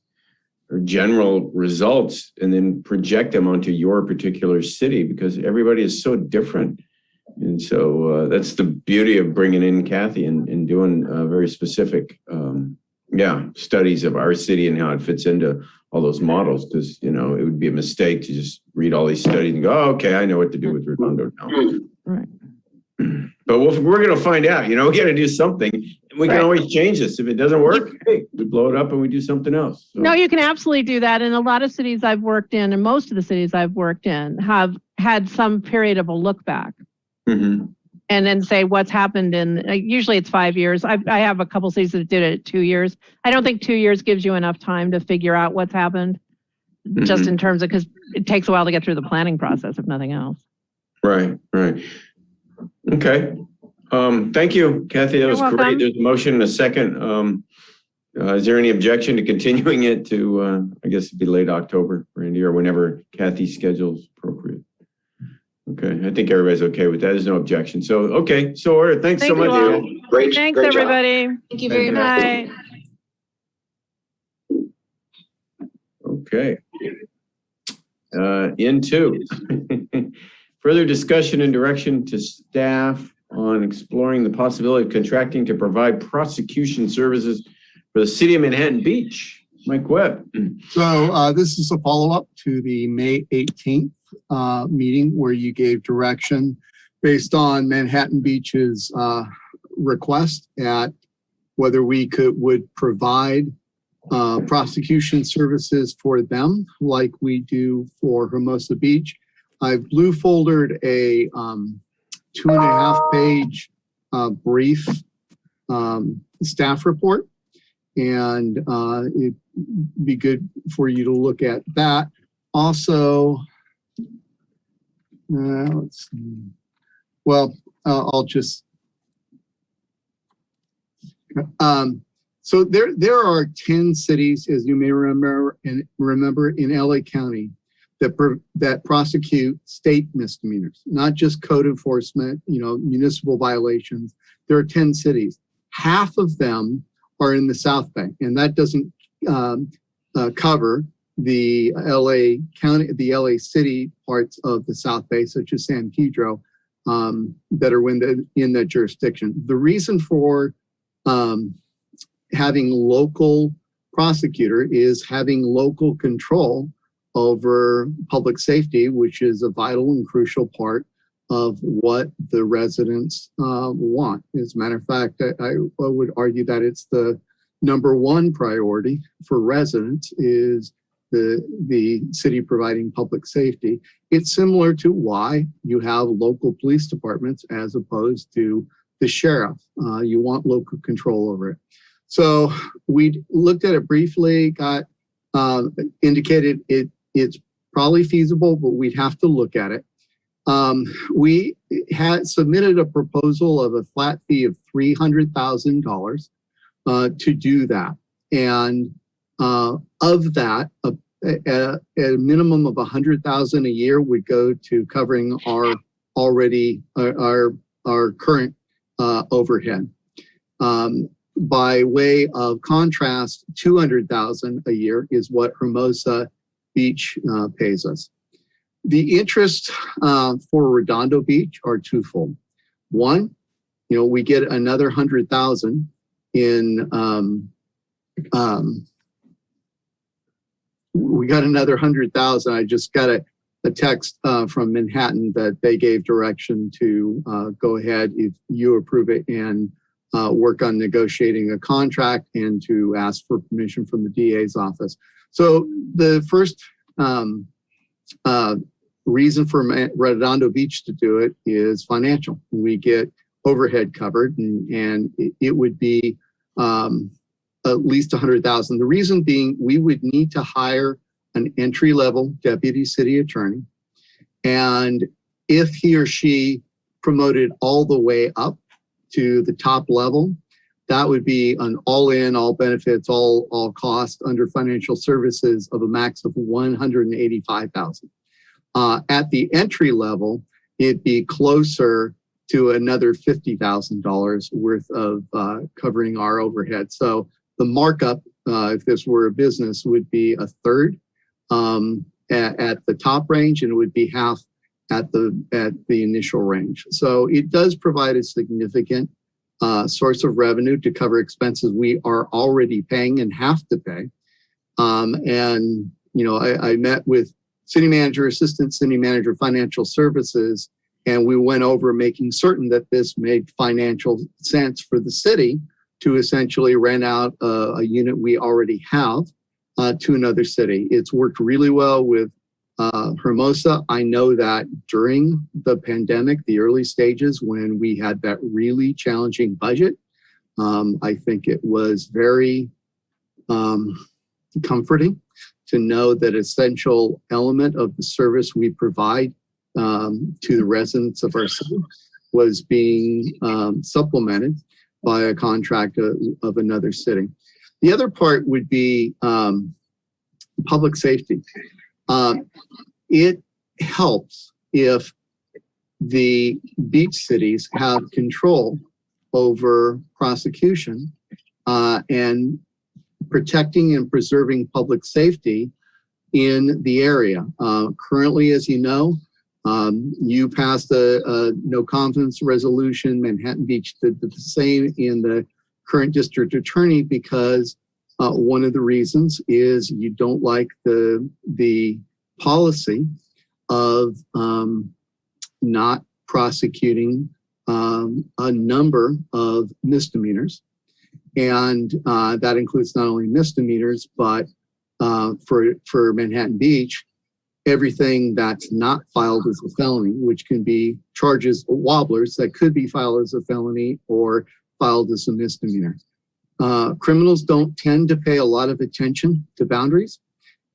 or general results and then project them onto your particular city, because everybody is so different. And so that's the beauty of bringing in Kathy and doing very specific, studies of our city and how it fits into all those models. Because, it would be a mistake to just read all these studies and go, oh, okay, I know what to do with Redondo now. Right. But we're going to find out, we got to do something. We can always change this. If it doesn't work, hey, we blow it up and we do something else. So. No, you can absolutely do that. And a lot of cities I've worked in, and most of the cities I've worked in, have had some period of a look back. Mm-hmm. And then say what's happened in, usually it's 5 years. I have a couple cities that did it at 2 years. I don't think 2 years gives you enough time to figure out what's happened, just in terms of, because it takes a while to get through the planning process, if nothing else. Right. Okay. Thank you, Kathy. That was great. There's a motion and a second. Is there any objection to continuing it to, I guess it'd be late October, Randy, or whenever Kathy's schedule is appropriate? Okay. I think everybody's okay with that. There's no objection. So, okay. So, all right. Thanks so much. Great. Thanks, great everybody. Job. Thank you very much. Okay. N2. Further discussion and direction to staff on exploring the possibility of contracting to provide prosecution services for the city of Manhattan Beach. Mike Webb. So this is a follow-up to the May 18th meeting where you gave direction based on Manhattan Beach's request at whether we would provide prosecution services for them like we do for Hermosa Beach. I've blue foldered a 2.5 page brief staff report, and it'd be good for you to look at that. Also, let's see. Well, I'll just. So there are 10 cities, as you may remember in LA County. that prosecute state misdemeanors, not just code enforcement, municipal violations. There are 10 cities. Half of them are in the South Bay, and that doesn't cover the LA County, the LA City parts of the South Bay, such as San Pedro, that are in that jurisdiction. The reason for having local prosecutor is having local control over public safety, which is a vital and crucial part of what the residents want. As a matter of fact, I would argue that it's the number one priority for residents is the city providing public safety. It's similar to why you have local police departments as opposed to the sheriff. You want local control over it. So we looked at it briefly, got indicated it's probably feasible, but we'd have to look at it. We had submitted a proposal of a flat fee of $300,000 to do that. And of that, a minimum of $100,000 a year would go to covering our current overhead. By way of contrast, $200,000 a year is what Hermosa Beach pays us. The interest for Redondo Beach are twofold. One, we get another $100,000 in. We got another $100,000. I just got a text from Manhattan that they gave direction to go ahead if you approve it and work on negotiating a contract and to ask for permission from the DA's office. So the first reason for Redondo Beach to do it is financial. We get overhead covered, and it would be at least $100,000. The reason being, we would need to hire an entry-level deputy city attorney, and if he or she promoted all the way up to the top level, that would be an all-in, all benefits, all cost under financial services of a max of $185,000. At the entry level, it'd be closer to another $50,000 worth of covering our overhead. So the markup, if this were a business, would be a third at the top range, and it would be half at the initial range. So it does provide a significant source of revenue to cover expenses we are already paying and have to pay. And I met with city manager, assistant city manager, financial services, and we went over making certain that this made financial sense for the city to essentially rent out a unit we already have to another city. It's worked really well with Hermosa. I know that during the pandemic, the early stages when we had that really challenging budget, I think it was very comforting to know that essential element of the service we provide to the residents of our city was being supplemented by a contract of another city. The other part would be public safety. It helps if the beach cities have control over prosecution and protecting and preserving public safety in the area. Currently, as you know, you passed a no confidence resolution. Manhattan Beach did the same in the current district attorney because one of the reasons is you don't like the policy of not prosecuting a number of misdemeanors. And that includes not only misdemeanors, but for Manhattan Beach, everything that's not filed as a felony, which can be charges, wobblers that could be filed as a felony or filed as a misdemeanor. Criminals don't tend to pay a lot of attention to boundaries,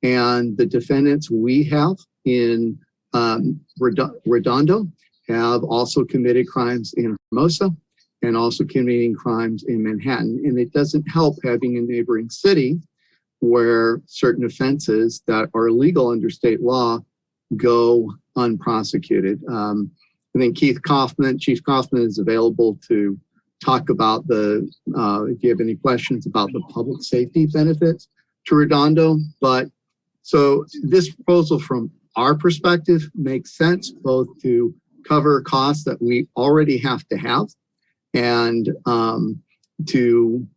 and the defendants we have in Redondo have also committed crimes in Hermosa and also committing crimes in Manhattan. And it doesn't help having a neighboring city where certain offenses that are illegal under state law go unprosecuted. I think Chief Kaufman is available to talk about if you have any questions about the public safety benefits to Redondo. But so this proposal from our perspective makes sense both to cover costs that we already have to have and to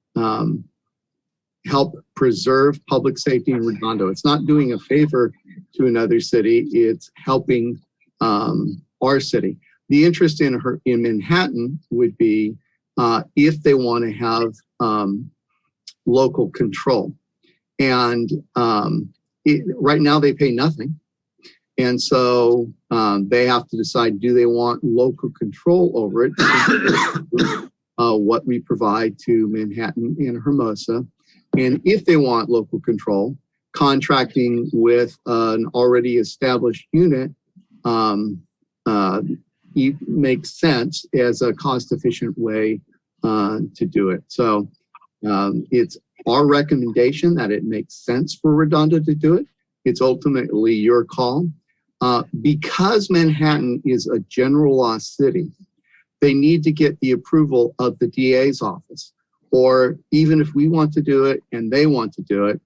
help preserve public safety in Redondo. It's not doing a favor to another city, it's helping our city. The interest in Manhattan would be if they want to have local control. And right now they pay nothing. And so they have to decide, do they want local control over it? What we provide to Manhattan and Hermosa. And if they want local control, contracting with an already established unit makes sense as a cost-efficient way to do it. So it's our recommendation that it makes sense for Redondo to do it. It's ultimately your call. Because Manhattan is a general law city, they need to get the approval of the DA's office. Or even if we want to do it and they want to do it,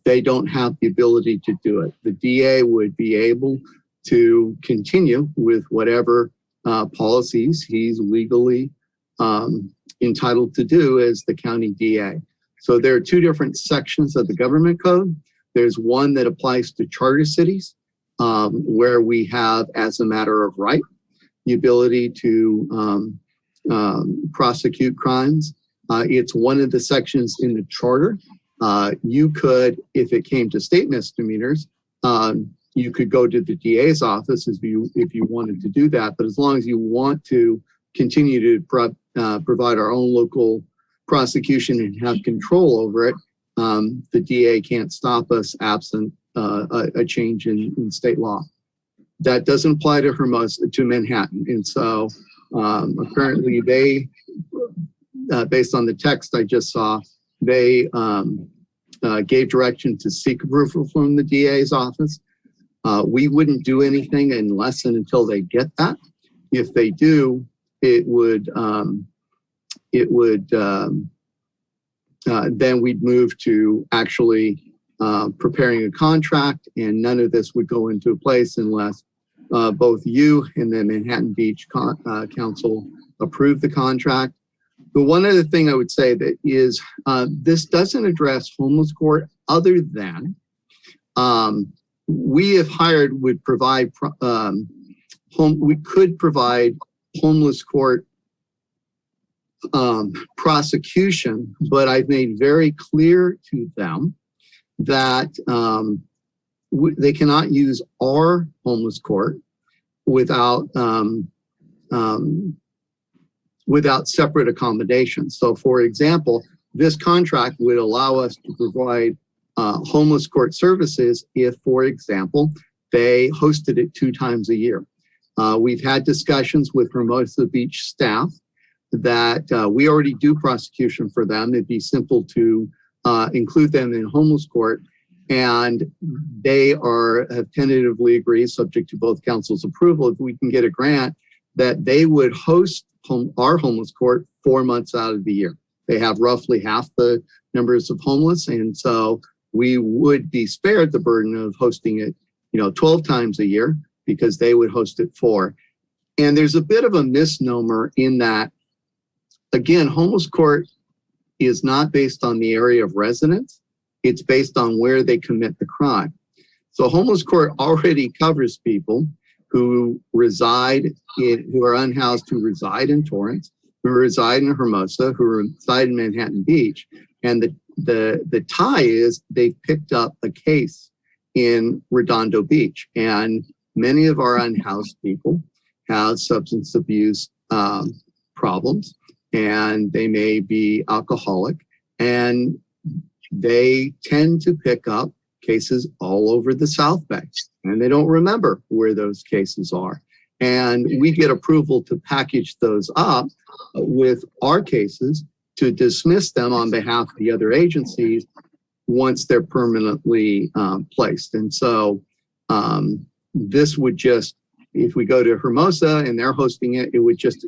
they don't have the ability to do it. The DA would be able to continue with whatever policies he's legally entitled to do as the county DA. So there are two different sections of the government code. There's one that applies to charter cities, where we have, as a matter of right, the ability to prosecute crimes. It's one of the sections in the charter. You could, if it came to state misdemeanors, you could go to the DA's office if you wanted to do that. But as long as you want to continue to provide our own local prosecution and have control over it, the DA can't stop us absent a change in state law. That doesn't apply to Hermosa, to Manhattan. And so apparently they, based on the text I just saw, they gave direction to seek approval from the DA's office. We wouldn't do anything unless and until they get that. If they do, then we'd move to actually preparing a contract, and none of this would go into place unless both you and the Manhattan Beach Council approve the contract. But one other thing I would say that is this doesn't address homeless court, other than we have hired would provide we could provide homeless court prosecution, but I've made very clear to them that they cannot use our homeless court without separate accommodations. So for example, this contract would allow us to provide homeless court services if, for example, they hosted it 2 times a year. We've had discussions with Hermosa Beach staff that we already do prosecution for them. It'd be simple to include them in homeless court, and they have tentatively agreed, subject to both council's approval, if we can get a grant, that they would host our homeless court 4 months out of the year. They have roughly half the numbers of homeless, and so we would be spared the burden of hosting it 12 times a year, because they would host it 4. And there's a bit of a misnomer in that, again, homeless court is not based on the area of residence. It's based on where they commit the crime. So homeless court already covers people who who are unhoused, who reside in Torrance, who reside in Hermosa, who reside in Manhattan Beach. And the tie is they picked up a case in Redondo Beach. And many of our unhoused people have substance abuse problems, and they may be alcoholic, and they tend to pick up cases all over the South Bay, and they don't remember where those cases are. And we get approval to package those up with our cases to dismiss them on behalf of the other agencies once they're permanently placed. And so this would just, if we go to Hermosa and they're hosting it, it would just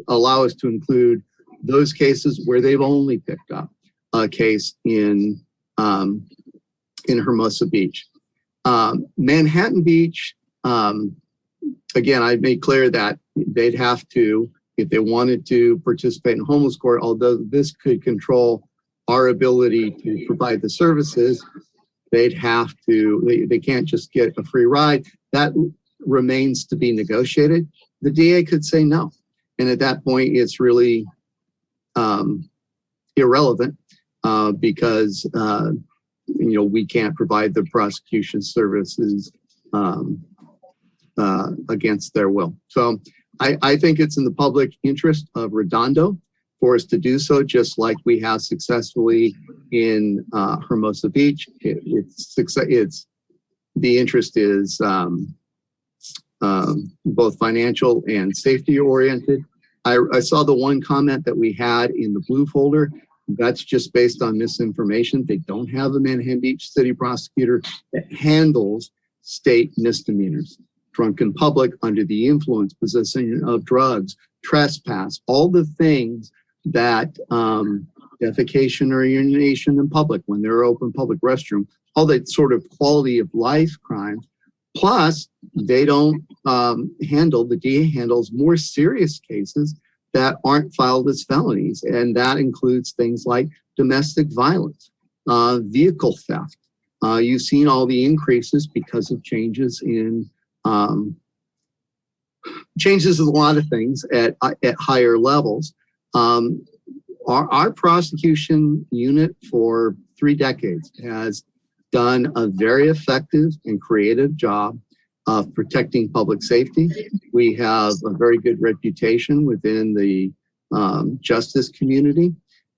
allow us to include those cases where they've only picked up a case in Hermosa Beach. Manhattan Beach, again, I made clear that they'd have to, if they wanted to participate in homeless court, although this could control our ability to provide the services, they'd have to, they can't just get a free ride. That remains to be negotiated. The DA could say no. And at that point, it's really irrelevant because, we can't provide the prosecution services against their will. So I think it's in the public interest of Redondo for us to do so, just like we have successfully in Hermosa Beach. The interest is both financial and safety oriented. I saw the one comment that we had in the blue folder. That's just based on misinformation. They don't have a Manhattan Beach city prosecutor that handles state misdemeanors. Drunken public, under the influence, possession of drugs, trespass, all the things that defecation or urination in public, when they're open public restroom, all that sort of quality of life crimes. Plus, they don't handle, the DA handles more serious cases that aren't filed as felonies. And that includes things like domestic violence, vehicle theft. You've seen all the increases because of changes in changes in a lot of things at higher levels. Our prosecution unit for 3 decades has done a very effective and creative job of protecting public safety. We have a very good reputation within the justice community,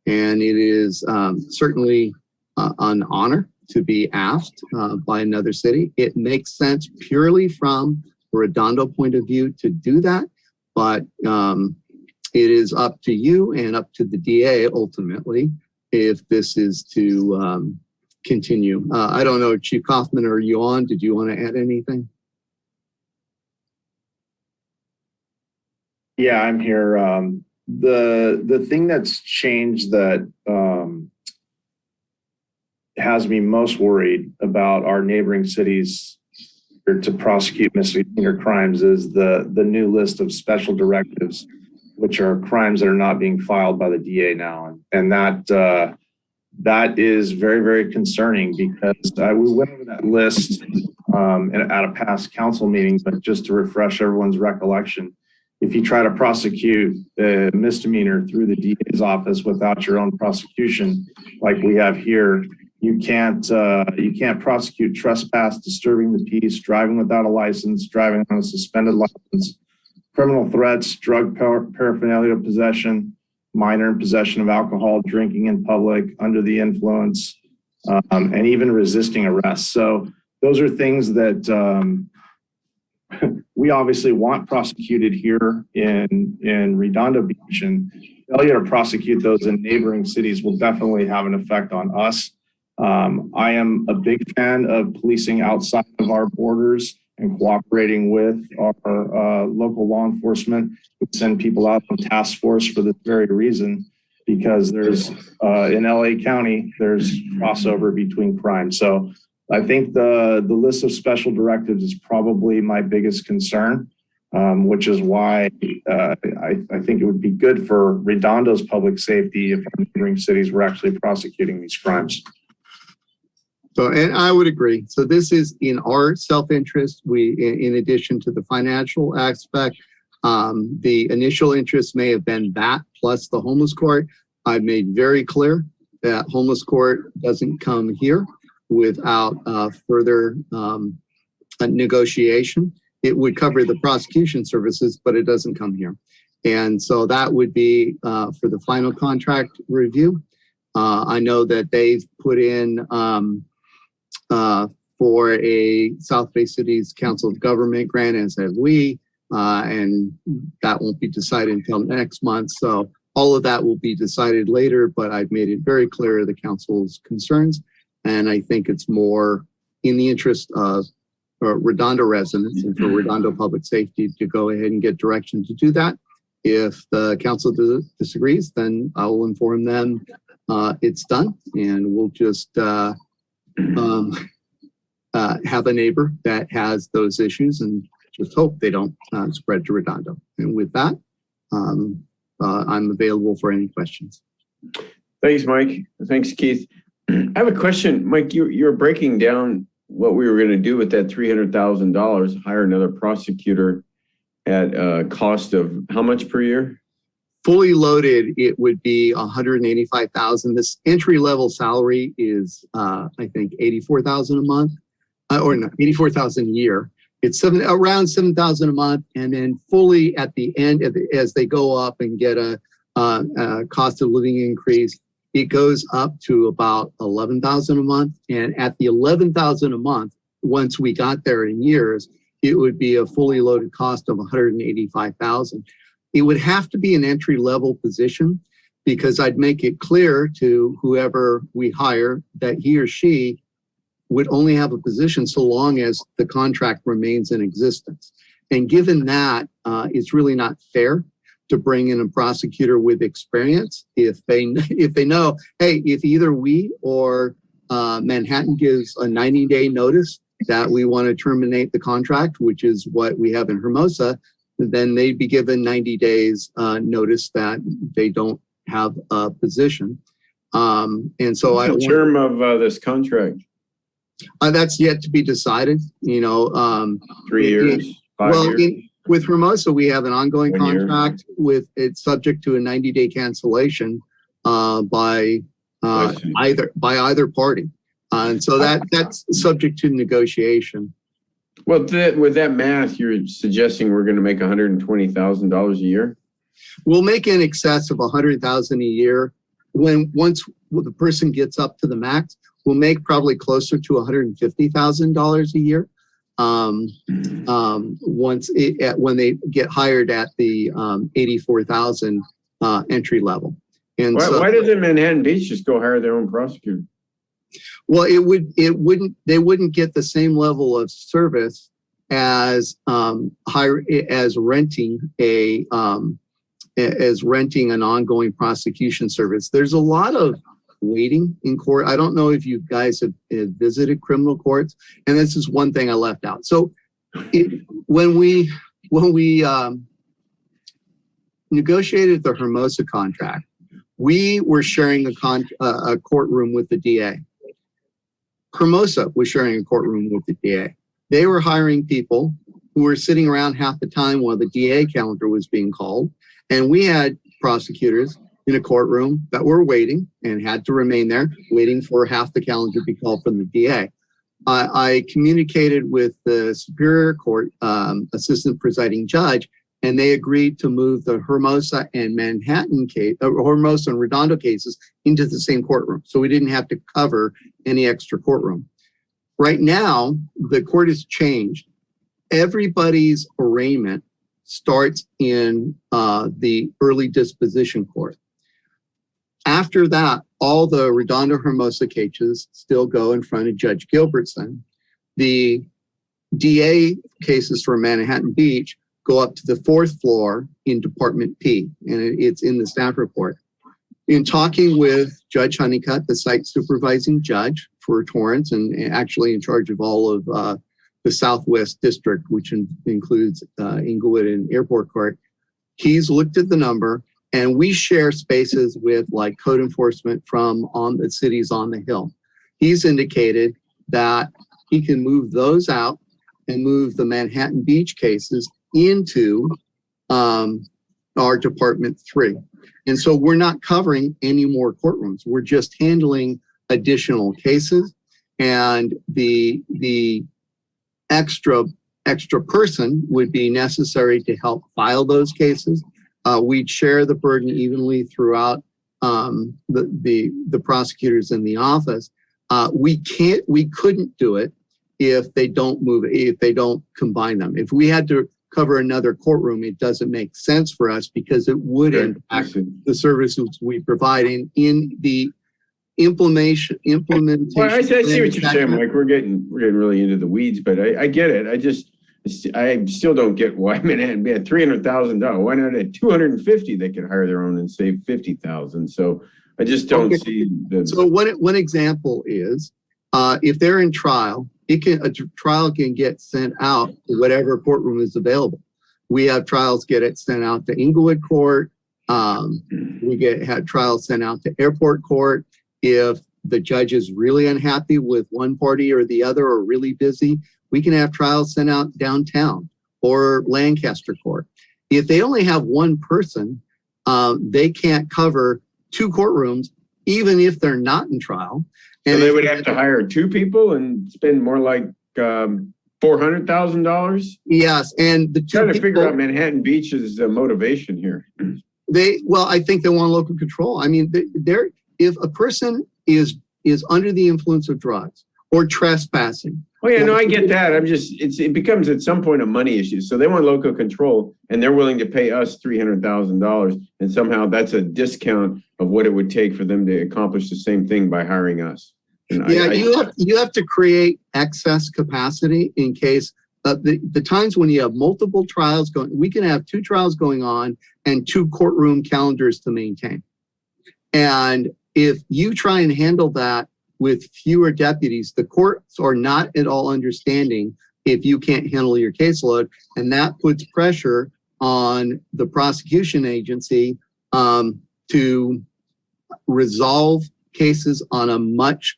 and it is certainly an honor to be asked by another city. It makes sense purely from a Redondo point of view to do that, but it is up to you and up to the DA ultimately if this is to continue. I don't know, Chief Kaufman, are you on? Did you want to add anything? Yeah, I'm here. The thing that's changed that has me most worried about our neighboring cities to prosecute misdemeanor crimes is the new list of special directives, which are crimes that are not being filed by the DA now, and that is very, very concerning because we went over that list at a past council meeting, but just to refresh everyone's recollection, if you try to prosecute a misdemeanor through the DA's office without your own prosecution, like we have here, you can't prosecute trespass, disturbing the peace, driving without a license, driving on a suspended license, criminal threats, drug paraphernalia possession, minor in possession of alcohol, drinking in public, under the influence, and even resisting arrest. So those are things that we obviously want prosecuted here in Redondo Beach, and failure to prosecute those in neighboring cities will definitely have an effect on us. I am a big fan of policing outside of our borders and cooperating with our local law enforcement. We send people out on task force for this very reason, because there's in LA County, there's crossover between crimes. So I think the list of special directives is probably my biggest concern, which is why I think it would be good for Redondo's public safety if our neighboring cities were actually prosecuting these crimes. So, and I would agree. So this is in our self-interest. We, in addition to the financial aspect, the initial interest may have been that plus the homeless court. I've made very clear that homeless court doesn't come here without further negotiation. It would cover the prosecution services, but it doesn't come here. And so that would be for the final contract review. I know that they've put in for a South Bay Cities Council of Government grant, as have we, and that won't be decided until next month. So all of that will be decided later, but I've made it very clear the council's concerns. And I think it's more in the interest of Redondo residents and for Redondo Public Safety to go ahead and get direction to do that. If the council disagrees, then I will inform them it's done, and we'll just have a neighbor that has those issues and just hope they don't spread to Redondo. And with that, I'm available for any questions. Thanks, Mike. Thanks, Keith. I have a question. Mike, you're breaking down what we were going to do with that $300,000, hire another prosecutor at a cost of how much per year? Fully loaded, it would be $185,000. This entry level salary is, I think, $84,000 a month, or no, $84,000 a year. It's around $7,000 a month, and then fully at the end, as they go up and get a cost of living increase, it goes up to about $11,000 a month. And at the $11,000 a month, once we got there in years, it would be a fully loaded cost of $185,000. It would have to be an entry level position because I'd make it clear to whoever we hire that he or she would only have a position so long as the contract remains in existence. And given that, it's really not fair to bring in a prosecutor with experience if they know, hey, if either we or Manhattan gives a 90-day notice that we want to terminate the contract, which is what we have in Hermosa, then they'd be given 90 days notice that they don't have a position. And so what's the term of this contract? That's yet to be decided. 3 years, 5 years? With Hermosa, we have an ongoing 1 year. contract with it's subject to a 90-day cancellation by either party. And so that's subject to negotiation. Well, with that math, you're suggesting we're going to make $120,000 a year? We'll make in excess of $100,000 a year. Once the person gets up to the max, we'll make probably closer to $150,000 a year. When they get hired at the 84,000 entry level. And why doesn't Manhattan Beach just go hire their own prosecutor? Well, they wouldn't get the same level of service as renting an ongoing prosecution service. There's a lot of waiting in court. I don't know if you guys have visited criminal courts, and this is one thing I left out. So when we negotiated the Hermosa contract, we were sharing a courtroom with the DA. Hermosa was sharing a courtroom with the DA. They were hiring people who were sitting around half the time while the DA calendar was being called. And we had prosecutors in a courtroom that were waiting and had to remain there, waiting for half the calendar to be called from the DA. I communicated with the Superior Court assistant presiding judge, and they agreed to move the Hermosa and Manhattan case, Hermosa and Redondo cases into the same courtroom. So we didn't have to cover any extra courtroom. Right now, the court has changed. Everybody's arraignment starts in the early disposition court. After that, all the Redondo Hermosa cases still go in front of Judge Gilbertson. The DA cases for Manhattan Beach go up to the 4th floor in Department P, and it's in the staff report. In talking with Judge Honeycutt, the site supervising judge for Torrance, and actually in charge of all of the Southwest District, which includes Inglewood and Airport Court, he's looked at the number, and we share spaces with like code enforcement from on the cities on the Hill. He's indicated that he can move those out and move the Manhattan Beach cases into our Department 3. And so we're not covering any more courtrooms. We're just handling additional cases, and the extra person would be necessary to help file those cases. We'd share the burden evenly throughout the prosecutors in the office. We couldn't do it if they don't move, if they don't combine them. If we had to cover another courtroom, it doesn't make sense for us because it would impact the services we provide in implementation. Well, I see what you're saying, Mike. We're getting really into the weeds, but I get it. I still don't get why Manhattan had $300,000. Why not at 250? They could hire their own and save 50,000. So I just don't see the. So one example is if they're in trial, a trial can get sent out to whatever courtroom is available. We have trials get it sent out to Inglewood Court. We had trials sent out to Airport Court. If the judge is really unhappy with one party or the other or really busy, we can have trials sent out downtown or Lancaster Court. If they only have one person, they can't cover two courtrooms, even if they're not in trial. And so they would have to hire two people and spend more like $400,000. Yes, and the two trying to figure out Manhattan Beach's motivation here. I think they want local control. I mean, if a person is under the influence of drugs or trespassing. Oh yeah, no, I get that. It becomes at some point a money issue. So they want local control, and they're willing to pay us $300,000, and somehow that's a discount of what it would take for them to accomplish the same thing by hiring us. And you have to create excess capacity in case the times when you have multiple trials going. We can have two trials going on and two courtroom calendars to maintain. And if you try and handle that with fewer deputies, the courts are not at all understanding if you can't handle your caseload. And that puts pressure on the prosecution agency to resolve cases on a much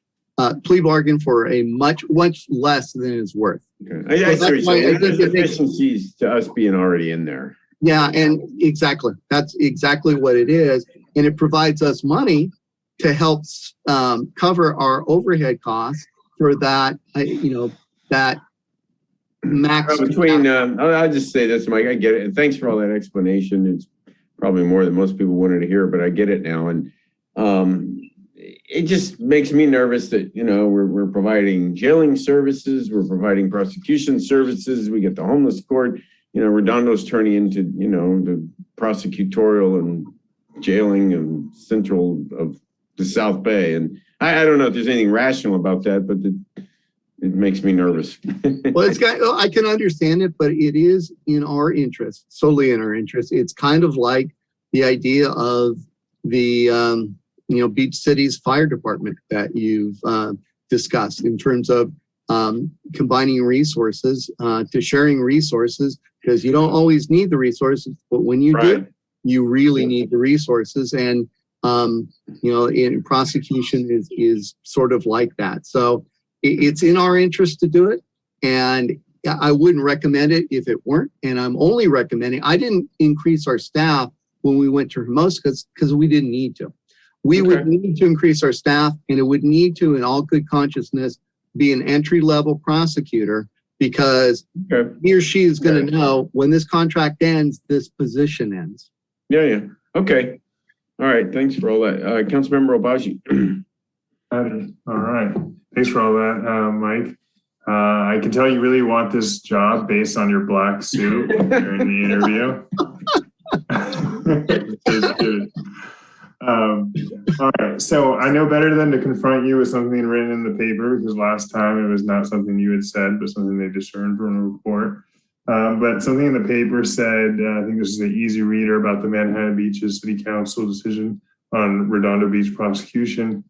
plea bargain for a much less than it's worth. Okay. I see what you're saying. There's efficiencies to us being already in there. Yeah, and exactly. That's exactly what it is. And it provides us money to help cover our overhead costs for that, that max. I'll just say this, Mike, I get it. And thanks for all that explanation. It's probably more than most people wanted to hear, but I get it now. And it just makes me nervous that, we're providing jailing services, we're providing prosecution services, we get the homeless court, Redondo's turning into, the prosecutorial and jailing and central of the South Bay. And I don't know if there's anything rational about that, but it makes me nervous. Well, I can understand it, but it is in our interest, solely in our interest. It's kind of like the idea of the, Beach City's fire department that you've discussed in terms of combining resources to sharing resources, because you don't always need the resources, but when you do, you really need the resources. And, in prosecution is sort of like that. So it's in our interest to do it. And I wouldn't recommend it if it weren't. And I'm only recommending, I didn't increase our staff when we went to Hermosa because we didn't need to. We would need to increase our staff, and it would need to, in all good consciousness, be an entry-level prosecutor, because he or she is going to know when this contract ends, this position ends. Yeah. Okay. All right. Thanks for all that. Councilmember Obaji. All right. Thanks for all that, Mike. I can tell you really want this job based on your black suit during the interview. It's good. All right, so I know better than to confront you with something written in the paper, because last time it was not something you had said, but something they discerned from a report. But something in the paper said, I think this is an easy reader, about the Manhattan Beach's City Council decision on Redondo Beach prosecution.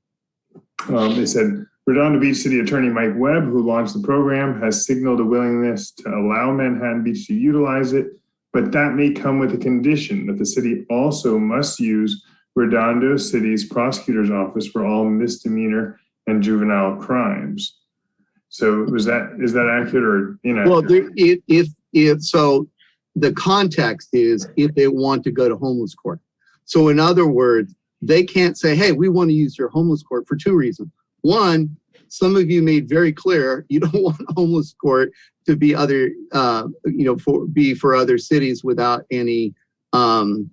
They said, Redondo Beach City Attorney Mike Webb, who launched the program, has signaled a willingness to allow Manhattan Beach to utilize it, but that may come with a condition that the city also must use Redondo City's prosecutor's office for all misdemeanor and juvenile crimes. So is that accurate or inaccurate? Well, so the context is if they want to go to homeless court. So in other words, they can't say, hey, we want to use your homeless court for two reasons. One, some of you made very clear you don't want homeless court to be for other cities without any participation.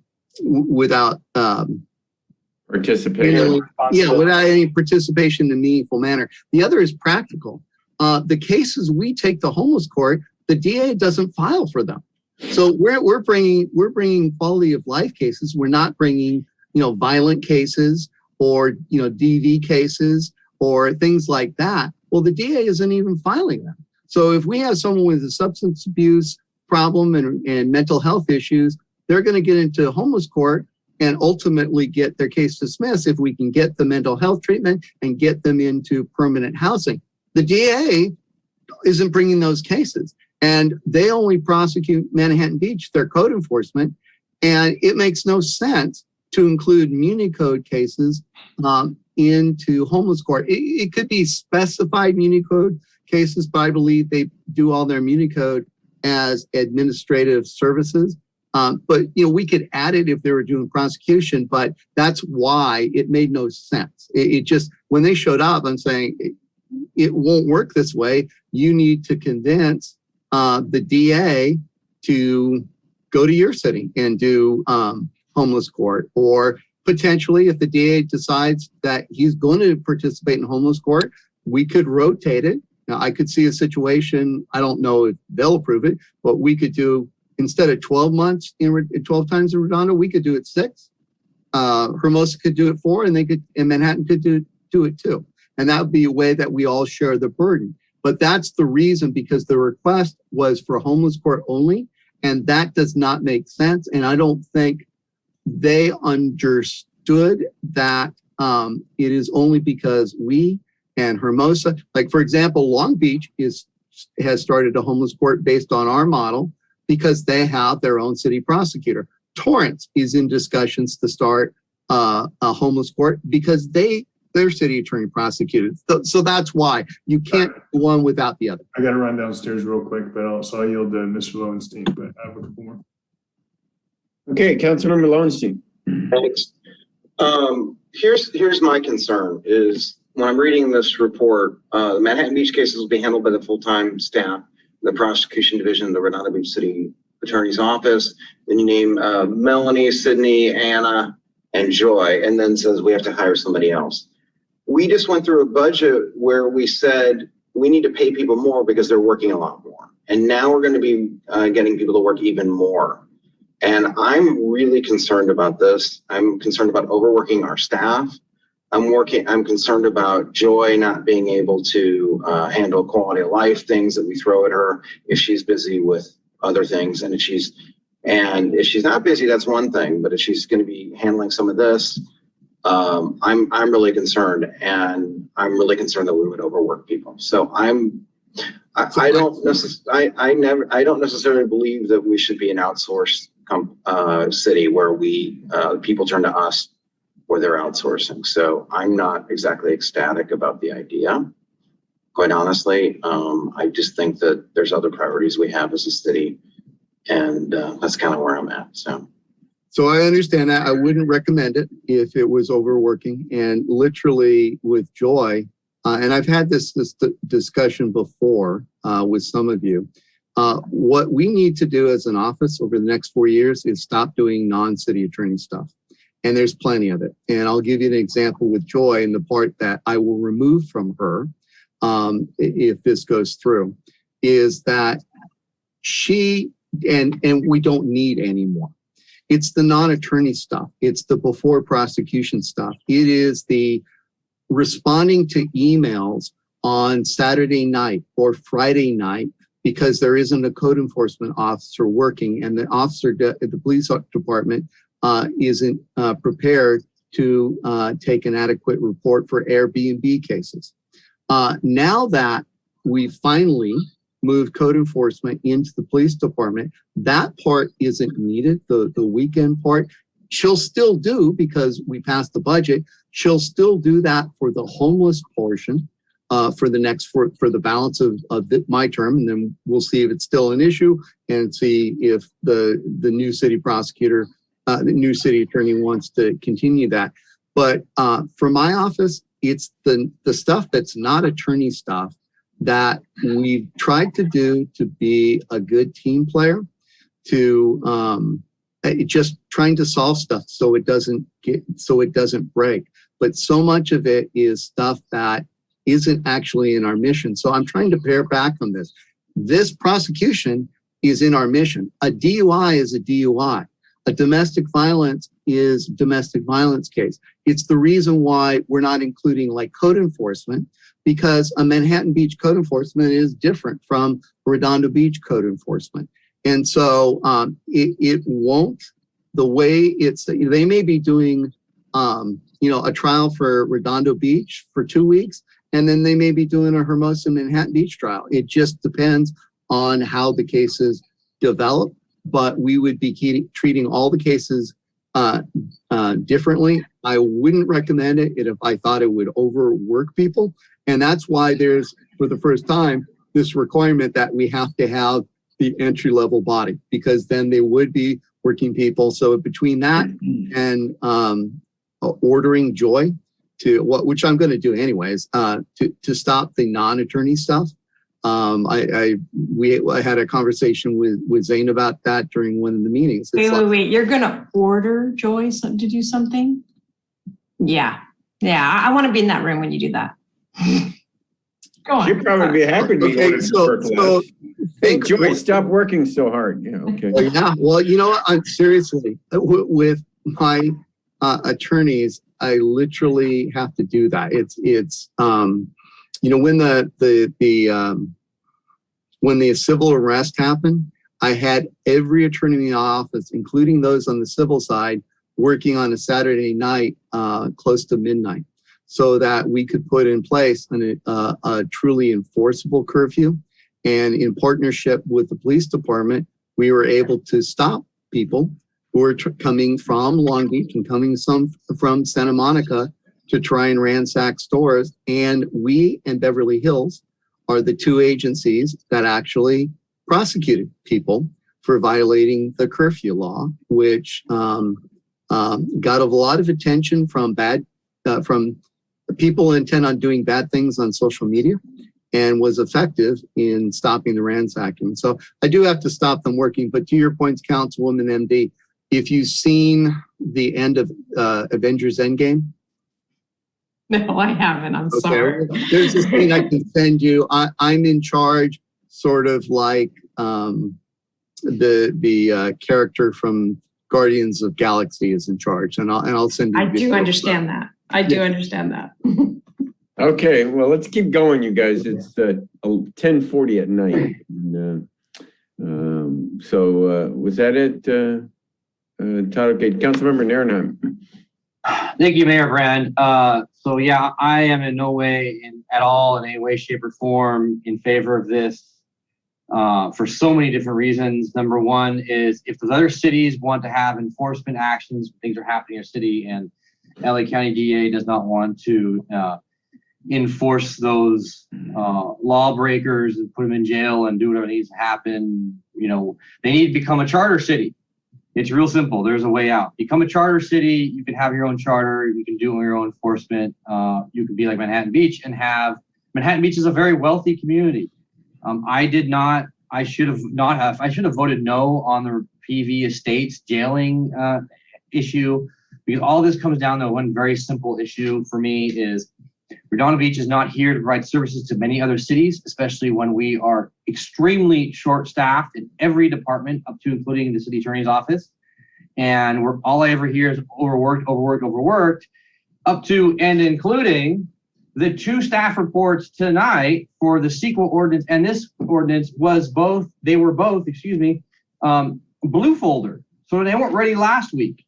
Without any participation in a meaningful manner. The other is practical. The cases we take to homeless court, the DA doesn't file for them. So we're bringing quality of life cases. We're not bringing violent cases or, DV cases or things like that. Well, the DA isn't even filing them. So if we have someone with a substance abuse problem and mental health issues, they're going to get into homeless court and ultimately get their case dismissed if we can get the mental health treatment and get them into permanent housing. The DA isn't bringing those cases, and they only prosecute Manhattan Beach, their code enforcement, and it makes no sense to include Muni Code cases into homeless court. It could be specified Muni Code cases, but I believe they do all their Muni Code as administrative services. But we could add it if they were doing prosecution, but that's why it made no sense. It just, when they showed up, I'm saying it won't work this way. You need to convince the DA to go to your city and do homeless court, or potentially if the DA decides that he's going to participate in homeless court, we could rotate it. Now, I could see a situation, I don't know if they'll approve it, but we could do, instead of 12 months, 12 times in Redondo, we could do it 6. Hermosa could do it 4, and Manhattan could do it 2. And that would be a way that we all share the burden. But that's the reason, because the request was for homeless court only, and that does not make sense. And I don't think they understood that it is only because we and Hermosa, like for example, Long Beach has started a homeless court based on our model, because they have their own city prosecutor. Torrance is in discussions to start a homeless court because their city attorney prosecuted. So that's why you can't do one without the other. I got to run downstairs real quick, but I'll yield to Mr. Lowenstein, but I have a couple more. Okay, Councilmember Lowenstein. Thanks. Here's my concern is when I'm reading this report, the Manhattan Beach cases will be handled by the full-time staff, the prosecution division of the Redondo Beach City Attorney's Office. Then you name Melanie, Sydney, Anna, and Joy, and then says we have to hire somebody else. We just went through a budget where we said we need to pay people more because they're working a lot more. And now we're going to be getting people to work even more. And I'm really concerned about this. I'm concerned about overworking our staff. I'm concerned about Joy not being able to handle quality of life things that we throw at her if she's busy with other things. And if she's not busy, that's one thing. But if she's going to be handling some of this, I'm really concerned, and I'm really concerned that we would overwork people. So I don't necessarily believe that we should be an outsourced city where people turn to us or they're outsourcing. So I'm not exactly ecstatic about the idea. Quite honestly, I just think that there's other priorities we have as a city, and that's kind of where I'm at. So I understand that. I wouldn't recommend it if it was overworking. And literally with Joy, and I've had this discussion before with some of you. What we need to do as an office over the next 4 years is stop doing non-city attorney stuff. And there's plenty of it. And I'll give you an example with Joy, and the part that I will remove from her if this goes through is that she, and we don't need anymore. It's the non-attorney stuff. It's the before prosecution stuff. It is the responding to emails on Saturday night or Friday night because there isn't a code enforcement officer working, and the officer at the police department isn't prepared to take an adequate report for Airbnb cases. Now that we finally moved code enforcement into the police department, that part isn't needed. The weekend part, she'll still do because we passed the budget. She'll still do that for the homeless portion for the balance of my term, and then we'll see if it's still an issue and see if the new city prosecutor, the new city attorney wants to continue that. But for my office, it's the stuff that's not attorney stuff that we've tried to do to be a good team player, to just trying to solve stuff so it doesn't break. But so much of it is stuff that isn't actually in our mission. So I'm trying to pare back on this. This prosecution is in our mission. A DUI is a DUI. A domestic violence is domestic violence case. It's the reason why we're not including like code enforcement, because a Manhattan Beach code enforcement is different from Redondo Beach code enforcement. And so it won't, the way it's, they may be doing, a trial for Redondo Beach for 2 weeks, and then they may be doing a Hermosa Manhattan Beach trial. It just depends on how the cases develop, but we would be treating all the cases differently. I wouldn't recommend it if I thought it would overwork people. And that's why there's, for the first time, this requirement that we have to have the entry-level body, because then they would be working people. So between that and ordering Joy to which I'm going to do anyways, to stop the non-attorney stuff. I had a conversation with Zane about that during one of the meetings. Wait. You're going to order Joy to do something? Yeah. I want to be in that room when you do that. Go on. She'd probably be happy to be ordered for class. Hey, Joy, stop working so hard. Yeah, okay. Yeah, well, you know what? I'm seriously, with my attorneys, I literally have to do that. It's when the civil arrest happened, I had every attorney in the office, including those on the civil side, working on a Saturday night close to midnight, so that we could put in place a truly enforceable curfew. And in partnership with the police department, we were able to stop people who were coming from Long Beach and coming from Santa Monica to try and ransack stores. And we and Beverly Hills are the two agencies that actually prosecuted people for violating the curfew law, which got a lot of attention from people intent on doing bad things on social media, and was effective in stopping the ransacking. So I do have to stop them working. But to your points, Councilwoman MD, if you've seen the end of Avengers Endgame. No, I haven't. I'm sorry. There's this thing I can send you. I'm in charge, sort of like the character from Guardians of Galaxy is in charge, and I'll send you. I do understand that. I do understand that. Okay, well, let's keep going, you guys. It's 10:40 at night. And, so was that it, Todd? Okay, Councilmember Nierenheim. Thank you, Mayor Brand. So yeah, I am in no way at all in any way, shape, or form in favor of this for so many different reasons. Number one is if those other cities want to have enforcement actions, things are happening in a city, and LA County DA does not want to enforce those lawbreakers and put them in jail and do whatever needs to happen. They need to become a charter city. It's real simple. There's a way out. Become a charter city. You can have your own charter. You can do your own enforcement. You can be like Manhattan Beach and have Manhattan Beach is a very wealthy community. I should have voted no on the PV Estates jailing issue, because all this comes down to one very simple issue for me is Redondo Beach is not here to provide services to many other cities, especially when we are extremely short-staffed in every department, up to including the city attorney's office. And all I ever hear is overworked, up to and including the 2 staff reports tonight for the sequel ordinance. And this ordinance were both blue folder. So they weren't ready last week.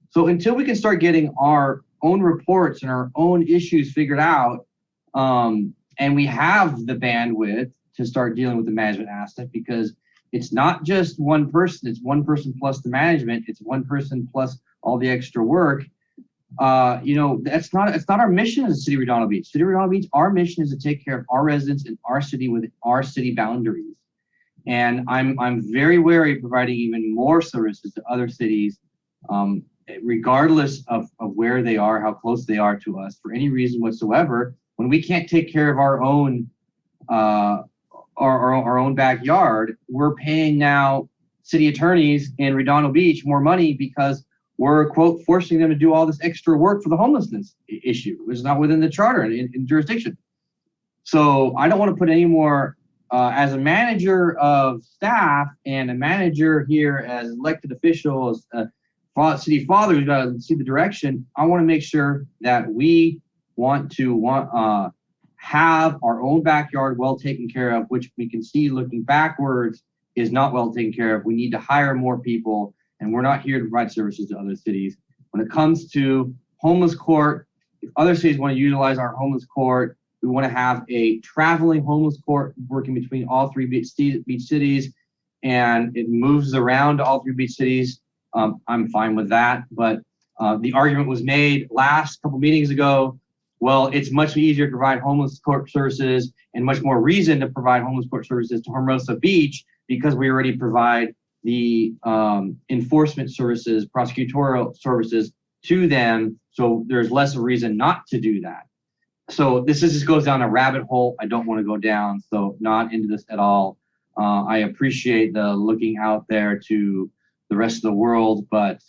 So until we can start getting our own reports and our own issues figured out, and we have the bandwidth to start dealing with the management aspect, because it's not just one person, it's one person plus the management, it's one person plus all the extra work. It's not our mission as a city of Redondo Beach. City of Redondo Beach, our mission is to take care of our residents in our city with our city boundaries. And I'm very wary of providing even more services to other cities, regardless of where they are, how close they are to us, for any reason whatsoever. When we can't take care of our own our own backyard, we're paying now city attorneys in Redondo Beach more money because we're, quote, forcing them to do all this extra work for the homelessness issue, which is not within the charter in jurisdiction. So I don't want to put any more, as a manager of staff and a manager here as elected officials, city father who's got to see the direction. I want to make sure that we want to have our own backyard well taken care of, which we can see looking backwards is not well taken care of. We need to hire more people, and we're not here to provide services to other cities. When it comes to homeless court, if other cities want to utilize our homeless court, we want to have a traveling homeless court working between all three beach cities, and it moves around to all three beach cities. I'm fine with that, but the argument was made last couple meetings ago. Well, it's much easier to provide homeless court services and much more reason to provide homeless court services to Hermosa Beach because we already provide the enforcement services, prosecutorial services to them. So there's less reason not to do that. So this just goes down a rabbit hole I don't want to go down. So not into this at all. I appreciate the looking out there to the rest of the world, but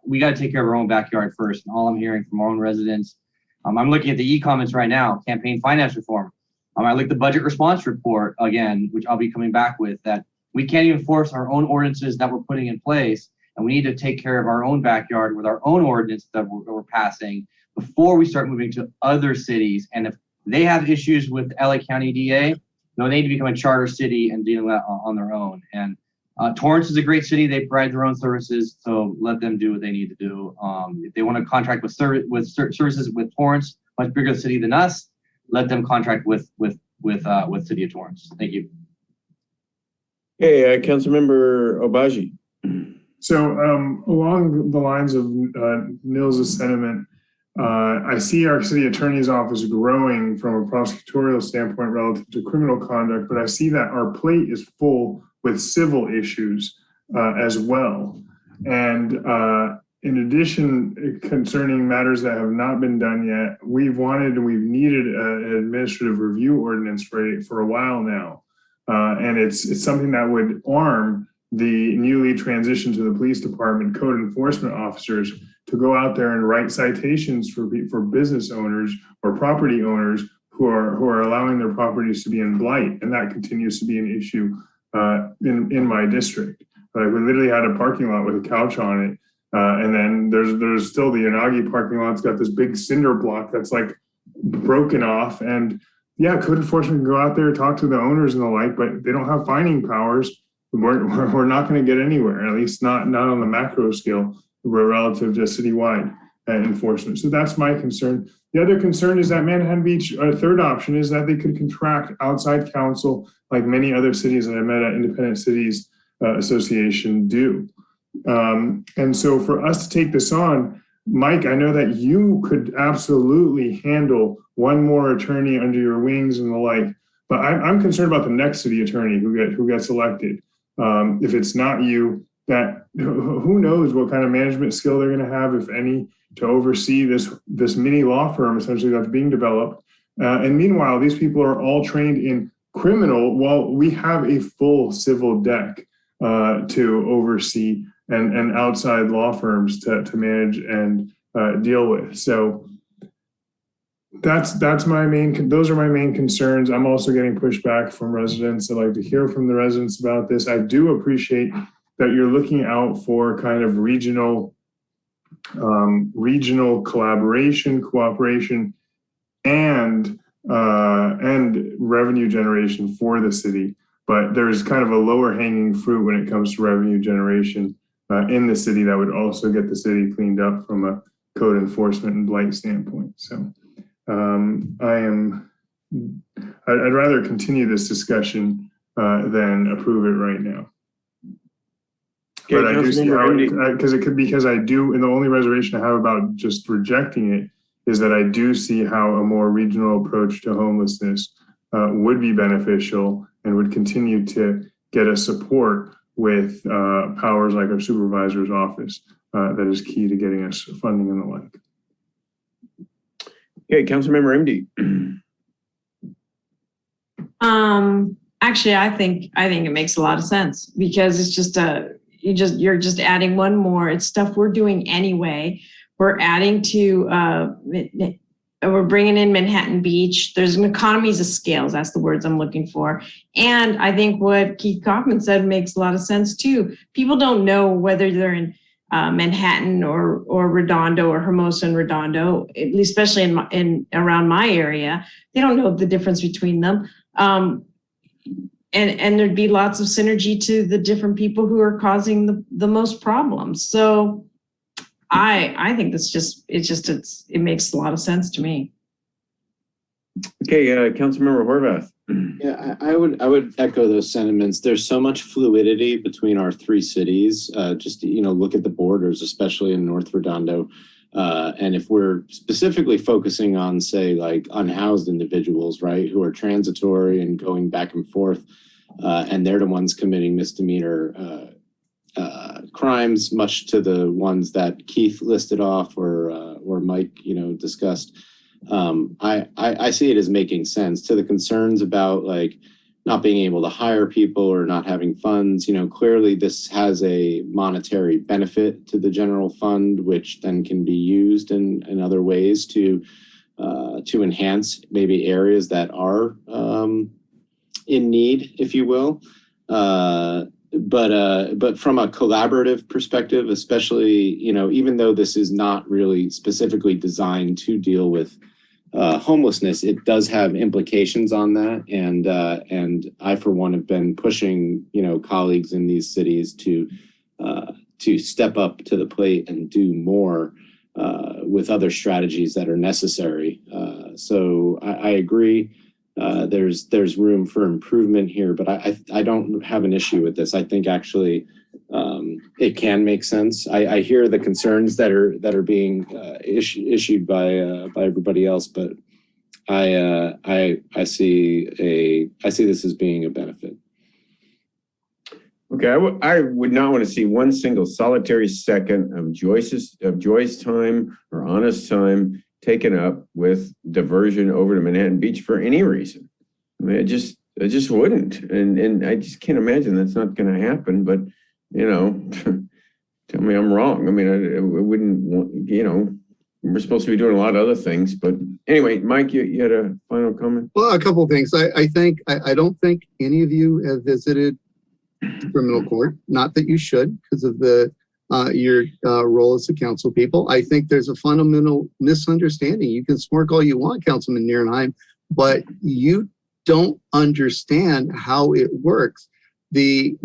we got to take care of our own backyard first. And all I'm hearing from our own residents, I'm looking at the e-comments right now, campaign finance reform. I looked at the budget response report again, which I'll be coming back with, that we can't even enforce our own ordinances that we're putting in place. And we need to take care of our own backyard with our own ordinance that we're passing before we start moving to other cities. And if they have issues with LA County DA, they'll need to become a charter city and deal with that on their own. And Torrance is a great city. They provide their own services, so let them do what they need to do. If they want to contract with services with Torrance, much bigger city than us, let them contract with City of Torrance. Thank you. Hey, Councilmember Obaji. So along the lines of Nils' sentiment, I see our city attorney's office growing from a prosecutorial standpoint relative to criminal conduct, but I see that our plate is full with civil issues as well. And in addition, concerning matters that have not been done yet, we've needed an administrative review ordinance for a while now. And it's something that would arm the newly transitioned to the police department code enforcement officers to go out there and write citations for business owners or property owners who are allowing their properties to be in blight. And that continues to be an issue in my district. Like we literally had a parking lot with a couch on it. And then there's still the Yanagi parking lot's got this big cinder block that's like broken off. And yeah, code enforcement can go out there, talk to the owners and the like, but they don't have fining powers. We're not going to get anywhere, at least not on the macro scale. We're relative to citywide enforcement. So that's my concern. The other concern is that Manhattan Beach, a third option is that they could contract outside counsel like many other cities that I met at Independent Cities Association do. And so for us to take this on, Mike, I know that you could absolutely handle one more attorney under your wings and the like, but I'm concerned about the next city attorney who gets elected. If it's not you, that who knows what kind of management skill they're going to have, if any, to oversee this mini law firm essentially that's being developed. And meanwhile, these people are all trained in criminal, while we have a full civil deck to oversee and outside law firms to manage and deal with. So those are my main concerns. I'm also getting pushback from residents. I'd like to hear from the residents about this. I do appreciate that you're looking out for kind of regional collaboration, cooperation, and revenue generation for the city. But there's kind of a lower hanging fruit when it comes to revenue generation in the city that would also get the city cleaned up from a code enforcement and blight standpoint. So I'd rather continue this discussion than approve it right now. But I do see how, because I do, and the only reservation I have about just rejecting it is that I do see how a more regional approach to homelessness would be beneficial and would continue to get us support with powers like our supervisor's office that is key to getting us funding and the like. Okay, Councilmember MD. Actually, I think it makes a lot of sense because it's just you're just adding one more. It's stuff we're doing anyway. We're adding to we're bringing in Manhattan Beach. There's an economies of scales. That's the words I'm looking for. And I think what Keith Kaufman said makes a lot of sense too. People don't know whether they're in Manhattan or Redondo or Hermosa and Redondo, at least especially in around my area. They don't know the difference between them. And there'd be lots of synergy to the different people who are causing the most problems. So I think it makes a lot of sense to me. Okay, Councilmember Horvath. Yeah, I would echo those sentiments. There's so much fluidity between our three cities. Just, look at the borders, especially in North Redondo. And if we're specifically focusing on, say, like unhoused individuals, right, who are transitory and going back and forth, and they're the ones committing misdemeanor crimes, much to the ones that Keith listed off or Mike, discussed. I see it as making sense. To the concerns about like not being able to hire people or not having funds, clearly this has a monetary benefit to the general fund, which then can be used in other ways to enhance maybe areas that are in need, if you will. But from a collaborative perspective, especially, even though this is not really specifically designed to deal with homelessness, it does have implications on that. And I, for one, have been pushing, colleagues in these cities to step up to the plate and do more with other strategies that are necessary. So I agree. There's room for improvement here, but I don't have an issue with this. I think actually it can make sense. I hear the concerns that are being issued by everybody else, but I see this as being a benefit. Okay, I would not want to see one single solitary second of Joy's time or Anna's time taken up with diversion over to Manhattan Beach for any reason. I mean, I just wouldn't, and I just can't imagine that's not going to happen. But tell me I'm wrong. I mean, I wouldn't want, we're supposed to be doing a lot of other things. But anyway, Mike, you had a final comment? Well, a couple of things. I don't think any of you have visited criminal court. Not that you should, because of your role as a council people. I think there's a fundamental misunderstanding. You can smirk all you want, Councilman Nierenheim, but you don't understand how it works. I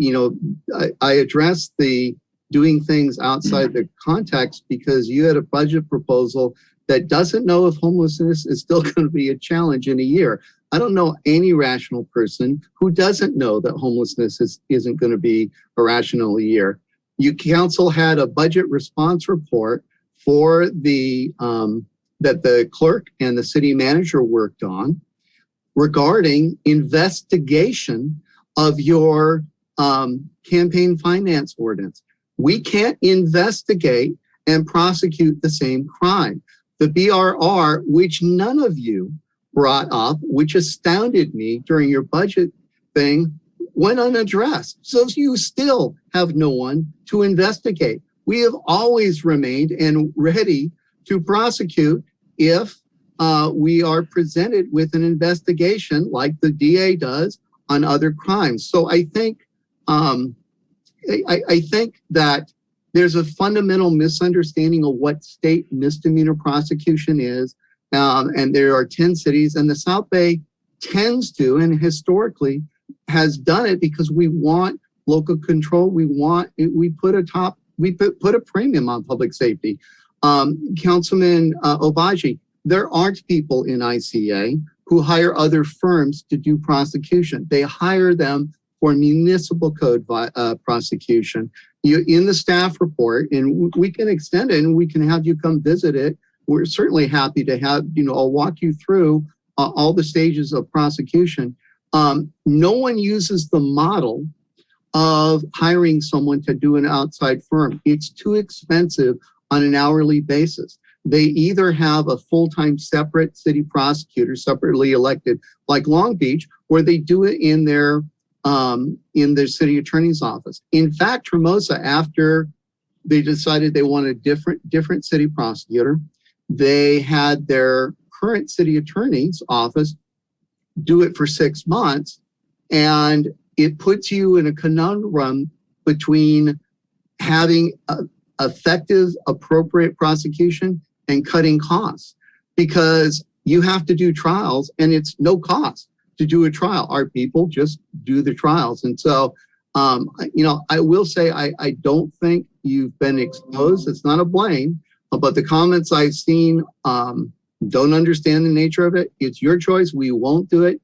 addressed the doing things outside the context because you had a budget proposal that doesn't know if homelessness is still going to be a challenge in a year. I don't know any rational person who doesn't know that homelessness isn't going to be a rational year. You council had a budget response report for that the clerk and the city manager worked on regarding investigation of your campaign finance ordinance. We can't investigate and prosecute the same crime. The BRR, which none of you brought up, which astounded me during your budget thing, went unaddressed. So you still have no one to investigate. We have always remained and ready to prosecute if we are presented with an investigation like the DA does on other crimes. So I think that there's a fundamental misunderstanding of what state misdemeanor prosecution is. And there are 10 cities, and the South Bay tends to, and historically has done it because we want local control. We put a premium on public safety. Councilman Obagi, there aren't people in ICA who hire other firms to do prosecution. They hire them for municipal code prosecution. In the staff report, and we can extend it and we can have you come visit it. We're certainly happy to have, I'll walk you through all the stages of prosecution. No one uses the model of hiring someone to do an outside firm. It's too expensive on an hourly basis. They either have a full-time separate city prosecutor, separately elected, like Long Beach, or they do it in their city attorney's office. In fact, Hermosa, after they decided they wanted a different city prosecutor, they had their current city attorney's office do it for 6 months, and it puts you in a conundrum between having effective, appropriate prosecution and cutting costs, because you have to do trials and it's no cost to do a trial. Our people just do the trials. And so, I will say, I don't think you've been exposed. It's not a blame, but the comments I've seen don't understand the nature of it. It's your choice. We won't do it.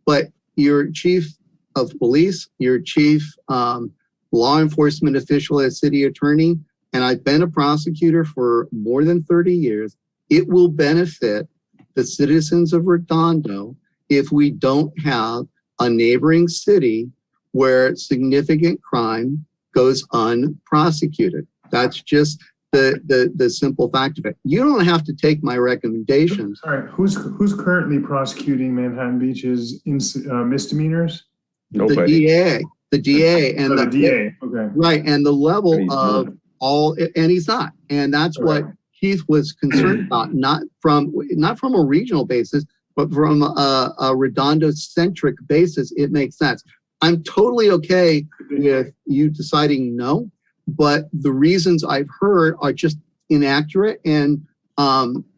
But your chief of police, your chief law enforcement official as city attorney, and I've been a prosecutor for more than 30 years, it will benefit the citizens of Redondo if we don't have a neighboring city where significant crime goes unprosecuted. That's just the simple fact of it. You don't have to take my recommendations. Sorry, who's currently prosecuting Manhattan Beach's misdemeanors? Nobody. The DA, and the DA. Okay. Right, and the level of all, and he's not, and that's what Keith was concerned about, not from a regional basis, but from a Redondo-centric basis. It makes sense. I'm totally okay with you deciding no, but the reasons I've heard are just inaccurate, and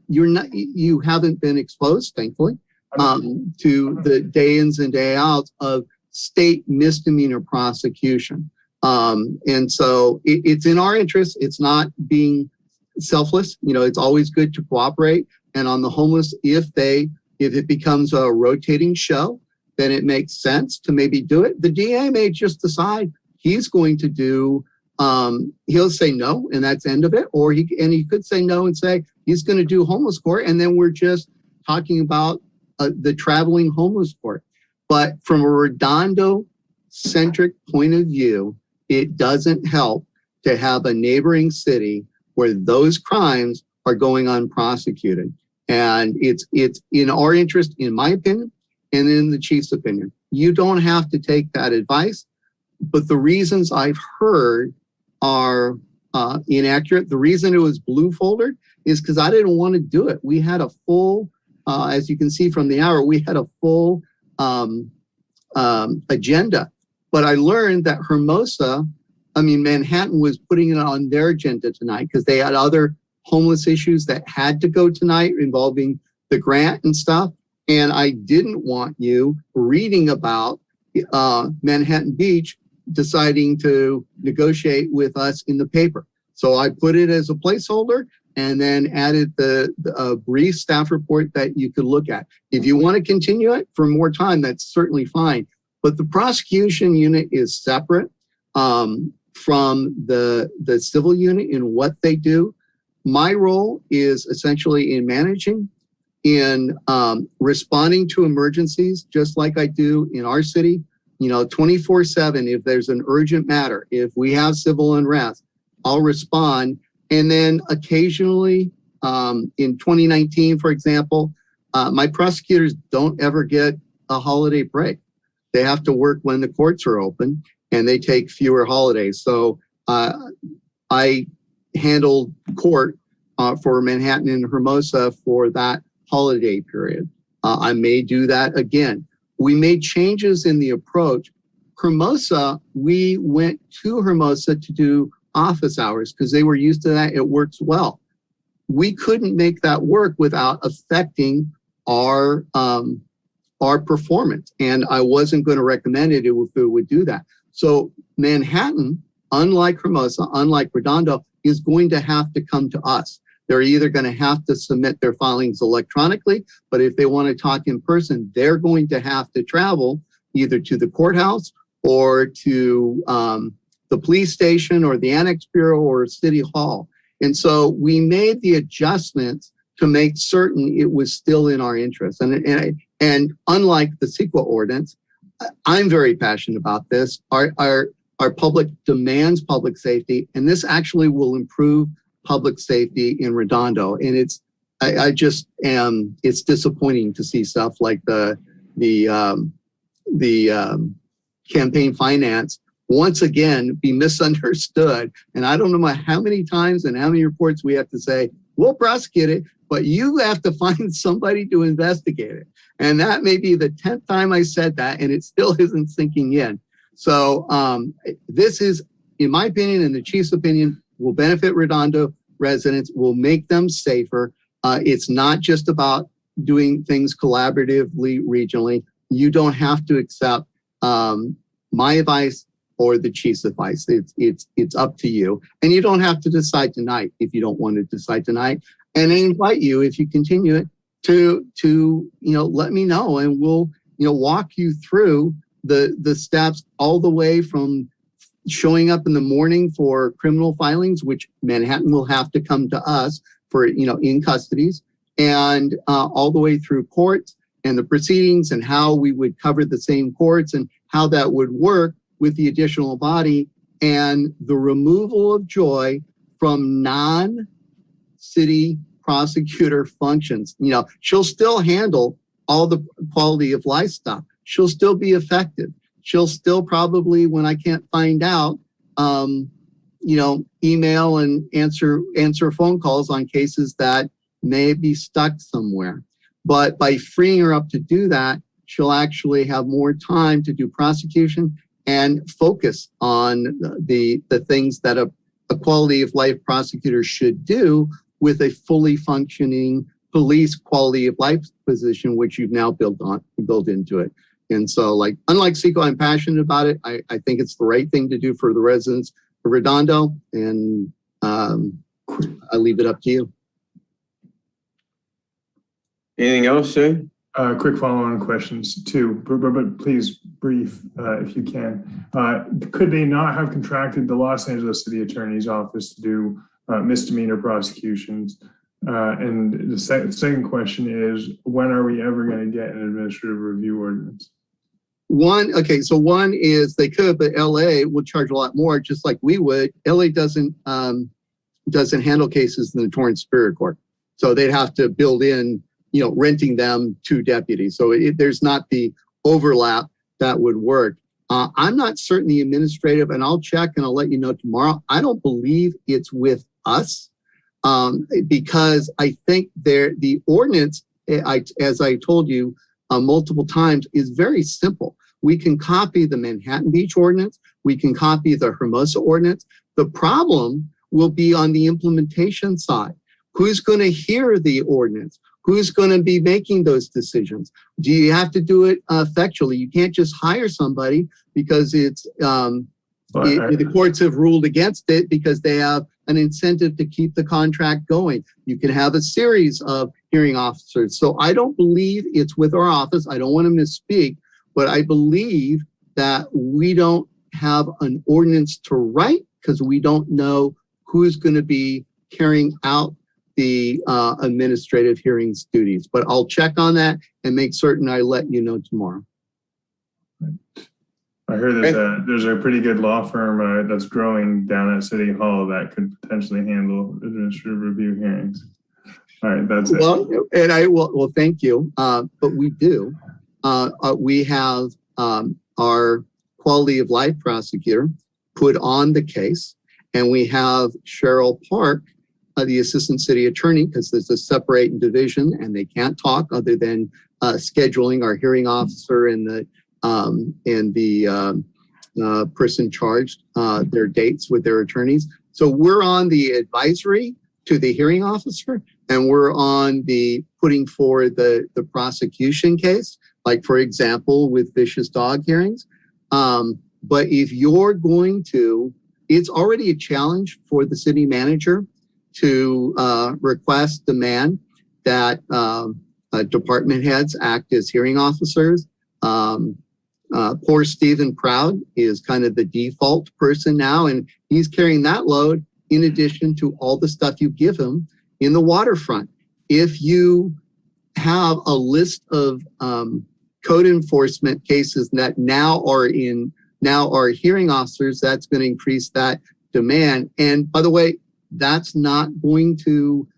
you haven't been exposed, thankfully, to the day ins and day outs of state misdemeanor prosecution. And so it's in our interest. It's not being selfless. It's always good to cooperate. And on the homeless, if it becomes a rotating show, then it makes sense to maybe do it. The DA may just decide he's going to do, he'll say no, and that's the end of it. Or he could say no and say he's going to do homeless court. And then we're just talking about the traveling homeless court. But from a Redondo-centric point of view, it doesn't help to have a neighboring city where those crimes are going unprosecuted. And it's in our interest, in my opinion, and in the chief's opinion. You don't have to take that advice, but the reasons I've heard are inaccurate. The reason it was blue foldered is because I didn't want to do it. We had a full, as you can see from the hour, we had a full agenda. But I learned that Manhattan was putting it on their agenda tonight because they had other homeless issues that had to go tonight involving the grant and stuff. And I didn't want you reading about Manhattan Beach deciding to negotiate with us in the paper. So I put it as a placeholder and then added the brief staff report that you could look at. If you want to continue it for more time, that's certainly fine. But the prosecution unit is separate from the civil unit in what they do. My role is essentially in managing, in responding to emergencies, just like I do in our city, 24/7. If there's an urgent matter, if we have civil unrest, I'll respond. And then occasionally, in 2019, for example, my prosecutors don't ever get a holiday break. They have to work when the courts are open, and they take fewer holidays. So I handled court for Manhattan and Hermosa for that holiday period. I may do that again. We made changes in the approach. Hermosa, we went to Hermosa to do office hours because they were used to that. It works well. We couldn't make that work without affecting our performance. And I wasn't going to recommend it if it would do that. So Manhattan, unlike Hermosa, unlike Redondo, is going to have to come to us. They're either going to have to submit their filings electronically, but if they want to talk in person, they're going to have to travel either to the courthouse or to the police station or the Annex Bureau or City Hall. And so we made the adjustments to make certain it was still in our interest. And unlike the CEQA ordinance, I'm very passionate about this. Our public demands public safety, and this actually will improve public safety in Redondo. And it's disappointing to see stuff like the campaign finance once again be misunderstood. And I don't know how many times and how many reports we have to say, we'll prosecute it, but you have to find somebody to investigate it. And that may be the 10th time I said that, and it still isn't sinking in. So this is, in my opinion, and the chief's opinion, will benefit Redondo residents, will make them safer. It's not just about doing things collaboratively, regionally. You don't have to accept my advice or the chief's advice. It's up to you. And you don't have to decide tonight if you don't want to decide tonight. And I invite you, if you continue it, to let me know, and we'll walk you through the steps all the way from showing up in the morning for criminal filings, which Manhattan will have to come to us for in custodies, and all the way through courts and the proceedings, and how we would cover the same courts and how that would work with the additional body, and the removal of Joy from non-city prosecutor functions. She'll still handle all the quality of life stuff. She'll still be effective. She'll still probably, when I can't find out, email and answer phone calls on cases that may be stuck somewhere. But by freeing her up to do that, she'll actually have more time to do prosecution and focus on the things that a quality of life prosecutor should do with a fully functioning police quality of life position, which you've now built into it. And so, unlike Seco, I'm passionate about it. I think it's the right thing to do for the residents of Redondo, and I leave it up to you. Anything else, Shay? Quick follow-on questions too, but please brief if you can. Could they not have contracted the Los Angeles City Attorney's Office to do misdemeanor prosecutions? And the second question is, when are we ever going to get an administrative review ordinance? One is they could, but LA would charge a lot more, just like we would. LA doesn't handle cases in the Torrance Superior Court, so they'd have to build in, renting them 2 deputies. So there's not the overlap that would work. I'm not certain the administrative, and I'll check and I'll let you know tomorrow. I don't believe it's with us, because I think the ordinance, as I told you multiple times, is very simple. We can copy the Manhattan Beach ordinance. We can copy the Hermosa ordinance. The problem will be on the implementation side. Who's going to hear the ordinance? Who's going to be making those decisions? Do you have to do it effectually? You can't just hire somebody because it's the courts have ruled against it because they have an incentive to keep the contract going. You can have a series of hearing officers. So I don't believe it's with our office. I don't want to misspeak, but I believe that we don't have an ordinance to write because we don't know who's going to be carrying out the administrative hearings duties. But I'll check on that and make certain I let you know tomorrow. I heard there's a pretty good law firm that's growing down at City Hall that could potentially handle administrative review hearings. All right, that's it. Well, thank you. But we do. We have our quality of life prosecutor put on the case, and we have Cheryl Park, the assistant city attorney, because there's a separate division and they can't talk other than scheduling our hearing officer and the person charged their dates with their attorneys. So we're on the advisory to the hearing officer, and we're on the putting forward the prosecution case, like for example with vicious dog hearings. But if you're going to, it's already a challenge for the city manager to demand that department heads act as hearing officers. Poor Stephen Proud is kind of the default person now, and he's carrying that load in addition to all the stuff you give him in the waterfront. If you have a list of code enforcement cases that now are hearing officers, that's going to increase that demand. And by the way, that's not going to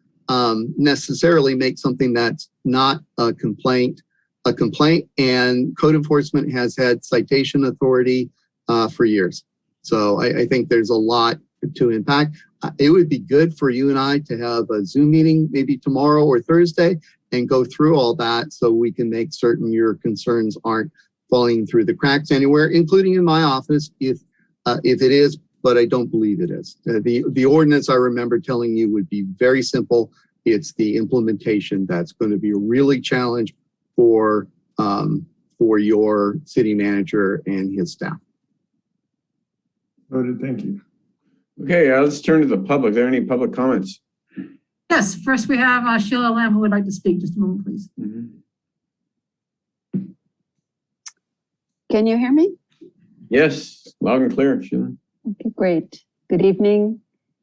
necessarily make something that's not a complaint. And code enforcement has had citation authority for years. So I think there's a lot to impact. it would be good for you and I to have a Zoom meeting maybe tomorrow or Thursday and go through all that so we can make certain your concerns aren't falling through the cracks anywhere, including in my office if it is, but I don't believe it is. The ordinance I remember telling you would be very simple. It's the implementation that's going to be a really challenge for your city manager and his staff. Voted, thank you. Okay, let's turn to the public. Are there any public comments? Yes, first we have Sheila Lamb who would like to speak. Just a moment, please. Can you hear me? Yes, loud and clear, Sheila. Okay, great. Good evening,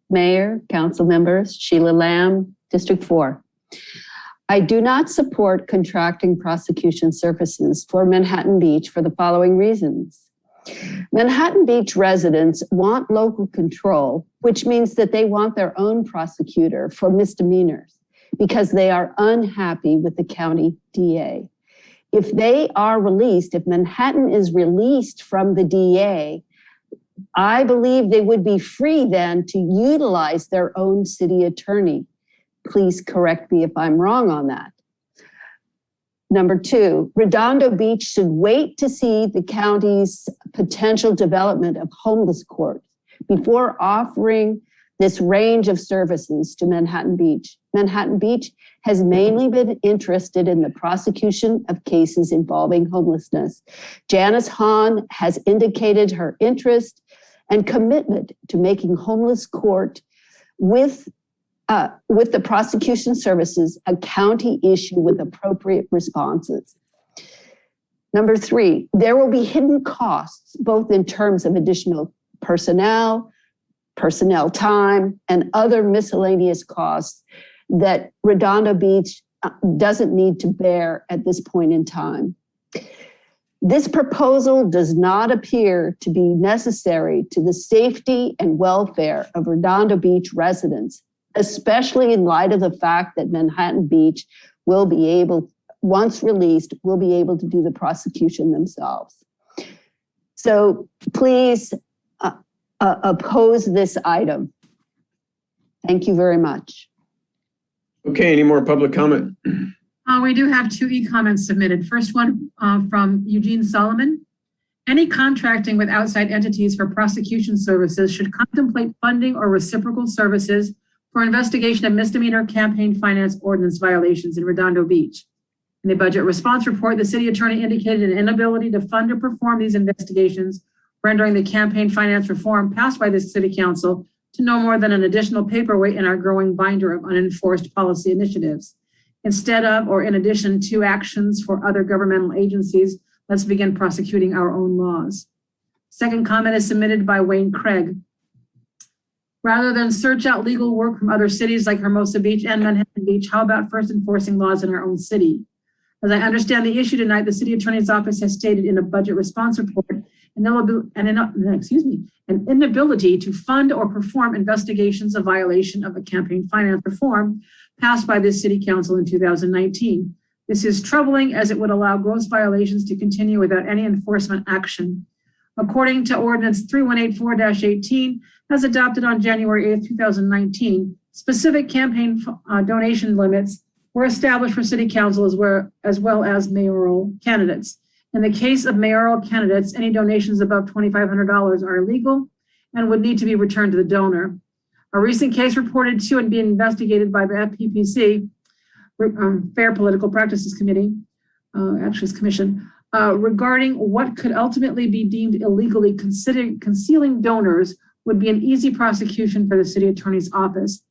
Mayor, council members, Sheila Lamb, District 4. I do not support contracting prosecution services for Manhattan Beach for the following reasons. Manhattan Beach residents want local control, which means that they want their own prosecutor for misdemeanors because they are unhappy with the county DA. If they are released, if Manhattan is released from the DA, I believe they would be free then to utilize their own city attorney. Please correct me if I'm wrong on that. Number 2, Redondo Beach should wait to see the county's potential development of homeless courts before offering this range of services to Manhattan Beach. Manhattan Beach has mainly been interested in the prosecution of cases involving homelessness. Janice Hahn has indicated her interest and commitment to making homeless court with the prosecution services a county issue with appropriate responses. Number 3, there will be hidden costs, both in terms of additional personnel time, and other miscellaneous costs that Redondo Beach doesn't need to bear at this point in time. This proposal does not appear to be necessary to the safety and welfare of Redondo Beach residents, especially in light of the fact that Manhattan Beach will be able, once released, will be able to do the prosecution themselves. So please oppose this item. Thank you very much. Okay, any more public comment? We do have 2 e-comments submitted. First one from Eugene Solomon. Any contracting with outside entities for prosecution services should contemplate funding or reciprocal services for investigation of misdemeanor campaign finance ordinance violations in Redondo Beach. In the budget response report, the city attorney indicated an inability to fund or perform these investigations, rendering the campaign finance reform passed by the city council to no more than an additional paperweight in our growing binder of unenforced policy initiatives. Instead of, or in addition to actions for other governmental agencies, let's begin prosecuting our own laws. Second comment is submitted by Wayne Craig. Rather than search out legal work from other cities like Hermosa Beach and Manhattan Beach, how about first enforcing laws in our own city? As I understand the issue tonight, the city attorney's office has stated in a budget response report an inability to fund or perform investigations of violation of the campaign finance reform passed by this city council in 2019. This is troubling as it would allow gross violations to continue without any enforcement action. According to Ordinance 3184-18, as adopted on January 8th, 2019, specific campaign donation limits were established for city council as well as mayoral candidates. In the case of mayoral candidates, any donations above $2,500 are illegal and would need to be returned to the donor. A recent case reported to and being investigated by the FPPC, Fair Political Practices Committee, Commission, regarding what could ultimately be deemed illegally concealing donors would be an easy prosecution for the city attorney's office.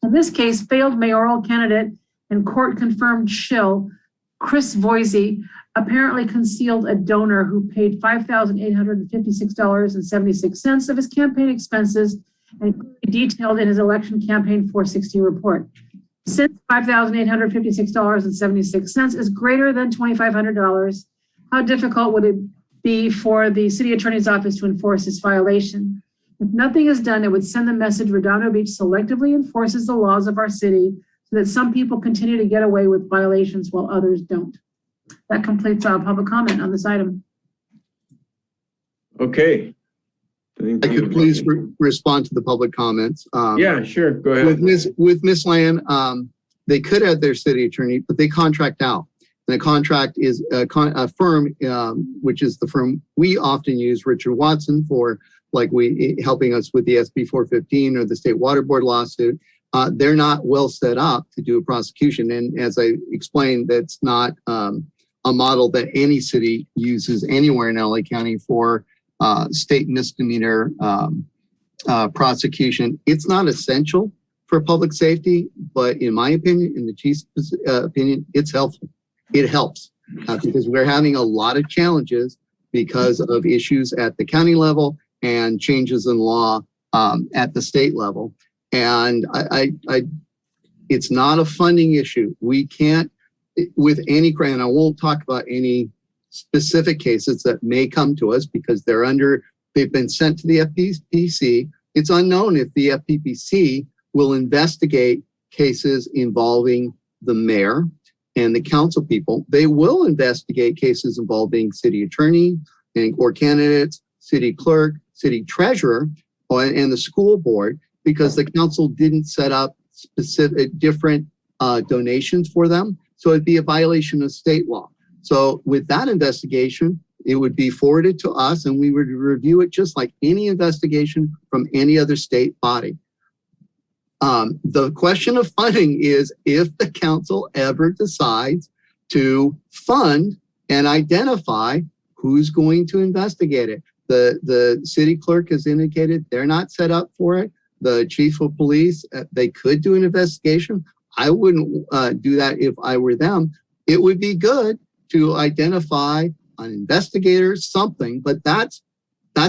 In this case, failed mayoral candidate and court-confirmed shill, Chris Voisey, apparently concealed a donor who paid $5,856.76 of his campaign expenses and detailed in his election campaign 460 report. Since $5,856.76 is greater than $2,500, how difficult would it be for the city attorney's office to enforce this violation? If nothing is done, it would send the message Redondo Beach selectively enforces the laws of our city so that some people continue to get away with violations while others don't. That completes our public comment on this item. Okay. Thank I you. could please respond to the public comments. Yeah, sure. Go ahead. With Miss Land, they could add their city attorney, but they contract out. And the contract is a firm, which is the firm we often use, Richard Watson, for helping us with the SB 415 or the State Water Board lawsuit. They're not well set up to do a prosecution. And as I explained, that's not a model that any city uses anywhere in LA County for state misdemeanor prosecution. It's not essential for public safety, but in my opinion, in the chief's opinion, it's helpful. It helps because we're having a lot of challenges because of issues at the county level and changes in law at the state level. And it's not a funding issue. We can't, with any grant, I won't talk about any specific cases that may come to us because they've been sent to the FPPC. It's unknown if the FPPC will investigate cases involving the mayor and the council people. They will investigate cases involving city attorney or candidates, city clerk, city treasurer, and the school board, because the council didn't set up specific different donations for them. So it'd be a violation of state law. So with that investigation, it would be forwarded to us and we would review it just like any investigation from any other state body. The question of funding is if the council ever decides to fund and identify who's going to investigate it. The city clerk has indicated they're not set up for it. The chief of police, they could do an investigation. I wouldn't do that if I were them. It would be good to identify an investigator, something, but that's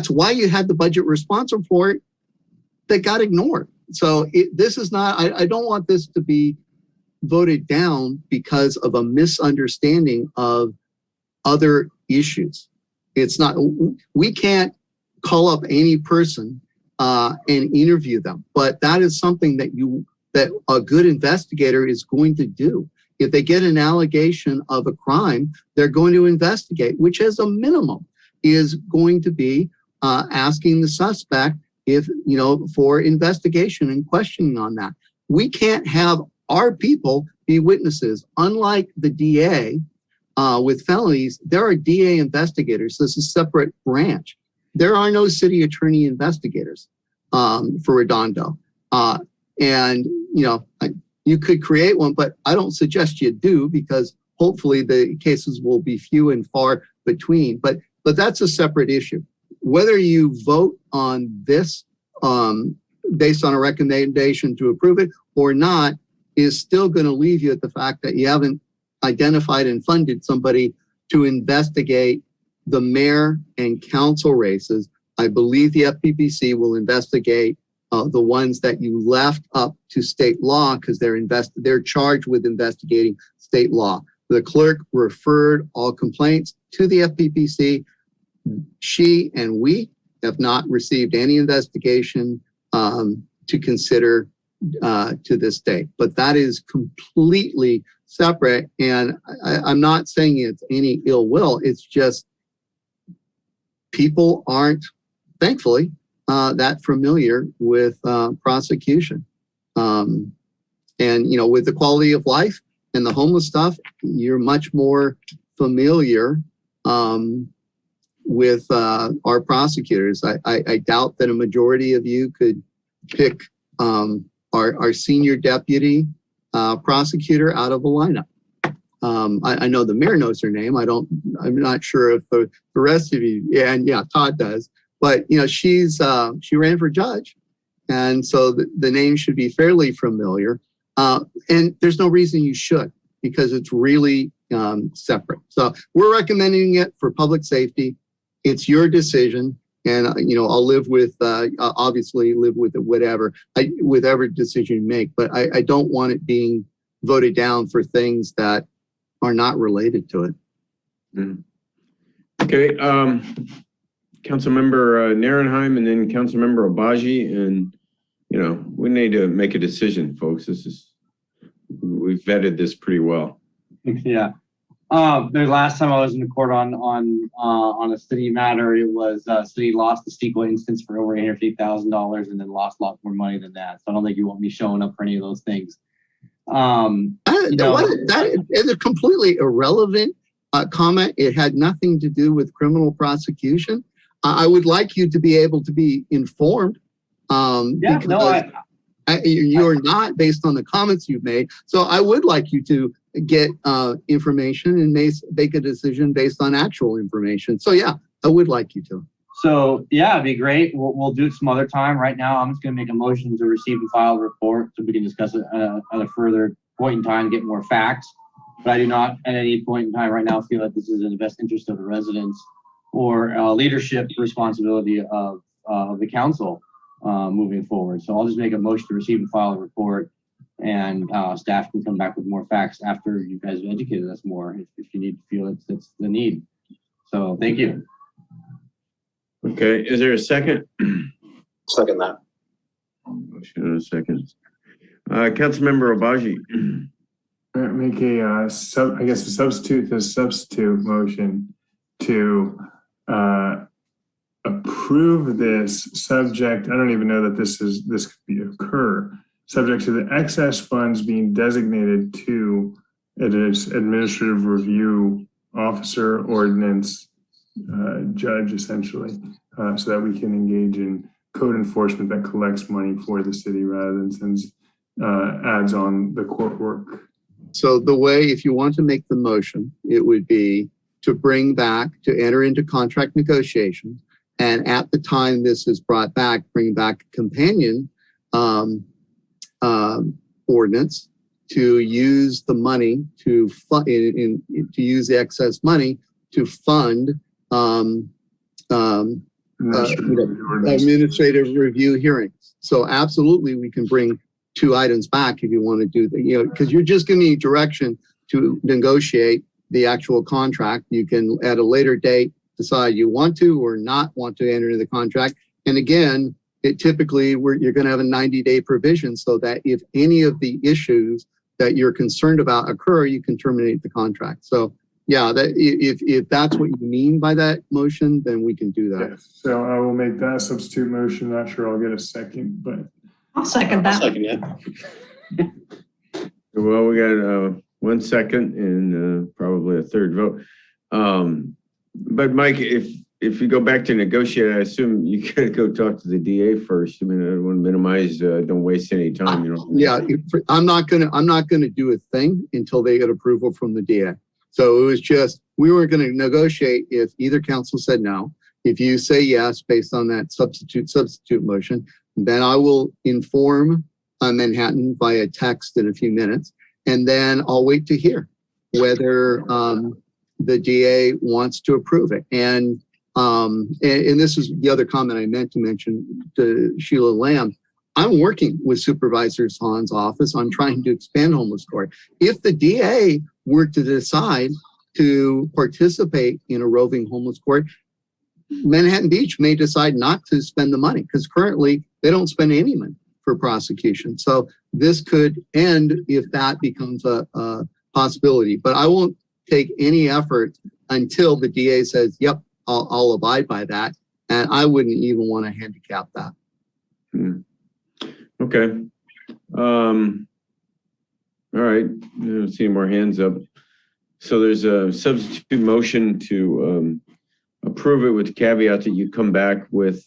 why you had the budget response report that got ignored. So this is not, I don't want this to be voted down because of a misunderstanding of other issues. It's not, we can't call up any person and interview them, but that is something that a good investigator is going to do. If they get an allegation of a crime, they're going to investigate, which as a minimum is going to be asking the suspect for investigation and questioning on that. We can't have our people be witnesses. Unlike the DA with felonies, there are DA investigators. This is a separate branch. There are no city attorney investigators for Redondo. You could create one, but I don't suggest you do because hopefully the cases will be few and far between. But that's a separate issue. Whether you vote on this based on a recommendation to approve it or not is still going to leave you at the fact that you haven't identified and funded somebody to investigate the mayor and council races. I believe the FPPC will investigate the ones that you left up to state law because they're charged with investigating state law. The clerk referred all complaints to the FPPC. She and we have not received any investigation to consider to this day, but that is completely separate. And I'm not saying it's any ill will. It's just people aren't, thankfully, that familiar with prosecution. And, with the quality of life and the homeless stuff, you're much more familiar with our prosecutors. I doubt that a majority of you could pick our senior deputy prosecutor out of a lineup. I know the mayor knows her name. I'm not sure if the rest of you, Todd does. But she ran for judge, and so the name should be fairly familiar. And there's no reason you should, because it's really separate. So we're recommending it for public safety. It's your decision, and I'll live with obviously live with it, whatever decision you make. But I don't want it being voted down for things that are not related to it. Okay. Councilmember Narenheim and then Councilmember Obaji, and we need to make a decision, folks. We've vetted this pretty well. Yeah. The last time I was in the court on a city matter, it was city lost the sequel instance for over $850,000 and then lost a lot more money than that. So I don't think you want me showing up for any of those things. That is a completely irrelevant comment. It had nothing to do with criminal prosecution. I would like you to be able to be informed. You're not based on the comments you've made. So I would like you to get information and make a decision based on actual information. So yeah, I would like you to. So yeah, it'd be great. We'll do it some other time. Right now, I'm just going to make a motion to receive and file a report so we can discuss it at a further point in time, get more facts. But I do not at any point in time right now feel that this is in the best interest of the residents or leadership responsibility of the council moving forward. So I'll just make a motion to receive and file a report, and staff can come back with more facts after you guys have educated us more if you need to feel it's the need. So thank you. Okay, is there a second? Second that. Motion and a second. Councilmember Obaji. Make a substitute motion to approve this subject. I don't even know that this could occur. Subject to the excess funds being designated to an administrative review officer, ordinance judge, essentially, so that we can engage in code enforcement that collects money for the city rather than sends adds on the court work. So the way, if you want to make the motion, it would be to enter into contract negotiations. And at the time this is brought back, bring back a companion ordinance to use the money to fund, to use the excess money to fund administrative review hearings. So absolutely, we can bring 2 items back if you want to do that, because you're just giving me direction to negotiate the actual contract. You can at a later date decide you want to or not want to enter into the contract. And again, you're going to have a 90-day provision so that if any of the issues that you're concerned about occur, you can terminate the contract. So yeah, if that's what you mean by that motion, then we can do that. Yes. So I will make that substitute motion. Not sure I'll get a second, but I'll second that. Well, we got 1 second and probably a third vote. But Mike, if you go back to negotiate, I assume you gotta go talk to the DA first. I mean, I want to minimize, don't waste any time. Yeah, I'm not gonna do a thing until they get approval from the DA. So it was just, we were going to negotiate if either council said no. If you say yes, based on that substitute motion, then I will inform Manhattan via text in a few minutes. And then I'll wait to hear whether the DA wants to approve it. And this is the other comment I meant to mention to Sheila Lamb. I'm working with Supervisor Hahn's office on trying to expand homeless court. If the DA were to decide to participate in a roving homeless court, Manhattan Beach may decide not to spend the money because currently they don't spend any money for prosecution. So this could end if that becomes a possibility. But I won't take any effort until the DA says, yep, I'll abide by that. And I wouldn't even want to handicap that. Okay. All right. I don't see any more hands up. So there's a substitute motion to approve it with the caveat that you come back with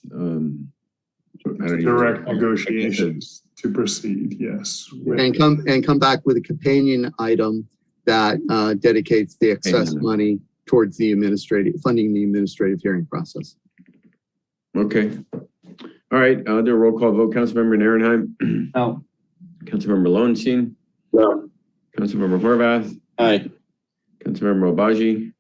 direct negotiations to proceed. Yes. And come back with a companion item that dedicates the excess money towards the funding the administrative hearing process. Okay. All right, I'll do a roll call vote. Councilmember Narenheim? No. Councilmember Lowenstein? No. Councilmember Horvath? Aye. Councilmember Obaji?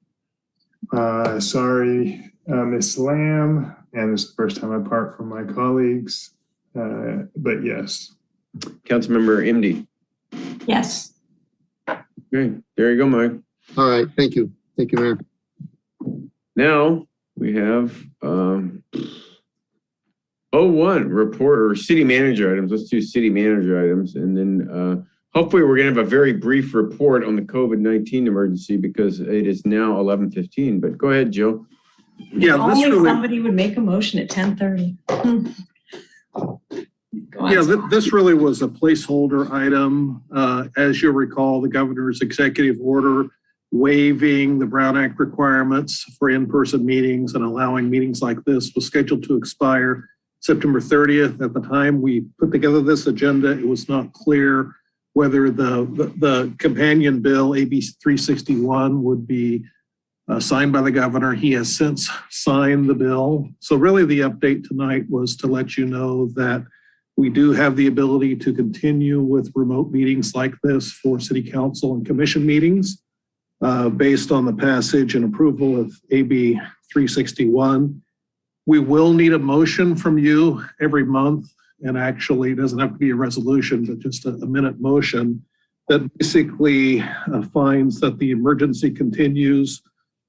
Sorry, Ms. Lamb, and this is the first time I part from my colleagues, but yes. Councilmember Imdi? Yes. Okay, there you go, Mike. All right, thank you. Thank you, Mayor. Now we have 01 report or city manager items. Let's do city manager items, and then Hopefully, we're going to have a very brief report on the COVID-19 emergency because it is now 11:15. But go ahead, Jill. Yeah, this Only really, somebody would make a motion at 10:30. this really was a placeholder item. As you'll recall, the governor's executive order waiving the Brown Act requirements for in-person meetings and allowing meetings like this was scheduled to expire September 30th. At the time we put together this agenda, it was not clear whether the companion bill, AB 361, would be signed by the governor. He has since signed the bill. So really the update tonight was to let you know that we do have the ability to continue with remote meetings like this for city council and commission meetings based on the passage and approval of AB 361. We will need a motion from you every month, and actually it doesn't have to be a resolution, but just a minute motion that basically finds that the emergency continues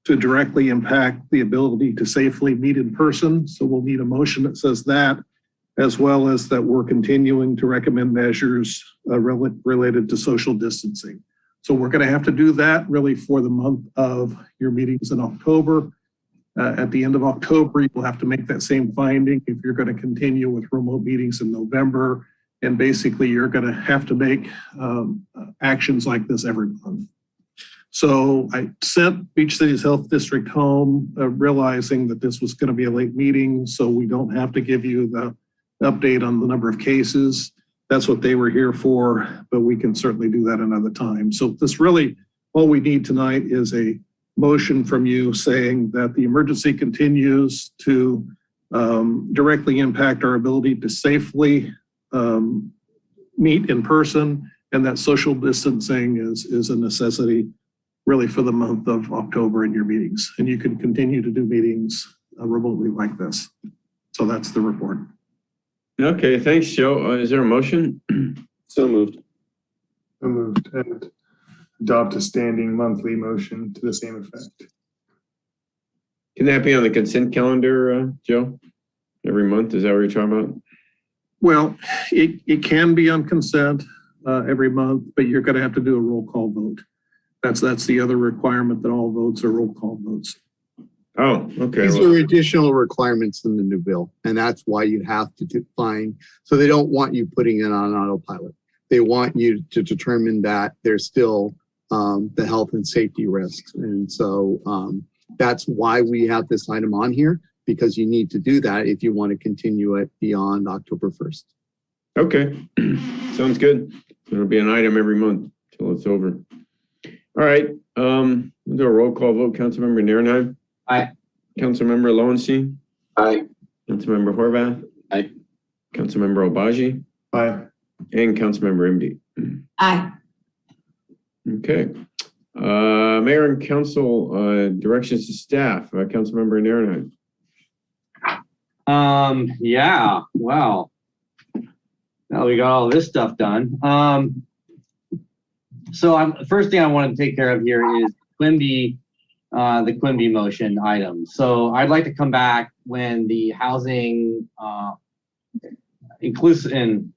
to directly impact the ability to safely meet in person. So we'll need a motion that says that, as well as that we're continuing to recommend measures related to social distancing. So we're going to have to do that really for the month of your meetings in October. At the end of October, you'll have to make that same finding if you're going to continue with remote meetings in November. And basically, you're going to have to make actions like this every month. So I sent Beach Cities Health District home, realizing that this was going to be a late meeting, so we don't have to give you the update on the number of cases. That's what they were here for, but we can certainly do that another time. So this really, all we need tonight is a motion from you saying that the emergency continues to directly impact our ability to safely meet in person, and that social distancing is a necessity really for the month of October in your meetings. And you can continue to do meetings remotely like this. So that's the report. Okay, thanks, Joe. Is there a motion? So moved. So moved. And adopt a standing monthly motion to the same effect. Can that be on the consent calendar, Joe? Every month? Is that what you're talking about? Well, it can be on consent every month, but you're going to have to do a roll call vote. That's the other requirement, that all votes are roll call votes. Oh, okay. These are additional requirements in the new bill, and that's why you have to define. So they don't want you putting it on autopilot. They want you to determine that there's still the health and safety risks. And so that's why we have this item on here, because you need to do that if you want to continue it beyond October 1st. Okay, sounds good. It'll be an item every month till it's over. All right, we'll do a roll call vote. Councilmember Nierenheim. Aye. Councilmember Lowenstein. Aye. Councilmember Horvath. Aye. Councilmember Obaji. Aye. And Councilmember MD. Aye. Okay. Mayor and council directions to staff. Councilmember Nierenheim. Yeah, well, now we got all this stuff done. So first thing I want to take care of here is Quimby, the Quimby motion item. So I'd like to come back when the housing inclusive in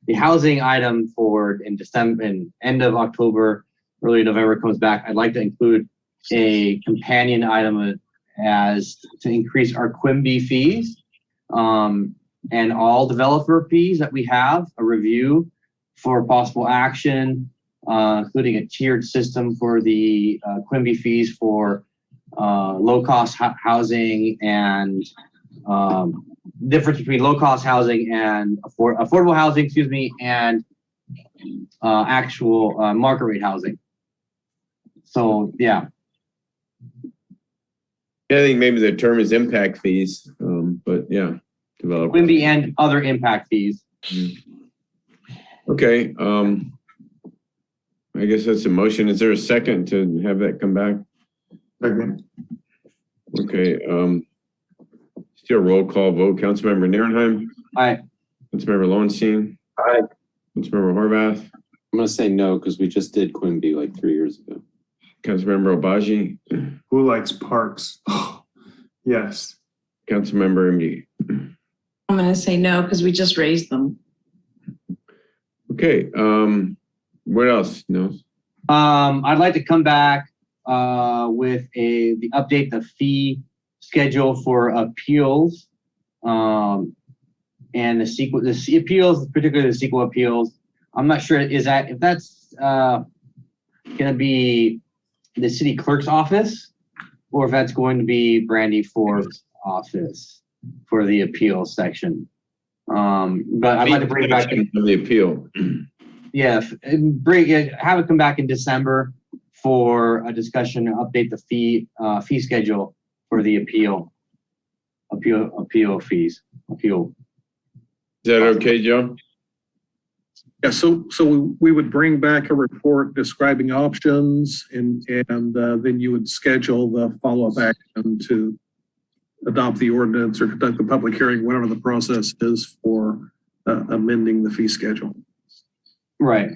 the housing item for in December and end of October, early November comes back. I'd like to include a companion item as to increase our Quimby fees and all developer fees that we have, a review for possible action, including a tiered system for the Quimby fees for low-cost housing and difference between low-cost housing and affordable housing, and actual market rate housing. So, yeah. I think maybe the term is impact fees, but yeah, developer. Quimby and other impact fees. Okay, I guess that's a motion. Is there a second to have that come back? Second. Okay, still roll call vote. Councilmember Nierenheim. Aye. Councilmember Lowenstein. Aye. Councilmember Horvath. I'm going to say no because we just did Quimby like 3 years ago. Councilmember Obaji. Who likes parks? Oh, yes. Councilmember MD. I'm going to say no because we just raised them. Okay, What else? No. I'd like to come back with the update the fee schedule for appeals, and the appeals, particularly the sequel appeals. I'm not sure if that's going to be the city clerk's office, or if that's going to be Brandy Ford's office for the appeal section. But I'd like to bring it back to the appeal. Yeah, have it come back in December for a discussion and update the fee schedule for the appeal fees. Is that okay, Joe? Yeah, so we would bring back a report describing options and then you would schedule the follow-up action to adopt the ordinance or conduct the public hearing, whatever the process is for amending the fee schedule. Right.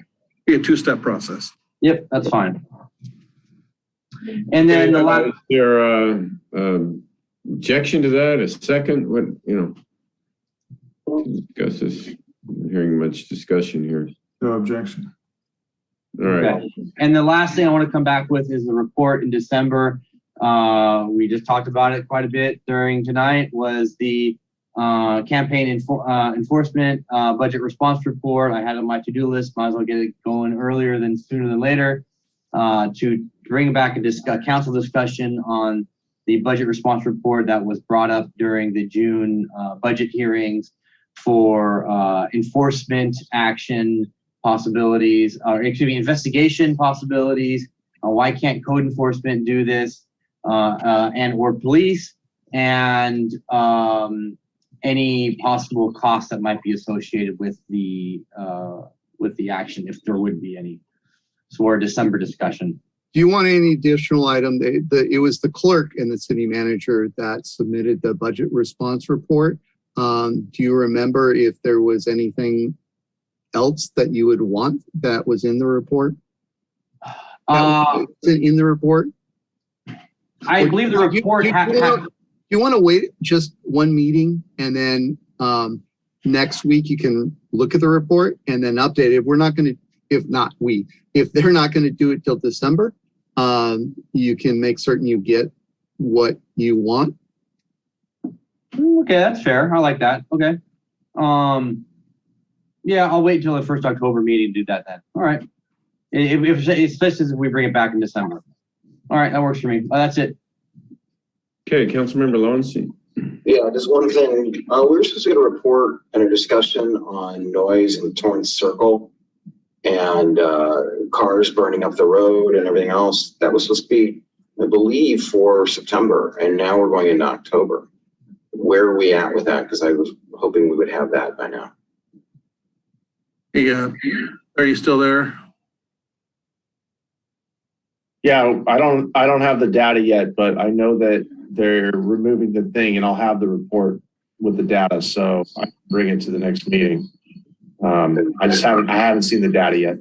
Be a two-step process. Yep, that's fine. And then is there objection to that? A second? What, discuss this. I'm hearing much discussion here. No objection. All right. Okay. And the last thing I want to come back with is the report in December. We just talked about it quite a bit during tonight, was the campaign enforcement budget response report. I had it on my to-do list. Might as well get it going sooner than later, to bring back a council discussion on the budget response report that was brought up during the June budget hearings for enforcement action possibilities, or investigation possibilities. Why can't code enforcement do this, and or police, and any possible costs that might be associated with the action, if there would be any. So our December discussion. Do you want any additional item? It was the clerk and the city manager that submitted the budget response report. Do you remember if there was anything else that you would want that was in the report? In the report? I believe the report you want to wait just one meeting and then next week you can look at the report and then update it. We're not going to, if they're not going to do it till December, you can make certain you get what you want. Okay, that's fair. I like that. Okay. Yeah, I'll wait until the first October meeting to do that then. All right. Especially if we bring it back in December. All right, that works for me. That's it. Okay, Councilmember Lowenstein. Yeah, just one thing. We were supposed to get a report and a discussion on noise in Torrance Circle and cars burning up the road and everything else. That was supposed to be, I believe, for September, and now we're going into October. Where are we at with that? Because I was hoping we would have that by now. Yeah, are you still there? Yeah, I don't have the data yet, but I know that they're removing the thing, and I'll have the report with the data, so I can bring it to the next meeting. I haven't seen the data yet.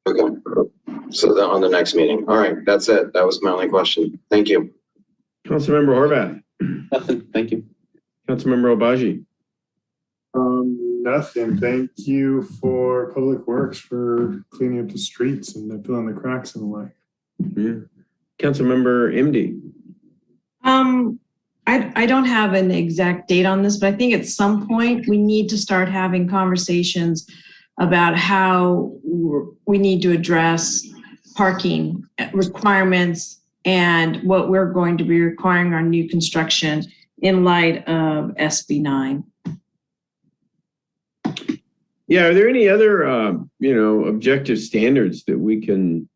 Okay, so that on the next meeting. All right, that's it. That was my only question. Thank you. Councilmember Horvath. Nothing. Thank you. Councilmember Obaji. Nothing. Thank you for Public Works for cleaning up the streets and filling the cracks and the like. Yeah. Councilmember MD. I don't have an exact date on this, but I think at some point we need to start having conversations about how we need to address parking requirements and what we're going to be requiring on new construction in light of SB 9. Yeah, are there any other, objective standards that we can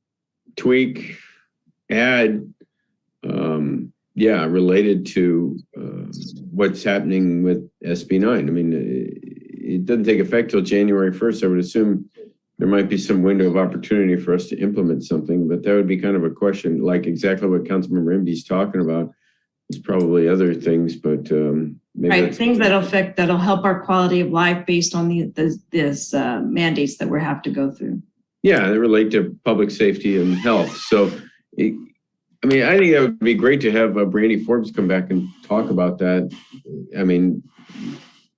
tweak, add, related to what's happening with SB 9? I mean, it doesn't take effect till January 1st. I would assume there might be some window of opportunity for us to implement something, but that would be kind of a question, like exactly what Councilmember MD is talking about. There's probably other things, but maybe things that'll help our quality of life based on this mandates that we have to go through. Yeah, they relate to public safety and health. So, I think that would be great to have Brandy Forbes come back and talk about that. I mean,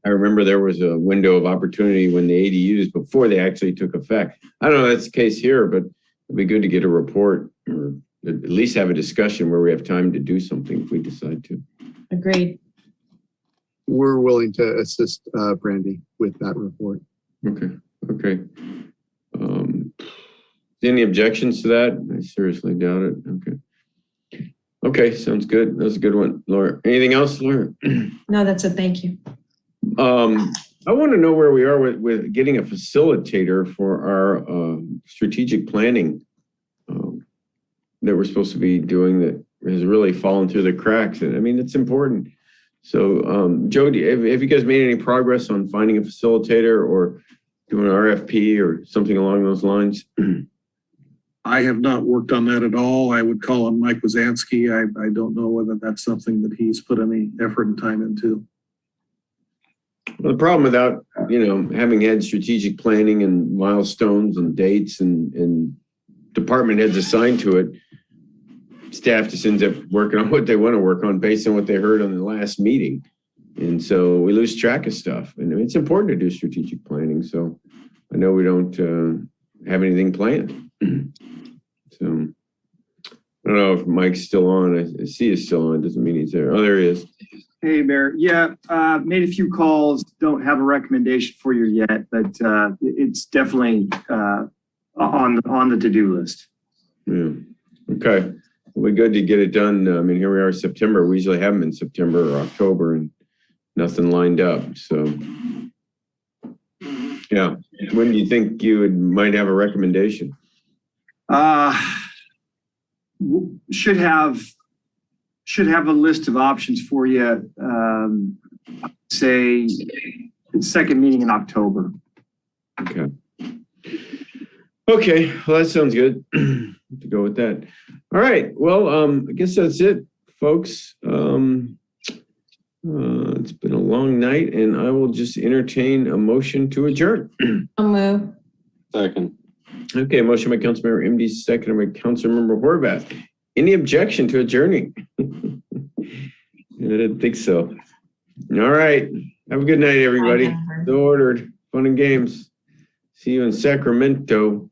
I remember there was a window of opportunity when the ADUs, before they actually took effect. I don't know if that's the case here, but it'd be good to get a report or at least have a discussion where we have time to do something if we decide to. Agreed. We're willing to assist Brandy with that report. Okay. Any objections to that? I seriously doubt it. Okay, sounds good. That was a good one, Laura. Anything else, Laura? No, that's it. Thank you. I want to know where we are with getting a facilitator for our strategic planning that we're supposed to be doing that has really fallen through the cracks. And I mean, it's important. So, Joe, have you guys made any progress on finding a facilitator or doing an RFP or something along those lines? I have not worked on that at all. I would call on Mike Wazansky. I don't know whether that's something that he's put any effort and time into. Well, the problem without, having had strategic planning and milestones and dates and department heads assigned to it, staff just ends up working on what they want to work on based on what they heard on the last meeting. And so we lose track of stuff. And it's important to do strategic planning. So I know we don't have anything planned. So I don't know if Mike's still on. I see he's still on. Doesn't mean he's there. Oh, there he is. Hey, Mayor. Yeah, made a few calls. Don't have a recommendation for you yet, but it's definitely on the to-do list. Yeah. Okay. We're good to get it done. I mean, here we are, September. We usually have them in September or October, and nothing lined up. So, yeah. When do you think you might have a recommendation? Should have a list of options for you. Say second meeting in October. Okay. Okay. Well, that sounds good. To go with that. All right. Well, I guess that's it, folks. It's been a long night, and I will just entertain a motion to adjourn. I'll move. Second. Okay, motion by Councilmember MD, second by Councilmember Horvath. Any objection to adjourning? I didn't think so. All right. Have a good night, everybody. So ordered. Fun and games. See you in Sacramento.